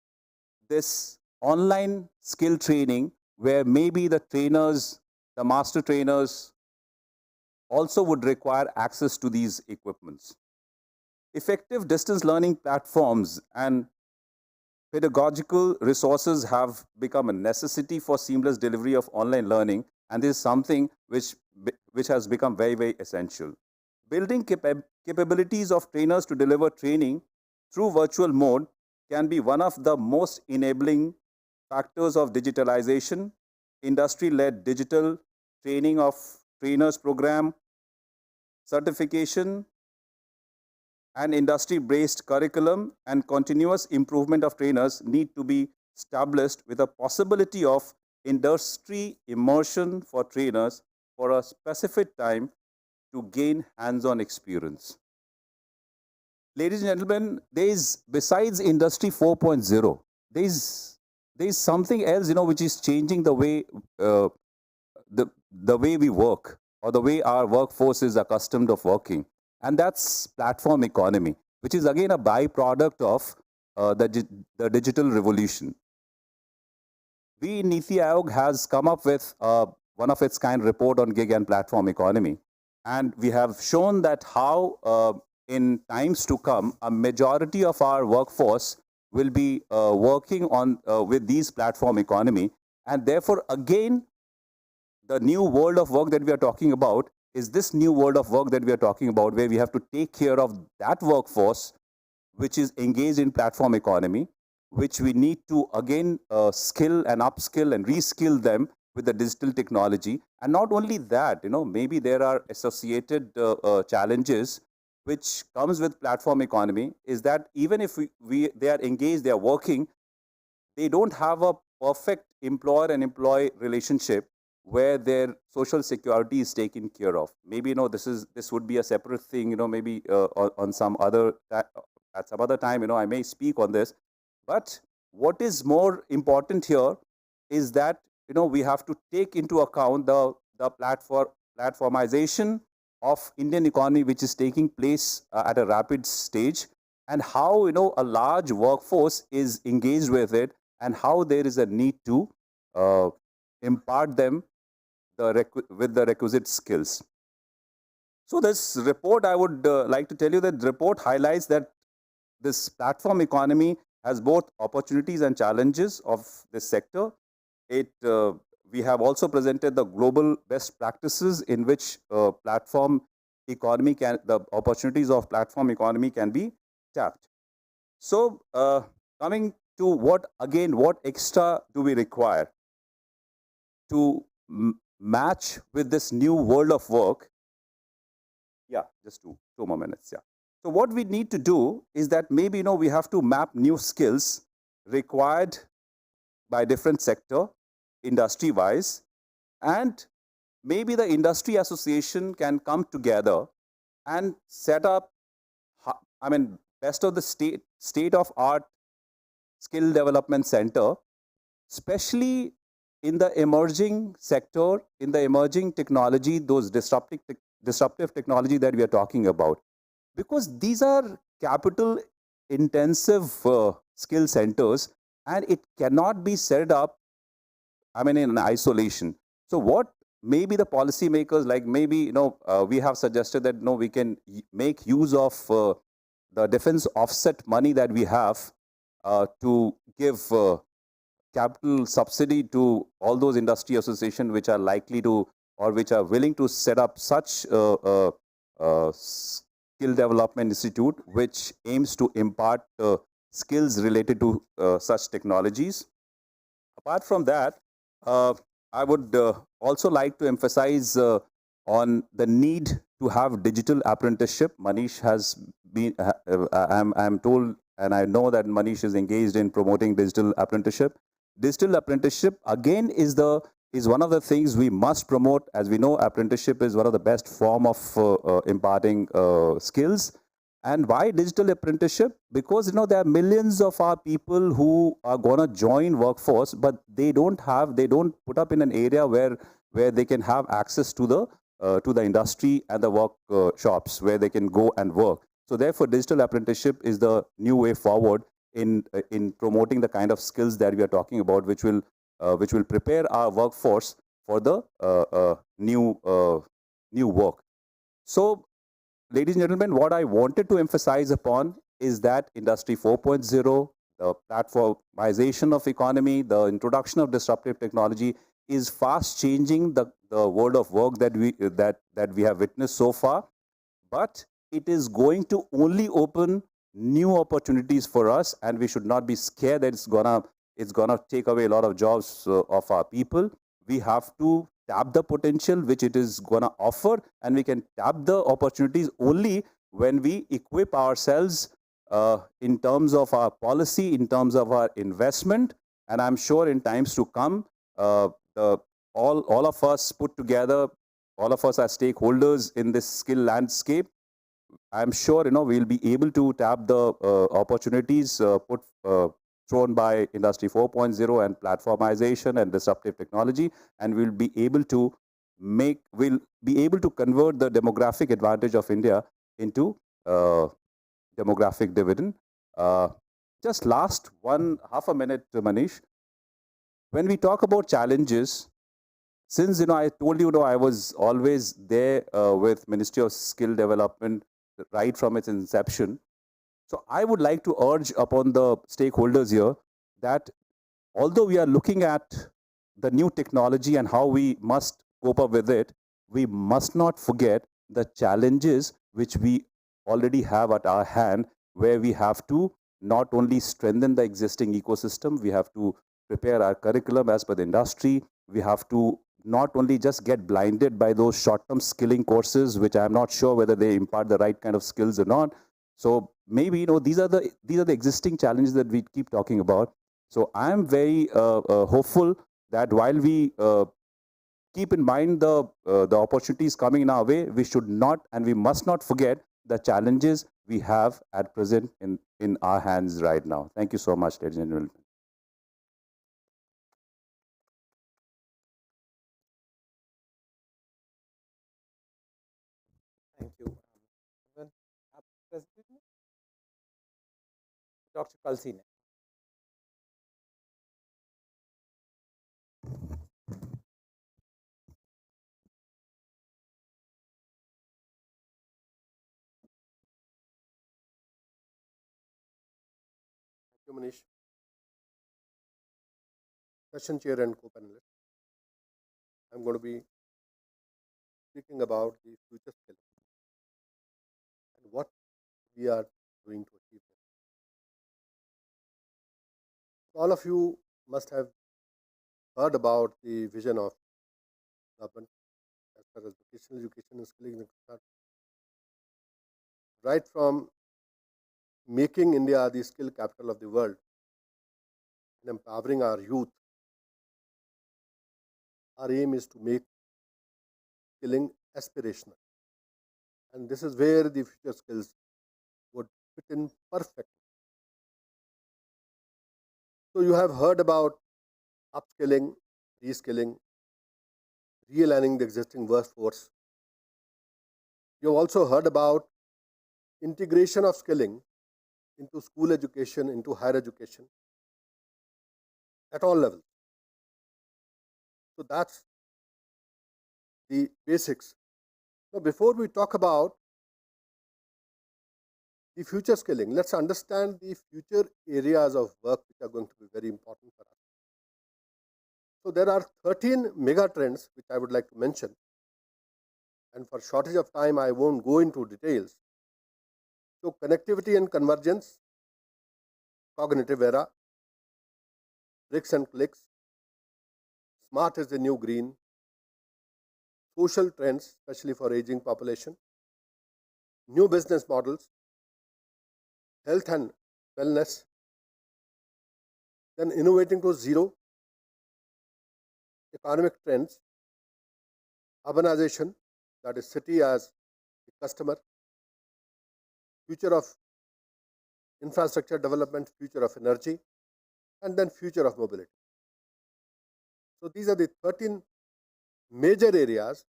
S8: this online skill training, where maybe the trainers, the master trainers also would require access to these equipments. Effective distance learning platforms and pedagogical resources have become a necessity for seamless delivery of online learning, and this is something which has become very, very essential. Building capabilities of trainers to deliver training through virtual mode can be one of the most enabling factors of digitalization. Industry-led digital training of trainers program, certification, and industry-based curriculum and continuous improvement of trainers need to be established with a possibility of industry immersion for trainers for a specific time to gain hands-on experience. ladies and gentlemen, there is, besides Industry 4.0, there is something else, which is changing the way the way we work, or the way our workforce is accustomed of working, and that's platform economy, which is again a byproduct of the digital revolution. We in Niti Aayog has come up with one of its kind report on gig and platform economy, and we have shown that how in times to come a majority of our workforce will be working on with these platform economy, and therefore again the new world of work that we are talking about is this new world of work that we are talking about, where we have to take care of that workforce which is engaged in platform economy, which we need to again skill and upskill and reskill them with the digital technology. And not only that, maybe there are associated challenges which comes with platform economy, is that even if they are engaged, they are working, they don't have a perfect employer and employee relationship where their social security is taken care of. Maybe this would be a separate thing. Maybe on some other at some other time. I may speak on this. But what is more important here is that we have to take into account the platformization of Indian economy, which is taking place at a rapid stage, and how a large workforce is engaged with it, and how there is a need to impart them with the requisite skills. So this report, I would like to tell you that the report highlights that this platform economy has both opportunities and challenges of this sector. We have also presented the global best practices in which platform economy the opportunities of platform economy can be tapped. So coming to what extra do we require to match with this new world of work? Yeah, just two more minutes. Yeah. So what we need to do is that maybe we have to map new skills required by different sector, industry wise, and maybe the industry association can come together and set up, best of the state of art skill development center, especially in the emerging sector, in the emerging technology, those disruptive technology that we are talking about. Because these are capital intensive skill centers, and it cannot be set up in isolation. So what maybe the policymakers, like maybe we have suggested that we can make use of the defense offset money that we have to give capital subsidy to all those industry associations which are likely to, or which are willing to set up such skill development institute which aims to impart skills related to such technologies. Apart from that, I would also like to emphasize on the need to have digital apprenticeship. Manish has been, I'm told, and I know that Manish is engaged in promoting digital apprenticeship. Digital apprenticeship again is one of the things we must promote. As we know, apprenticeship is one of the best form of imparting skills. And why digital apprenticeship? Because there are millions of our people who are gonna join workforce, but they don't put up in an area where they can have access to the industry and the workshops where they can go and work. So therefore, digital apprenticeship is the new way forward in promoting the kind of skills that we are talking about, which will prepare our workforce for the new work. So, ladies and gentlemen, what I wanted to emphasize upon is that Industry 4.0, the platformization of economy, the introduction of disruptive technology is fast changing the world of work that we have witnessed so far. But it is going to only open new opportunities for us, and we should not be scared that it's gonna take away a lot of jobs of our people. We have to tap the potential which it is gonna offer, and we can tap the opportunities only when we equip ourselves in terms of our policy, in terms of our investment. And I'm sure in times to come, all of us put together, all of us as stakeholders in this skill landscape, I'm sure we'll be able to tap the opportunities thrown by Industry 4.0 and platformization and disruptive technology, and we'll be able to convert the demographic advantage of India into demographic dividend. Just last half a minute, Manish. When we talk about challenges, since I told you, I was always there with Ministry of Skill Development right from its inception. So I would like to urge upon the stakeholders here that although we are looking at the new technology and how we must cope up with it, we must not forget the challenges which we already have at our hand, where we have to not only strengthen the existing ecosystem, we have to prepare our curriculum as per the industry, we have to not only just get blinded by those short-term skilling courses, which I'm not sure whether they impart the right kind of skills or not. So maybe these are the existing challenges that we keep talking about. So I am very hopeful that while we keep in mind the opportunities coming in our way, we should not and we must not forget the challenges we have at present in our hands right now. Thank you so much, ladies and gentlemen.
S16: Thank you. Dr. Kalsi.
S9: Thank you, Manish. Session chair and co-panelist. I'm going to be speaking about the future skills and what we are doing to achieve them. All of you must have heard about the vision of government as far as vocational education and skilling is concerned. Right from making India the skill capital of the world and empowering our youth, our aim is to make skilling aspirational. And this is where the future skills would fit in perfectly. So you have heard about upskilling, reskilling, realigning the existing workforce. You have also heard about integration of skilling into school education, into higher education at all levels. So that's the basics. Now, before we talk about the future skilling, let's understand the future areas of work which are going to be very important for us. So there are 13 mega trends which I would like to mention. And for shortage of time, I won't go into details. So connectivity and convergence, cognitive era, bricks and clicks, smart is the new green, social trends, especially for aging population, new business models, health and wellness, then innovating to zero, economic trends, urbanization, that is city as the customer, future of infrastructure development, future of energy, and then future of mobility. So these are the 13 major areas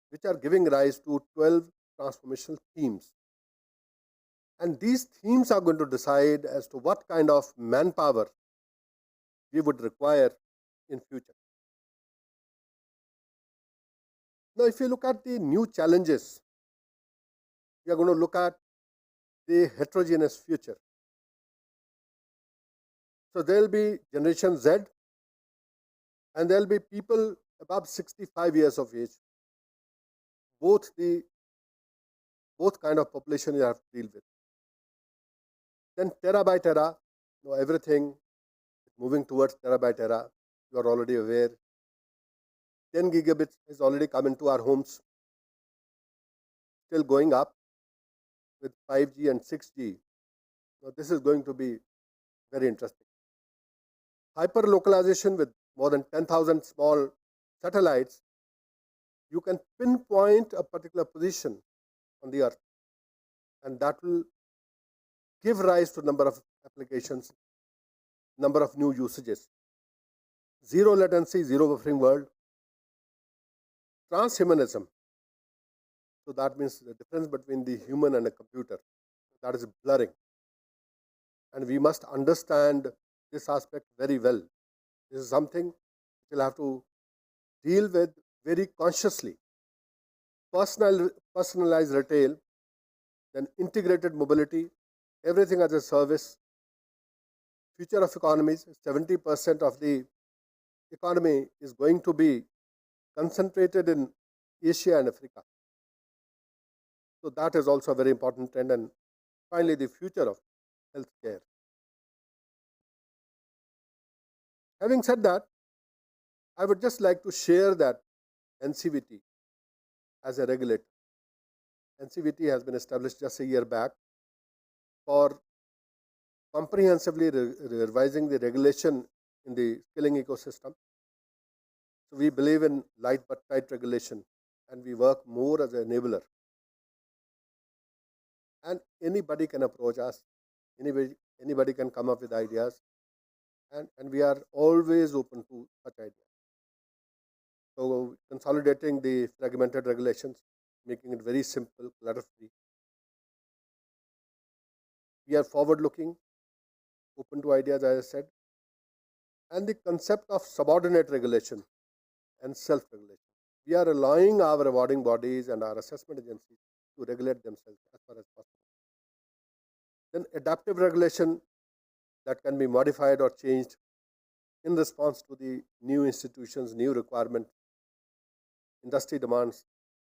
S9: which are giving rise to 12 transformational themes. And these themes are going to decide as to what kind of manpower we would require in future. Now, if you look at the new challenges, we are going to look at the heterogeneous future. So there will be Generation Z, and there will be people above 65 years of age. Both kind of population you have to deal with. Then tera by tera, everything is moving towards tera by tera. You are already aware. 10 gigabits has already come into our homes. Still going up with 5G and 6G. Now this is going to be very interesting. Hyper-localization with more than 10,000 small satellites. You can pinpoint a particular position on the earth. and that will give rise to number of applications, number of new usages. Zero latency, zero buffering world, transhumanism. So that means the difference between the human and a computer, that is blurring. And we must understand this aspect very well. This is something we'll have to deal with very consciously. Personalized retail, then integrated mobility, everything as a service. Future of economies, 70% of the economy is going to be concentrated in Asia and Africa. So that is also a very important trend. And finally, the future of healthcare. Having said that, I would just like to share that NCVT as a regulator. NCVT has been established just a year back for comprehensively revising the regulation in the skilling ecosystem. So we believe in light but tight regulation, and we work more as an enabler. And anybody can approach us, anybody can come up with ideas, and we are always open to such ideas. So consolidating the fragmented regulations, making it very simple, clutter-free. We are forward-looking, open to ideas, as I said, and the concept of subordinate regulation and self-regulation. We are allowing our awarding bodies and our assessment agencies to regulate themselves as far as possible. Then adaptive regulation that can be modified or changed in response to the new institutions, new requirement, industry demands.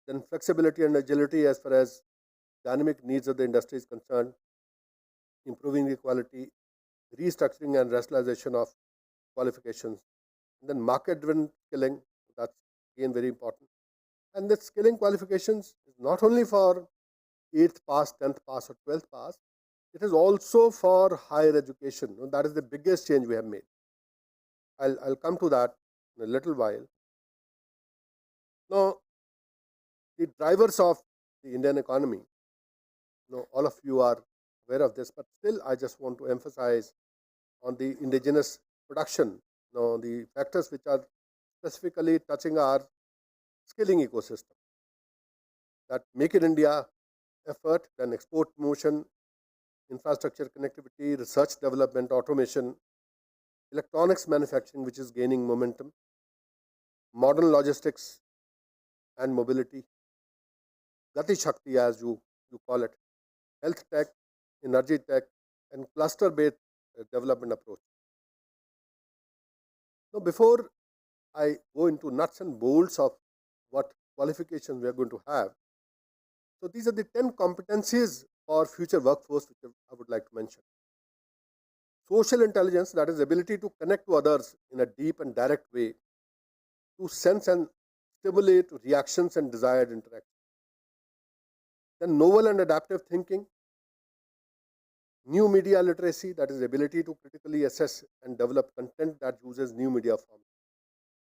S9: Then flexibility and agility as far as dynamic needs of the industry is concerned, improving the quality, restructuring and rationalization of qualifications. And then market-driven skilling, that's again very important. And the skilling qualifications is not only for 8th pass, 10th pass or 12th pass, it is also for higher education. That is the biggest change we have made. I'll come to that in a little while. Now, the drivers of the Indian economy, all of you are aware of this, but still I just want to emphasize on the indigenous production, the factors which are specifically touching our skilling ecosystem. That Make in India effort, then export promotion, infrastructure connectivity, research development, automation, electronics manufacturing, which is gaining momentum, modern logistics and mobility, Gati Shakti as you call it, health tech, energy tech, and cluster-based development approach. Now, before I go into nuts and bolts of what qualifications we are going to have, so these are the 10 competencies for future workforce which I would like to mention. Social intelligence, that is ability to connect to others in a deep and direct way, to sense and stimulate reactions and desired interaction. Then novel and adaptive thinking, new media literacy, that is ability to critically assess and develop content that uses new media forms,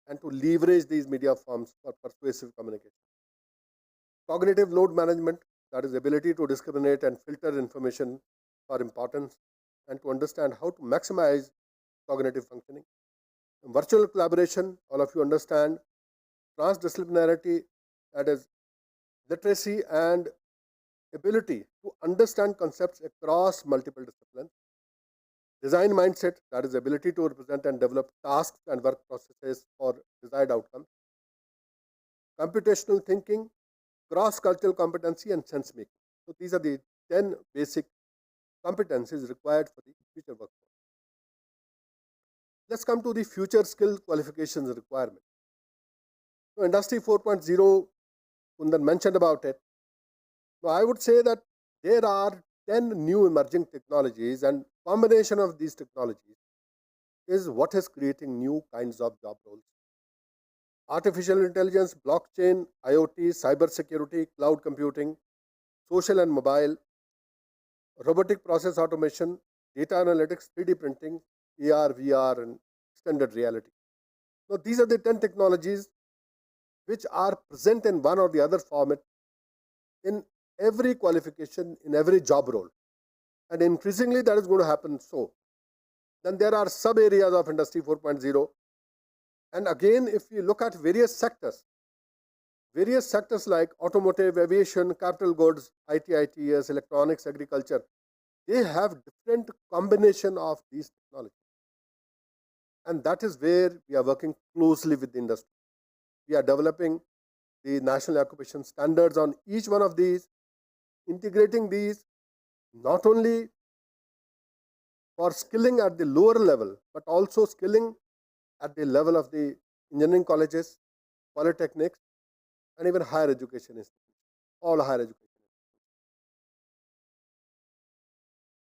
S9: and to leverage these media forms for persuasive communication. Cognitive load management, that is ability to discriminate and filter information for importance and to understand how to maximize cognitive functioning. And virtual collaboration, all of you understand. Transdisciplinarity, that is literacy and ability to understand concepts across multiple disciplines. Design mindset, that is ability to represent and develop tasks and work processes for desired outcomes. Computational thinking, cross-cultural competency, and sense making. So these are the 10 basic competencies required for the future workforce. Let's come to the future skill qualifications requirement. So Industry 4.0, Kundan mentioned about it. Now, I would say that there are 10 new emerging technologies, and combination of these technologies is what is creating new kinds of job roles. Artificial intelligence, blockchain, IoT, cybersecurity, cloud computing, social and mobile, robotic process automation, data analytics, 3D printing, AR, VR, and extended reality. Now, these are the 10 technologies which are present in one or the other format in every qualification in every job role. And increasingly that is going to happen so. Then there are sub areas of Industry 4.0. And again, if you look at various sectors like automotive, aviation, capital goods, IT, ITES, electronics, agriculture, they have different combination of these technologies. And that is where we are working closely with the industry. We are developing the national occupation standards on each one of these, integrating these not only for skilling at the lower level, but also skilling at the level of the engineering colleges, polytechnics, and even higher education institutions, all higher education.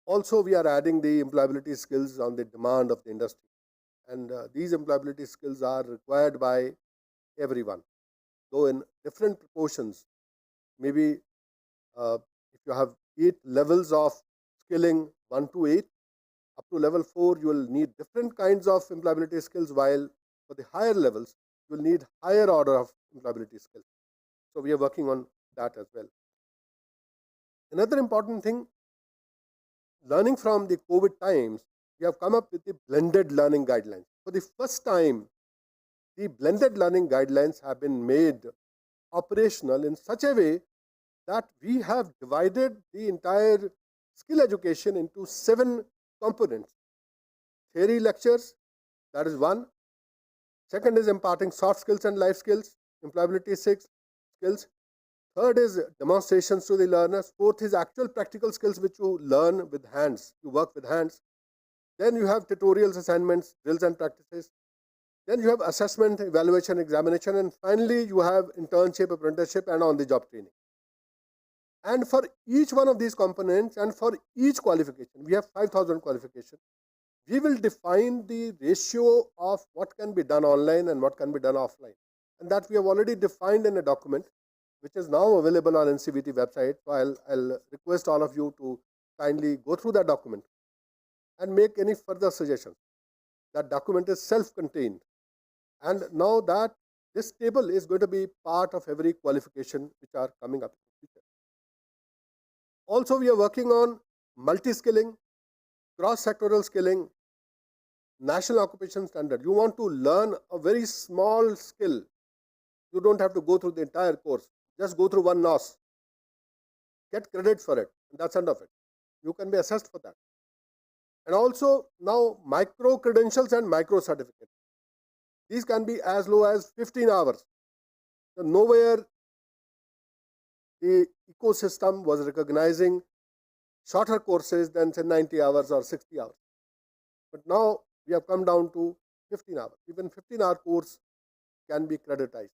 S9: Also, we are adding the employability skills on the demand of the industry. And these employability skills are required by everyone, though in different proportions. Maybe if you have 8 levels of skilling, 1 to 8, up to level 4, you will need different kinds of employability skills, while for the higher levels, you will need higher order of employability skills. So we are working on that as well. Another important thing, learning from the COVID times, we have come up with the blended learning guidelines. For the first time, the blended learning guidelines have been made operational in such a way that we have divided the entire skill education into 7 components. Theory lectures, that is 1. Second is imparting soft skills and life skills, employability skills. Third is demonstrations to the learners. Fourth is actual practical skills which you learn with hands, you work with hands. Then you have tutorials, assignments, drills and practices. Then you have assessment, evaluation, examination, and finally you have internship, apprenticeship, and on-the-job training. And for each one of these components and for each qualification, we have 5,000 qualifications. We will define the ratio of what can be done online and what can be done offline. And that we have already defined in a document, which is now available on NCVT website. So I'll request all of you to kindly go through that document and make any further suggestions. That document is self-contained. And now that this table is going to be part of every qualification which are coming up in the future. Also, we are working on multi-skilling, cross-sectoral skilling, national occupation standard. You want to learn a very small skill. You don't have to go through the entire course. Just go through one NOS. Get credit for it. And that's end of it. You can be assessed for that. And also now micro credentials and micro certificates. These can be as low as 15 hours. So nowhere the ecosystem was recognizing shorter courses than say 90 hours or 60 hours. But now we have come down to 15 hours. Even 15-hour course can be creditized.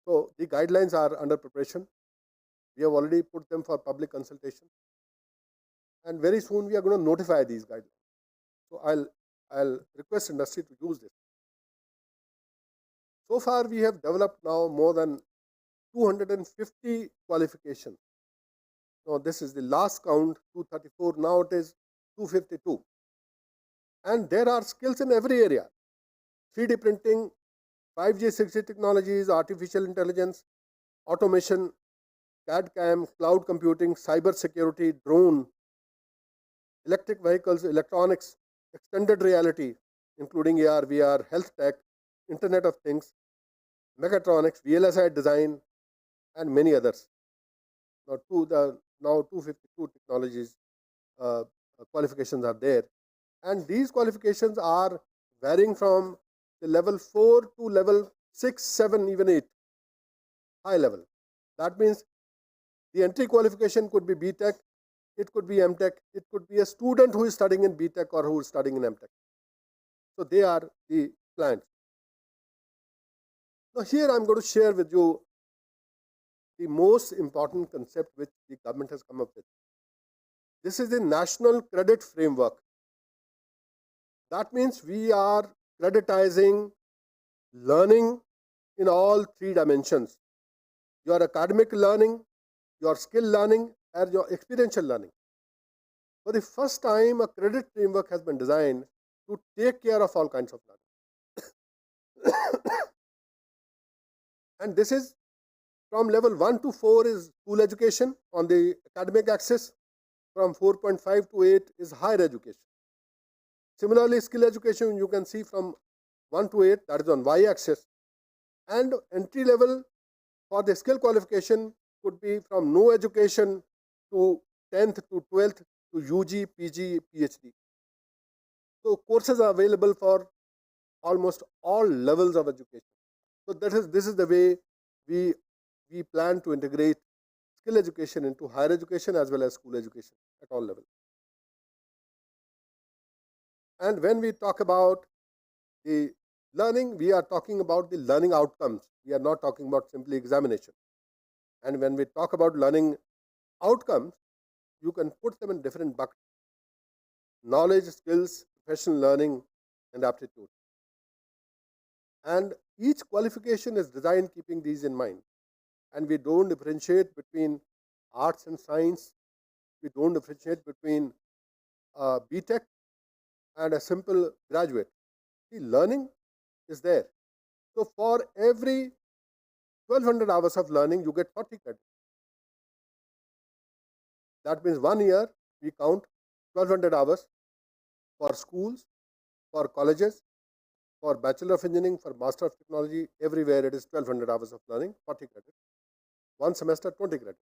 S9: So the guidelines are under preparation. We have already put them for public consultation. And very soon we are going to notify these guidelines. So I'll request industry to use this. So far we have developed now more than 250 qualifications. Now this is the last count, 234. Now it is 252. And there are skills in every area. 3D printing, 5G, 6G technologies, artificial intelligence, automation, CAD/CAM, cloud computing, cyber security, drone, electric vehicles, electronics, extended reality, including AR, VR, health tech, Internet of Things, mechatronics, VLSI design, and many others. Now 252 technologies qualifications are there. And these qualifications are varying from the level 4 to level 6, 7, even 8, high level. That means the entry qualification could be BTech, it could be MTech, it could be a student who is studying in BTech or who is studying in MTech. So they are the clients. Now here I am going to share with you the most important concept which the government has come up with. This is the National Credit Framework. That means we are creditizing learning in all 3 dimensions. Your academic learning, your skill learning, and your experiential learning. For the first time, a credit framework has been designed to take care of all kinds of learning. And this is From level 1 to 4 is school education on the academic axis. From 4.5 to 8 is higher education. Similarly, skill education you can see from 1 to 8, that is on y-axis. And entry level for the skill qualification could be from no education to 10th to 12th to UG, PG, PhD. So courses are available for almost all levels of education. So this is the way we plan to integrate skill education into higher education as well as school education at all levels. And when we talk about the learning, we are talking about the learning outcomes. We are not talking about simply examination. And when we talk about learning outcomes, you can put them in different buckets: knowledge, skills, professional learning, and aptitude. And each qualification is designed keeping these in mind. And we don't differentiate between arts and science. We don't differentiate between BTech and a simple graduate. The learning is there. So for every 1200 hours of learning, you get 40 credits. That means 1 year, we count 1200 hours for schools, for colleges, for Bachelor of Engineering, for Master of Technology, everywhere it is 1200 hours of learning, 40 credits. 1 semester, 20 credits.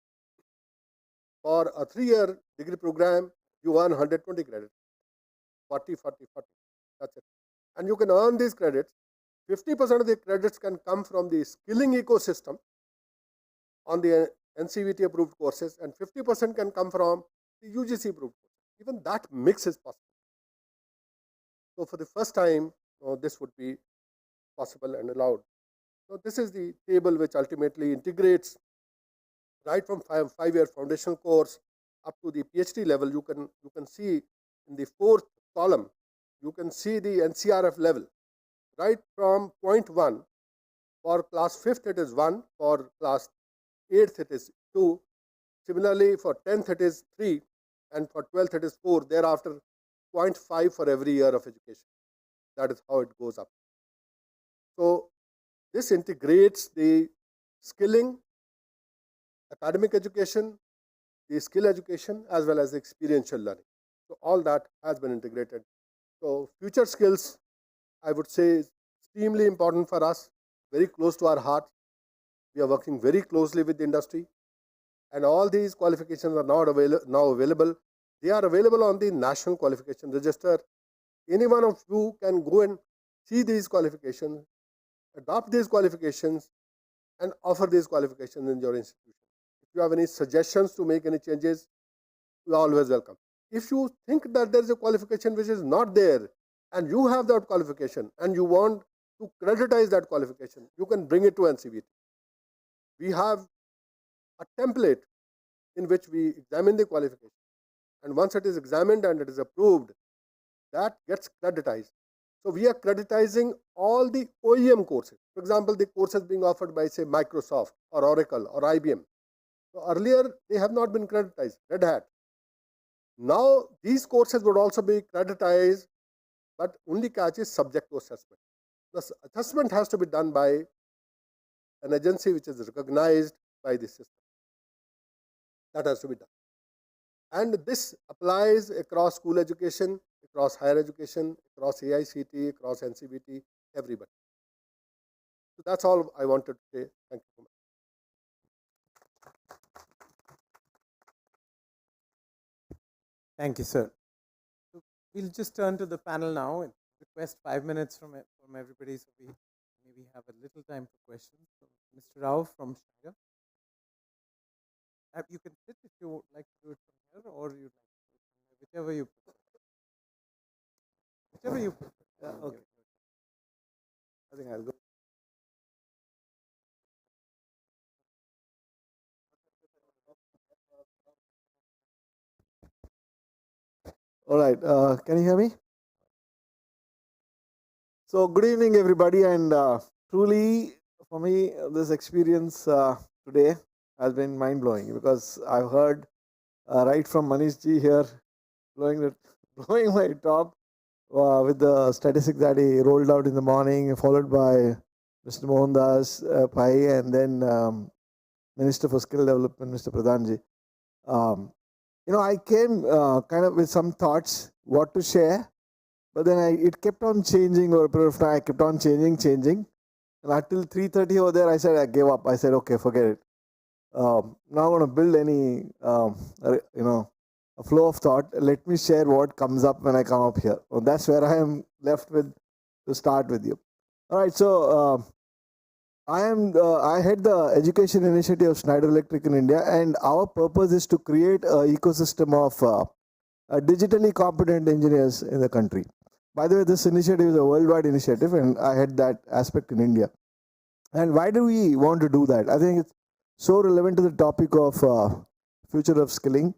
S9: For a 3-year degree program, you earn 120 credits. 40, 40, 40. That's it. And you can earn these credits. 50% of the credits can come from the skilling ecosystem on the NCVT approved courses, and 50% can come from the UGC approved courses. Even that mix is possible. So for the first time, this would be possible and allowed. So this is the table which ultimately integrates right from 5-year foundational course up to the PhD level. You can see in the 4th column, you can see the NCRF level. Right from point 1, for class 5th it is 1, for class 8th it is 2, similarly for 10th it is 3, and for 12th it is 4, thereafter 0.5 for every year of education. That is how it goes up. So this integrates the skilling, academic education, the skill education, as well as the experiential learning. So all that has been integrated. So future skills, I would say, is extremely important for us, very close to our heart. We are working very closely with the industry, and all these qualifications are now available. They are available on the National Qualification Register. Any one of you can go and see these qualifications, adopt these qualifications, and offer these qualifications in your institution. If you have any suggestions to make any changes, you are always welcome. If you think that there is a qualification which is not there, and you have that qualification, and you want to creditize that qualification, you can bring it to NCVT. We have a template in which we examine the qualification. And once it is examined and it is approved, that gets creditized. So we are creditizing all the OEM courses. For example, the courses being offered by, say, Microsoft or Oracle or IBM. So earlier, they have not been creditized, Red Hat. Now, these courses would also be creditized, but only catch is subject to assessment. The assessment has to be done by an agency which is recognized by the system. That has to be done. And this applies across school education, across higher education, across AICT, across NCVT, everybody. So that's all I wanted to say. Thank you so much.
S16: Thank you, sir. So we'll just turn to the panel now and request 5 minutes from everybody, so we maybe have a little time for questions. So Mr. Rao from Shire. You can sit if you would like to do it from here, or you like to do it from here, whichever you prefer. Whichever you prefer.
S5: Okay. I think I'll go. All right. Can you hear me? So good evening, everybody, and truly, for me, this experience today has been mind-blowing, because I've heard right from Manish ji here, blowing my top with the statistics that he rolled out in the morning, followed by Mr. Mohandas Pai, and then Minister for Skill Development, Mr. Pradhanji. I came kind of with some thoughts what to share, but then it kept on changing over a period of time. I kept on changing. And until 3:30 over there, I said I gave up. I said, okay, forget it. Now I'm going to build any, a flow of thought. Let me share what comes up when I come up here. Well, that's where I am left with to start with you. All right, so I head the education initiative of Schneider Electric in India, and our purpose is to create an ecosystem of digitally competent engineers in the country. By the way, this initiative is a worldwide initiative, and I had that aspect in India. And why do we want to do that? I think it's so relevant to the topic of future of skilling.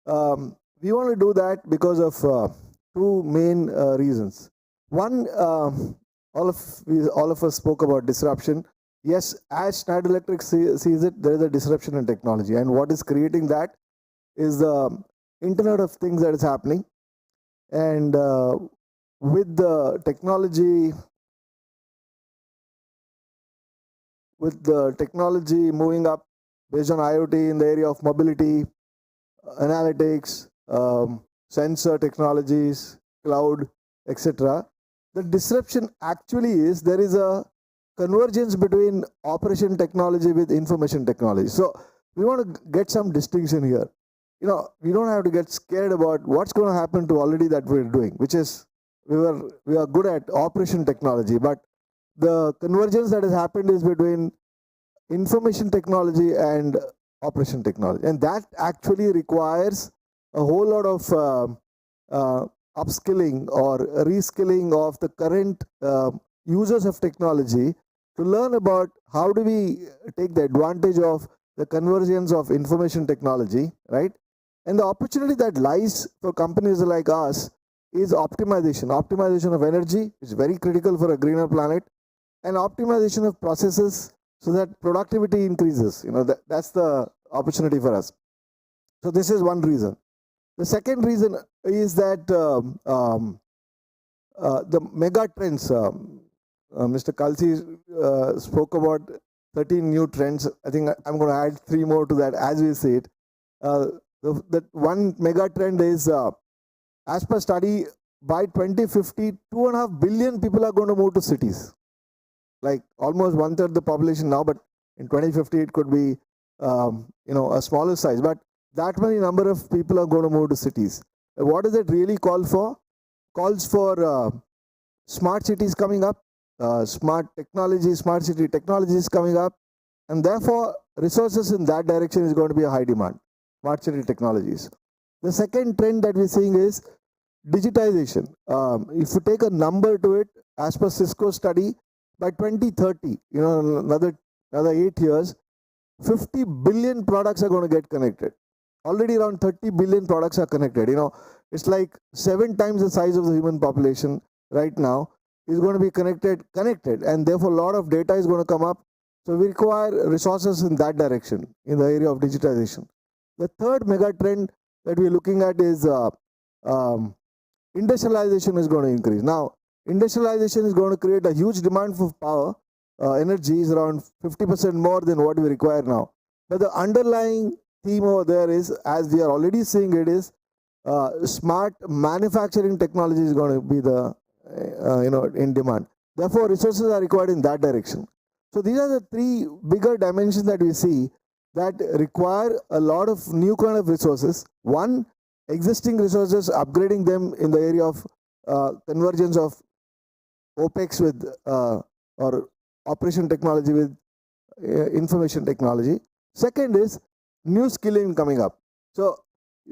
S5: We want to do that because of two main reasons. One, all of us spoke about disruption. Yes, as Schneider Electric sees it, there is a disruption in technology, and what is creating that is the Internet of Things that is happening. And with the technology moving up based on IoT in the area of mobility, analytics, sensor technologies, cloud, etc., the disruption actually is there is a convergence between operation technology with information technology. So we want to get some distinction here. We don't have to get scared about what's going to happen to already that we're doing, which is we are good at operation technology, but the convergence that has happened is between information technology and operation technology, and that actually requires a whole lot of upskilling or reskilling of the current users of technology to learn about how do we take the advantage of the convergence of information technology, right? And the opportunity that lies for companies like us is optimization of energy is very critical for a greener planet, and optimization of processes so that productivity increases. That's the opportunity for us. So this is one reason. The second reason is that the mega trends. Mr. Kalsi spoke about 13 new trends. I think I'm going to add 3 more to that as we see it. That one mega trend is, as per study, by 2050, 2.5 billion people are going to move to cities. Like almost 1/3 the population now, but in 2050 it could be a smaller size. But that many number of people are going to move to cities. What does it really call for? Calls for smart cities coming up, smart city technology is coming up, and therefore resources in that direction is going to be a high demand. Smart city technologies. The second trend that we're seeing is digitization. If you take a number to it, as per Cisco study, by 2030, another 8 years, 50 billion products are going to get connected. Already around 30 billion products are connected. It's like 7 times the size of the human population right now is going to be connected, and therefore a lot of data is going to come up. So we require resources in that direction, in the area of digitization. The third mega trend that we're looking at is industrialization is going to increase. Now, industrialization is going to create a huge demand for power. Energy is around 50% more than what we require now. But the underlying theme over there is, as we are already seeing it, is smart manufacturing technology is going to be the in demand. Therefore, resources are required in that direction. So these are the 3 bigger dimensions that we see that require a lot of new kind of resources. One, existing resources, upgrading them in the area of convergence of OPEX with or operation technology with information technology. Second is new skilling coming up. So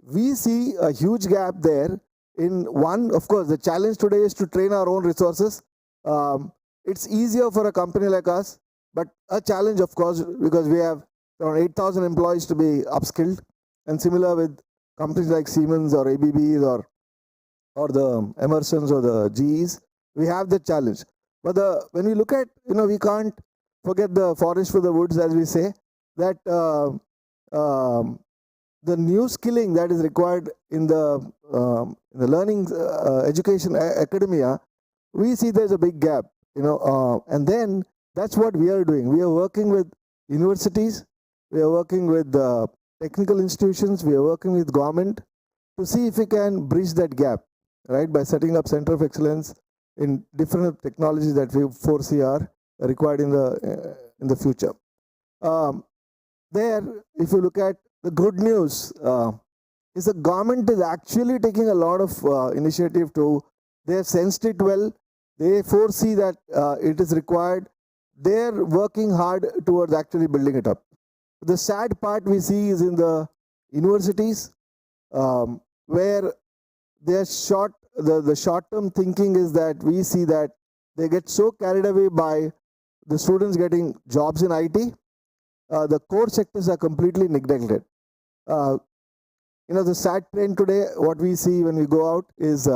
S5: we see a huge gap there. In one, of course, the challenge today is to train our own resources. It's easier for a company like us, but a challenge, of course, because we have around 8,000 employees to be upskilled, and similar with companies like Siemens or ABBs or the Emersons or the GEs, we have the challenge. But when we look at, we can't forget the forest for the woods, as we say, that the new skilling that is required in the learning education academia, we see there's a big gap, and then that's what we are doing. We are working with universities, we are working with technical institutions, we are working with government to see if we can bridge that gap, right, by setting up center of excellence in different technologies that we foresee are required in the future. There, if you look at the good news, is the government is actually taking a lot of initiative to, they have sensed it well, they foresee that it is required, they're working hard towards actually building it up. The sad part we see is in the universities, where their the short-term thinking is that we see that they get so carried away by the students getting jobs in IT, the core sectors are completely neglected. The sad trend today, what we see when we go out is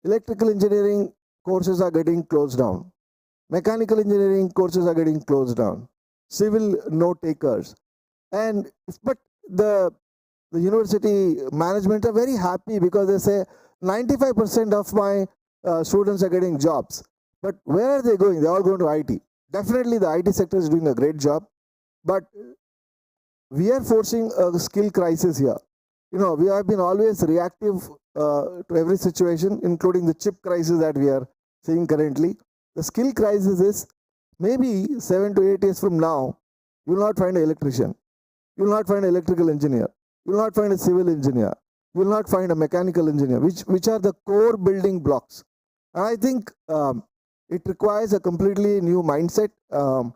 S5: electrical engineering courses are getting closed down. Mechanical engineering courses are getting closed down. Civil no takers. But the university management are very happy because they say 95% of my students are getting jobs. But where are they going? They're all going to IT. Definitely the IT sector is doing a great job. But we are forcing a skill crisis here. We have been always reactive to every situation, including the chip crisis that we are seeing currently. The skill crisis is maybe 7 to 8 years from now, you will not find an electrician. You will not find an electrical engineer. You will not find a civil engineer. You will not find a mechanical engineer, which are the core building blocks. And I think it requires a completely new mindset. I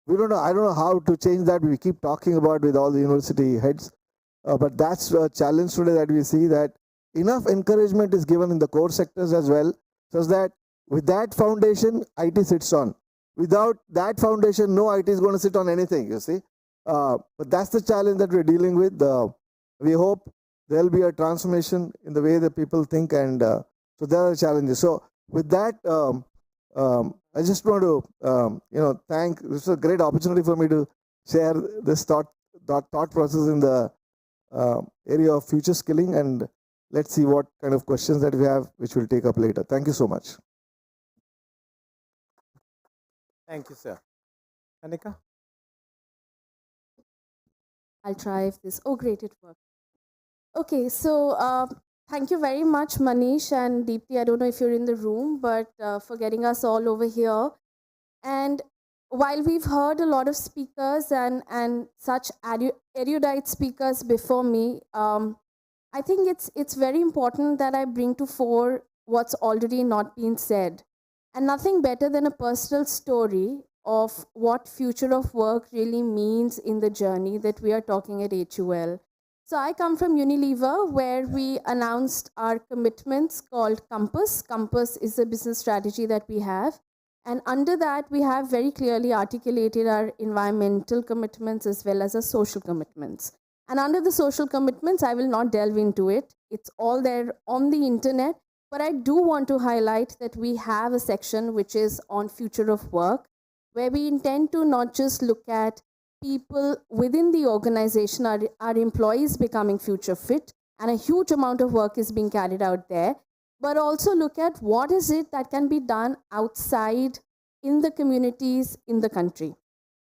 S5: don't know how to change that. We keep talking about with all the university heads. But that's a challenge today that we see, that enough encouragement is given in the core sectors as well, so that with that foundation, IT sits on. Without that foundation, no IT is going to sit on anything, you see. But that's the challenge that we're dealing with. We hope there'll be a transformation in the way that people think, and so there are challenges. So with that, I just want to thank. This is a great opportunity for me to share this thought process in the area of future skilling, and let's see what kind of questions that we have, which we'll take up later. Thank you so much.
S16: Thank you, sir. Anika?
S4: I'll try if this. Oh, great, it worked. Okay, so thank you very much, Manish and Deepti. I don't know if you're in the room, but for getting us all over here. And while we've heard a lot of speakers and such erudite speakers before me, I think it's very important that I bring to fore what's already not been said. And nothing better than a personal story of what future of work really means in the journey that we are talking at HUL. So I come from Unilever, where we announced our commitments called Compass. Compass is a business strategy that we have. And under that, we have very clearly articulated our environmental commitments as well as our social commitments. And under the social commitments, I will not delve into it. It's all there on the internet. But I do want to highlight that we have a section which is on future of work, where we intend to not just look at people within the organization, our employees becoming future fit, and a huge amount of work is being carried out there, but also look at what is it that can be done outside in the communities in the country.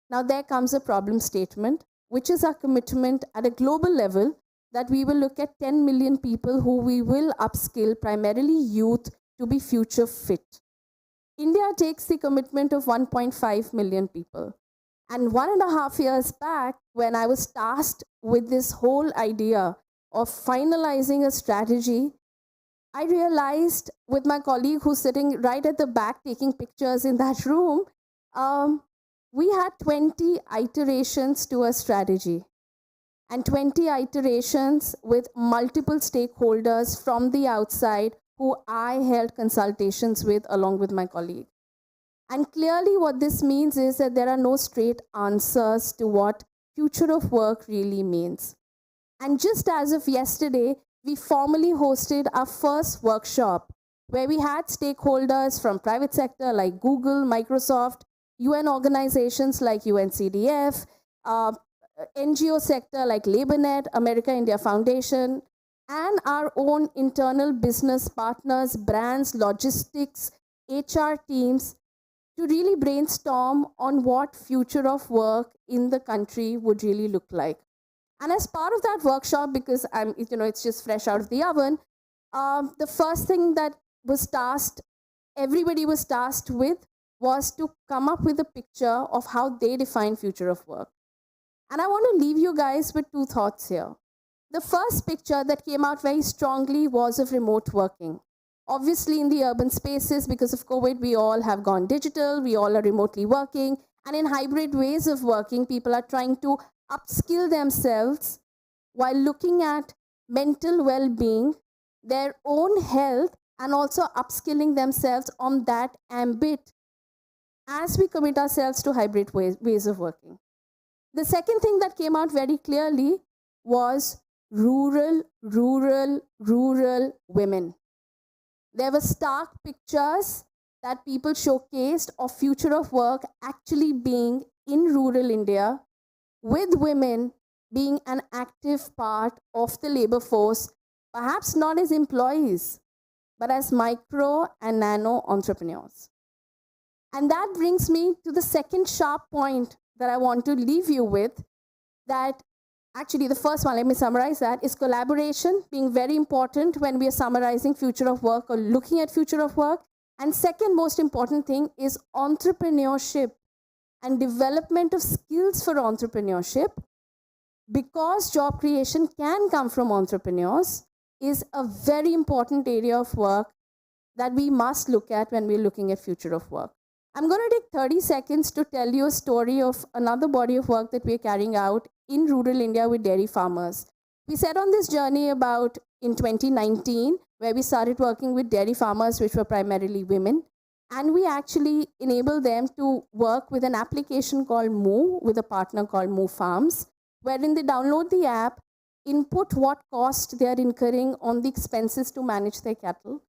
S4: Now there comes a problem statement, which is our commitment at a global level that we will look at 10 million people who we will upskill, primarily youth, to be future fit. India takes the commitment of 1.5 million people. And 1.5 years back, when I was tasked with this whole idea of finalizing a strategy, I realized with my colleague who's sitting right at the back taking pictures in that room, we had 20 iterations to a strategy and 20 iterations with multiple stakeholders from the outside who I held consultations with along with my colleague. And clearly what this means is that there are no straight answers to what future of work really means. And just as of yesterday, we formally hosted our first workshop where we had stakeholders from private sector like Google, Microsoft, UN organizations like UNCDF, NGO sector like LaborNet, America India Foundation, and our own internal business partners, brands, logistics, HR teams. to really brainstorm on what future of work in the country would really look like. And as part of that workshop, because it's just fresh out of the oven, the first thing that was tasked, everybody was tasked with, was to come up with a picture of how they define future of work. And I want to leave you guys with two thoughts here. The first picture that came out very strongly was of remote working. Obviously, in the urban spaces, because of COVID, we all have gone digital, we all are remotely working, and in hybrid ways of working, people are trying to upskill themselves while looking at mental well being, their own health, and also upskilling themselves on that ambit as we commit ourselves to hybrid ways of working. The second thing that came out very clearly was rural women. There were stark pictures that people showcased of future of work actually being in rural India, with women being an active part of the labor force, perhaps not as employees, but as micro and nano entrepreneurs. And that brings me to the second sharp point that I want to leave you with, that actually the first one, let me summarize that, is collaboration being very important when we are summarizing future of work or looking at future of work. And second most important thing is entrepreneurship and development of skills for entrepreneurship, because job creation can come from entrepreneurs, is a very important area of work that we must look at when we're looking at future of work. I'm going to take 30 seconds to tell you a story of another body of work that we're carrying out in rural India with dairy farmers. We set on this journey about in 2019, where we started working with dairy farmers, which were primarily women. And we actually enabled them to work with an application called Moo, with a partner called Moo Farms, wherein they download the app, input what cost they are incurring on the expenses to manage their cattle,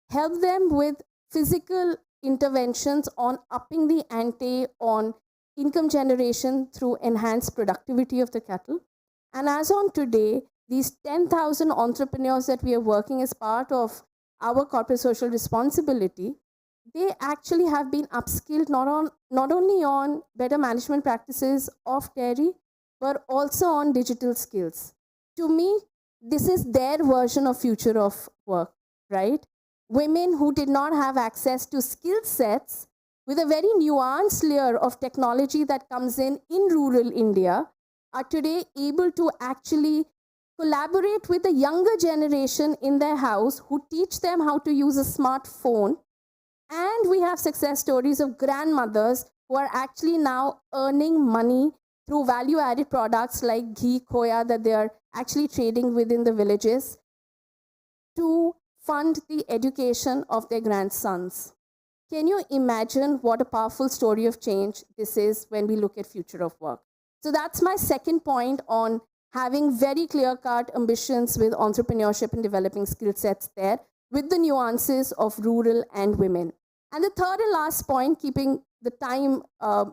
S4: help them with physical interventions on upping the ante on income generation through enhanced productivity of the cattle. And as on today, these 10,000 entrepreneurs that we are working as part of our corporate social responsibility, they actually have been upskilled not only on better management practices of dairy, but also on digital skills. To me, this is their version of future of work, right? Women who did not have access to skill sets, with a very nuanced layer of technology that comes in rural India, are today able to actually collaborate with the younger generation in their house who teach them how to use a smartphone. And we have success stories of grandmothers who are actually now earning money through value-added products like ghee, khoya, that they are actually trading within the villages to fund the education of their grandsons. Can you imagine what a powerful story of change this is when we look at future of work? So that's my second point on having very clear-cut ambitions with entrepreneurship and developing skill sets there, with the nuances of rural and women. And the third and last point, keeping the time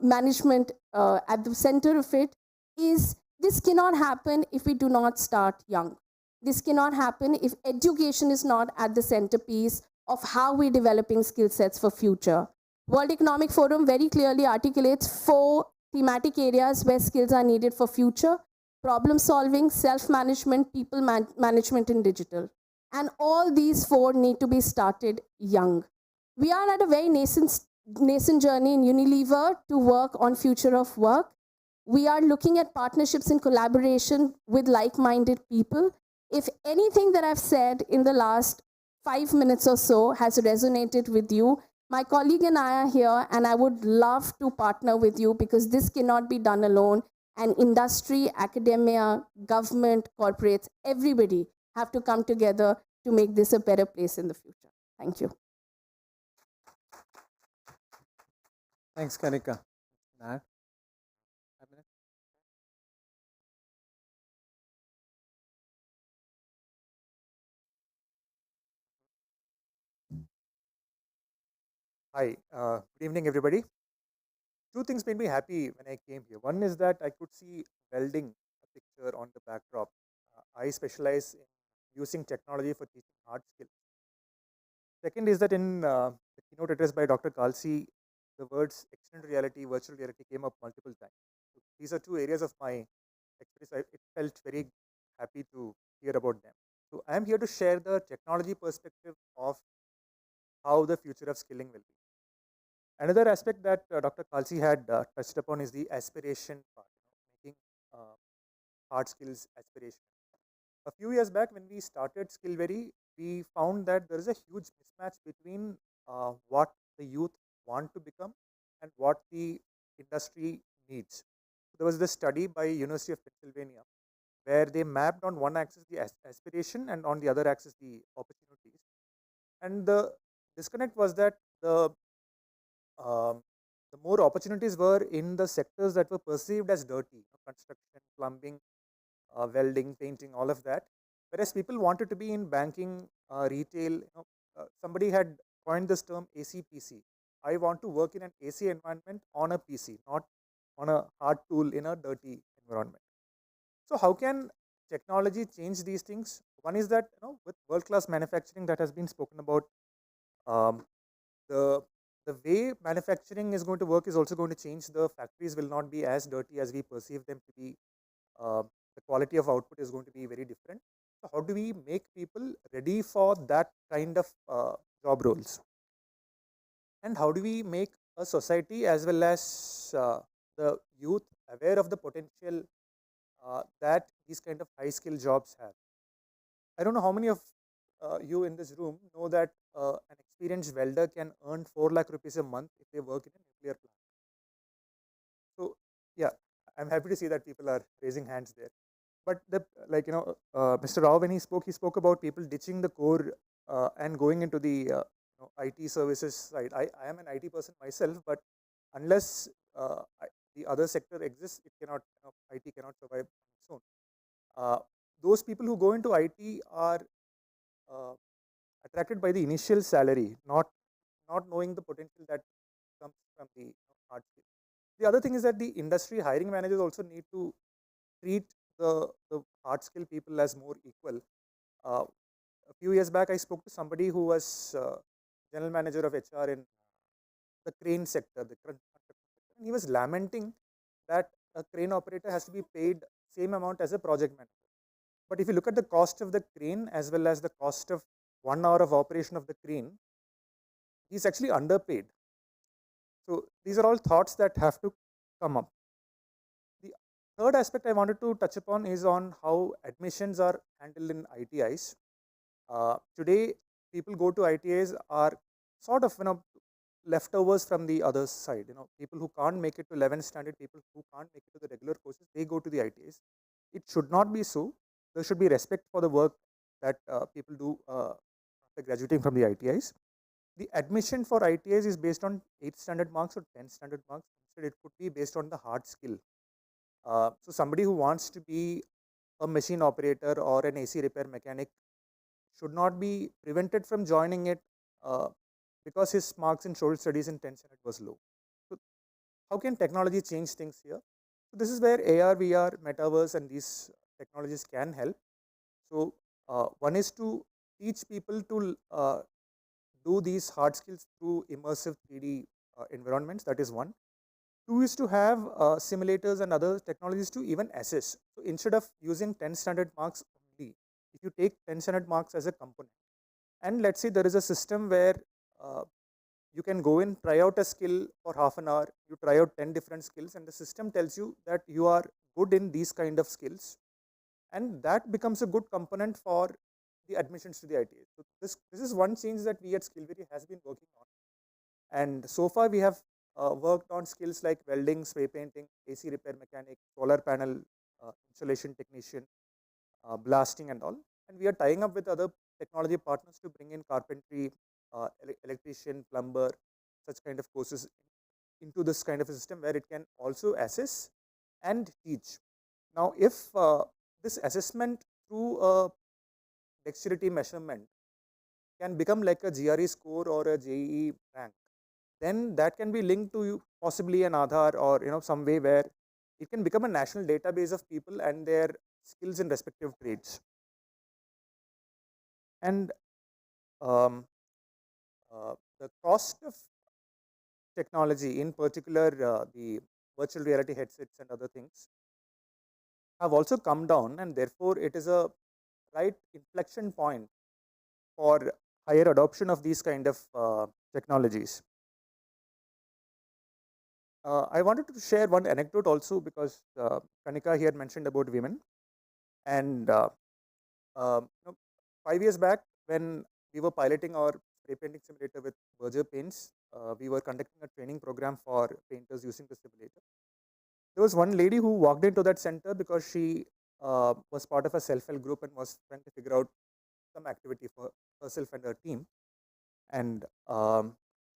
S4: management at the center of it, is this cannot happen if we do not start young. This cannot happen if education is not at the centerpiece of how we're developing skill sets for future. World Economic Forum very clearly articulates 4 thematic areas where skills are needed for future: problem solving, self-management, people management, and digital. And all these 4 need to be started young. We are at a very nascent journey in Unilever to work on future of work. We are looking at partnerships and collaboration with like-minded people. If anything that I've said in the last 5 minutes or so has resonated with you, my colleague and I are here, and I would love to partner with you, because this cannot be done alone. And industry, academia, government, corporates, everybody have to come together to make this a better place in the future. Thank you.
S16: Thanks, Kanika. Nat?
S11: Hi, good evening, everybody. 2 things made me happy when I came here. One is that I could see welding a picture on the backdrop. I specialize in using technology for teaching hard skills. Second is that in the keynote address by Dr. Kalsi, the words extended reality, virtual reality came up multiple times. So these are two areas of my expertise. It felt very happy to hear about them. So I am here to share the technology perspective of how the future of skilling will be. Another aspect that Dr. Kalsi had touched upon is the aspiration part, making uh, hard skills aspirational. A few years back, when we started Skillberry, we found that there is a huge mismatch between what the youth want to become and what the industry needs. There was this study by University of Pennsylvania where they mapped on one axis the aspiration and on the other axis the opportunities. And the disconnect was that um, the more opportunities were in the sectors that were perceived as dirty, construction, plumbing, welding, painting, all of that. Whereas people wanted to be in banking, retail. Somebody had coined this term ACPC. I want to work in an AC environment on a PC, not on a hard tool in a dirty environment. So how can technology change these things? One is that with world-class manufacturing that has been spoken about, um, the the way manufacturing is going to work is also going to change. The factories will not be as dirty as we perceive them to be. The quality of output is going to be very different. So how do we make people ready for that kind of job roles? And how do we make a society as well as the youth aware of the potential that these kind of high skill jobs have? I don't know how many of you in this room know that an experienced welder can earn 4 lakh rupees a month if they work in a nuclear plant. So yeah, I'm happy to see that people are raising hands there. But Mr. Rao, when he spoke about people ditching the core and going into the IT services side. I am an IT person myself, but unless the other sector exists, it cannot IT cannot survive on its own. Those people who go into IT are uh, attracted by the initial salary, not knowing the potential that comes from the hard skill. The other thing is that the industry hiring managers also need to treat the hard skill people as more equal. Uh, a few years back, I spoke to somebody who was general manager of HR in the crane sector, the construction sector, and he was lamenting that a crane operator has to be paid same amount as a project manager. But if you look at the cost of the crane as well as the cost of 1 hour of operation of the crane, he's actually underpaid. So these are all thoughts that have to come up. The third aspect I wanted to touch upon is on how admissions are handled in ITIs. Today, people go to ITIs are sort of leftovers from the other side. People who can't make it to 11th standard, people who can't make it to the regular courses, they go to the ITIs. It should not be so. There should be respect for the work that people do after graduating from the ITIs. The admission for ITIs is based on 8th standard marks or 10th standard marks. Instead, it could be based on the hard skill. So somebody who wants to be a machine operator or an AC repair mechanic should not be prevented from joining it because his marks in social studies in 10th standard was low. So how can technology change things here? So this is where AR, VR, metaverse and these technologies can help. So one is to teach people to do these hard skills through immersive 3D environments. That is one. Two is to have simulators and other technologies to even assess. So instead of using 10 standard marks only, if you take 10 standard marks as a component, and let's say there is a system where you can go in, try out a skill for half an hour, you try out 10 different skills, and the system tells you that you are good in these kind of skills, and that becomes a good component for the admissions to the ITA. So this is one change that we at Skillberry has been working on, and so far we have worked on skills like welding, spray painting, AC repair mechanic, solar panel installation technician, blasting and all. And we are tying up with other technology partners to bring in carpentry, electrician, plumber, such kind of courses into this kind of a system where it can also assess and teach. Now, if this assessment through a dexterity measurement can become like a GRE score or a JEE rank, then that can be linked to possibly an Aadhaar or some way where it can become a national database of people and their skills in respective trades. And the cost of technology, in particular the virtual reality headsets and other things, have also come down, and therefore it is a right inflection point for higher adoption of these kind of technologies. I wanted to share one anecdote also, because Kanika here mentioned about women, and 5 years back when we were piloting our spray painting simulator with Berger paints, we were conducting a training program for painters using the simulator. There was one lady who walked into that center because she was part of a self-help group and was trying to figure out some activity for herself and her team. And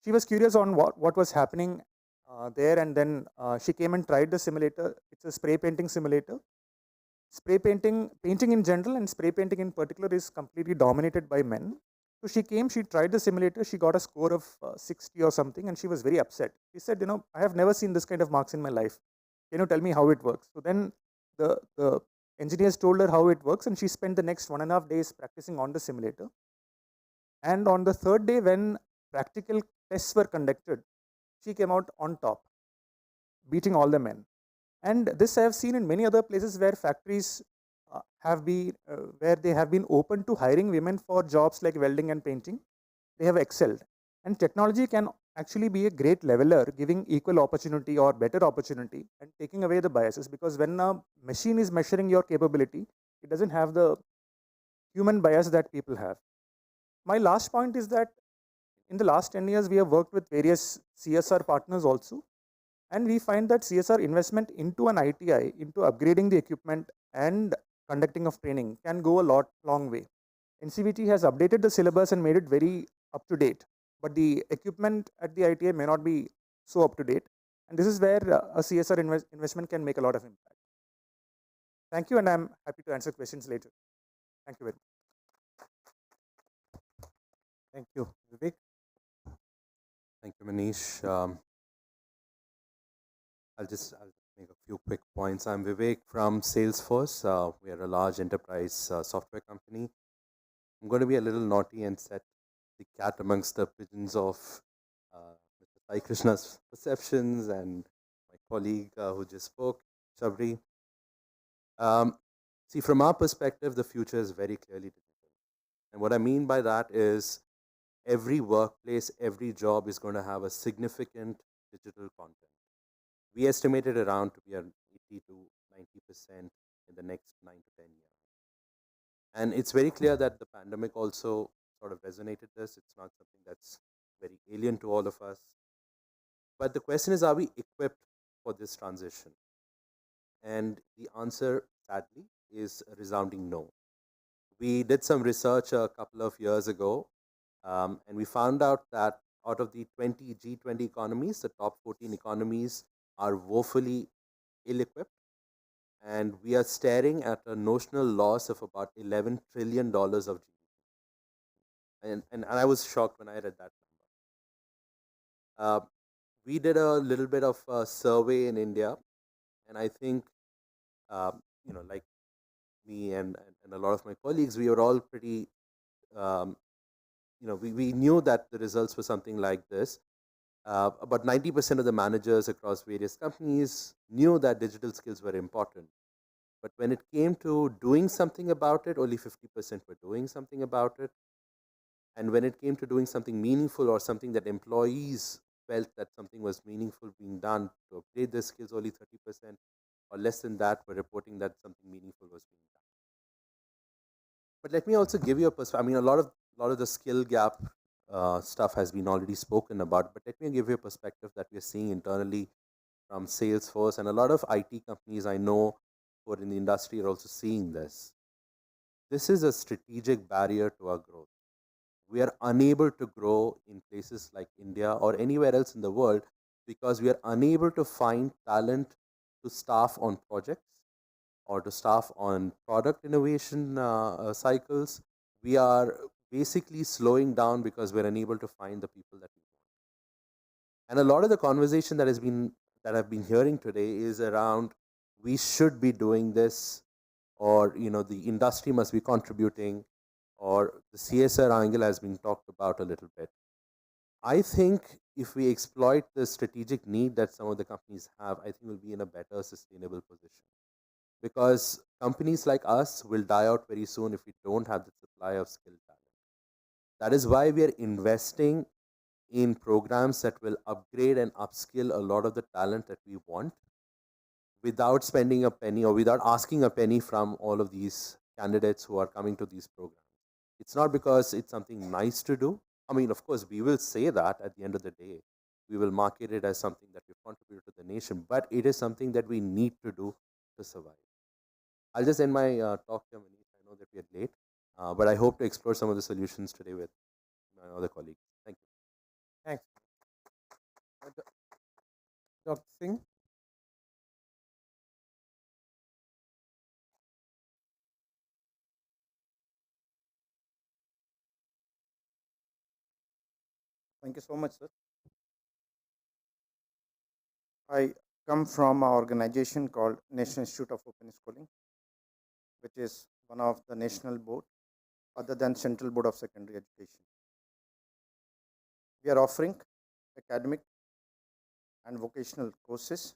S11: she was curious on what was happening there, and then she came and tried the simulator. It's a spray painting simulator. Spray painting in general and spray painting in particular is completely dominated by men. So she came, she tried the simulator, she got a score of 60 or something, and she was very upset. She said, I have never seen this kind of marks in my life. Can you tell me how it works? So then the engineers told her how it works, and she spent the next 1.5 days practicing on the simulator. And on the third day, when practical tests were conducted, she came out on top, beating all the men. And this I have seen in many other places where factories where they have been open to hiring women for jobs like welding and painting. They have excelled. And technology can actually be a great leveler, giving equal opportunity or better opportunity and taking away the biases, because when a machine is measuring your capability, it doesn't have the human bias that people have. My last point is that in the last 10 years, we have worked with various CSR partners also, and we find that CSR investment into an ITI, into upgrading the equipment and conducting of training, can go a long way. NCVT has updated the syllabus and made it very up to date, but the equipment at the ITI may not be so up to date, and this is where a CSR investment can make a lot of impact. Thank you, and I'm happy to answer questions later. Thank you very much.
S8: Thank you, Vivek. Thank you, Manish. I'll just make a few quick points. I'm Vivek from Salesforce. We are a large enterprise software company. I'm going to be a little naughty and set the cat amongst the pigeons of Mr. Sai Krishna's perceptions and my colleague who just spoke, Shabri. See, from our perspective, the future is very clearly digital. And what I mean by that is every workplace, every job is going to have a significant digital content. We estimated around to be around 80 to 90% in the next 9 to 10 years. And it's very clear that the pandemic also sort of resonated this. It's not something that's very alien to all of us. But the question is, are we equipped for this transition? And the answer, sadly, is a resounding no. We did some research a couple of years ago, and we found out that out of the 20 G20 economies, the top 14 economies are woefully ill-equipped, and we are staring at a notional loss of about $11 trillion of GDP. And I was shocked when I read that number. We did a little bit of a survey in India, and I think, like me and a lot of my colleagues, we were all pretty, we knew that the results were something like this. About 90% of the managers across various companies knew that digital skills were important. But when it came to doing something about it, only 50% were doing something about it. And when it came to doing something meaningful or something that employees felt that something was meaningful being done to upgrade their skills, only 30% or less than that were reporting that something meaningful was being done. But let me also give you a perspective. I mean, a lot of the skill gap stuff has been already spoken about, but let me give you a perspective that we are seeing internally from Salesforce, and a lot of IT companies I know who are in the industry are also seeing this. This is a strategic barrier to our growth. We are unable to grow in places like India or anywhere else in the world because we are unable to find talent to staff on projects or to staff on product innovation cycles. We are basically slowing down because we're unable to find the people that we want. And a lot of the conversation that I've been hearing today is around we should be doing this, or the industry must be contributing, or the CSR angle has been talked about a little bit.
S1: I think if we exploit the strategic need that some of the companies have, I think we'll be in a better sustainable position. Because companies like us will die out very soon if we don't have the supply of skilled talent. That is why we are investing in programs that will upgrade and upskill a lot of the talent that we want without spending a penny or without asking a penny from all of these candidates who are coming to these programs. It's not because it's something nice to do. I mean, of course, we will say that at the end of the day. We will market it as something that we've contributed to the nation, but it is something that we need to do to survive. I'll just end my talk here, Manish. I know that we are late, but I hope to explore some of the solutions today with my other colleagues. Thank you.
S11: Thanks. Dr. Singh?
S12: Thank you so much, sir. I come from an organization called National Institute of Open Schooling, which is one of the national board other than Central Board of Secondary Education. We are offering academic and vocational courses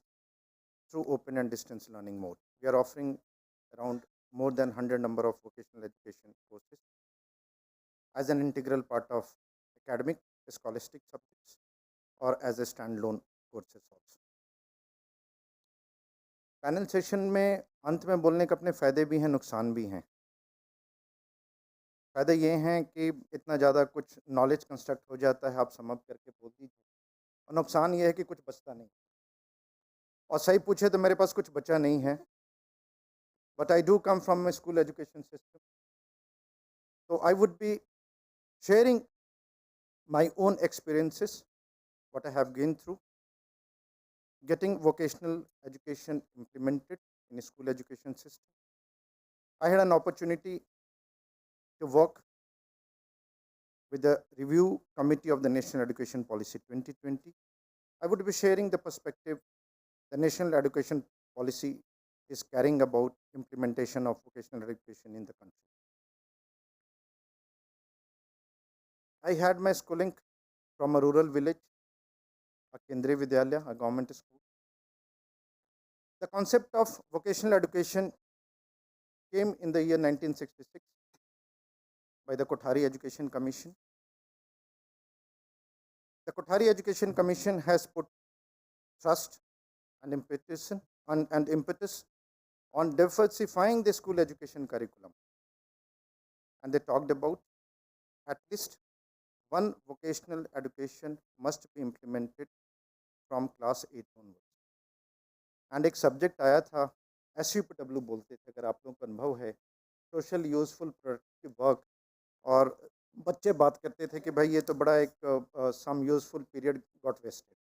S12: through open and distance learning mode. We are offering around more than 100 number of vocational education courses as an integral part of academic scholastic subjects or as a standalone courses also. Panel session में अंत में बोलने के अपने फ़ायदे भी हैं, नुकसान भी हैं. फ़ायदे ये हैं कि इतना ज़्यादा कुछ नॉलेज कंस्ट्रक्ट हो जाता है, आप समअप करके बोल दीजिए, और नुकसान ये है कि कुछ बचता नहीं, और सही पूछे तो मेरे पास कुछ बचा नहीं है. But I do come from my school education system, so I would be sharing my own experiences, what I have gained through getting vocational education implemented in a school education system. I had an opportunity to work with the review committee of the National Education Policy 2020. I would be sharing the perspective the National Education Policy is carrying about implementation of vocational education in the country. I had my schooling from a rural village, a Kendriya Vidyalaya, a government school. The concept of vocational education came in the year 1966 by the Kothari Education Commission. The Kothari Education Commission has put trust and impetus on diversifying the school education curriculum. And they talked about at least one vocational education must be implemented from class 8 onwards. And एक subject आया था, SUPW बोलते थे, अगर आप लोगों को अनुभव है, सोशल यूजफुल प्रोडक्टिव वर्क, और बच्चे बात करते थे कि भाई ये तो बड़ा एक some useful period got wasted.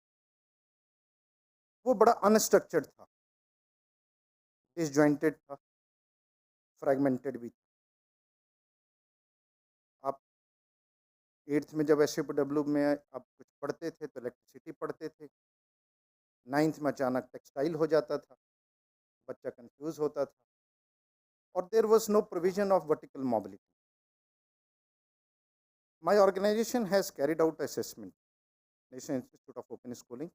S12: वो बड़ा अनस्ट्रक्चर्ड था, डिसजॉइंटेड था, फ्रैगमेंटेड भी था. आप 8th में जब SUPW में आप कुछ पढ़ते थे तो इलेक्ट्रिसिटी पढ़ते थे, 9th में अचानक टेक्सटाइल हो जाता था, बच्चा कंफ्यूज होता था, और there was no provision of vertical mobility. My organization has carried out assessment, National Institute of Open Schooling.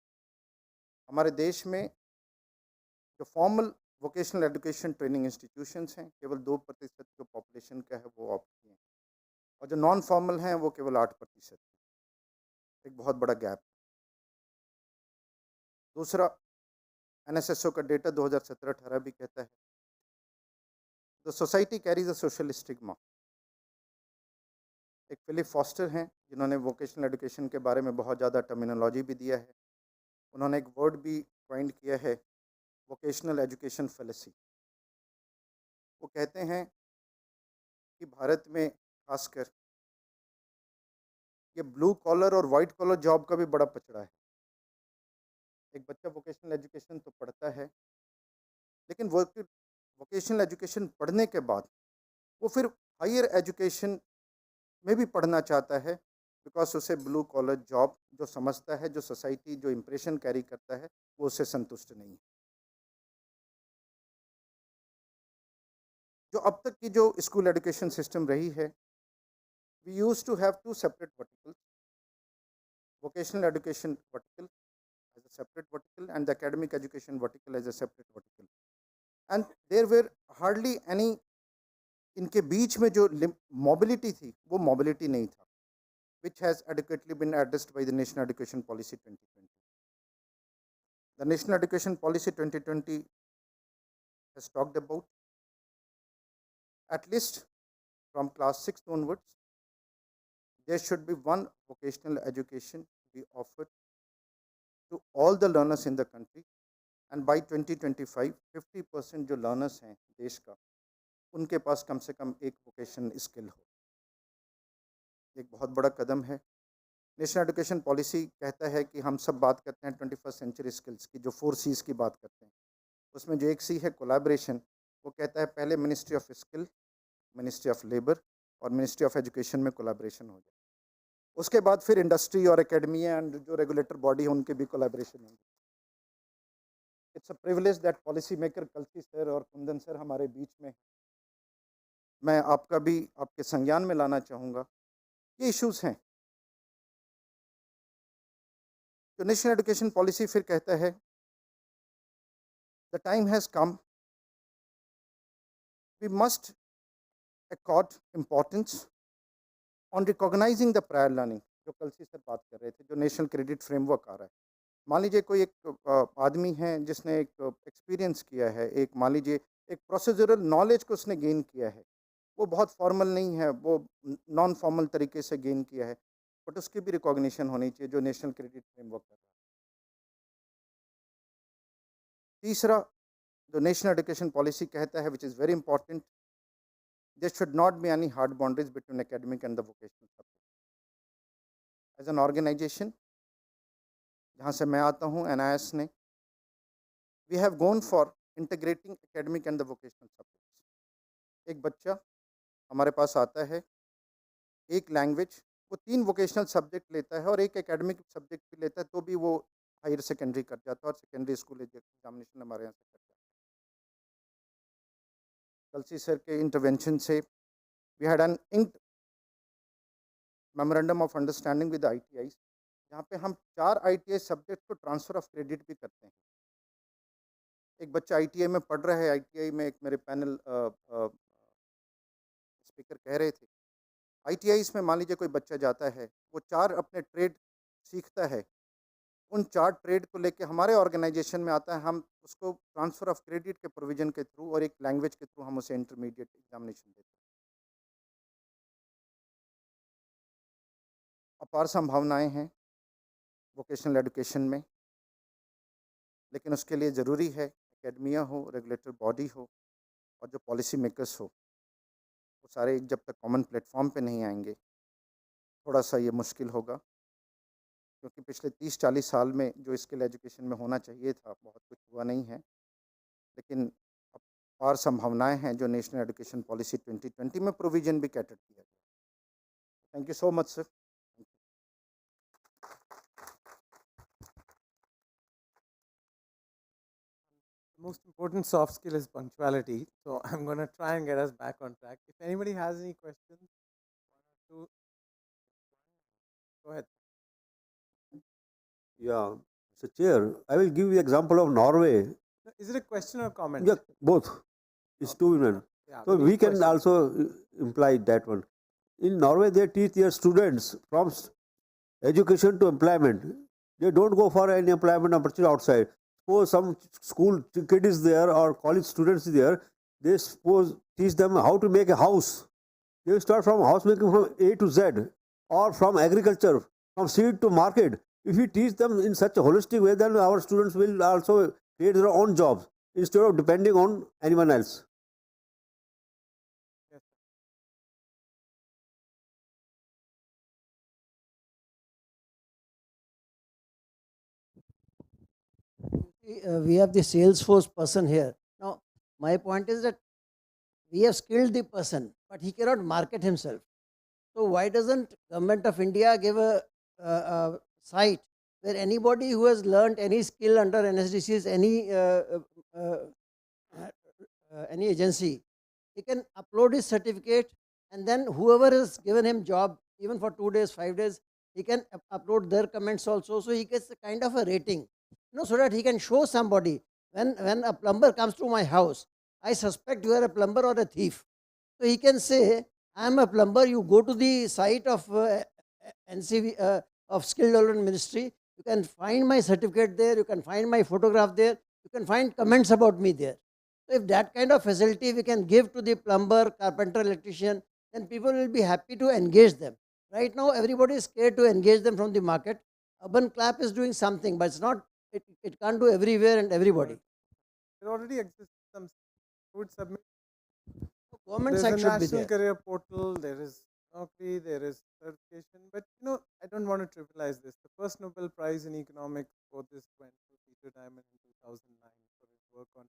S12: हमारे देश में जो formal vocational education training institutions हैं, केवल 2% जो पॉपुलेशन का है वो ऑप्ट किए हैं, और जो नॉन फॉर्मल हैं वो केवल 8%. एक बहुत बड़ा गैप. दूसरा, NSSO का डेटा 2017-18 भी कहता है the society carries a social stigma. एक फिलिप फॉस्टर हैं जिन्होंने वोकेशनल एजुकेशन के बारे में बहुत ज़्यादा टर्मिनोलॉजी भी दिया है. उन्होंने एक वर्ड भी कॉइन किया है, वोकेशनल एजुकेशन फेलिसी. वो कहते हैं कि भारत में खासकर ये ब्लू कॉलर और वाइट कॉलर जॉब का भी बड़ा पचड़ा है. एक बच्चा वोकेशनल एजुकेशन तो पढ़ता है, लेकिन वोकेशनल एजुकेशन पढ़ने के बाद वो फिर हायर एजुकेशन में भी पढ़ना चाहता है, बिकॉज उसे ब्लू कॉलर जॉब जो समझता है, जो सोसाइटी जो इम्प्रेशन कैरी करता है, वो उससे संतुष्ट नहीं है. जो अब तक की जो स्कूल एजुकेशन सिस्टम रही है, we use to have 2 separate verticals. vocational education vertical as a separate vertical and the academic education vertical as a separate vertical. And there were hardly any, इनके बीच में जो mobility थी वो mobility नहीं था, which has adequately been addressed by the National Education Policy 2020. The National Education Policy 2020 has talked about at least from class 6th onwards, there should be one vocational education be offered to all the learners in the country, and by 2025 50% जो learners हैं देश का उनके पास कम से कम एक vocational skill हो. एक बहुत बड़ा कदम है. नेशनल एजुकेशन पॉलिसी कहता है कि हम सब बात करते हैं 21st सेंचुरी स्किल्स की, जो 4 C's की बात करते हैं. उसमें जो एक C है कोलैबोरेशन, वो कहता है पहले ministry of skill, ministry of labour और मिनिस्ट्री ऑफ एजुकेशन में कोलैबोरेशन हो जाए. उसके बाद फिर इंडस्ट्री और एकेडमिया एंड जो रेगुलेटर बॉडी है उनके भी कोलैबोरेशन होंगे. It's a privilege that policy maker Kalsi sir और कुंदन सर हमारे बीच में. मैं आपका भी आपके संज्ञान में लाना चाहूँगा. ये इश्यूज हैं. तो नेशनल एजुकेशन पॉलिसी फिर कहता है the time has come, we must accord importance on recognizing the prior learning, जो कल से सर बात कर रहे थे, जो नेशनल क्रेडिट फ्रेमवर्क आ रहा है. मान लीजिए कोई एक आदमी है जिसने एक एक्सपीरियंस किया है, एक मान लीजिए एक प्रोसीजरल नॉलेज को उसने गेन किया है, वो बहुत फॉर्मल नहीं है, वो नॉन फॉर्मल तरीके से गेन किया है, बट उसकी भी रिकॉग्निशन होनी चाहिए जो नेशनल क्रेडिट फ्रेमवर्क कर रहा है. तीसरा जो नेशनल एजुकेशन पॉलिसी कहता है which is very important, there should not be any hard boundaries between academic and the vocational subject. As an organization, जहाँ से मैं आता हूँ, NIS ने, we have gone for integrating academic and the vocational subjects. एक बच्चा हमारे पास आता है, एक लैंग्वेज, वो 3 वोकेशनल सब्जेक्ट लेता है और एक एकेडमिक सब्जेक्ट भी लेता है, तो भी वो हायर सेकेंडरी कर जाता है और सेकेंडरी स्कूल एग्जामिनेशन हमारे यहाँ से कर जाता है. कलसी सर के इंटरवेंशन से we had an inked memorandum of understanding with ITIs, जहाँ पे हम 4 ITI सब्जेक्ट को ट्रांसफ़र ऑफ क्रेडिट भी करते हैं. एक बच्चा ITI में पढ़ रहा है, ITI में एक मेरे पैनल स्पीकर कह रहे थे, ITIs में मान लीजिए कोई बच्चा जाता है, वो 4 अपने ट्रेड सीखता है, उन 4 ट्रेड को लेके हमारे ऑर्गेनाइजेशन में आता है, हम उसको ट्रांसफ़र ऑफ क्रेडिट के प्रोविजन के थ्रू और एक लैंग्वेज के थ्रू हम उसे इंटरमीडिएट एग्जामिनेशन देते हैं. अपार संभावनाएं हैं वोकेशनल एजुकेशन में, लेकिन उसके लिए ज़रूरी है एकेडमिया हो, रेगुलेटर बॉडी हो और जो पॉलिसी मेकर्स हो, वो सारे जब तक कॉमन प्लेटफॉर्म पे नहीं आएंगे थोड़ा सा ये मुश्किल होगा. क्योंकि पिछले 30-40 साल में जो स्किल एजुकेशन में होना चाहिए था बहुत कुछ हुआ नहीं है, लेकिन अपार संभावनाएं हैं जो नेशनल एजुकेशन पॉलिसी 2020 में प्रोविजन भी कैटर किया गया. Thank you so much sir.
S16: The most important soft skill is punctuality, so I'm going to try and get us back on track. If anybody has any questions, 1 or 2, go ahead.
S7: Yeah, Mr. Chair, I will give you example of Norway.
S16: Is it a question or comment?
S7: Yeah, both. It's 2 minutes.
S16: Yeah,
S7: So we can
S16: question.
S7: also imply that one. In Norway, they teach their students from education to employment. They don't go for any employment opportunity outside. Suppose some school kid is there or college students is there, they suppose teach them how to make a house. They start from house making from A to Z, or from agriculture, from seed to market. If we teach them in such a holistic way, then our students will also create their own jobs instead of depending on anyone else.
S10: We have the Salesforce person here. Now, my point is that we have skilled the person, but he cannot market himself. So why doesn't Government of India give a site where anybody who has learned any skill under NSDC's any agency, he can upload his certificate, and then whoever has given him job, even for 2 days, 5 days, he can upload their comments also, so he gets a kind of a rating, so that he can show somebody. When a plumber comes to my house, I suspect you are a plumber or a thief. So he can say, I am a plumber. You go to the site of NCV, of Skill Development Ministry. You can find my certificate there. You can find my photograph there. You can find comments about me there. So if that kind of facility we can give to the plumber, carpenter, electrician, then people will be happy to engage them. Right now, everybody is scared to engage them from the market. Urban Clap is doing something, but it's not. It can't do everywhere and everybody.
S16: There already exists some. Would submit.
S10: Government
S16: There's
S10: side
S16: a
S10: should be
S16: national
S10: there.
S16: career portal. There is Naukri. There is certification. But I don't want to trivialize this. The first Nobel Prize in economics for this went to Peter Diamond in 2009 for his work on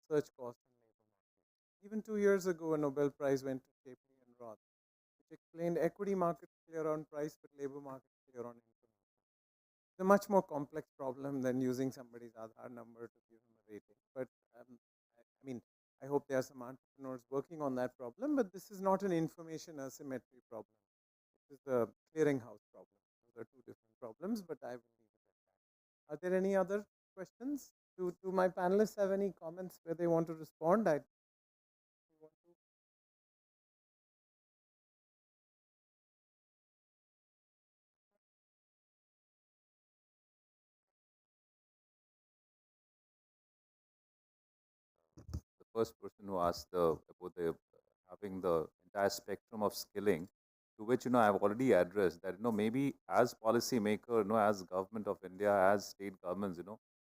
S16: search cost and labor market. Even 2 years ago, a Nobel Prize went to Shapley and Roth, which explained equity markets clear on price, but labor markets clear on income. It's a much more complex problem than using somebody's Aadhaar number to give him a rating. But I mean, I hope there are some entrepreneurs working on that problem, but this is not an information asymmetry problem. This is a clearinghouse problem. Those are two different problems, but I will leave it at that. Are there any other questions? Do my panelists have any comments where they want to respond?
S8: The first person who asked about the having the entire spectrum of skilling, to which I've already addressed that maybe as policymaker, as government of India, as state governments,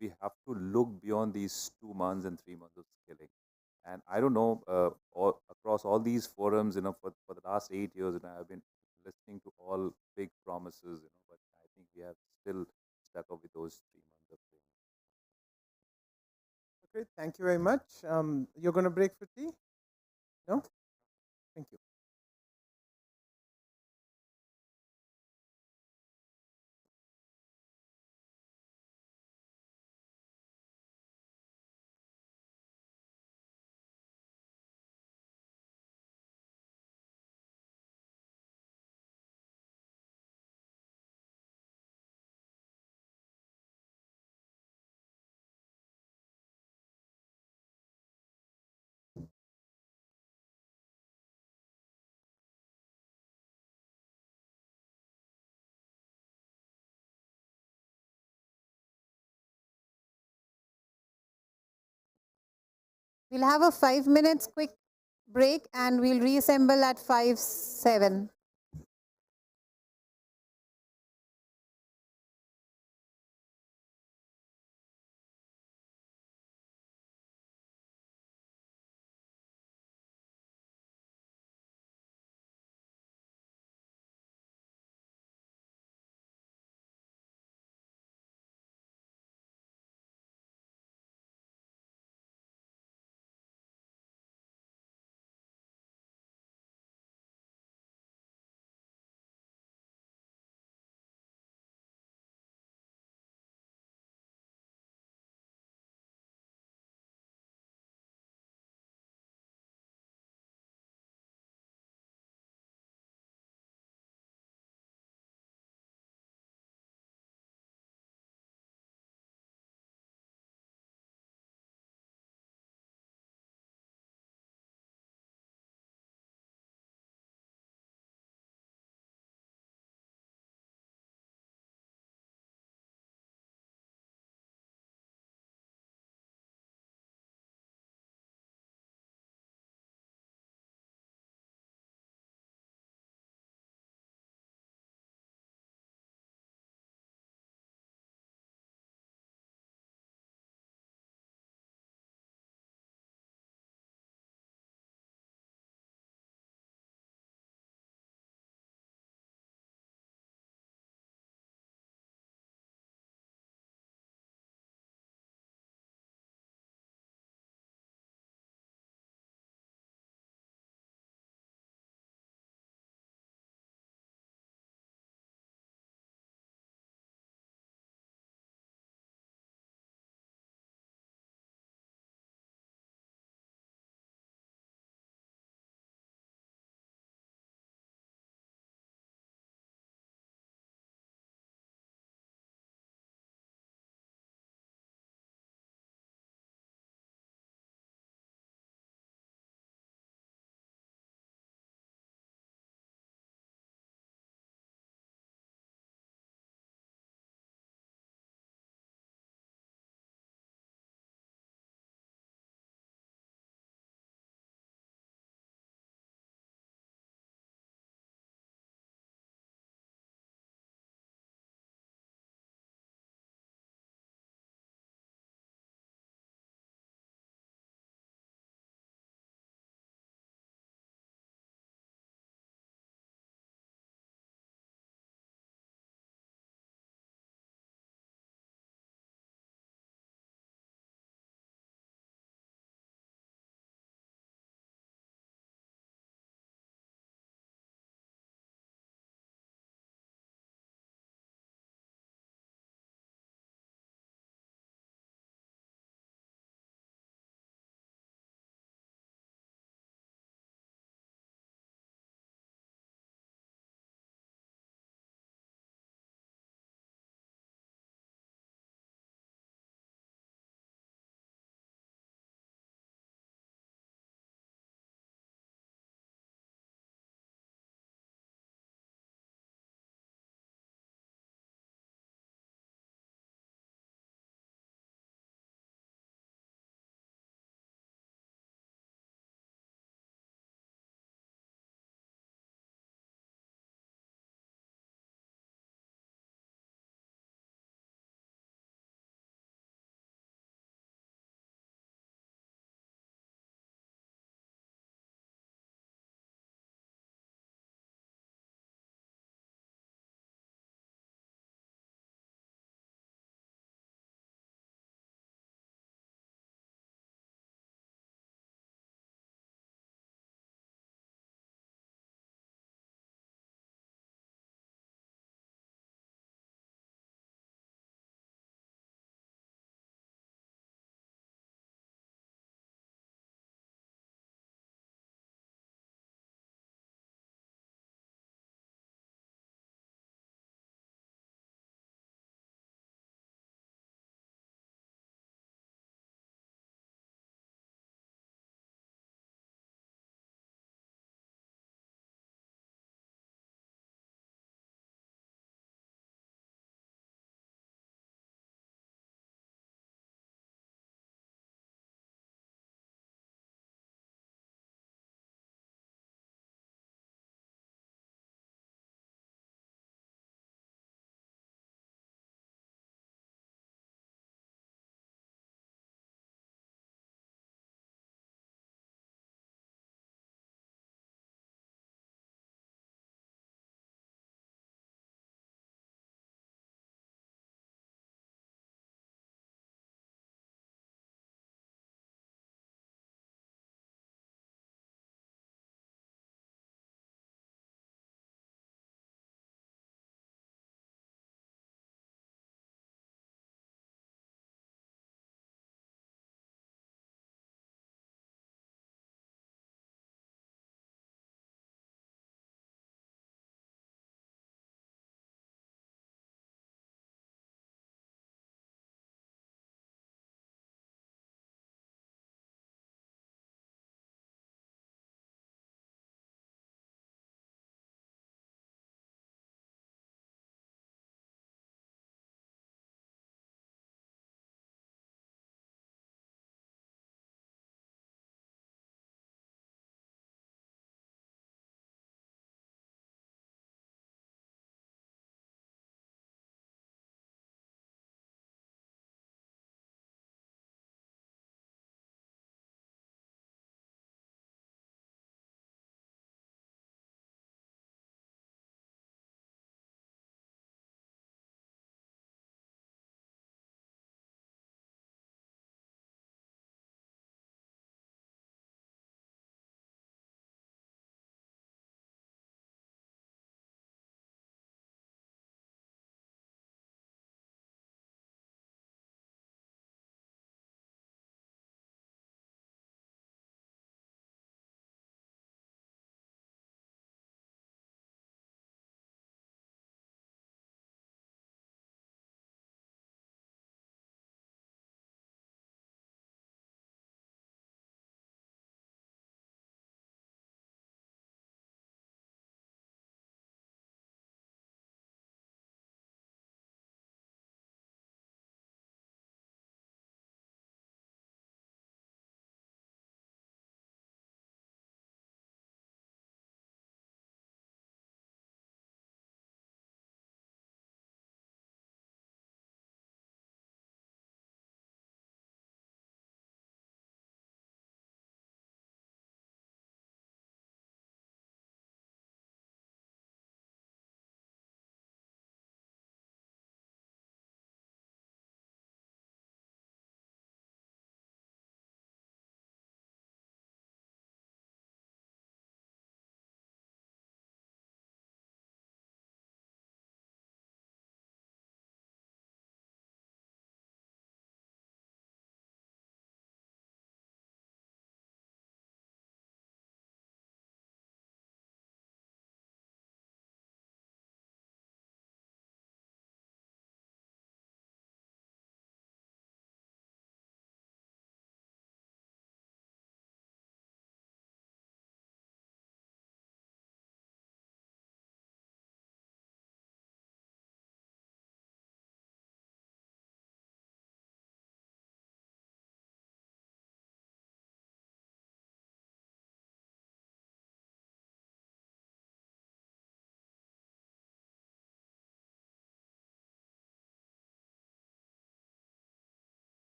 S8: we have to look beyond these 2 months and 3 months of skilling. And I don't know, across all these forums, for the last 8 years, I've been listening to all big promises, but I think we have still stuck up with those 3 months of training.
S16: Okay, thank you very much. You're going to break for tea? No? Thank you.
S13: We'll have a 5 minutes quick break and we'll reassemble at 5:07.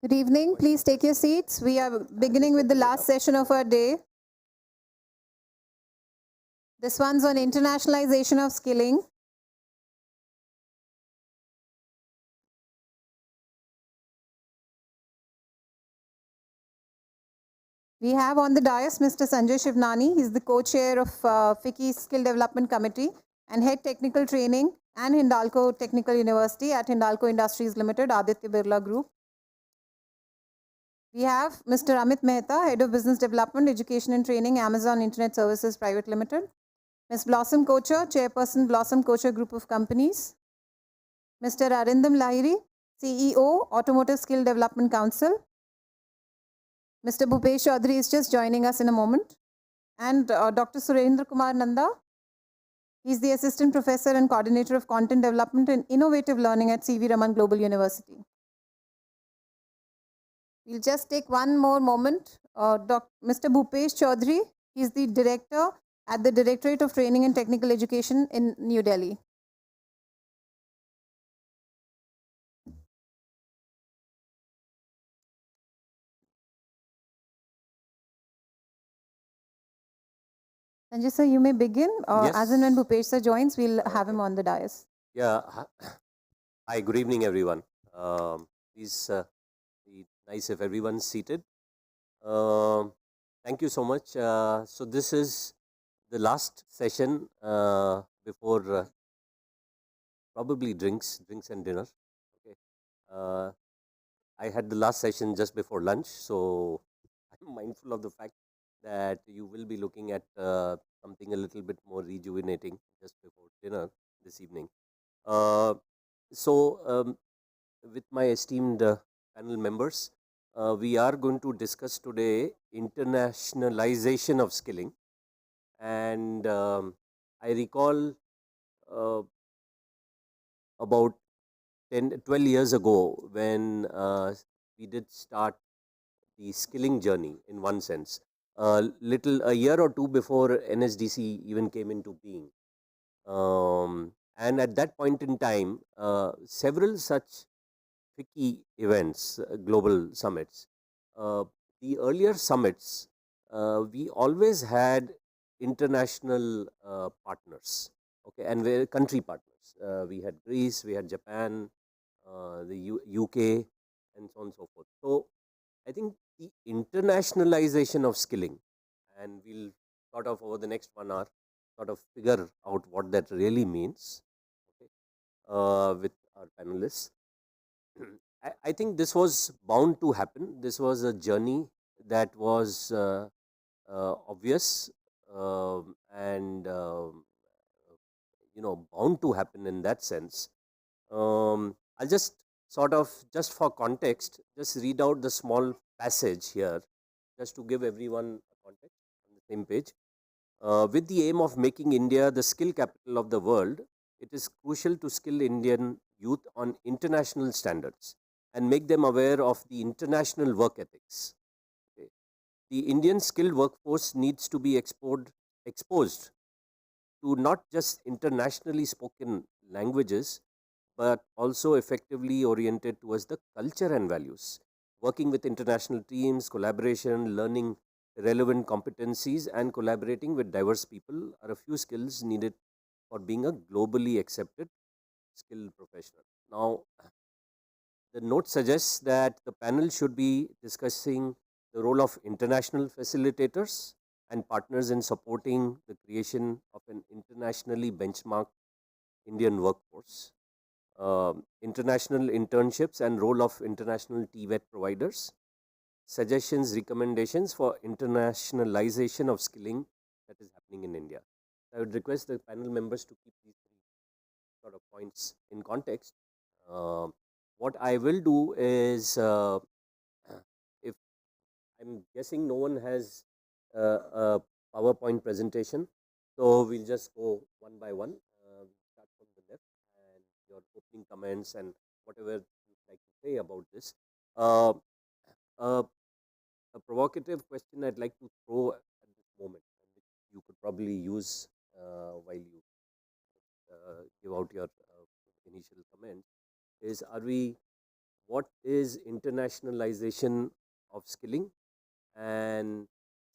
S13: Good evening. Please take your seats. We are beginning with the last session of our day. This one's on internationalization of skilling. We have on the dais Mr. Sanjay Shivnani. He's the co-chair of FICCI Skill Development Committee and Head Technical Training and Hindalco Technical University at Hindalco Industries Limited, Aditya Birla Group. We have Mr. Amit Mehta, Head of Business Development, Education and Training, Amazon Internet Services Private Limited. Ms. Blossom Kocher, Chairperson, Blossom Kocher Group of Companies. Mr. Arindam Lahiri, CEO, Automotive Skill Development Council. Mr. Bhupesh Chaudhary is just joining us in a moment. And Dr. Surendra Kumar Nanda. He's the Assistant Professor and Coordinator of Content Development and Innovative Learning at C.V. Raman Global University. We'll just take one more moment. Mr. Bhupesh Chaudhary, he's the Director at the Directorate of Training and Technical Education in New Delhi. Sanjay sir, you may begin. As and when Bhupesh sir joins, we'll have him on the dais.
S14: Yeah. Hi, good evening, everyone. Please be nice if everyone's seated. Thank you so much. So this is the last session before probably drinks and dinner. Okay. I had the last session just before lunch, so I'm mindful of the fact that you will be looking at something a little bit more rejuvenating just before dinner this evening. With my esteemed panel members, we are going to discuss today internationalization of skilling. And I recall about 12 years ago when we did start the skilling journey in one sense, a year or two before NSDC even came into being. And at that point in time, several such FICCI events, global summits, the earlier summits, we always had international partners, okay, and we country partners. We had Greece, we had Japan, the UK, and so on and so forth. So I think the internationalization of skilling, and we'll sort of over the next 1 hour sort of figure out what that really means, okay, with our panelists. I think this was bound to happen. This was a journey that was obvious and bound to happen in that sense. I'll just sort of, just for context, just read out the small passage here, just to give everyone a context on the same page. With the aim of making India the skill capital of the world, it is crucial to skill Indian youth on international standards and make them aware of the international work ethics. Okay. The Indian skilled workforce needs to be exposed to not just internationally spoken languages, but also effectively oriented towards the culture and values. Working with international teams, collaboration, learning relevant competencies, and collaborating with diverse people are a few skills needed for being a globally accepted skilled professional. Now, the note suggests that the panel should be discussing the role of international facilitators and partners in supporting the creation of an internationally benchmarked Indian workforce, international internships and role of international TVET providers, suggestions, recommendations for internationalization of skilling that is happening in India. I would request the panel members to keep these three sort of points in context. What I will do is, if I'm guessing no one has a PowerPoint presentation, so we'll just go one by one. Start from the left, and your opening comments and whatever you'd like to say about this. A provocative question I'd like to throw at this moment, and which you could probably use while you give out your initial comments, is: are we what is internationalization of skilling and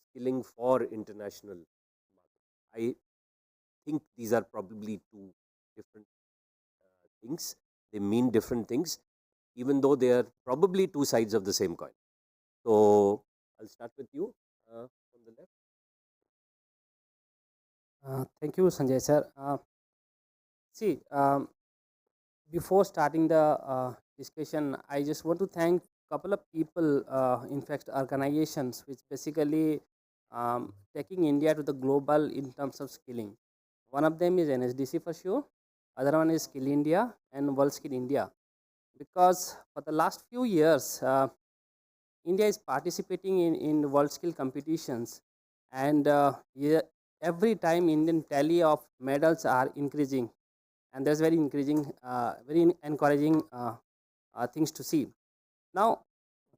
S14: skilling for international market. I think these are probably two different things. They mean different things, even though they are probably two sides of the same coin. So I'll start with you from the left.
S15: Thank you, Sanjay sir. See, before starting the discussion, I just want to thank a couple of people, in fact, organizations, which basically taking India to the global in terms of skilling. One of them is NSDC for sure. Other one is Skill India and World Skill India. Because for the last few years, India is participating in world skill competitions, and every time Indian tally of medals are increasing, and there's very increasing, very encouraging things to see. Now,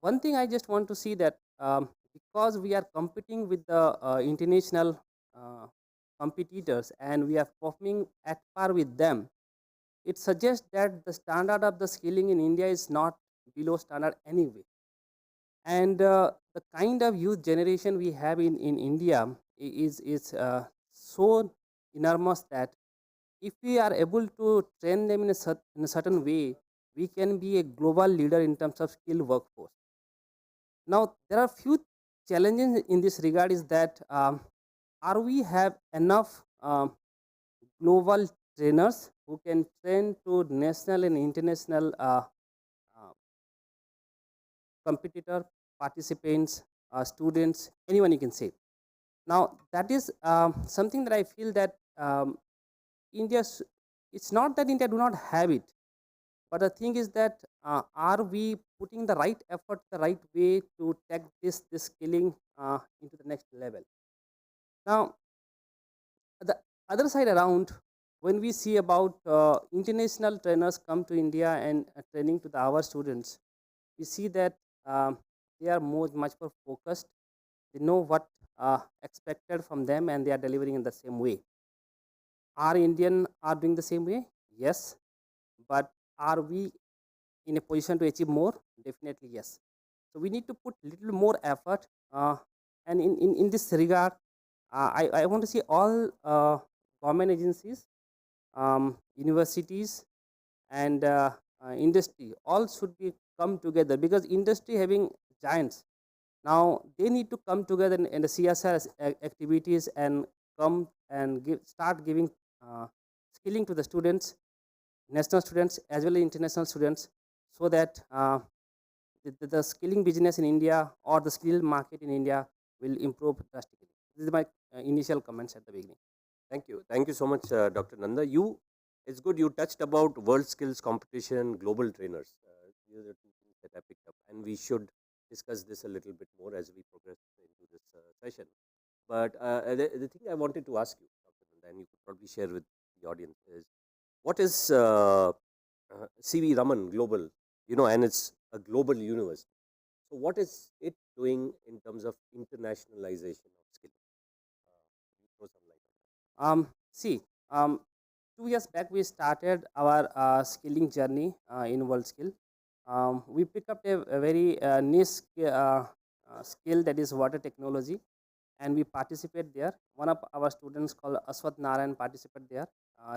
S15: one thing I just want to see that because we are competing with the international competitors and we are performing at par with them, it suggests that the standard of the skilling in India is not below standard anyway. And the kind of youth generation we have in India is so enormous that if we are able to train them in a certain way, we can be a global leader in terms of skilled workforce. Now, there are few challenges in this regard is that are we have enough global trainers who can train to national and international competitor, participants, students, anyone you can say. Now, that is something that I feel that India, it's not that India do not have it, but the thing is that are we putting the right effort, the right way to take this skilling into the next level? Now, the other side around, when we see about international trainers come to India and training to our students, we see that they are much more focused. They know what expected from them, and they are delivering in the same way. Are Indian are doing the same way? Yes, but are we in a position to achieve more? Definitely yes. So we need to put little more effort, and in this regard, I want to see all government agencies, universities, and industry all should be come together, because industry having giants. Now they need to come together in the CSR activities and come and start giving skilling to the students, national students as well as international students, so that the skilling business in India or the skill market in India will improve drastically. This is my initial comments at the beginning.
S14: Thank you so much, Dr. Nanda. It's good you touched about world skills competition, global trainers. These are the two things that I picked up, and we should discuss this a little bit more as we progress into this session. But the thing I wanted to ask you, Dr. Nanda, and you could probably share with the audience, is what is CV Raman Global? And it's a global university. So what is it doing in terms of internationalization of skilling? Throw some light on that.
S15: See, 2 years back we started our skilling journey in World Skill. We picked up a very niche skill, that is water technology, and we participate there. One of our students called Aswat Narayan participate there,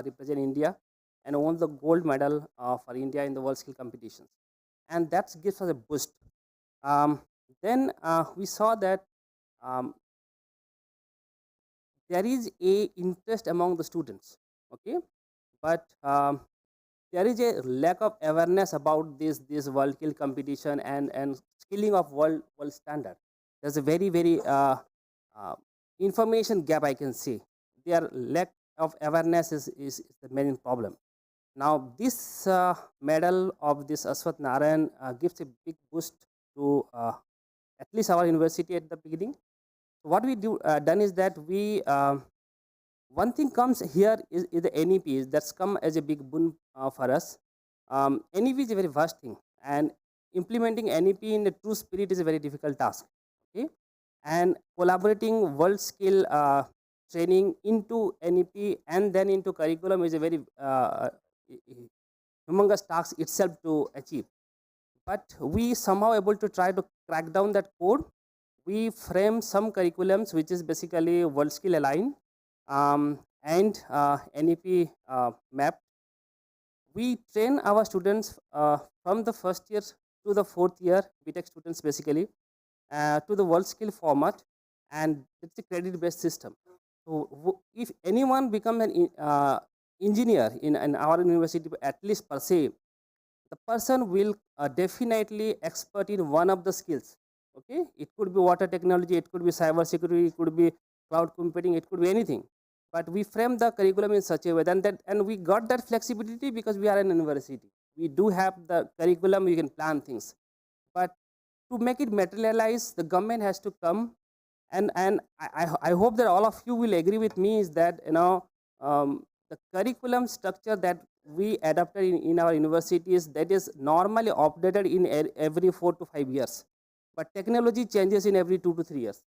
S15: represent India, and won the gold medal for India in the World Skill competitions, and that gives us a boost. Then we saw that there is a interest among the students, okay, but there is a lack of awareness about this world skill competition and skilling of world standard. There's a very information gap, I can say. Their lack of awareness is the main problem. Now this medal of this Aswat Narayan gives a big boost to at least our university at the beginning. What we done is that we one thing comes here is the NEP that's come as a big boon for us. NEP is a very vast thing, and implementing NEP in the true spirit is a very difficult task. Okay, and collaborating world skill training into NEP and then into curriculum is a very humongous task itself to achieve. but we somehow able to try to crack down that code. We frame some curriculums which is basically world skill aligned and NEP mapped. We train our students from the first year to the fourth year, BTech students basically, to the world skill format, and it's a credit based system. So if anyone become an engineer in our university, at least per se, the person will definitely expert in one of the skills. Okay, it could be water technology, it could be cyber security, it could be cloud computing, it could be anything. But we frame the curriculum in such a way and we got that flexibility because we are an university. We do have the curriculum, we can plan things. But to make it materialize, the government has to come, and I hope that all of you will agree with me is that the curriculum structure that we adopted in our universities, that is normally updated in every 4 to 5 years, but technology changes in every 2 to 3 years.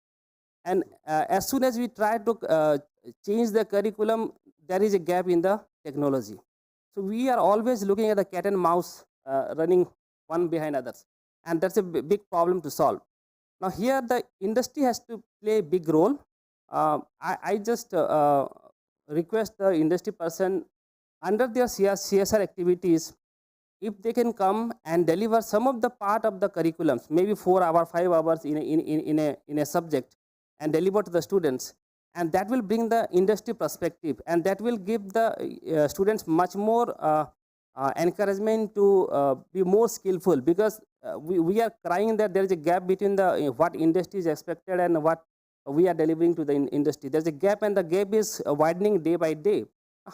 S15: And as soon as we try to change the curriculum, there is a gap in the technology. So we are always looking at the cat and mouse running one behind others, and that's a big problem to solve. Now here the industry has to play a big role. I just request the industry person under their CSR activities, if they can come and deliver some of the part of the curriculums, maybe 4 hours, 5 hours in a subject, and deliver to the students, and that will bring the industry perspective, and that will give the students much more encouragement to be more skillful, because we are crying that there is a gap between the what industry is expected and what we are delivering to the industry. There's a gap, and the gap is widening day by day.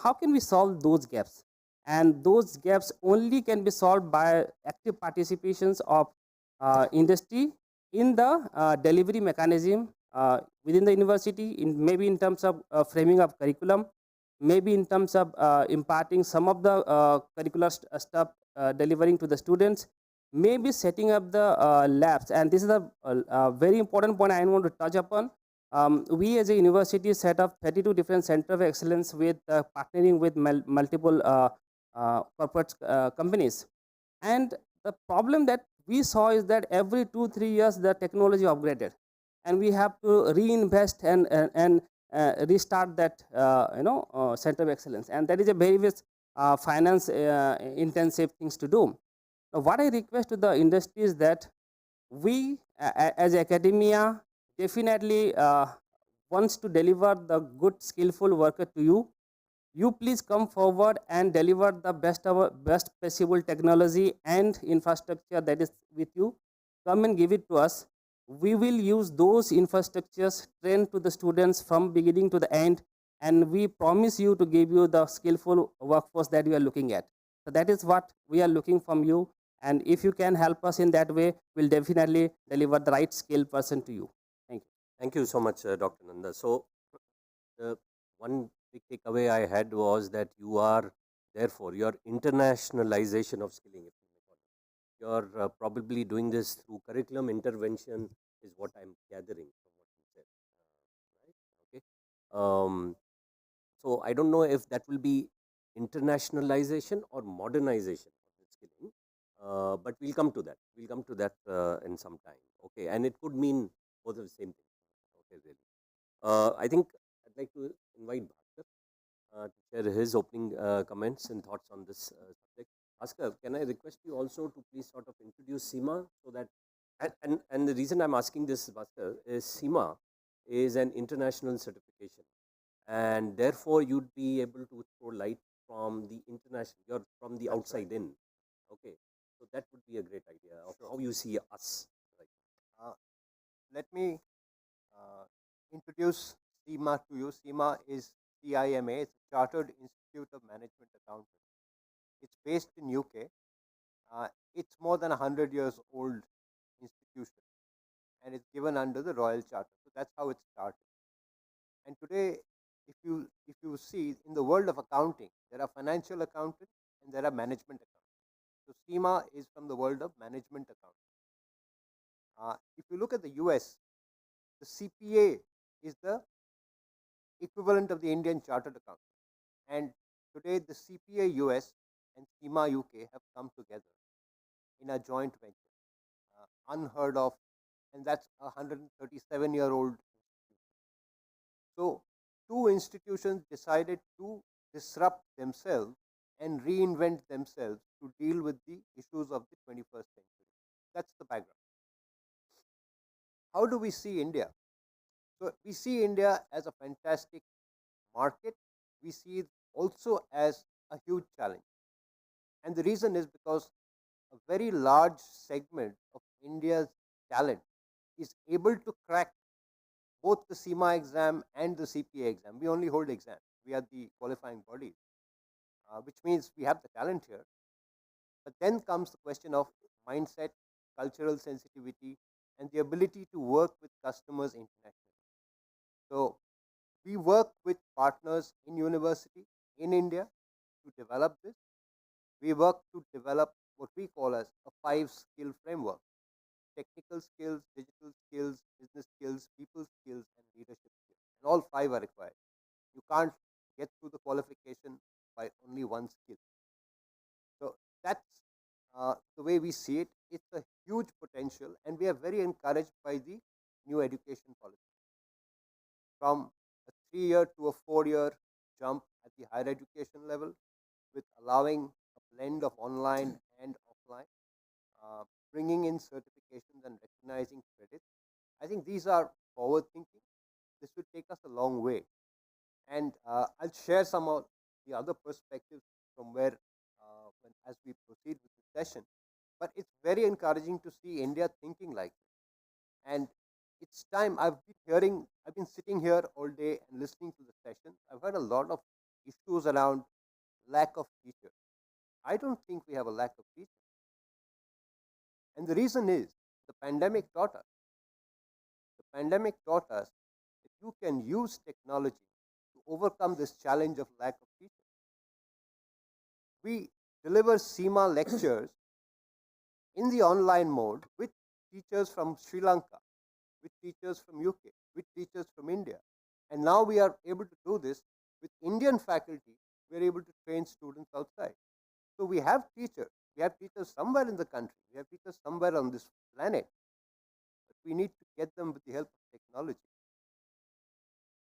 S15: How can we solve those gaps? And those gaps only can be solved by active participations of industry in the delivery mechanism within the university, maybe in terms of framing of curriculum, maybe in terms of imparting some of the curricular stuff, delivering to the students, maybe setting up the labs. And this is a very important point I want to touch upon. We as a university set up 32 different centers of excellence with partnering with multiple corporate companies. And the problem that we saw is that every 2-3 years the technology upgraded, and we have to reinvest and restart that center of excellence, and that is a very finance intensive things to do. Now, what I request to the industry is that we as academia definitely wants to deliver the good skillful worker to you. You please come forward and deliver the best possible technology and infrastructure that is with you. Come and give it to us. We will use those infrastructures, train to the students from beginning to the end, and we promise you to give you the skillful workforce that we are looking at. So that is what we are looking from you, and if you can help us in that way, we'll definitely deliver the right skilled person to you. Thank you.
S14: Thank you so much, Dr. Nanda. So one big takeaway I had was that you are, therefore, your internationalization of skilling. You're probably doing this through curriculum intervention, is what I'm gathering from what you said. Right? Okay. So I don't know if that will be internationalization or modernization of the skilling, but we'll come to that. We'll come to that in some time. Okay, and it could mean both of the same thing. Okay, really. I think I'd like to invite Bhaskar to share his opening comments and thoughts on this subject. Bhaskar, can I request you also to please sort of introduce SEMA, so that, and the reason I'm asking this, Bhaskar, is SEMA is an international certification, and therefore you'd be able to throw light from the international, you're from the outside in. Okay, so that would be a great idea of how you see us. Right.
S12: Let me introduce SEMA to you. SEMA is CIMA, it's a Chartered Institute of Management Accountants. It's based in UK. It's more than 100 years old institution, and it's given under the Royal Charter. So that's how it started. And today, if you see in the world of accounting, there are financial accountants and there are management accountants. So SEMA is from the world of management accounting. If you look at the US, the CPA is the equivalent of the Indian Chartered Accountant. And today the CPA US and SEMA UK have come together in a joint venture. Unheard of, and that's a 137-year-old. So, two institutions decided to disrupt themselves and reinvent themselves to deal with the issues of the 21st century. That's the background. How do we see India? So, we see India as a fantastic market. We see it also as a huge challenge. And the reason is because a very large segment of India's talent is able to crack both the CIMA exam and the CPA exam. We only hold exams. We are the qualifying bodies, which means we have the talent here. But then comes the question of mindset, cultural sensitivity, and the ability to work with customers internationally. So we work with partners in university in India to develop this. We work to develop what we call as a 5-skill framework: technical skills, digital skills, business skills, people skills, and leadership skills. And all 5 are required. You can't get through the qualification by only one skill. So that's the way we see it. It's a huge potential, and we are very encouraged by the new education policy. From a 3-year to a 4-year jump at the higher education level, with allowing a blend of online and offline, bringing in certifications and recognizing credits. I think these are forward thinking. This will take us a long way. And I'll share some of the other perspectives from where, as we proceed with the session. But it's very encouraging to see India thinking like this. And it's time. I've been sitting here all day and listening to the session. I've heard a lot of issues around lack of teachers. I don't think we have a lack of teachers. And the reason is the pandemic taught us. The pandemic taught us that you can use technology to overcome this challenge of lack of teachers. We deliver CIMA lectures in the online mode with teachers from Sri Lanka, with teachers from UK, with teachers from India. And now we are able to do this with Indian faculty. We are able to train students outside. So we have teachers. We have teachers somewhere in the country. We have teachers somewhere on this planet. But we need to get them with the help of technology.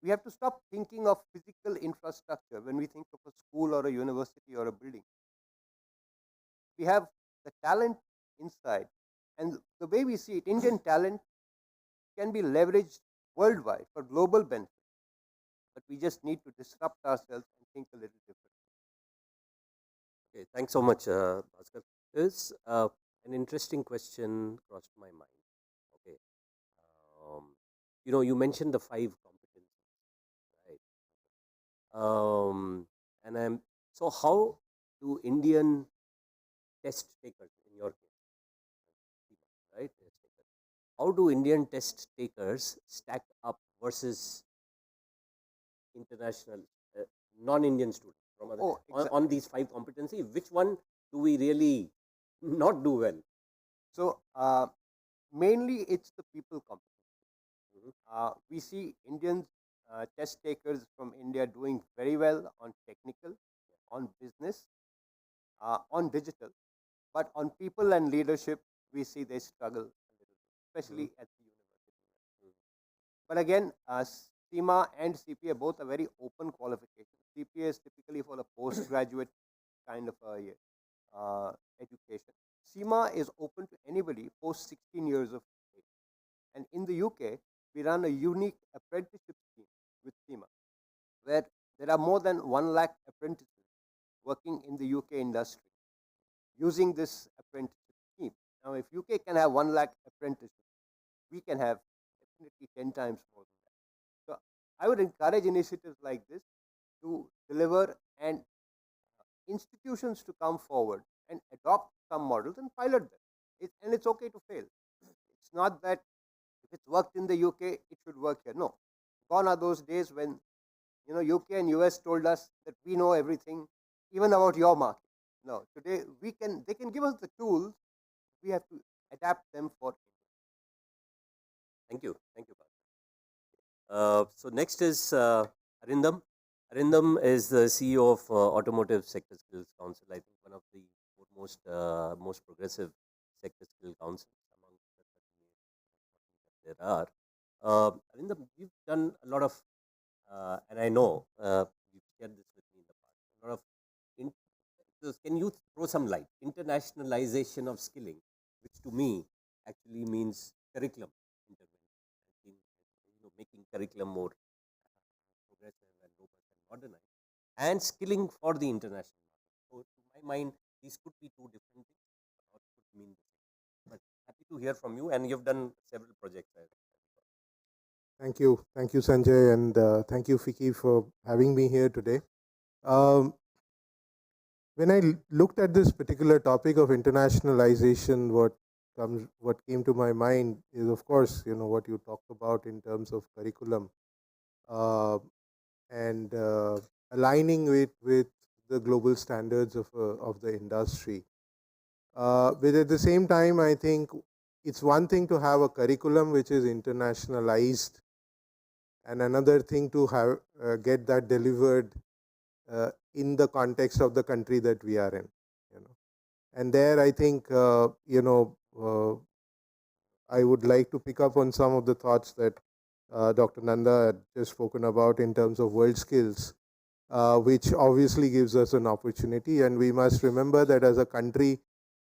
S12: We have to stop thinking of physical infrastructure when we think of a school or a university or a building. We have the talent inside. And the way we see it, Indian talent can be leveraged worldwide for global benefit. But we just need to disrupt ourselves and think a little differently.
S14: Okay, thanks so much, Bhaskar. There's an interesting question crossed my mind. Okay, you mentioned the 5 competencies, right? And so how do Indian test takers, in your case, right? How do Indian test takers stack up versus international non-Indian students from other on these 5 competencies? Which one do we really not do well?
S12: So mainly it's the people competency. We see Indian test takers from India doing very well on technical, on business, on digital, but on people and leadership, we see they struggle a little, especially at the university. But again, CIMA and CPA both are very open qualifications. CPA is typically for a postgraduate kind of education. CIMA is open to anybody post 16 years of age. And in the UK, we run a unique apprenticeship scheme with CIMA, where there are more than 1 lakh apprentices working in the UK industry using this apprenticeship scheme. Now, if UK can have 1 lakh apprentices, we can have definitely 10 times more than that. So I would encourage initiatives like this to deliver, and institutions to come forward and adopt some models and pilot them. And it's okay to fail. It's not that if it's worked in the UK, it should work here. No. Gone are those days when UK and US told us that we know everything, even about your market. No. Today they can give us the tools. We have to adapt them for
S14: Thank you. Thank you, Bhaskar. So next is Arindam. Arindam is the CEO of Automotive Sector Skills Council. I think one of the most progressive sector skill councils among the 38 there are. Arindam, we've done a lot of, and I know you've shared this with me in the past, a lot of, so can you throw some light? Internationalization of skilling, which to me actually means curriculum intervention, making curriculum more progressive and robust and modernized, and skilling for the international market. So, to my mind, these could be two different things, or could mean the same. But happy to hear from you, and you've done several projects.
S1: Thank you, Sanjay, and thank you, Fiki, for having me here today. When I looked at this particular topic of internationalization, what came to my mind is, of course, what you talked about in terms of curriculum, and aligning with the global standards of the industry. But at the same time, I think it's one thing to have a curriculum which is internationalized, and another thing to have get that delivered in the context of the country that we are in. And there, I think I would like to pick up on some of the thoughts that Dr. Nanda had just spoken about in terms of world skills, which obviously gives us an opportunity. And we must remember that as a country,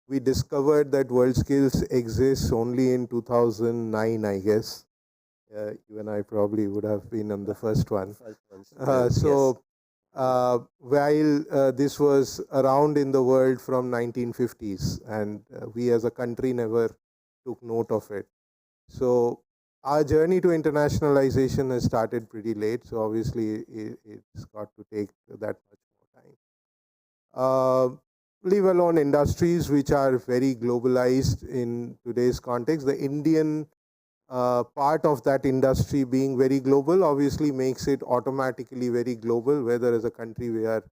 S1: we discovered that world skills exists only in 2009, I guess. You and I probably would have been on the first one. While this was around in the world from 1950s, and we as a country never took note of it. So our journey to internationalization has started pretty late, so obviously it's got to take that much more time. Leave alone industries which are very globalized in today's context. The Indian part of that industry being very global obviously makes it automatically very global, whether as a country we are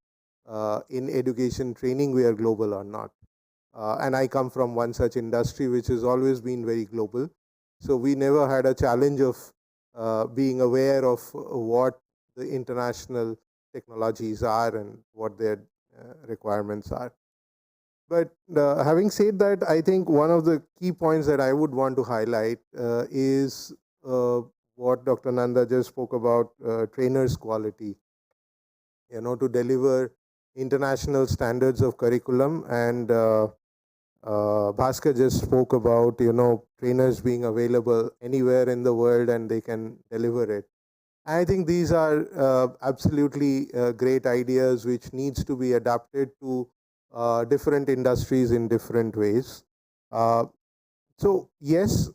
S1: in education training we are global or not. And I come from one such industry which has always been very global. So we never had a challenge of being aware of what the international technologies are and what their requirements are. But having said that, I think one of the key points that I would want to highlight is what Dr. Nanda just spoke about, trainers' quality. To deliver international standards of curriculum, and Bhaskar just spoke about trainers being available anywhere in the world and they can deliver it. I think these are absolutely great ideas which needs to be adapted to different industries in different ways. So yes,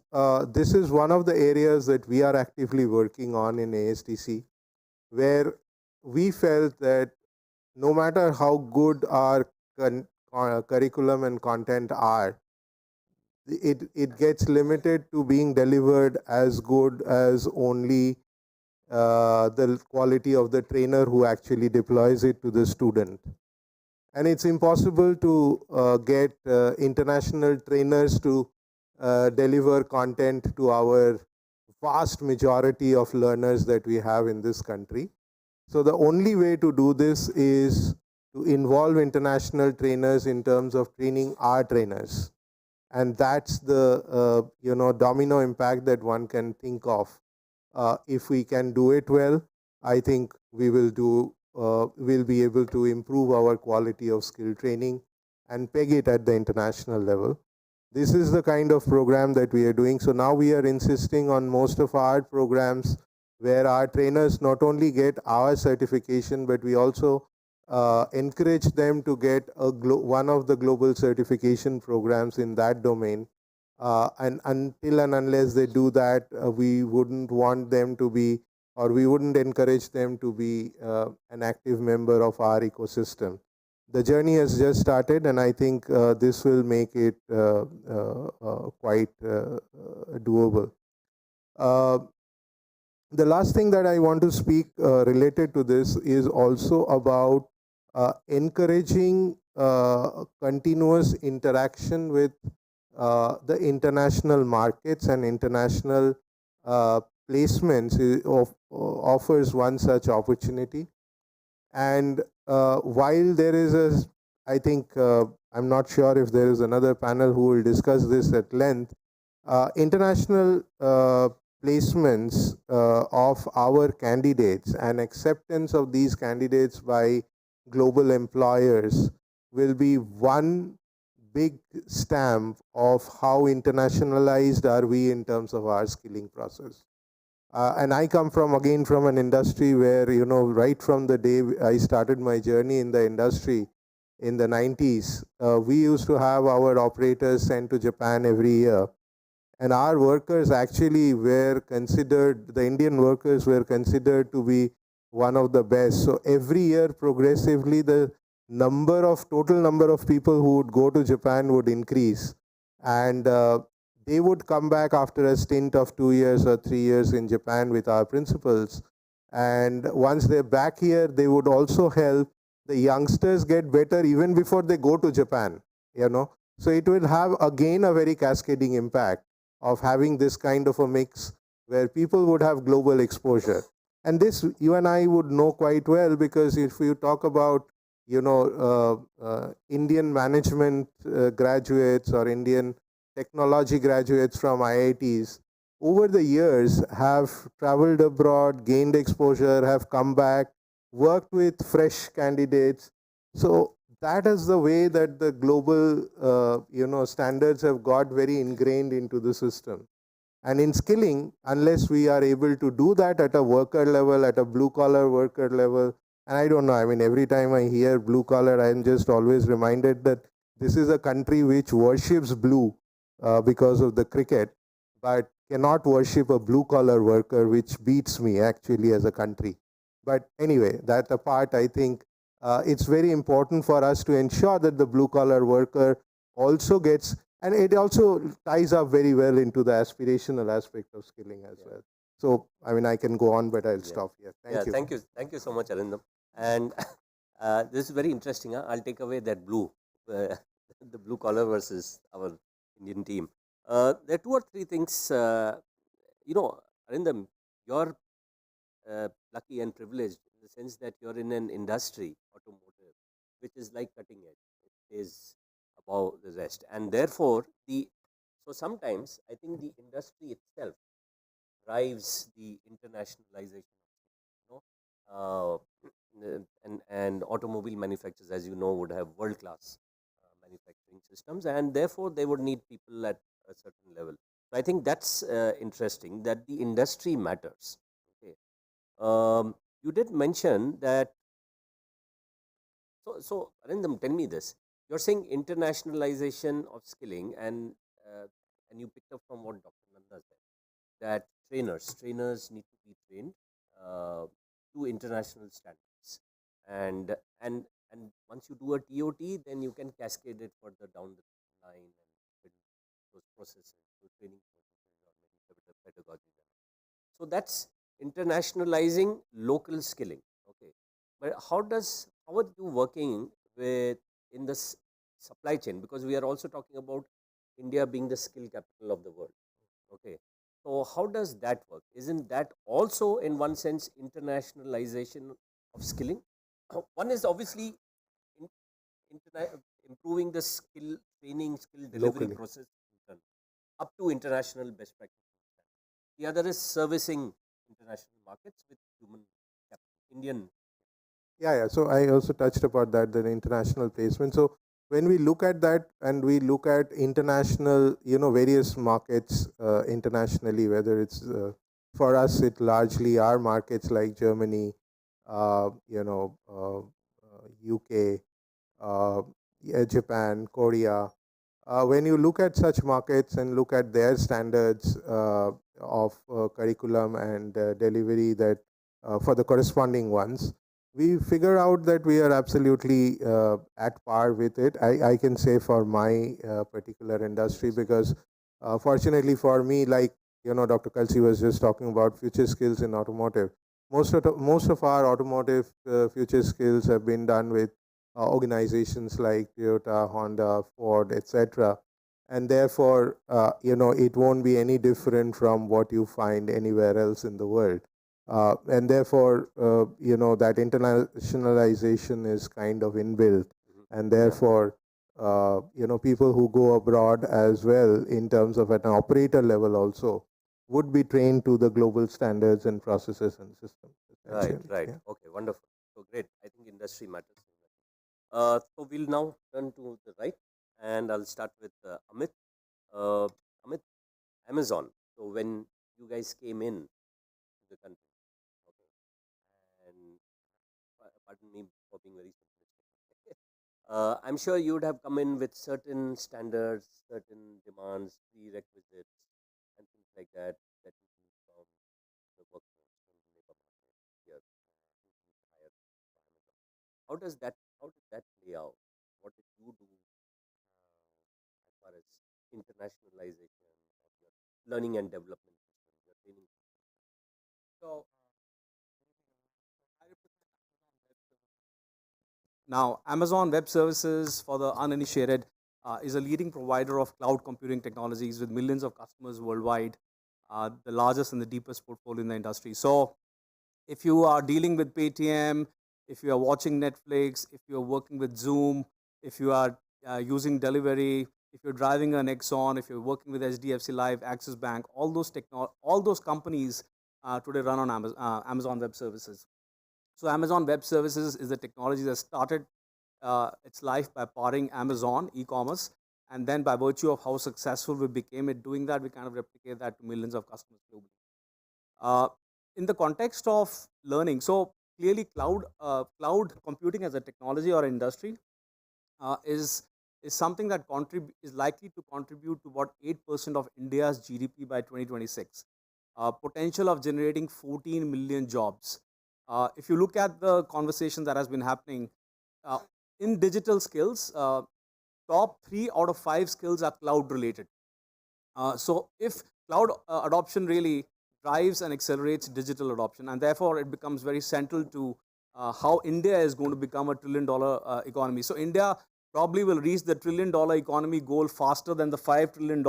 S1: this is one of the areas that we are actively working on in ASTC, where we felt that no matter how good our curriculum and content are, it gets limited to being delivered as good as only the quality of the trainer who actually deploys it to the student. And it's impossible to get international trainers to deliver content to our vast majority of learners that we have in this country. So the only way to do this is to involve international trainers in terms of training our trainers. And that's the domino impact that one can think of. If we can do it well, I think we will we'll be able to improve our quality of skill training and peg it at the international level. This is the kind of program that we are doing. So now we are insisting on most of our programs where our trainers not only get our certification, but we also encourage them to get one of the global certification programs in that domain. And until and unless they do that, we wouldn't want them to be, or we wouldn't encourage them to be an active member of our ecosystem. The journey has just started, and I think this will make it quite doable. The last thing that I want to speak related to this is also about encouraging continuous interaction with the international markets and international placements offers one such opportunity. And while there is
S21: I think I'm not sure if there is another panel who will discuss this at length. International placements of our candidates and acceptance of these candidates by global employers will be one big stamp of how internationalized are we in terms of our skilling process. And I come from, again, from an industry where, right from the day I started my journey in the industry in the 90s, we used to have our operators sent to Japan every year. And our workers actually were considered, the Indian workers were considered to be one of the best. So every year, progressively, the total number of people who would go to Japan would increase. And they would come back after a stint of 2 years or 3 years in Japan with our principals. And once they're back here, they would also help the youngsters get better even before they go to Japan, So it will have, again, a very cascading impact of having this kind of a mix where people would have global exposure. And this you and I would know quite well, because if you talk about, Indian management graduates or Indian technology graduates from IITs, over the years have traveled abroad, gained exposure, have come back, worked with fresh candidates. So that is the way that the global standards have got very ingrained into the system. And in skilling, unless we are able to do that at a worker level, at a blue collar worker level, and I don't know, I mean, every time I hear blue collar, I'm just always reminded that this is a country which worships blue because of the cricket, but cannot worship a blue collar worker, which beats me actually as a country. But anyway, that apart, I think it's very important for us to ensure that the blue collar worker also gets, and it also ties up very well into the aspirational aspect of skilling as well. So, I mean, I can go on, but I'll stop here. Thank you.
S14: Thank you so much, Arindam. And this is very interesting. I'll take away that blue, the blue collar versus our Indian team. There are 2 or 3 things, Arindam, you're lucky and privileged in the sense that you're in an industry, automotive, which is like cutting edge. It is above the rest. And therefore, so sometimes I think the industry itself drives the internationalization of and automobile manufacturers, as you know, would have world-class manufacturing systems, and therefore they would need people at a certain level. So I think that's interesting, that the industry matters. Okay. You did mention that. So Arindam, tell me this: you're saying internationalization of skilling, and you picked up from what Dr. Nanda said, that trainers need to be trained to international standards, and once you do a TOT, then you can cascade it further down the line and build those processes, those training processes, or maybe pedagogy. So that's internationalizing local skilling. Okay, but how are you working with in this supply chain? Because we are also talking about India being the skill capital of the world. Okay, so how does that work? Isn't that also, in one sense, internationalization of skilling? One is obviously improving the skill training, skill delivery
S21: Locally.
S14: process up to international best practice. The other is servicing international markets with human capital, Indian.
S21: Yeah. So I also touched upon that, the international placement. So when we look at that and we look at international, various markets internationally, whether it's for us, it largely are markets like Germany, UK, Japan, Korea. When you look at such markets and look at their standards of curriculum and delivery that for the corresponding ones, we figure out that we are absolutely at par with it. I can say for my particular industry, because fortunately for me, like Dr. Kalsi was just talking about future skills in automotive. Most of our automotive future skills have been done with organizations like Toyota, Honda, Ford, etc. And therefore, it won't be any different from what you find anywhere else in the world. And therefore, that internationalization is kind of inbuilt and therefore, people who go abroad as well in terms of at an operator level also would be trained to the global standards and processes and systems.
S14: Right,
S21: essentially.
S14: right.
S21: Yeah.
S14: Okay, wonderful. So great. I think industry matters. So we'll now turn to the right, and I'll start with Amit. Amit, Amazon. So when you guys came in to the country, okay, and pardon me for being very simplistic. I'm sure you would have come in with certain standards, certain demands, prerequisites, and things like that that you need from the workforce, from the labor market here, who you hire for Amazon. How did that play out? What did you do as far as internationalization of your learning and development system, your training system?
S3: So, now, Amazon Web Services, for the uninitiated, is a leading provider of cloud computing technologies with millions of customers worldwide, the largest and the deepest portfolio in the industry. So, if you are dealing with Paytm, if you are watching Netflix, if you are working with Zoom, if you are using delivery, if you're driving an Exxon, if you're working with HDFC Live, Axis Bank, all those companies today run on Amazon Web Services. So Amazon Web Services is the technology that started its life by powering Amazon e-commerce, and then by virtue of how successful we became at doing that, we kind of replicate that to millions of customers globally. In the context of learning, so clearly cloud computing as a technology or industry is something that is likely to contribute to about 8% of India's GDP by 2026. Potential of generating 14 million jobs. If you look at the conversation that has been happening in digital skills, top 3 out of 5 skills are cloud related. So if cloud adoption really drives and accelerates digital adoption, and therefore it becomes very central to how India is going to become a $1 trillion economy. So India probably will reach the $1 trillion economy goal faster than the $5 trillion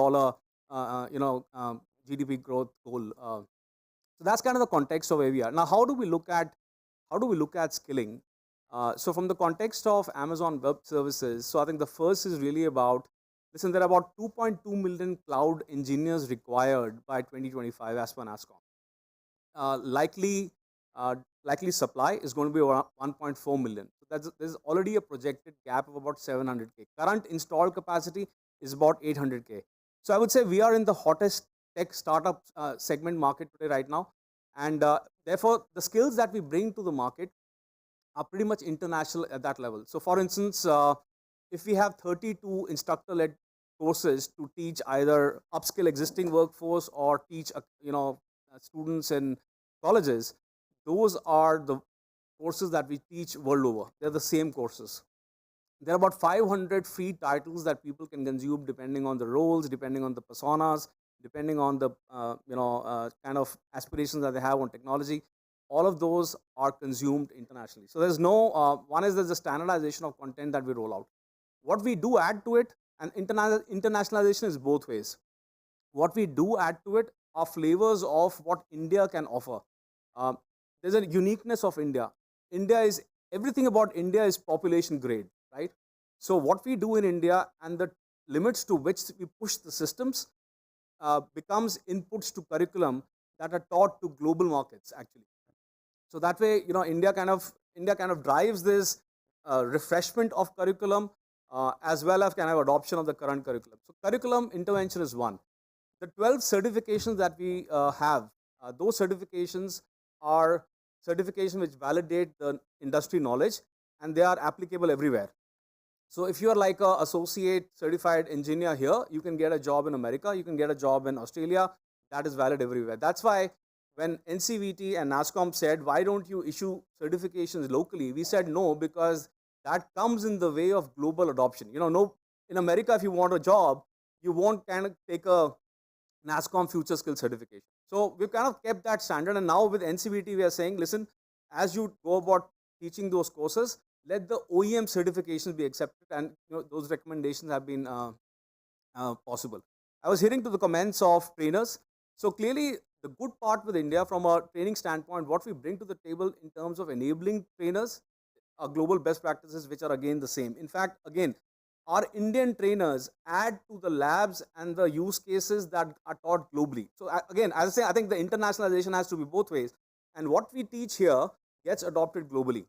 S3: GDP growth goal. So that's kind of the context of where we are. Now, how do we look at skilling? So from the context of Amazon Web Services, so I think the first is really about, listen, there are about 2.2 million cloud engineers required by 2025 as per NASSCOM. Likely supply is going to be around 1.4 million. So there's already a projected gap of about 700K. Current installed capacity is about 800K. So I would say we are in the hottest tech startup segment market today right now. And therefore, the skills that we bring to the market are pretty much international at that level. So for instance, if we have 32 instructor-led courses to teach either upskill existing workforce or teach students in colleges, those are the courses that we teach world over. They're the same courses. There are about 500 free titles that people can consume depending on the roles, depending on the personas, depending on the kind of aspirations that they have on technology. All of those are consumed internationally. So there's there's a standardization of content that we roll out. What we do add to it, and internationalization is both ways. What we do add to it are flavors of what India can offer. There's a uniqueness of India. Everything about India is population grade, right? So what we do in India and the limits to which we push the systems becomes inputs to curriculum that are taught to global markets actually. So that way, India kind of drives this refreshment of curriculum as well as kind of adoption of the current curriculum. So curriculum intervention is one. The 12 certifications that we have, those certifications are certifications which validate the industry knowledge, and they are applicable everywhere. So if you are like an associate certified engineer here, you can get a job in America, you can get a job in Australia. That is valid everywhere. That's why when NCVT and NASSCOM said, why don't you issue certifications locally? We said no, because that comes in the way of global adoption. In America, if you want a job, you won't kind of take a NASSCOM future skill certification. So we've kind of kept that standard. And now with NCVT, we are saying, listen, as you go about teaching those courses, let the OEM certifications be accepted, and those recommendations have been possible. I was hearing to the comments of trainers. So clearly, the good part with India from a training standpoint, what we bring to the table in terms of enabling trainers global best practices which are again the same. In fact, again, our Indian trainers add to the labs and the use cases that are taught globally. So again, as I say, I think the internationalization has to be both ways, and what we teach here gets adopted globally.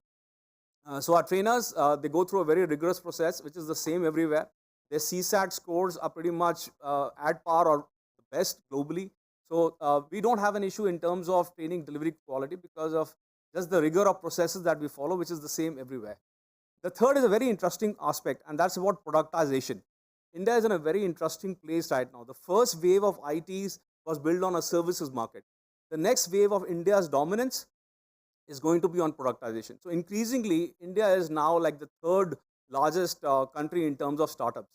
S3: So our trainers, they go through a very rigorous process, which is the same everywhere. Their CSAT scores are pretty much at par or the best globally. So we don't have an issue in terms of training delivery quality because of just the rigor of processes that we follow, which is the same everywhere. The third is a very interesting aspect, and that's about productization. India is in a very interesting place right now. The first wave of ITs was built on a services market. The next wave of India's dominance is going to be on productization. So increasingly, India is now like the third largest country in terms of startups.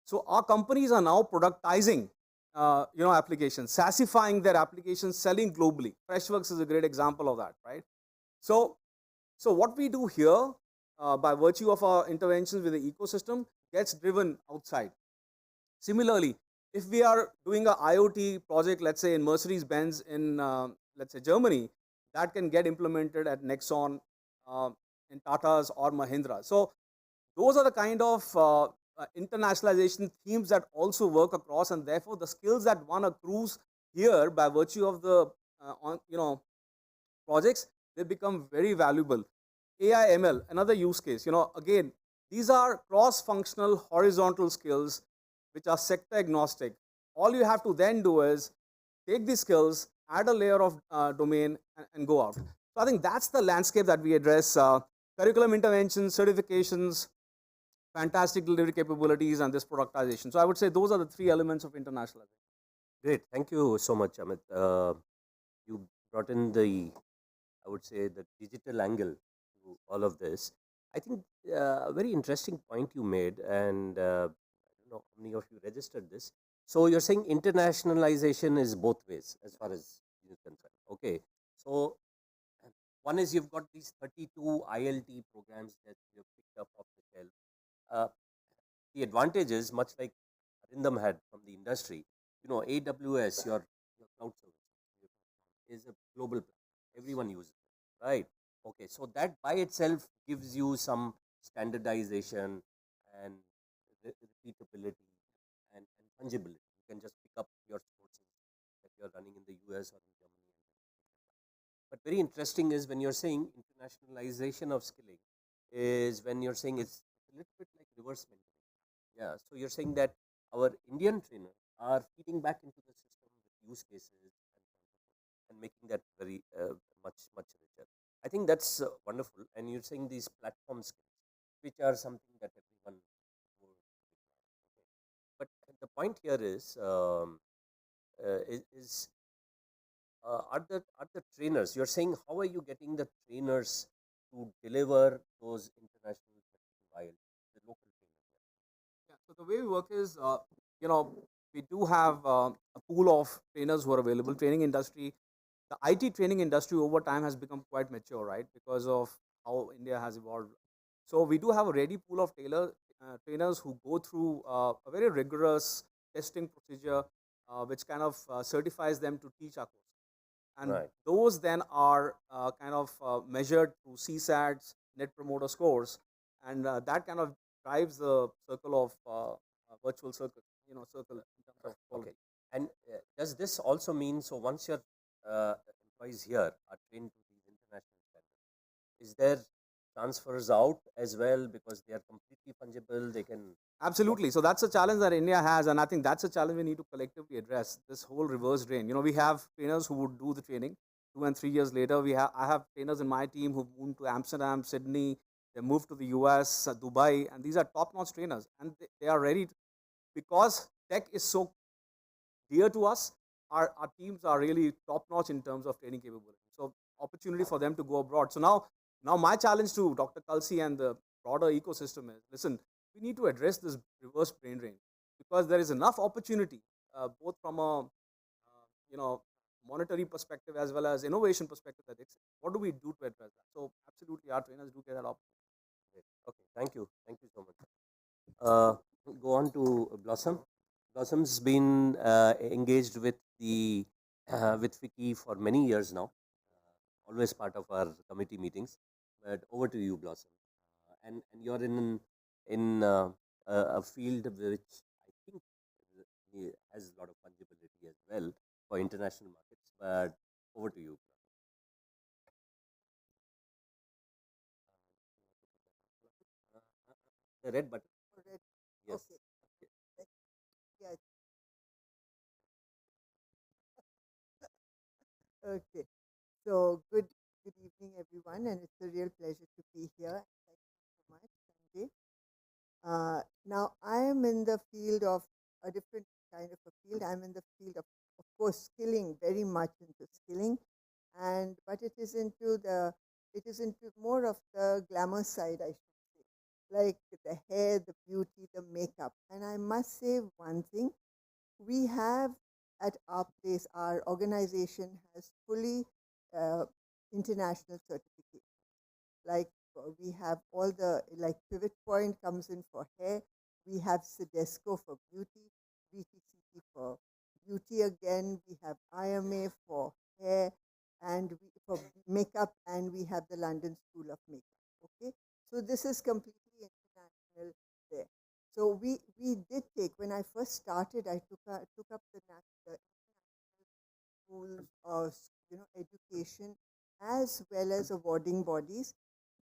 S3: So our companies are now productizing, applications, SaaSifying their applications, selling globally. Freshworks is a great example of that, right? So what we do here, by virtue of our interventions with the ecosystem, gets driven outside. Similarly, if we are doing an IoT project, let's say in Mercedes-Benz in, let's say, Germany, that can get implemented at Nexon, in Tata's or Mahindra. So those are the kind of internationalization themes that also work across, and therefore the skills that one accrues here by virtue of the projects, they become very valuable. AI ML, another use case. Again, these are cross-functional horizontal skills which are sector agnostic. All you have to then do is take these skills, add a layer of domain, and go out. So I think that's the landscape that we address. Curriculum interventions, certifications, fantastic delivery capabilities, and this productization. So I would say those are the three elements of internationalization.
S14: Great. Thank you so much, Amit. You brought in I would say, the digital angle to all of this. I think a very interesting point you made, and I don't know how many of you registered this. So you're saying internationalization is both ways as far as you're concerned. Okay. So one is you've got these 32 ILT programs that you've picked up off the shelf. The advantage is, much like Arindam had from the industry, AWS, your cloud service, is a global platform. Everyone uses it, right? Okay, so that by itself gives you some standardization and repeatability and fungibility. You can just pick up your courses that you're running in the US or in Germany. But very interesting is when you're saying internationalization of skilling is when you're saying it's a little bit like reverse mentoring. Yeah, so you're saying that our Indian trainers are feeding back into the system with use cases and making that very much richer. I think that's wonderful. And you're saying these platform skills, which are something that everyone would require. But the point here is are the trainers? You're saying how are you getting the trainers to deliver those international certificates, the local trainers?
S3: Yeah. So the way we work is, we do have a pool of trainers who are available. Training industry, the IT training industry over time has become quite mature, right? Because of how India has evolved. So we do have a ready pool of trainers who go through a very rigorous testing procedure, which kind of certifies them to teach our course. And
S14: Right.
S3: those then are kind of measured through CSATs, Net Promoter Scores, and that kind of drives the circle of virtual circle, circle in terms of quality.
S14: Okay. And does this also mean, so once your employees here are trained to these international standards, is there transfers out as well because they are completely fungible? They can
S3: Absolutely. So that's a challenge that India has, and I think that's a challenge we need to collectively address. This whole reverse drain. We have trainers who would do the training 2 and 3 years later. I have trainers in my team who moved to Amsterdam, Sydney. They moved to the US, Dubai, and these are top-notch trainers, and they are ready because tech is so dear to us. Our teams are really top-notch in terms of training capability. So opportunity for them to go abroad. So now my challenge to Dr. Kalsi and the broader ecosystem is, listen, we need to address this reverse brain drain because there is enough opportunity, both from a monetary perspective as well as innovation perspective. That what do we do to address that? So absolutely, our trainers do get that opportunity.
S14: Okay, thank you so much. We'll go on to Blossom. Blossom's been engaged with with Vicky for many years now. Always part of our committee meetings. But over to you, Blossom. and you're in a field which I think has a lot of fungibility as well for international markets. But over to you. The red button.
S17: Red.
S14: Yes.
S17: Okay. Yeah. Okay. So good evening, everyone, and it's a real pleasure to be here. Thank you so much, Sanjay. Now, I am in the field of a different kind of a field. I'm in the field of course, skilling, very much into skilling, and but it is into more of the glamour side, I should say, like the hair, the beauty, the makeup. And I must say one thing: we have at our place, our organization has fully uh, international certification. Like we have all the, like Pivot Point comes in for hair, we have Sedesco for beauty, VTCT for beauty again, we have IMA for hair and for makeup, and we have the London School of Makeup. Okay, so this is completely international there. So we did take, when I first started, I took up the schools of education as well as awarding bodies,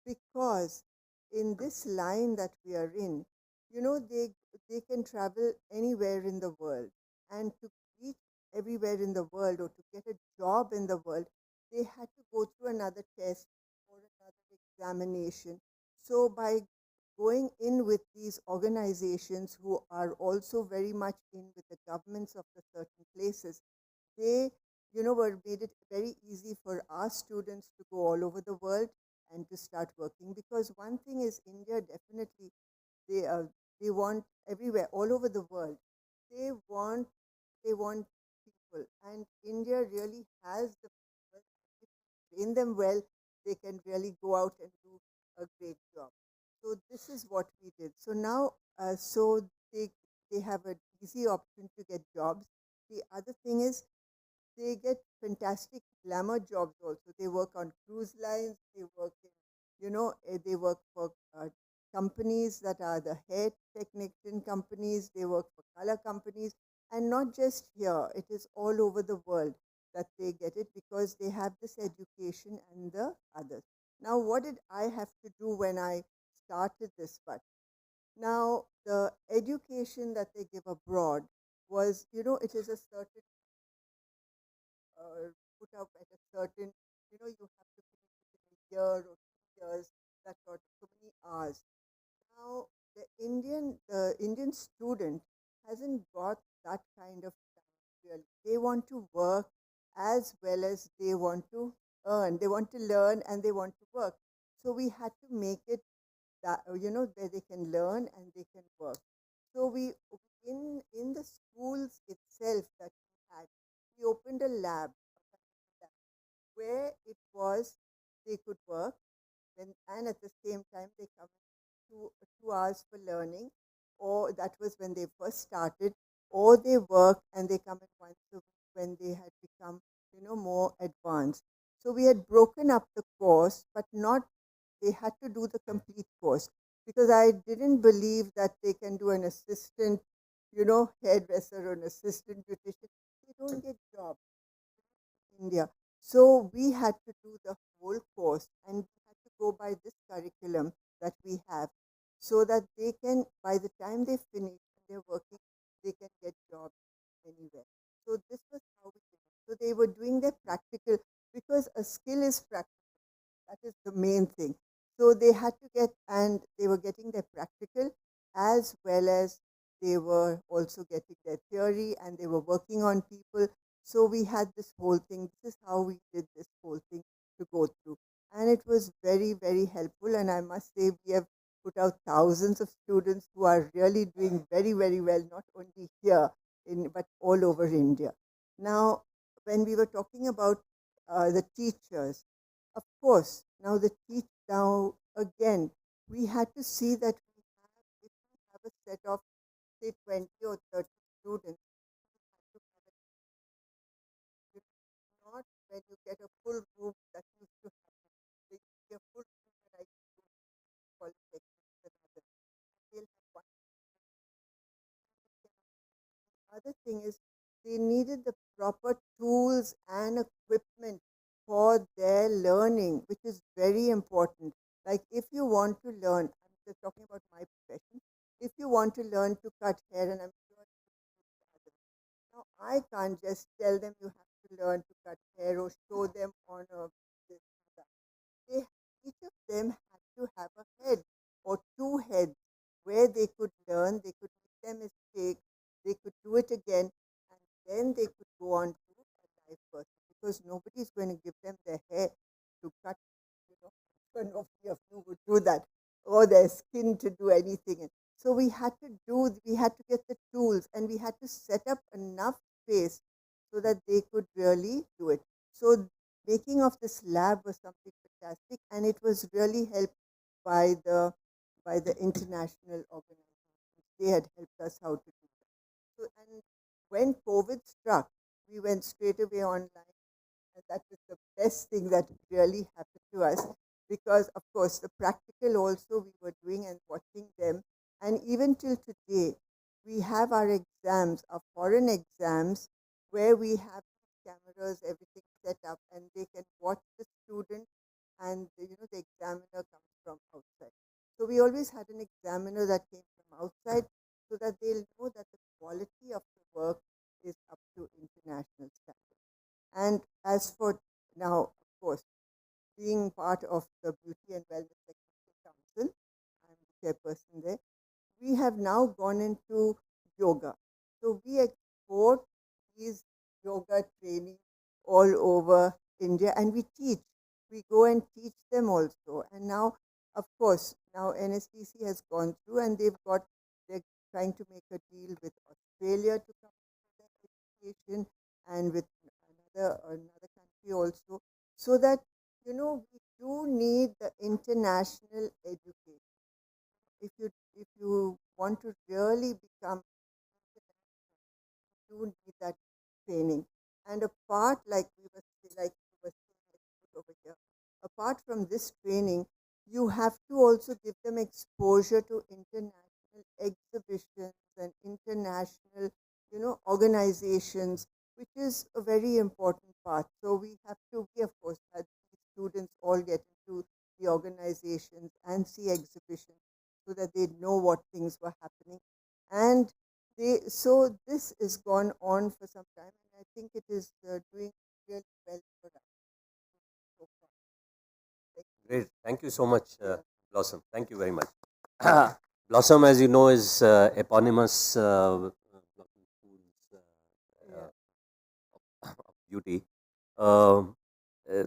S17: because in this line that we are in, they can travel anywhere in the world, and to reach everywhere in the world or to get a job in the world, they had to go through another test or another examination. So by going in with these organizations who are also very much in with the governments of the certain places, they were made it very easy for our students to go all over the world and to start working. Because one thing is, India definitely, they want everywhere, all over the world, they want people, and India really has the people. If you train them well, they can really go out and do a great job. So this is what we did. So now, so they have an easy option to get jobs. The other thing is, they get fantastic glamour jobs also. They work on cruise lines, they work in, they work for companies that are the hair technician companies, they work for color companies, and not just here, it is all over the world that they get it, because they have this education and the others. Now, what did I have to do when I started this? But now, the education that they give abroad was, it is a certain put up at a certain, you have to finish it in a year or 2 years, that sort of so many hours. Now, the Indian student hasn't got that kind of time, really. They want to work as well as they want to earn. They want to learn and they want to work. So we had to make it that, where they can learn and they can work. So we, in the schools itself that we had, we opened a lab where it was they could work, and at the same time they come 2 hours for learning, or that was when they first started, or they work and they come in once a week when they had become more advanced. So we had broken up the course, but not, they had to do the complete course, because I didn't believe that they can do an assistant hairdresser or an assistant beautician. They don't get jobs in India. So we had to do the whole course, and we had to go by this curriculum that we have, so that they can, by the time they finish and they're working, they can get jobs anywhere. So this was how we did it. So they were doing their practical, because a skill is practical. That is the main thing. So they had to get, and they were getting their practical as well as they were also getting their theory, and they were working on people. So we had this whole thing. This is how we did this whole thing to go through. And it was very, very helpful. And I must say, we have put out thousands of students who are really doing very, very well, not only here, but all over India. Now, when we were talking about the teachers, of course, now now again, we had to see that if we have a set of, say, 20 or 30 students, not when you get a full group that used to happen. There used to be a full group when I used to polytechnic.
S18: thing is they needed the proper tools and equipment for their learning, which is very important. Like if you want to learn, I'm just talking about my profession, if you want to learn to cut hair, and I'm sure now I can't just tell them you have to learn to cut hair or show them on a this, that. They, each of them had to have a head or two heads where they could learn, they could make their mistake, they could do it again, and then they could go on to a life person, because nobody is going to give them their hair to cut. You know, sure nobody of you would do that, or their skin to do anything. So we had to get the tools, and we had to set up enough space so that they could really do it. So making of this lab was something fantastic, and it was really helped by the international organizations. They had helped us how to do that. So, and when COVID struck, we went straight away online, and that was the best thing that really happened to us, because of course the practical also we were doing and watching them, and even till today we have our exams, our foreign exams, where we have cameras, everything set up, and they can watch the student, and the examiner comes from outside. So we always had an examiner that came from outside, so that they'll know that the quality of the work is up to international standards. And as for now, of course, being part of the Beauty and Wellness Technical Council, I'm the chairperson there, we have now gone into yoga. So we export these yoga training all over India, and we teach. We go and teach them also. And now, of course, now NSTC has gone through, and they're trying to make a deal with Australia to come to their education, and with another country also, so that we do need the international education. If you want to really become, you do need that training. And apart, like we were saying over here, apart from this training, you have to also give them exposure to international exhibitions and international, organizations, which is a very important part. So we of course, had students all get into the organizations and see exhibitions, so that they know what things were happening. And so this has gone on for some time, and I think it is doing really well for us so far.
S14: Great. Thank you so much, Blossom. Thank you very much. Blossom, as you know, is eponymous Blossom School's of beauty.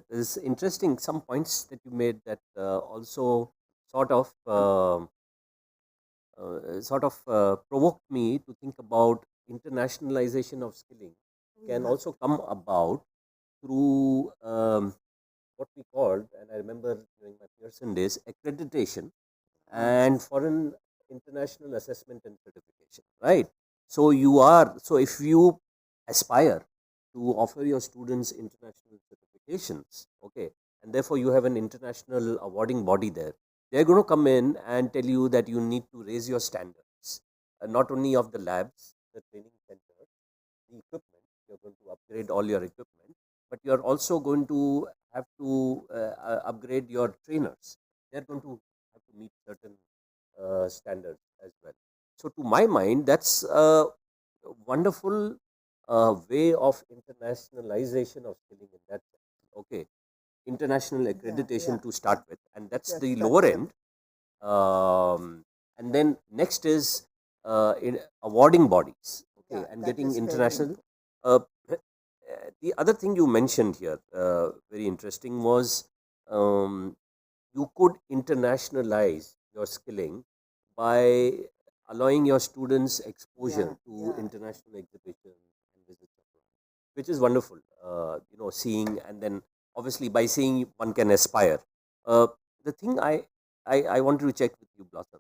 S14: It's interesting, some points that you made that also sort of provoked me to think about internationalization of skilling can also come about through what we called, and I remember during my Pearson days, accreditation and foreign international assessment and certification, right? So if you aspire to offer your students international certifications, okay, and therefore you have an international awarding body there, they're going to come in and tell you that you need to raise your standards, not only of the labs, the training centers, the equipment, you're going to upgrade all your equipment, but you're also going to have to upgrade your trainers. They're going to have to meet certain standards as well. So to my mind, that's a wonderful way of internationalization of skilling in that sense. Okay, international accreditation to start with, and that's the lower end. And then next is awarding bodies, okay, and getting international. The other thing you mentioned here, very interesting, was you could internationalize your skilling by allowing your students exposure to international exhibitions and visits abroad, which is wonderful. Seeing, and then obviously by seeing one can aspire. The thing I wanted to check with you, Blossom,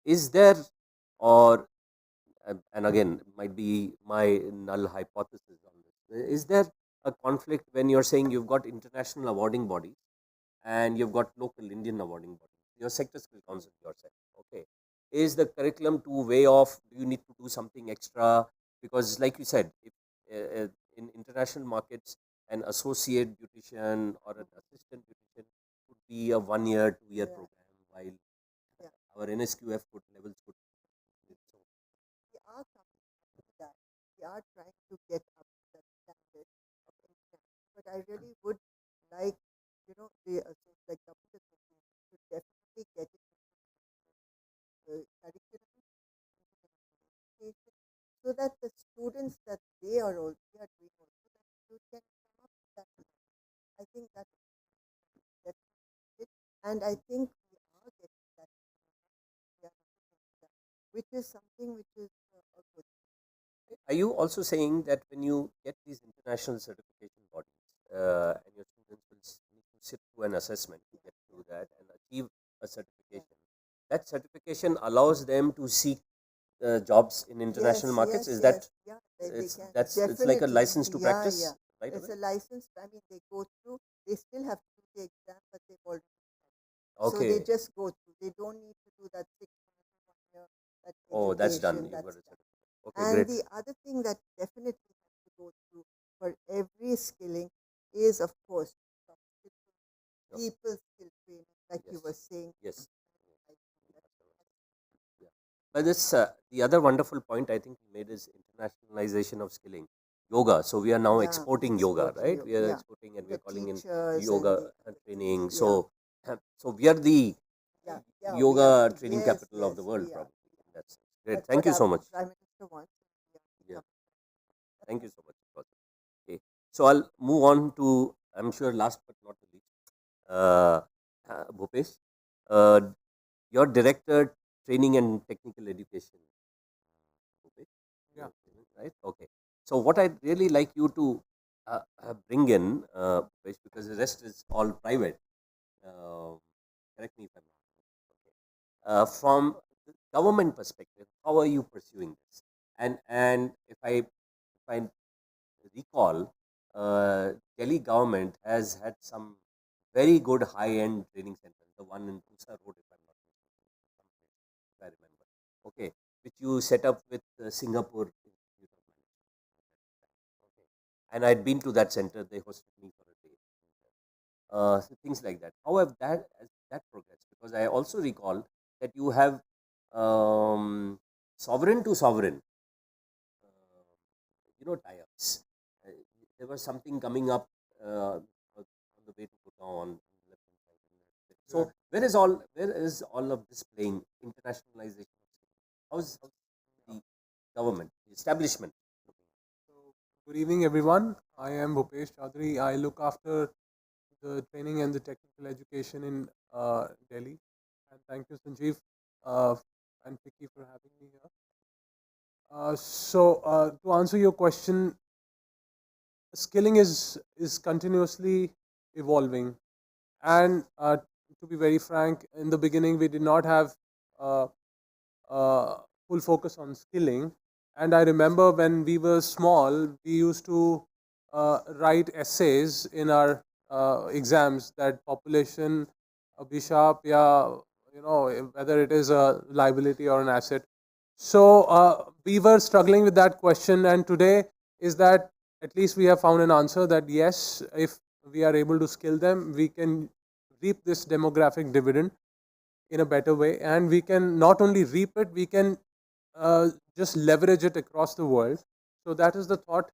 S14: is there, or and again might be my null hypothesis on this, is there a conflict when you're saying you've got international awarding bodies and you've got local Indian awarding bodies? Your sector skill council yourself, okay, is the curriculum too way off? Do you need to do something extra? Because like you said, if, in international markets, an associate beautician or an assistant beautician could be a 1 year, 2 year program, while our NSQF could levels could. So,
S18: We are coming to that. We are trying to get up to that standard of international. But I really would like, the like government association to definitely get it curriculum education, so that the students that they are doing also, that you can come up with that. I think that's definitely it. And I think we are getting that, which is something which is a good.
S14: are you also saying that when you get these international certification bodies and your students will need to sit through an assessment to get through that and achieve a certification, that certification allows them to seek jobs in international markets? Is that it's like a license to practice, right?
S18: It's a license. I mean, they go through. They still have to do the exam, but they've already. So they just go through. They don't need to do that 6 months, 1 year. That
S14: oh, that's done.
S18: That's done.
S14: Okay,
S18: and
S14: great.
S18: the other thing that definitely has to go through for every skilling is, of course, people skill training, like you were saying.
S14: Yes. But this the other wonderful point I think he made is internationalization of skilling. Yoga. So we are now exporting yoga, right? We are exporting and we are calling in yoga training. So so we are the yoga training capital of the world, probably. That's great. Thank you so much. Yeah. Thank you so much. Okay. So I'll move on to, I'm sure, last but not the least, Bhupesh. Your director, training and technical education.
S11: Yeah.
S14: Right. Okay. So what I'd really like you to bring in, because the rest is all private. Correct me if I'm wrong. From the government perspective, how are you pursuing this? And if I recall, Delhi government has had some very good high-end training centers. The one in Pusa Road, if I'm not mistaken, if I remember. Okay, which you set up with Singapore Institute of Management. Okay, and I'd been to that center. They hosted me for a day. So things like that. How have that progressed? Because I also recall that you have sovereign to sovereign, tie-ups. There was something coming up on the way to Bhutan. So where is all of this playing internationalization? How's the government, the establishment?
S11: Good evening, everyone. I am Bhupesh Chaudhary. I look after the training and the technical education in Delhi. And thank you, Sanjeev and Vicky, for having me here. So to answer your question, skilling is continuously evolving, and to be very frank, in the beginning we did not have uh, full focus on skilling. And I remember when we were small, we used to write essays in our exams that population, Bishop, yeah, whether it is a liability or an asset. So we were struggling with that question, and today is that at least we have found an answer that yes, if we are able to skill them, we can reap this demographic dividend in a better way, and we can not only reap it, we can just leverage it across the world. So that is the thought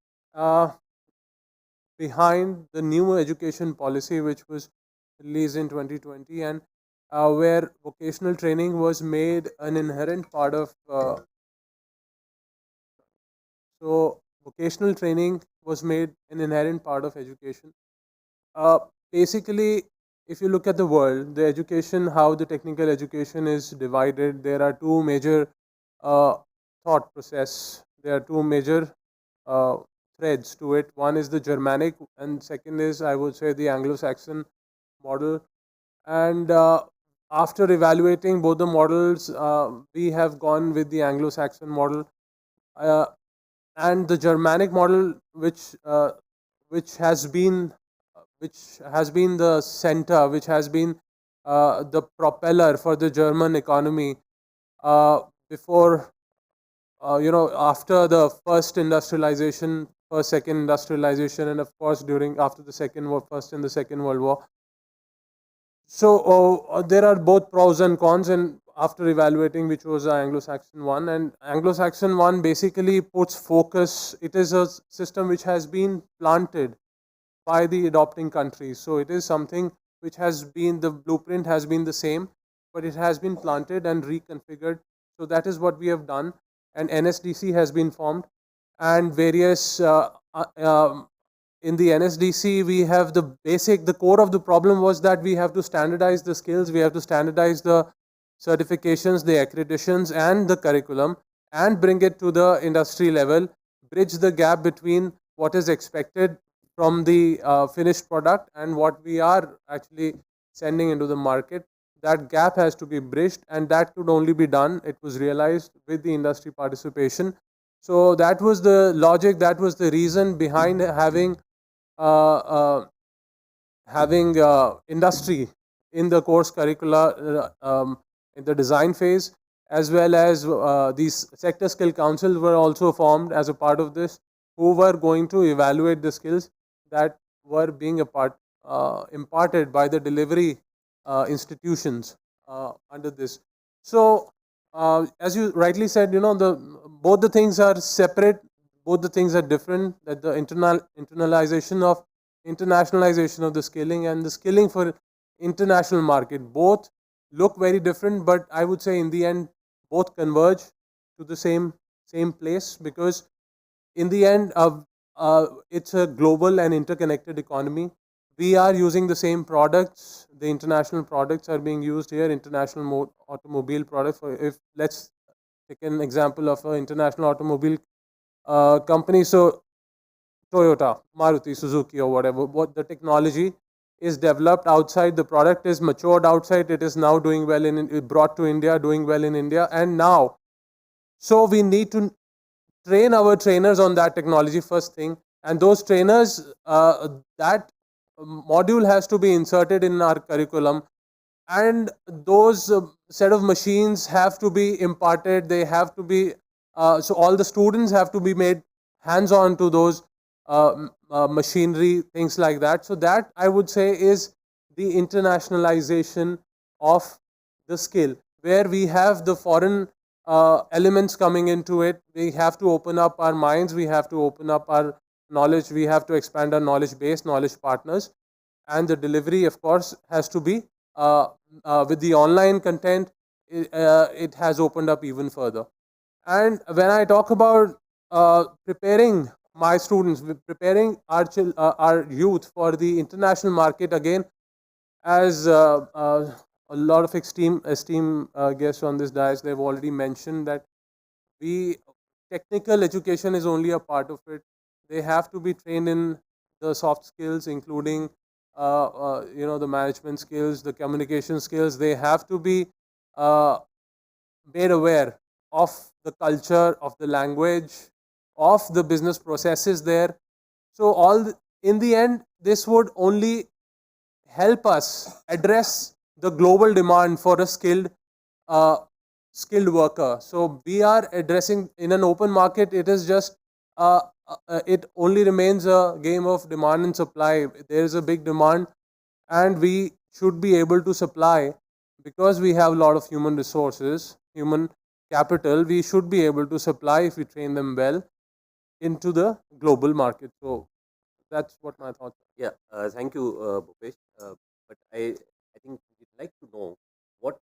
S11: behind the new education policy, which was released in 2020, and where vocational training was made an inherent part of. So vocational training was made an inherent part of education. Basically, if you look at the world, the education, how the technical education is divided, there are two major thought process. There are two major threads to it. One is the Germanic, and second is, I would say, the Anglo-Saxon model. And after evaluating both the models, we have gone with the Anglo-Saxon model. And the Germanic model, which has been the center, which has been the propeller for the German economy,
S2: before, after the first industrialization, first, second industrialization, and of course after the first and the Second World War. So there are both pros and cons, and after evaluating which was Anglo-Saxon one, and Anglo-Saxon one basically puts focus. It is a system which has been planted by the adopting countries. So it is something which has been, the blueprint has been the same, but it has been planted and reconfigured. So that is what we have done, and NSDC has been formed, and various in the NSDC, we have the core of the problem was that we have to standardize the skills, we have to standardize the certifications, the accreditations, and the curriculum, and bring it to the industry level, bridge the gap between what is expected from the finished product and what we are actually sending into the market. That gap has to be bridged, and that could only be done, it was realized, with the industry participation. So that was the logic, that was the reason behind having industry in the course curricula in the design phase, as well as these sector skill councils were also formed as a part of this, who were going to evaluate the skills that were being imparted by the delivery institutions under this. So as you rightly said, both the things are separate, both the things are different, that the internationalization of the skilling and the skilling for international market, both look very different, but I would say in the end both converge to the same place, because in the end it's a global and interconnected economy. We are using the same products, the international products are being used here, international automobile products. If let's take an example of an international automobile company, so Toyota, Maruti, Suzuki, or whatever, what the technology is developed outside, the product is matured outside, it is now doing well brought to India, doing well in India, and now, so we need to train our trainers on that technology, first thing, and those trainers, that module has to be inserted in our curriculum, and those set of machines have to be imparted, they have to be, so all the students have to be made hands-on to those machinery, things like that. So that, I would say, is the internationalization of the skill, where we have the foreign elements coming into it. We have to open up our minds, we have to open up our knowledge, we have to expand our knowledge base, knowledge partners, and the delivery, of course, has to be with the online content. It has opened up even further. And when I talk about preparing my students, preparing our youth for the international market, again, as a lot of esteemed guests on this dais, they've already mentioned that technical education is only a part of it. They have to be trained in the soft skills, including the management skills, the communication skills. They have to be made aware of the culture, of the language, of the business processes there. So in the end, this would only help us address the global demand for a skilled worker. So we are addressing, in an open market, it is just it only remains a game of demand and supply. There is a big demand, and we should be able to supply, because we have a lot of human resources, human capital. We should be able to supply, if we train them well, into the global market. So that's what my thoughts are.
S14: Yeah, thank you, Bhupesh. But I think we'd like to know what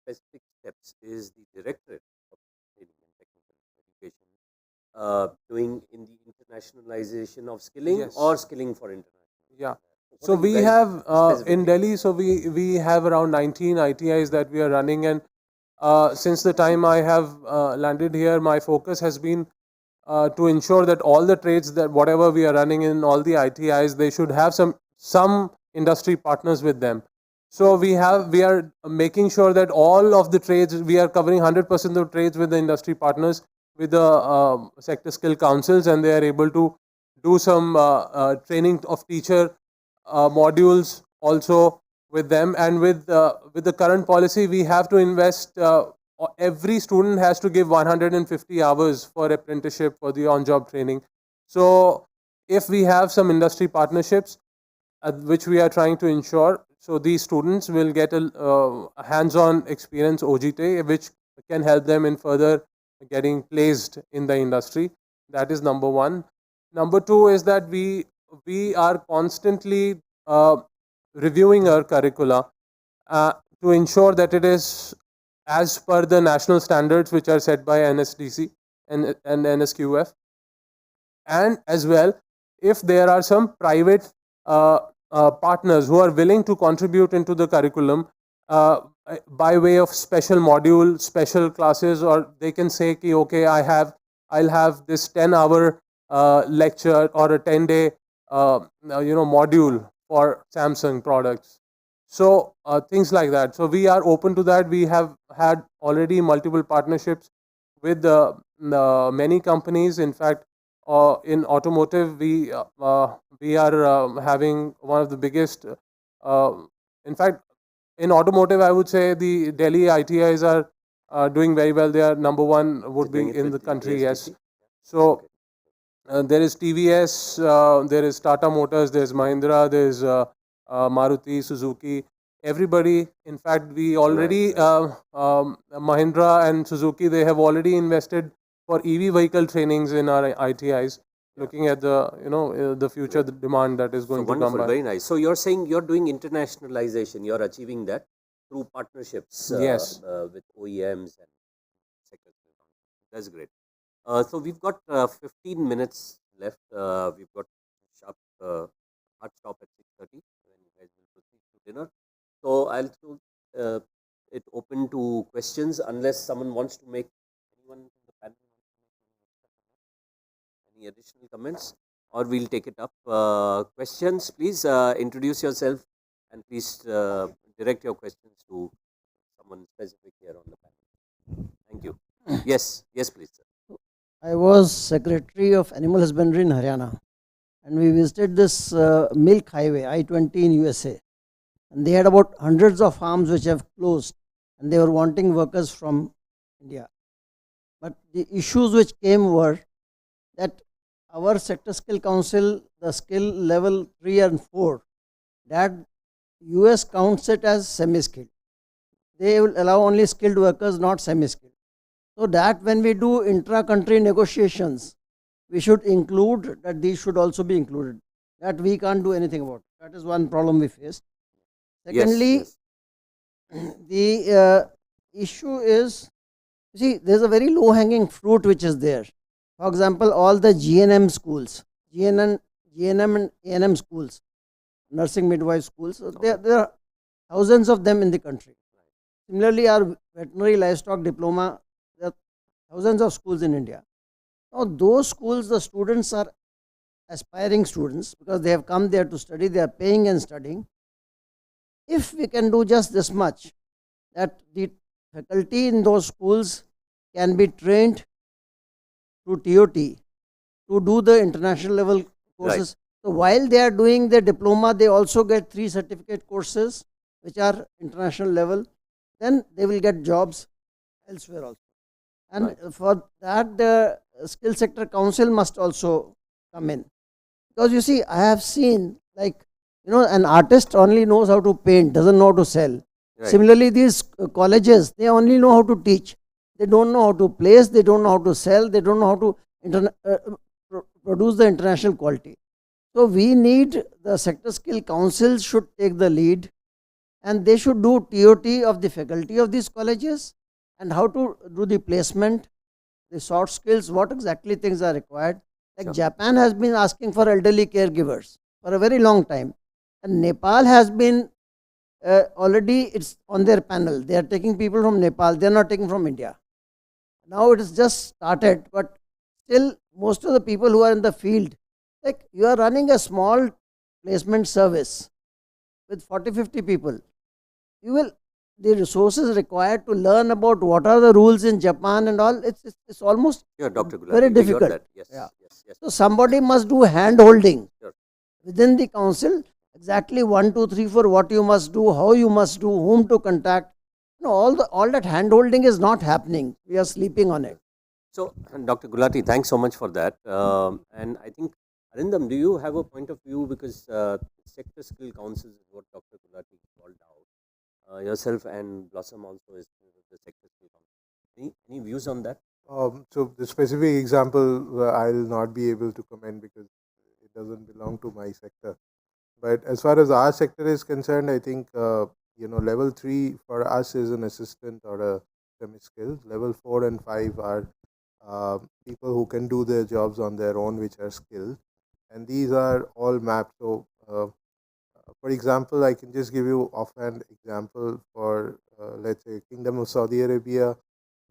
S14: specific steps is the Directorate of Training and Technical Education doing in the internationalization of skilling,
S2: Yes,
S14: or skilling for international?
S2: Yeah.
S14: What
S2: So
S14: are you
S2: we
S14: guys
S2: have in
S14: specifically-
S2: Delhi, so we have around 19 ITIs that we are running, and since the time I have landed here, my focus has been to ensure that all the trades, that whatever we are running in all the ITIs, they should have some industry partners with them. So we are making sure that all of the trades, we are covering 100% of trades with the industry partners, with the sector skill councils, and they are able to do some training of teacher modules also with them. And with the current policy, we have to invest every student has to give 150 hours for apprenticeship for the on-job training. So if we have some industry partnerships, which we are trying to ensure, so these students will get a hands-on experience OJT, which can help them in further getting placed in the industry. That is number one. Number two is that we are constantly reviewing our curricula to ensure that it is as per the national standards which are set by NSDC and NSQF. And as well, if there are some private partners who are willing to contribute into the curriculum by way of special module, special classes, or they can say, ki, okay, I'll have this 10-hour lecture or a 10-day module for Samsung products. So things like that. So we are open to that. We have had already multiple partnerships with many companies. In fact, in automotive, we are having one of the biggest. In fact, in automotive, I would say the Delhi ITIs are doing very well. They are number one, would be in the country. Yes. So there is TVS, there is Tata Motors, there is Mahindra, there is Maruti, Suzuki. Everybody, in fact, we already Mahindra and Suzuki, they have already invested for EV vehicle trainings in our ITIs, looking at the the future the demand that is going to come by.
S14: Very nice. So you're saying you're doing internationalization. You're achieving that through partnerships
S2: Yes.
S14: with OEMs and sectors. That's great. So we've got 15 minutes left. We've got sharp hard stop at 6:30 when you guys will proceed to dinner. So I'll throw it open to questions unless someone wants to make anyone from the panel any additional comments, or we'll take it up. Questions, please introduce yourself and please direct your questions to someone specific here on the panel. Thank you. Yes, please, sir.
S10: I was Secretary of Animal Husbandry in Haryana, and we visited this milk highway, I-20 in USA. And they had about hundreds of farms which have closed, and they were wanting workers from India. But the issues which came were that our sector skill council, the skill level 3 and 4, that US counts it as semi-skilled. They will allow only skilled workers, not semi-skilled. So that when we do intra-country negotiations, we should include that these should also be included. That we can't do anything about. That is one problem we faced. Secondly, the issue is, you see, there's a very low-hanging fruit which is there. For example, all the GNM schools, GNM and ANM schools, nursing midwife schools, so there are thousands of them in the country. Similarly, our veterinary livestock diploma, there are thousands of schools in India. Now, those schools, the students are aspiring students because they have come there to study, they are paying and studying. If we can do just this much, that the faculty in those schools can be trained through TOT to do the international level courses. So while they are doing their diploma, they also get 3 certificate courses which are international level. Then they will get jobs elsewhere also. And for that, the skill sector council must also come in. Because you see, I have seen, like, an artist only knows how to paint, doesn't know how to sell. Similarly, these colleges, they only know how to teach. They don't know how to place, they don't know how to sell, they don't know how to produce the international quality. So we need the sector skill councils should take the lead, and they should do TOT of the faculty of these colleges and how to do the placement, the soft skills, what exactly things are required. Like Japan has been asking for elderly caregivers for a very long time, and Nepal has been already, it's on their panel. They are taking people from Nepal, they are not taking from India. Now it has just started, but still most of the people who are in the field, like you are running a small placement service with 40-50 people, you will, the resources required to learn about what are the rules in Japan and all, it's almost
S14: Dr.
S10: very difficult.
S14: Yes.
S10: So somebody must do hand holding within the council, exactly 1, 2, 3, 4, what you must do, how you must do, whom to contact. No, all that hand holding is not happening. We are sleeping on it.
S14: So, Dr. Gulati, thanks so much for that. And I think, Arindam, do you have a point of view? Because sector skill councils is what Dr. Gulati called out. Yourself and Blossom also is the sector skill council. Any views on that?
S1: So the specific example I'll not be able to comment because it doesn't belong to my sector. But as far as our sector is concerned, I think level 3 for us is an assistant or a semi-skilled. Level 4 and 5 are people who can do their jobs on their own, which are skilled, and these are all mapped. So, for example, I can just give you offhand example for let's say Kingdom of Saudi Arabia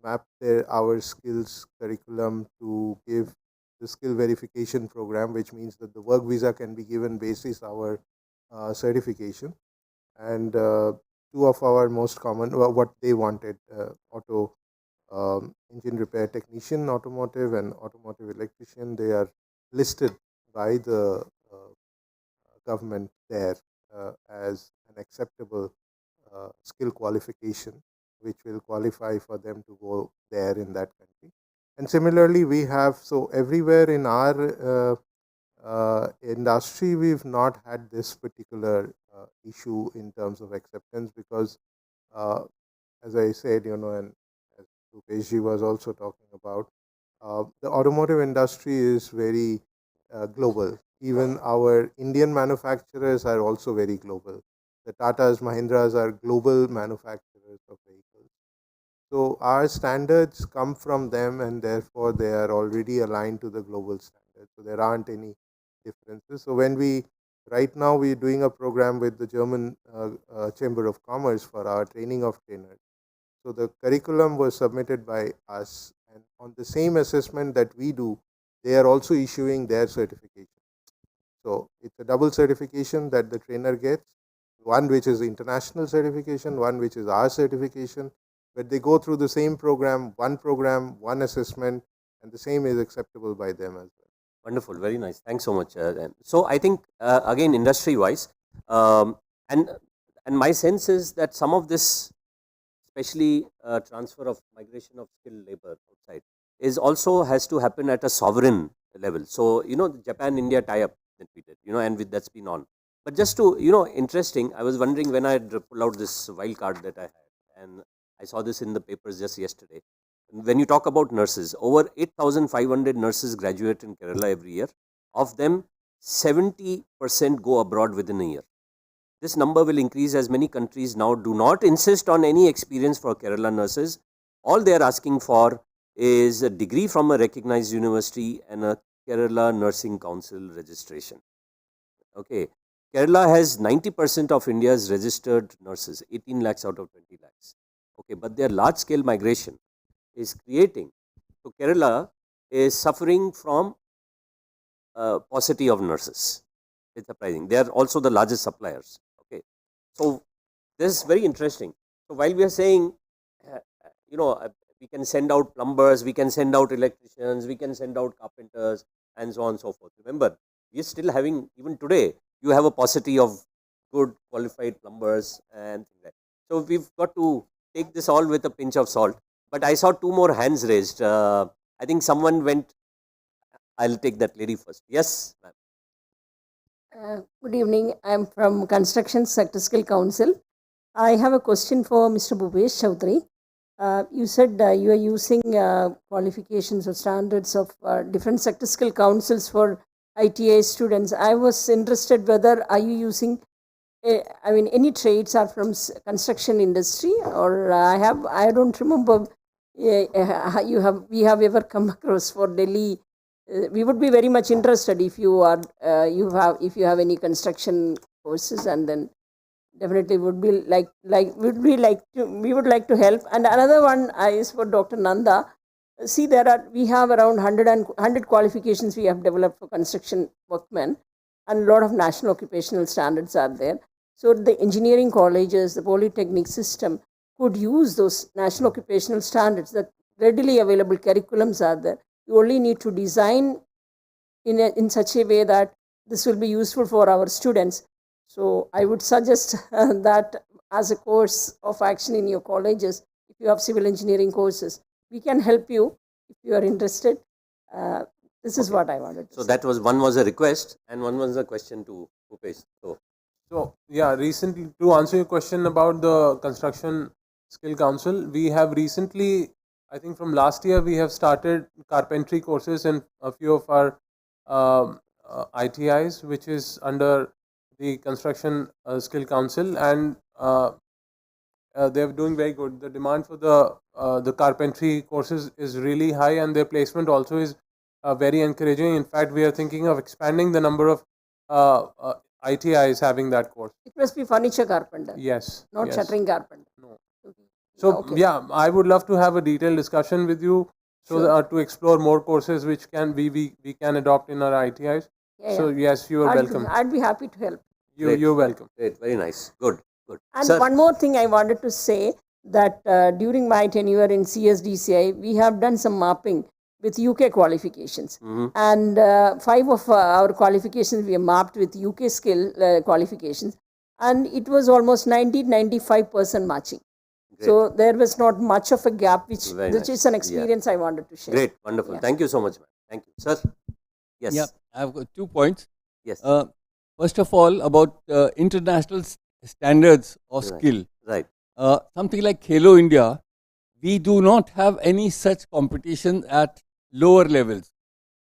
S1: map our skills curriculum to give the skill verification program, which means that the work visa can be given basis our certification. And two of our most common, what they wanted, auto engine repair technician, automotive, and automotive electrician, they are listed by the government there as an acceptable skill qualification, which will qualify for them to go there in that country. And similarly, we have, so everywhere in our industry, we've not had this particular issue in terms of acceptance because, as I said, and as Rupesh was also talking about, the automotive industry is very global. Even our Indian manufacturers are also very global. The Tatas, Mahindras are global manufacturers of vehicles. So our standards come from them, and therefore they are already aligned to the global standards. So there aren't any differences. So when right now we're doing a program with the German Chamber of Commerce for our training of trainers. So the curriculum was submitted by us, and on the same assessment that we do, they are also issuing their certification. So it's a double certification that the trainer gets, one which is international certification, one which is our certification, but they go through the same program, one assessment, and the same is acceptable by them as well.
S14: Wonderful, very nice. Thanks so much. So I think again industry-wise, and my sense is that some of this, especially transfer of migration of skilled labor outside, is also has to happen at a sovereign level. So the Japan-India tie-up that we did, and that's been on. But just to interesting, I was wondering when I pull out this wild card that I had, and I saw this in the papers just yesterday. When you talk about nurses, over 8,500 nurses graduate in Kerala every year. Of them, 70% go abroad within a year. This number will increase as many countries now do not insist on any experience for Kerala nurses. All they are asking for is a degree from a recognized university and a Kerala Nursing Council registration. Okay. Kerala has 90% of India's registered nurses, 18 lakhs out of 20 lakhs. Okay, but their large scale migration is creating. So Kerala is suffering from paucity of nurses. It's surprising. They are also the largest suppliers. Okay, so this is very interesting. So while we are saying, we can send out plumbers, we can send out electricians, we can send out carpenters, and so on and so forth. Remember, we are still having, even today, you have a paucity of good qualified plumbers and things like that. So we've got to take this all with a pinch of salt. But I saw two more hands raised. I think someone went. I'll take that lady first. Yes, ma'am.
S6: Good evening. I'm from Construction Sector Skill Council. I have a question for Mr. Bhupesh Chaudhary. You said you are using qualifications or standards of different sector skill councils for ITA students. I was interested whether are you using any trades are from construction industry, or I don't remember we have ever come across for Delhi. We would be very much interested if you have any construction courses, and then definitely we would like to help. And another one is for Dr. Nanda. See, we have around 100 qualifications we have developed for construction workmen, and a lot of national occupational standards are there. So the engineering colleges, the polytechnic system could use those national occupational standards. The readily available curriculums are there. You only need to design in such a way that this will be useful for our students. So I would suggest that as a course of action in your colleges, if you have civil engineering courses, we can help you if you are interested. This is what I wanted to
S14: So
S6: say.
S14: that was one was a request and one was a question to Bhupesh.
S2: So yeah, recently, to answer your question about the Construction Skill Council, we have recently, I think from last year, we have started carpentry courses in a few of our ITIs, which is under the Construction Skill Council, and they're doing very good. The demand for the carpentry courses is really high, and their placement also is very encouraging. In fact, we are thinking of expanding the number of ITIs having that course.
S6: It must be furniture carpenter.
S2: Yes.
S6: Not
S2: yes.
S6: shuttering carpenter.
S2: No. So yeah, I would love to have a detailed discussion with you, so
S6: Sure.
S2: to explore more courses which can we can adopt in our ITIs.
S6: Yeah,
S2: So
S6: yeah.
S2: yes, you are welcome.
S6: I'd be happy to help.
S2: You're welcome.
S14: Great, very nice. Good.
S6: And
S14: Sir.
S6: one more thing I wanted to say, that during my tenure in CSDCI, we have done some mapping with UK qualifications. And 5 of our qualifications we have mapped with UK skill qualifications. And it was almost 90-95% matching.
S14: Great.
S6: So there was not much of a gap, which
S14: Very
S6: is an experience I wanted to share.
S14: Great, wonderful.
S6: Yeah.
S14: Thank you so much, ma'am. Thank you. Sir? Yes.
S20: Yeah, I've got 2 points.
S14: Yes.
S20: First of all, about international standards of
S14: Right.
S20: skill.
S14: Right.
S20: Something like Hello India, we do not have any such competition at lower levels.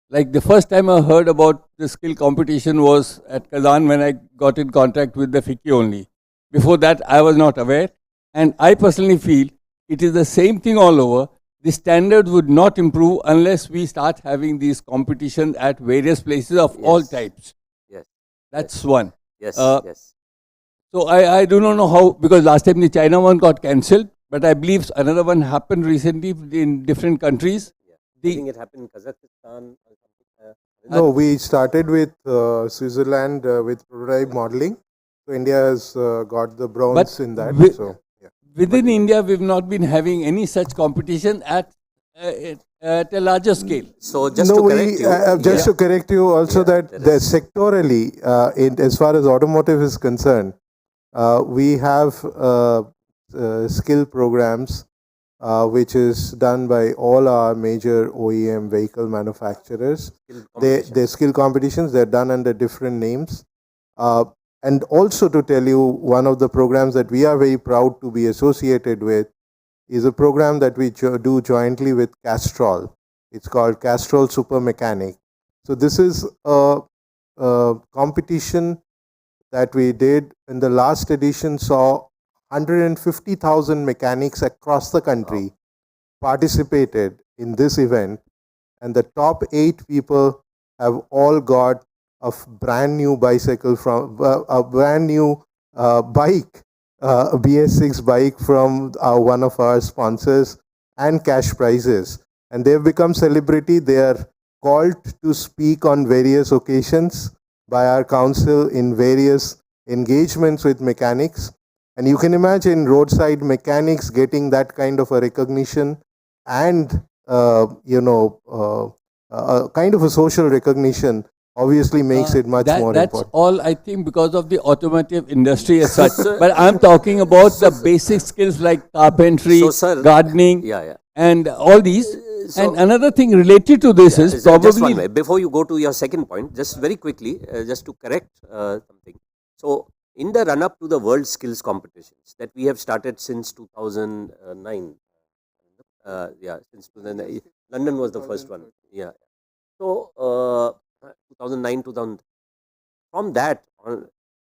S20: Like the first time I heard about the skill competition was at Kazan when I got in contact with the FICCI only. Before that, I was not aware. And I personally feel it is the same thing all over. The standard would not improve unless we start having these competitions at various places of all types.
S14: Yes.
S20: That's one.
S14: Yes. Yes.
S20: So I do not know how, because last time the China one got cancelled, but I believe another one happened recently in different countries.
S14: I think it happened in Kazakhstan. Or something.
S21: No, we started with Switzerland with prototype modeling. So India has got the bronze in that. So
S20: within India, we've not been having any such competition at a larger scale.
S14: So just to correct you,
S21: to correct you also that the sectorally, as far as automotive is concerned, we have skill programs which is done by all our major OEM vehicle manufacturers. Their skill competitions, they're done under different names. And also to tell you, one of the programs that we are very proud to be associated with is a program that we do jointly with Castrol. It's called Castrol Super Mechanic. So this is a competition that we did in the last edition, saw 150,000 mechanics across the country participated in this event, and the top 8 people have all got a brand new bicycle from a brand new bike, a BS6 bike from one of our sponsors, and cash prizes. And they've become celebrity. They are called to speak on various occasions by our council in various engagements with mechanics. And you can imagine roadside mechanics getting that kind of a recognition and, kind of a social recognition obviously makes it much more
S20: that's
S21: important.
S20: all, I think, because of the automotive industry as such. But I'm talking about the basic skills like carpentry, gardening, and all these. And another thing related to this is
S14: Just one
S20: probably...
S14: minute. Before you go to your second point, just very quickly, just to correct something. So, in the run-up to the World Skills Competitions that we have started since 2009, since 2009, London was the first one. Yeah. So, 2009, 2000. From that,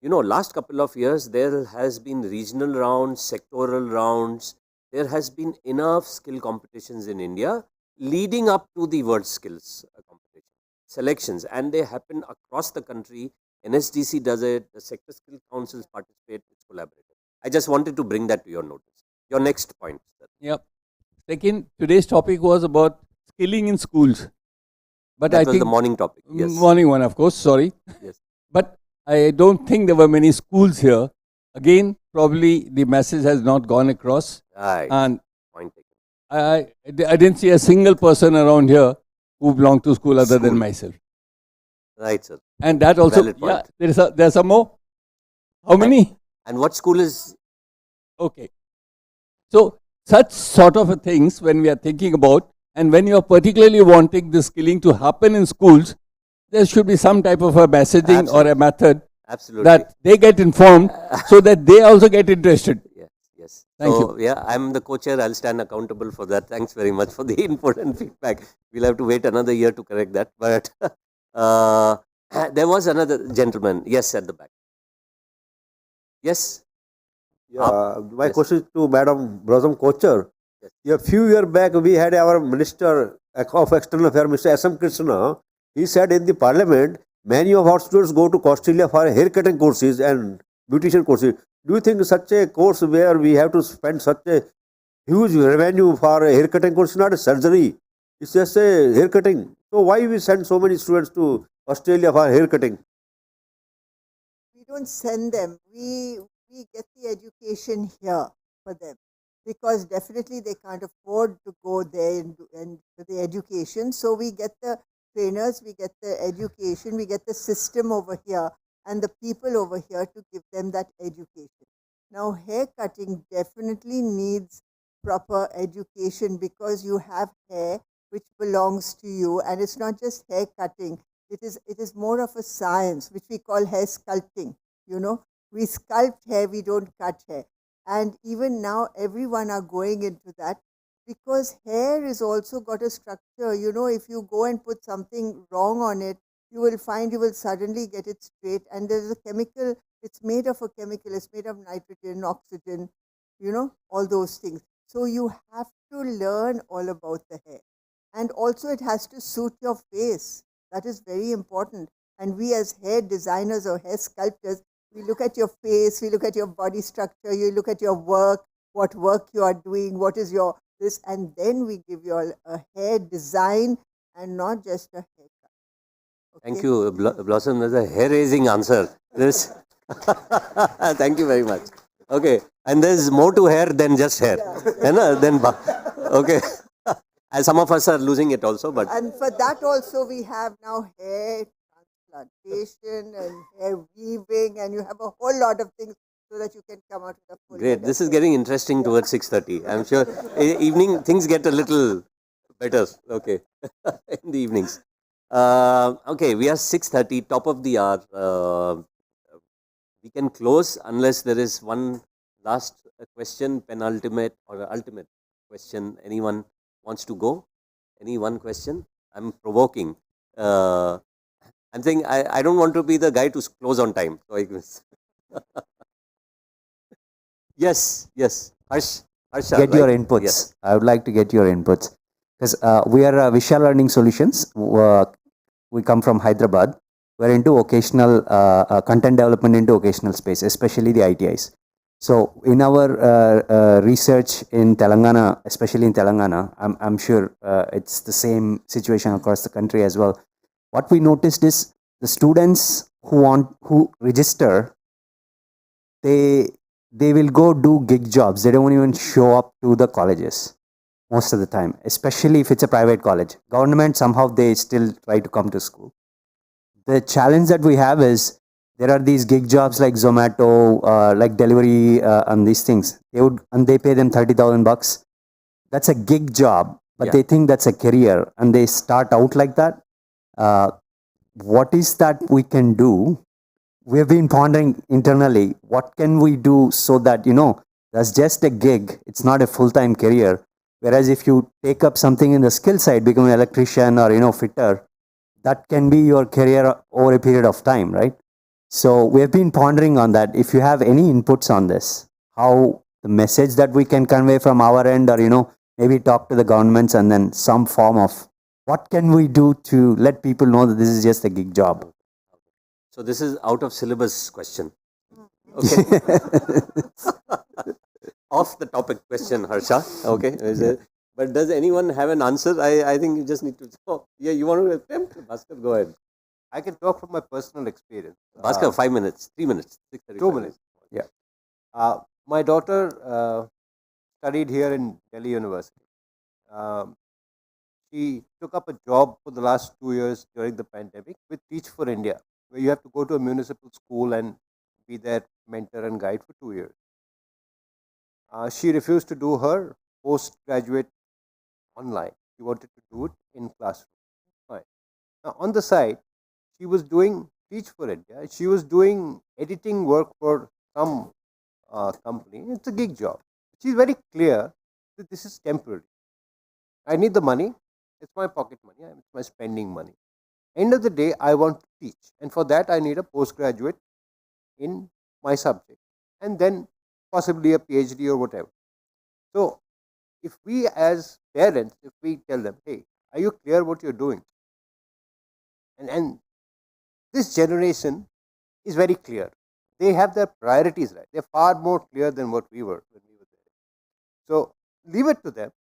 S14: last couple of years, there has been regional rounds, sectoral rounds. There has been enough skill competitions in India leading up to the World Skills Competition selections, and they happen across the country. NSDC does it, the sector skill councils participate, it's collaborative. I just wanted to bring that to your notice. Your next point, sir.
S20: Yep. Second, today's topic was about skilling in schools. But
S14: That
S20: I
S14: was
S20: think
S14: the morning topic. Yes.
S20: Morning one, of course, sorry.
S14: Yes.
S20: But I don't think there were many schools here. Again, probably the message has not gone across.
S14: Right.
S20: And
S14: point taken.
S20: I didn't see a single person around here who belonged to school other than myself.
S14: Right, sir.
S20: And that also,
S14: Valid point.
S20: there's some more. How many?
S14: And what school is
S20: Okay. So such sort of a things when we are thinking about, and when you are particularly wanting the skilling to happen in schools, there should be some type of a messaging or a method
S14: Absolutely.
S20: that they get informed so that they also get interested.
S14: Yes, yes.
S20: Thank
S14: So,
S20: you.
S14: yeah, I'm the co-chair. I'll stand accountable for that. Thanks very much for the input and feedback. We'll have to wait another year to correct that. But there was another gentleman. Yes, at the back. Yes.
S7: Yeah, my
S14: Yes.
S7: question is to Madam Blossom Kocher.
S14: Yes.
S7: A few years back, we had our Minister of External Affairs, Mr. S.M. Krishna. He said in the Parliament, many of our students go to Australia for haircutting courses and beautician courses. Do you think such a course where we have to spend such a huge revenue for a haircutting course, not a surgery, it's just a haircutting? So why we send so many students to Australia for haircutting?
S18: We don't send them. We get the education here for them, because definitely they can't afford to go there and for the education. So we get the trainers, we get the education, we get the system over here and the people over here to give them that education. Now, hair cutting definitely needs proper education, because you have hair which belongs to you, and it's not just hair cutting. It is more of a science which we call hair sculpting. We sculpt hair, we don't cut hair. And even now, everyone are going into that, because hair is also got a structure. If you go and put something wrong on it, you will find you will suddenly get it straight. And there's a chemical, it's made of a chemical, it's made of nitrogen, oxygen, all those things. So you have to learn all about the hair. And also it has to suit your face. That is very important. And we as hair designers or hair sculptors, we look at your face, we look at your body structure, you look at your work, what work you are doing, what is your this, and then we give you a hair design and not just a haircut.
S14: Thank you, Blossom. That's a hair-raising answer. This. Thank you very much. Okay, and there's more to hair than just hair. Okay. And some of us are losing it also, but
S18: And for that also we have now hair transplantation and hair weaving, and you have a whole lot of things so that you can come out with a full
S14: great. This is getting interesting towards 6:30. I'm sure evening things get a little better. Okay, in the evenings. Okay, we are 6:30, top of the hour. We can close unless there is one last question, penultimate or ultimate question. Anyone wants to go? Any one question? I'm provoking. I'm saying I don't want to be the guy to close on time. So yes, yes. Harsha,
S19: Get your
S14: right?
S19: inputs.
S14: Yes.
S19: I would like to get your inputs because we are Vishal Learning Solutions. We come from Hyderabad. We're into vocational content development into vocational space, especially the ITIs. So in our research in Telangana, especially in Telangana, I'm sure it's the same situation across the country as well. What we noticed is the students who register, they will go do gig jobs. They don't even show up to the colleges most of the time, especially if it's a private college. Government, somehow they still try to come to school. The challenge that we have is there are these gig jobs like Zomato, like delivery and these things. They pay them $30,000. That's a gig job, but they think that's a career, and they start out like that. What is that we can do? We have been pondering internally. What can we do so that that's just a gig? It's not a full-time career. Whereas if you take up something in the skill side, become an electrician or fitter, that can be your career over a period of time, right? So we have been pondering on that. If you have any inputs on this, how the message that we can convey from our end, or maybe talk to the governments, and then some form of what can we do to let people know that this is just a gig job.
S14: So this is out of syllabus question. Okay. Off the topic question, Harsha. Okay. But does anyone have an answer? I think you just need to. Oh, yeah, you want to attempt? Bhaskar, go ahead.
S12: I can talk from my personal experience.
S14: Bhaskar, 5 minutes, 3 minutes,
S12: 2 minutes.
S14: Yeah.
S12: My daughter studied here in Delhi University. She took up a job for the last 2 years during the pandemic with Teach for India, where you have to go to a municipal school and be their mentor and guide for 2 years.
S7: She refused to do her postgraduate online. She wanted to do it in classroom. Fine. Now, on the side, she was doing Teach for India. She was doing editing work for some company. It's a gig job. She's very clear that this is temporary. I need the money. It's my pocket money. It's my spending money. End of the day, I want to teach. And for that, I need a postgraduate in my subject. And then possibly a PhD or whatever. So, if we as parents, if we tell them, hey, are you clear what you're doing? And this generation is very clear. They have their priorities right. They're far more clear than what we were when we were there. So leave it to them.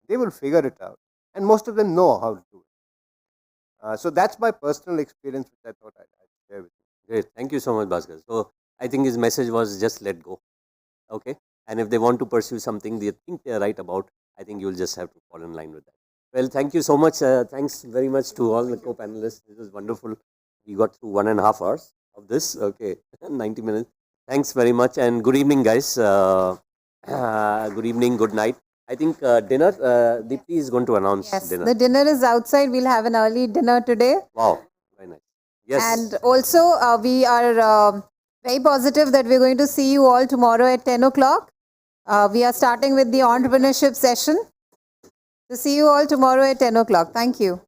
S7: They will figure it out. And most of them know how to do it. So that's my personal experience, which I thought I'd share with you.
S14: Great. Thank you so much, Bhaskar. So I think his message was just let go. Okay. And if they want to pursue something they think they are right about, I think you'll just have to fall in line with that. Well, thank you so much. Thanks very much to all the co-panelists. This was wonderful. We got through 1.5 hours of this. Okay. 90 minutes. Thanks very much. And good evening, guys. Good evening. Good night. I think dinner, Deepti is going to announce dinner.
S13: The dinner is outside. We'll have an early dinner today.
S14: Wow. Very nice. Yes.
S13: And also, we are very positive that we're going to see you all tomorrow at 10 o'clock. We are starting with the entrepreneurship session. So see you all tomorrow at 10 o'clock. Thank you.